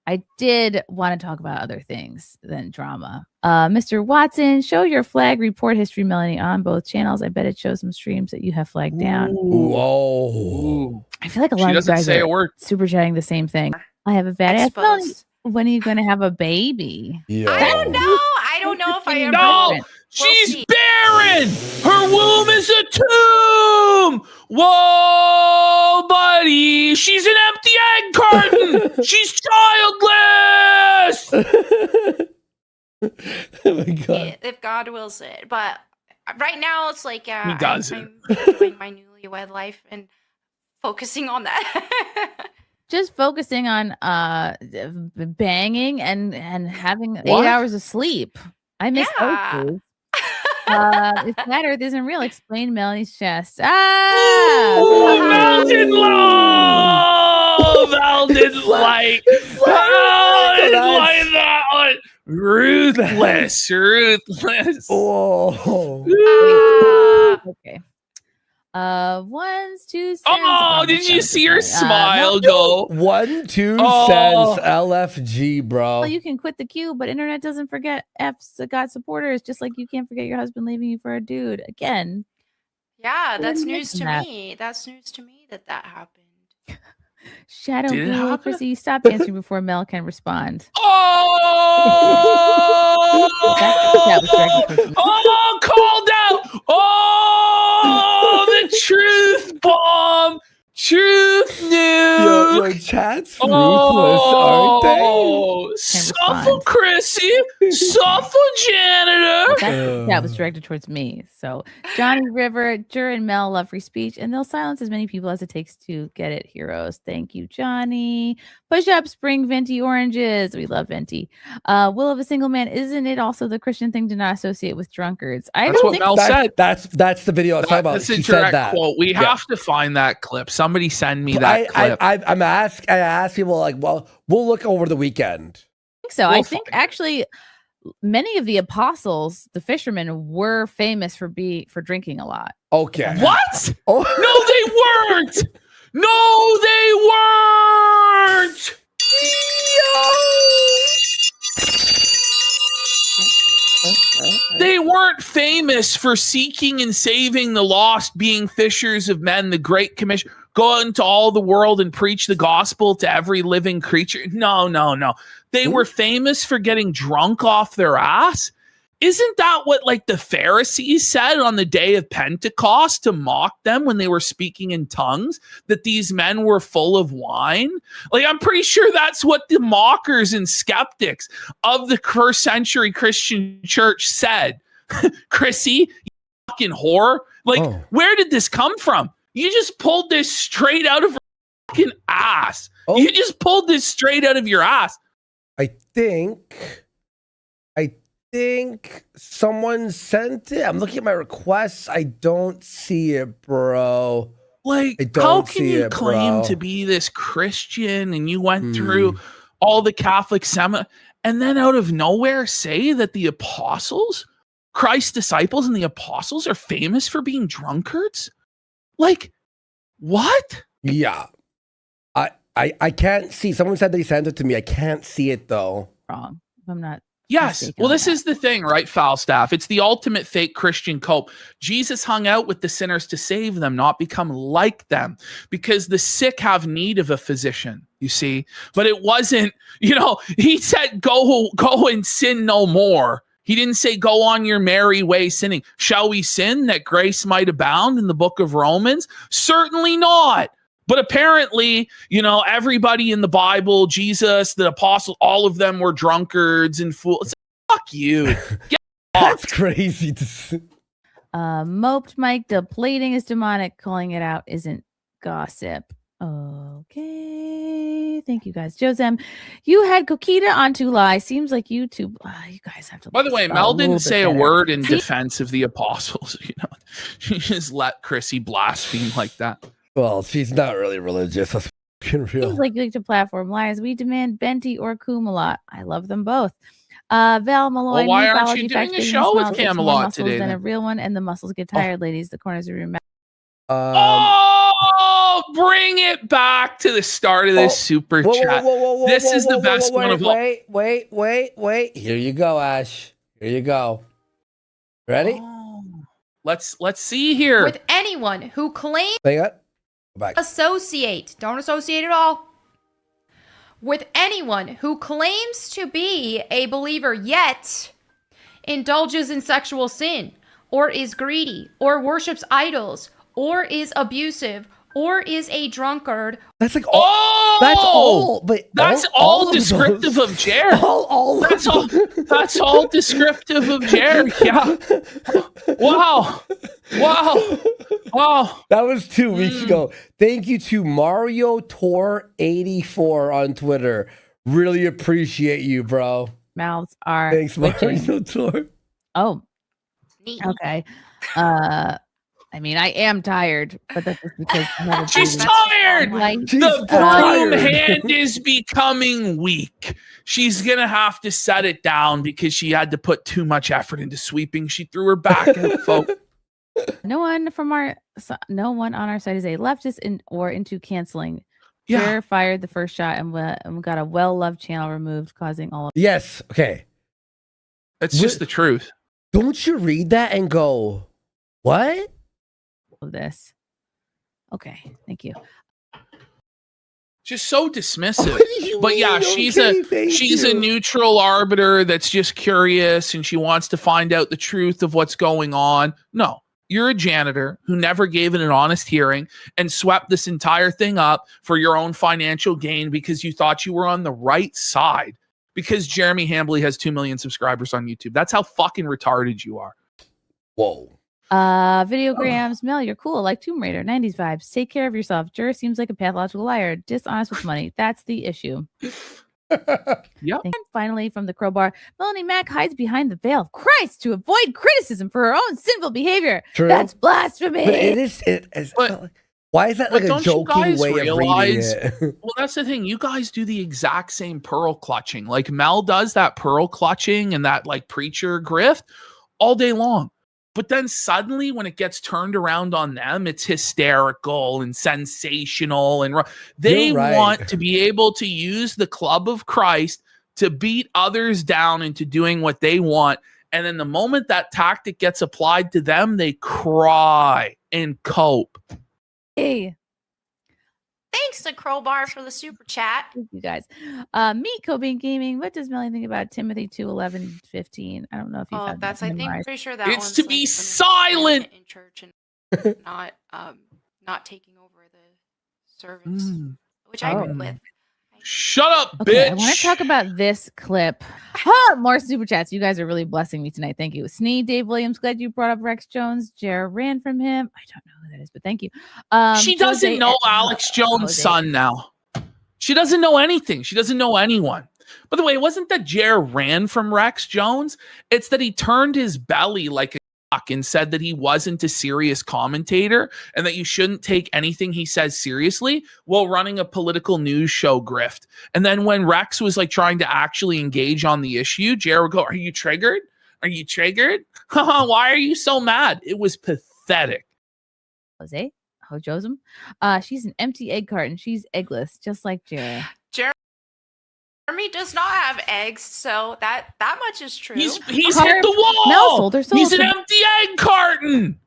[SPEAKER 3] I did want to talk about other things than drama. Mr. Watson, show your flag report history, Melonie, on both channels. I bet it shows some streams that you have flagged down.
[SPEAKER 1] Whoa.
[SPEAKER 3] I feel like a lot
[SPEAKER 2] She
[SPEAKER 3] of you
[SPEAKER 2] doesn't
[SPEAKER 3] guys
[SPEAKER 2] say a
[SPEAKER 3] are
[SPEAKER 2] word.
[SPEAKER 3] super chatting the same thing. I have a badass Melonie.
[SPEAKER 4] Exposed.
[SPEAKER 3] When are you going to have a baby?
[SPEAKER 1] Yo.
[SPEAKER 4] I don't know. I don't know if I ever.
[SPEAKER 2] No,
[SPEAKER 3] Different.
[SPEAKER 2] she's
[SPEAKER 4] see.
[SPEAKER 2] barren. Her womb is a tomb. Whoa, buddy. She's an empty egg carton. She's childless.
[SPEAKER 1] Oh my God.
[SPEAKER 4] If God wills it. But right now, it's like,
[SPEAKER 2] He doesn't.
[SPEAKER 4] I'm enjoying my newlywed life and focusing on that.
[SPEAKER 3] Just focusing on banging and having
[SPEAKER 2] What?
[SPEAKER 3] 8 hours of sleep. I miss
[SPEAKER 4] Yeah.
[SPEAKER 3] those. If flat Earth isn't real, explain Melonie's chest. Ah,
[SPEAKER 2] Ooh, Mel didn't love. Mel didn't like. Mel didn't like that one. Ruthless.
[SPEAKER 1] Oh.
[SPEAKER 3] okay. Ones, two cents.
[SPEAKER 2] Oh, did you see her
[SPEAKER 3] no.
[SPEAKER 2] smile go?
[SPEAKER 1] 1, 2
[SPEAKER 2] Oh.
[SPEAKER 1] cents LFG, bro.
[SPEAKER 3] Well, you can quit the queue, but internet doesn't forget F's got supporters, just like you can't forget your husband leaving you for a dude. Again,
[SPEAKER 4] Yeah, that's
[SPEAKER 3] didn't
[SPEAKER 4] news
[SPEAKER 3] mention
[SPEAKER 4] to
[SPEAKER 3] that.
[SPEAKER 4] me. That's news to me that happened.
[SPEAKER 3] Shadow
[SPEAKER 2] Did it
[SPEAKER 3] Ghoul,
[SPEAKER 2] happen?
[SPEAKER 3] Chrissy, you stop answering before Mel can respond.
[SPEAKER 2] Oh!
[SPEAKER 3] That was directed towards me.
[SPEAKER 2] Oh, called out! Oh, the truth bomb! Truth news!
[SPEAKER 1] Yo, chat's ruthless, aren't they?
[SPEAKER 2] Oh, Suffer
[SPEAKER 3] respond.
[SPEAKER 2] Chrissy, Suffer janitor.
[SPEAKER 3] That was directed towards me. So Johnny River, Jur and Mel love free speech, and they'll silence as many people as it takes to get it, heroes. Thank you, Johnny. Push up, spring venti oranges. We love venti. Will of a single man, isn't it also the Christian thing to not associate with drunkards? I
[SPEAKER 2] That's
[SPEAKER 3] don't
[SPEAKER 2] what
[SPEAKER 3] think
[SPEAKER 2] Mel said.
[SPEAKER 1] That's the video I was talking about.
[SPEAKER 2] That's a
[SPEAKER 1] She said
[SPEAKER 2] direct
[SPEAKER 1] that.
[SPEAKER 2] quote. We
[SPEAKER 1] Yeah.
[SPEAKER 2] have to find that clip. Somebody send me that clip.
[SPEAKER 1] I ask people like, well, we'll look over the weekend.
[SPEAKER 3] so. I
[SPEAKER 2] We'll
[SPEAKER 3] think
[SPEAKER 2] find it.
[SPEAKER 3] actually many of the apostles, the fishermen, were famous for drinking a lot.
[SPEAKER 1] Okay.
[SPEAKER 2] What?
[SPEAKER 1] Oh.
[SPEAKER 2] No, they weren't. No, they weren't. They weren't famous for seeking and saving the lost, being fishers of men, the Great Commission, go into all the world and preach the gospel to every living creature. No. They were famous for getting drunk off their ass. Isn't that what like the Pharisees said on the day of Pentecost to mock them when they were speaking in tongues, that these men were full of wine? Like, I'm pretty sure that's what the mockers and skeptics of the first century Christian church said. Chrissy, you fucking whore. Like, where did this come from? You just pulled this straight out of your fucking ass.
[SPEAKER 1] Oh.
[SPEAKER 2] You just pulled this straight out of your ass.
[SPEAKER 1] I think someone sent it. I'm looking at my requests. I don't see it, bro.
[SPEAKER 2] Like,
[SPEAKER 1] I don't
[SPEAKER 2] how can
[SPEAKER 1] see
[SPEAKER 2] you
[SPEAKER 1] it,
[SPEAKER 2] claim
[SPEAKER 1] bro.
[SPEAKER 2] to be this Christian and you went through all the Catholic and then out of nowhere say that the apostles, Christ's disciples and the apostles, are famous for being drunkards? Like, what?
[SPEAKER 1] Yeah. I can't see. Someone said they sent it to me. I can't see it though.
[SPEAKER 3] Wrong. If I'm not.
[SPEAKER 2] Yes.
[SPEAKER 3] mistaken
[SPEAKER 2] Well,
[SPEAKER 3] on
[SPEAKER 2] this
[SPEAKER 3] that.
[SPEAKER 2] is the thing, right, Falstaff? It's the ultimate fake Christian cope. Jesus hung out with the sinners to save them, not become like them, because the sick have need of a physician, you see. But it wasn't, he said, go and sin no more. He didn't say, go on your merry way sinning. Shall we sin that grace might abound in the book of Romans? Certainly not. But apparently, everybody in the Bible, Jesus, the apostle, all of them were drunkards and fools. Fuck you. Get
[SPEAKER 1] That's
[SPEAKER 2] fucked.
[SPEAKER 1] crazy to see.
[SPEAKER 3] Moped Mike, depleting is demonic. Calling it out isn't gossip. Okay. Thank you guys. Josem, you had Coquita on To Lie. Seems like you two, you guys have to.
[SPEAKER 2] By the way,
[SPEAKER 3] spell
[SPEAKER 2] Mel
[SPEAKER 3] little
[SPEAKER 2] didn't
[SPEAKER 3] bit
[SPEAKER 2] say a
[SPEAKER 3] better.
[SPEAKER 2] word in
[SPEAKER 3] See?
[SPEAKER 2] defense of the apostles. You know, she just let Chrissy blaspheme like that.
[SPEAKER 1] Well, she's not really religious. That's fucking real.
[SPEAKER 3] Seems like you like to platform liars. We demand Benti or Kumalot. I love them both. Val Malloy.
[SPEAKER 2] Well, why
[SPEAKER 3] new
[SPEAKER 2] aren't
[SPEAKER 3] biology
[SPEAKER 2] you
[SPEAKER 3] fact,
[SPEAKER 2] doing a
[SPEAKER 3] big
[SPEAKER 2] show with
[SPEAKER 3] smile takes more
[SPEAKER 2] Camelot
[SPEAKER 3] muscles
[SPEAKER 2] today,
[SPEAKER 3] than a
[SPEAKER 2] then?
[SPEAKER 3] real one, and the muscles get tired, ladies. The corners are your
[SPEAKER 2] Oh, bring it back to the start of this super chat. This is the best one of all.
[SPEAKER 1] Wait. Here you go, Ash. Here you go. Ready?
[SPEAKER 2] Oh. Let's see here.
[SPEAKER 4] With anyone who claims
[SPEAKER 1] Hang on. Go back.
[SPEAKER 4] don't associate at all. With anyone who claims to be a believer yet indulges in sexual sin, or is greedy, or worships idols, or is abusive, or is a drunkard.
[SPEAKER 1] That's like all. That's all. But
[SPEAKER 2] that's all descriptive of Jer. That's all descriptive of Jer. Yeah. Wow.
[SPEAKER 1] That was 2 weeks ago. Thank you to Mario Tor 84 on Twitter. Really appreciate you, bro.
[SPEAKER 3] mouths are.
[SPEAKER 1] Thanks,
[SPEAKER 3] twitching.
[SPEAKER 1] Mario Tor.
[SPEAKER 3] Oh,
[SPEAKER 4] Neat.
[SPEAKER 3] okay. I mean, I am tired, but that's just because
[SPEAKER 2] She's tired. The broom hand is becoming weak. She's gonna have to set it down because she had to put too much effort into sweeping. She threw her back out, folks.
[SPEAKER 3] No one on our side is a leftist or into canceling.
[SPEAKER 2] Yeah.
[SPEAKER 3] Jer fired the first shot and we got a well-loved channel removed, causing all of
[SPEAKER 1] Yes. Okay.
[SPEAKER 2] That's just the truth.
[SPEAKER 1] Don't you read that and go, what?
[SPEAKER 3] this. Okay, thank you.
[SPEAKER 2] Just so dismissive.
[SPEAKER 1] What do you
[SPEAKER 2] But yeah,
[SPEAKER 1] mean?
[SPEAKER 2] she's
[SPEAKER 1] Okay,
[SPEAKER 2] a
[SPEAKER 1] thank you.
[SPEAKER 2] neutral arbiter that's just curious and she wants to find out the truth of what's going on. No, you're a janitor who never gave it an honest hearing and swept this entire thing up for your own financial gain because you thought you were on the right side because Jeremy Hambly has 2 million subscribers on YouTube. That's how fucking retarded you are.
[SPEAKER 1] Whoa.
[SPEAKER 3] Videograms, Mel, you're cool, like Tomb Raider, 90s vibes. Take care of yourself. Jer seems like a pathological liar, dishonest with money. That's the issue.
[SPEAKER 2] Yep.
[SPEAKER 3] And finally, from the crowbar, Melonie Mack hides behind the veil of Christ to avoid criticism for her own sinful behavior.
[SPEAKER 1] True.
[SPEAKER 3] That's blasphemy.
[SPEAKER 1] But it is. Why is that like a
[SPEAKER 2] don't you
[SPEAKER 1] joking
[SPEAKER 2] guys
[SPEAKER 1] way of reading
[SPEAKER 2] realize-
[SPEAKER 1] it?
[SPEAKER 2] Well, that's the thing. You guys do the exact same pearl clutching. Like Mel does that pearl clutching and that like preacher grift all day long. But then suddenly when it gets turned around on them, it's hysterical and sensational. And they
[SPEAKER 1] You're right.
[SPEAKER 2] want to be able to use the club of Christ to beat others down into doing what they want. And then the moment that tactic gets applied to them, they cry and cope.
[SPEAKER 3] Hey,
[SPEAKER 4] Thanks to Crowbar for the super chat.
[SPEAKER 3] thank you guys. Meet Cobain Gaming. What does Melanie think about Timothy 2:11-15? I don't know if you've
[SPEAKER 4] Oh,
[SPEAKER 3] had
[SPEAKER 4] that's
[SPEAKER 3] that
[SPEAKER 4] I think
[SPEAKER 3] memorized.
[SPEAKER 4] pretty sure that
[SPEAKER 2] It's
[SPEAKER 4] one's
[SPEAKER 2] to
[SPEAKER 4] like
[SPEAKER 2] be
[SPEAKER 4] when
[SPEAKER 2] silent.
[SPEAKER 4] in church and not taking over the servants, which I agree
[SPEAKER 3] Oh.
[SPEAKER 4] with.
[SPEAKER 2] Shut up,
[SPEAKER 3] Okay,
[SPEAKER 2] bitch.
[SPEAKER 3] I want to talk about this clip. More super chats. You guys are really blessing me tonight. Thank you. Snee, Dave Williams, glad you brought up Rex Jones. Jer ran from him. I don't know who that is, but thank you.
[SPEAKER 2] She doesn't
[SPEAKER 3] Jose-
[SPEAKER 2] know Alex Jones'
[SPEAKER 3] Jose.
[SPEAKER 2] son now. She doesn't know anything. She doesn't know anyone. By the way, it wasn't that Jer ran from Rex Jones. It's that he turned his belly like a cock and said that he wasn't a serious commentator and that you shouldn't take anything he says seriously while running a political news show grift. And then when Rex was like trying to actually engage on the issue, Jer would go, "Are you triggered? Are you triggered? Why are you so mad?" It was pathetic.
[SPEAKER 3] Jose. Josem. She's an empty egg carton. She's eggless, just like Jer.
[SPEAKER 4] Jeremy does not have eggs, so that much is true.
[SPEAKER 2] He's
[SPEAKER 3] Carved.
[SPEAKER 2] hit the wall.
[SPEAKER 3] Mel sold her soul
[SPEAKER 2] He's an
[SPEAKER 3] to-
[SPEAKER 2] empty egg carton.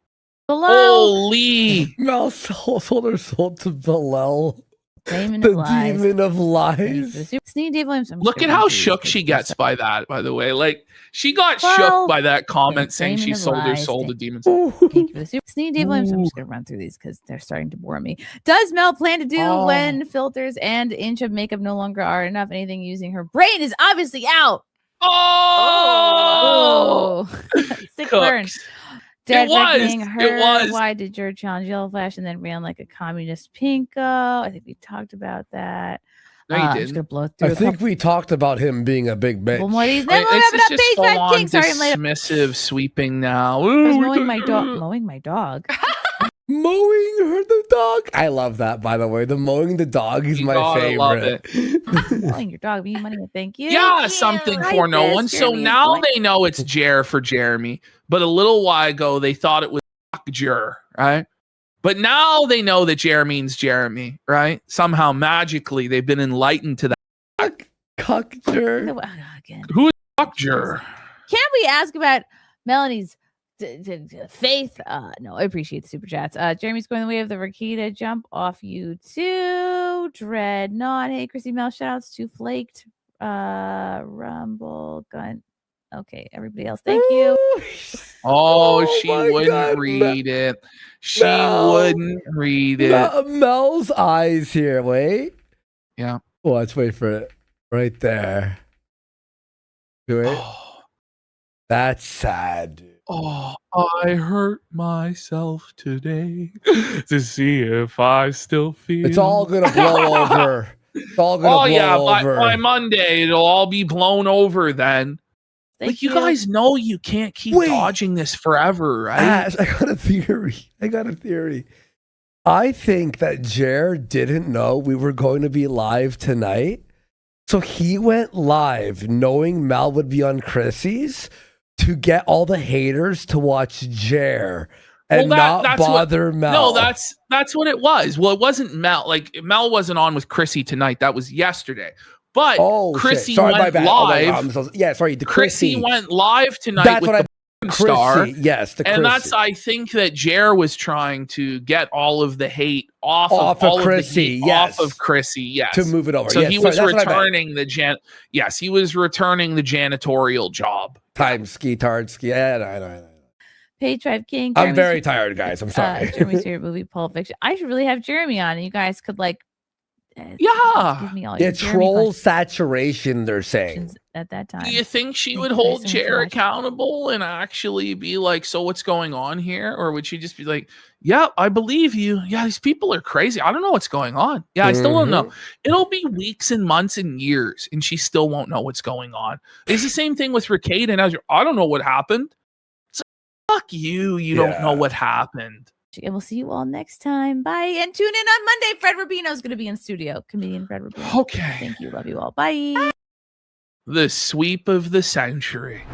[SPEAKER 3] Hello.
[SPEAKER 2] Holy.
[SPEAKER 1] Mel sold her soul to Belial,
[SPEAKER 3] Demon
[SPEAKER 1] the
[SPEAKER 3] of lies.
[SPEAKER 1] demon of
[SPEAKER 3] Thank you for
[SPEAKER 1] lies.
[SPEAKER 3] the super- Snee, Dave Williams. I'm just
[SPEAKER 2] Look at
[SPEAKER 3] gonna
[SPEAKER 2] how
[SPEAKER 3] run through
[SPEAKER 2] shook
[SPEAKER 3] these
[SPEAKER 2] she
[SPEAKER 3] because
[SPEAKER 2] gets by that, by the way. Like, she got
[SPEAKER 3] Well,
[SPEAKER 2] shook by that comment saying
[SPEAKER 3] Demon
[SPEAKER 2] she
[SPEAKER 3] of
[SPEAKER 2] sold her
[SPEAKER 3] lies.
[SPEAKER 2] soul to
[SPEAKER 3] Thank-
[SPEAKER 2] demons.
[SPEAKER 3] Thank you for the super. Snee, Dave Williams. I'm just going to run through these because they're starting to bore me. Does Mel plan to do when filters and inch of makeup no longer are enough? Anything using her brain is obviously out.
[SPEAKER 2] Oh!
[SPEAKER 3] Sick burn.
[SPEAKER 2] Cooks.
[SPEAKER 3] Dead
[SPEAKER 2] It was.
[SPEAKER 3] reckoning.
[SPEAKER 2] It
[SPEAKER 3] Her.
[SPEAKER 2] was.
[SPEAKER 3] Why did George challenge Yellow Flash and then ran like a communist pinko? I think we talked about that.
[SPEAKER 2] No, you
[SPEAKER 3] I'm just
[SPEAKER 2] didn't.
[SPEAKER 3] gonna blow through
[SPEAKER 1] I
[SPEAKER 3] a
[SPEAKER 1] think
[SPEAKER 3] couple
[SPEAKER 1] we talked about him being a big bitch.
[SPEAKER 3] more of these.
[SPEAKER 2] I
[SPEAKER 3] Then
[SPEAKER 2] mean,
[SPEAKER 3] we'll
[SPEAKER 2] this
[SPEAKER 3] wrap it
[SPEAKER 2] is
[SPEAKER 3] up.
[SPEAKER 2] just
[SPEAKER 3] Page
[SPEAKER 2] full
[SPEAKER 3] 5
[SPEAKER 2] on
[SPEAKER 3] King. Sorry, I'm late.
[SPEAKER 2] dismissive sweeping now.
[SPEAKER 3] I was mowing my dog. Mowing my dog.
[SPEAKER 1] Mowing her the dog. I love that, by the way. The mowing the dog is
[SPEAKER 2] You
[SPEAKER 1] my
[SPEAKER 2] gotta love
[SPEAKER 1] favorite.
[SPEAKER 3] Mowing your dog. Me money. Thank you.
[SPEAKER 2] Yeah, something
[SPEAKER 3] Hi,
[SPEAKER 2] for no
[SPEAKER 3] Fizz.
[SPEAKER 2] one. So
[SPEAKER 3] Jeremy is
[SPEAKER 2] now
[SPEAKER 3] going-
[SPEAKER 2] they know it's Jer for Jeremy. But a little while ago, they thought it was Jer, right? But now they know that Jer means Jeremy, right? Somehow magically they've been enlightened to that.
[SPEAKER 1] Cuckger.
[SPEAKER 3] Oh, again.
[SPEAKER 2] Who is Jer?
[SPEAKER 3] Can we ask about Melanie's faith? No, I appreciate the super chats. Jeremy's going the way of the Rakita. Jump off you too. Dreadnought. Hey, Chrissy Mel. Shoutouts to Flaked. Rumble Gun. Okay, everybody else. Thank you.
[SPEAKER 2] Oh, she
[SPEAKER 1] my
[SPEAKER 2] wouldn't
[SPEAKER 1] God,
[SPEAKER 2] read it. She
[SPEAKER 1] Mel.
[SPEAKER 2] wouldn't read it.
[SPEAKER 1] Mel's eyes here. Wait.
[SPEAKER 2] Yeah.
[SPEAKER 1] Oh, let's wait for it. Right there. Do it. That's sad, dude.
[SPEAKER 2] Oh, I hurt myself today to see if I still feel.
[SPEAKER 1] It's all gonna blow over. It's all gonna blow
[SPEAKER 2] yeah,
[SPEAKER 1] over.
[SPEAKER 2] by Monday it'll all be blown over. Then,
[SPEAKER 3] Thank
[SPEAKER 2] you guys know you can't keep
[SPEAKER 1] Wait.
[SPEAKER 2] dodging this forever, right?
[SPEAKER 1] Ash, I got a theory. I think that Jer didn't know we were going to be live tonight. So he went live knowing Mel would be on Chrissy's to get all the haters to watch Jer and not bother Mel.
[SPEAKER 2] No, that's what it was. Well, it wasn't Mel. Like Mel wasn't on with Chrissy tonight. That was yesterday. But Chrissy
[SPEAKER 1] shit. Sorry, my
[SPEAKER 2] went
[SPEAKER 1] bad.
[SPEAKER 2] live.
[SPEAKER 1] The
[SPEAKER 2] Chrissy went live tonight
[SPEAKER 1] That's
[SPEAKER 2] with
[SPEAKER 1] what
[SPEAKER 2] the star.
[SPEAKER 1] Chrissy, yes, the
[SPEAKER 2] And
[SPEAKER 1] Chrissy.
[SPEAKER 2] that's, I think that Jer was trying to get all of the hate off of
[SPEAKER 1] Chrissy,
[SPEAKER 2] off of Chrissy, yes.
[SPEAKER 1] to move it over.
[SPEAKER 2] So
[SPEAKER 1] Yes,
[SPEAKER 2] he
[SPEAKER 1] sorry,
[SPEAKER 2] was
[SPEAKER 1] that's what I meant.
[SPEAKER 2] returning he was returning the janitorial job.
[SPEAKER 1] Time ski, tard ski. Yeah, I know.
[SPEAKER 3] Page 5 King.
[SPEAKER 1] I'm
[SPEAKER 3] Jeremy's-
[SPEAKER 1] very tired, guys. I'm sorry.
[SPEAKER 3] Jeremy's favorite movie, Pulp Fiction. I should really have Jeremy on, and you guys could
[SPEAKER 2] Yeah.
[SPEAKER 3] give me all
[SPEAKER 1] Yeah,
[SPEAKER 3] your Jeremy
[SPEAKER 1] troll saturation, they're saying.
[SPEAKER 3] questions at that time.
[SPEAKER 2] Do you think she
[SPEAKER 3] Thank
[SPEAKER 2] would
[SPEAKER 3] you guys
[SPEAKER 2] hold
[SPEAKER 3] so much
[SPEAKER 2] Jer
[SPEAKER 3] for watching.
[SPEAKER 2] accountable and actually be like, so what's going on here? Or would she just be like, yeah, I believe you. Yeah, these people are crazy. I don't know what's going on. Yeah, I still don't know. It'll be weeks and months and years, and she still won't know what's going on. It's the same thing with Rakate and Ezra. I don't know what happened. It's like, fuck you. You don't know what happened.
[SPEAKER 3] And we'll see you all next time. Bye. And tune in on Monday. Fred Rubino is going to be in studio. Comedian Fred Rubino.
[SPEAKER 2] Okay.
[SPEAKER 3] Thank you. Love you all. Bye.
[SPEAKER 2] The sweep of the century.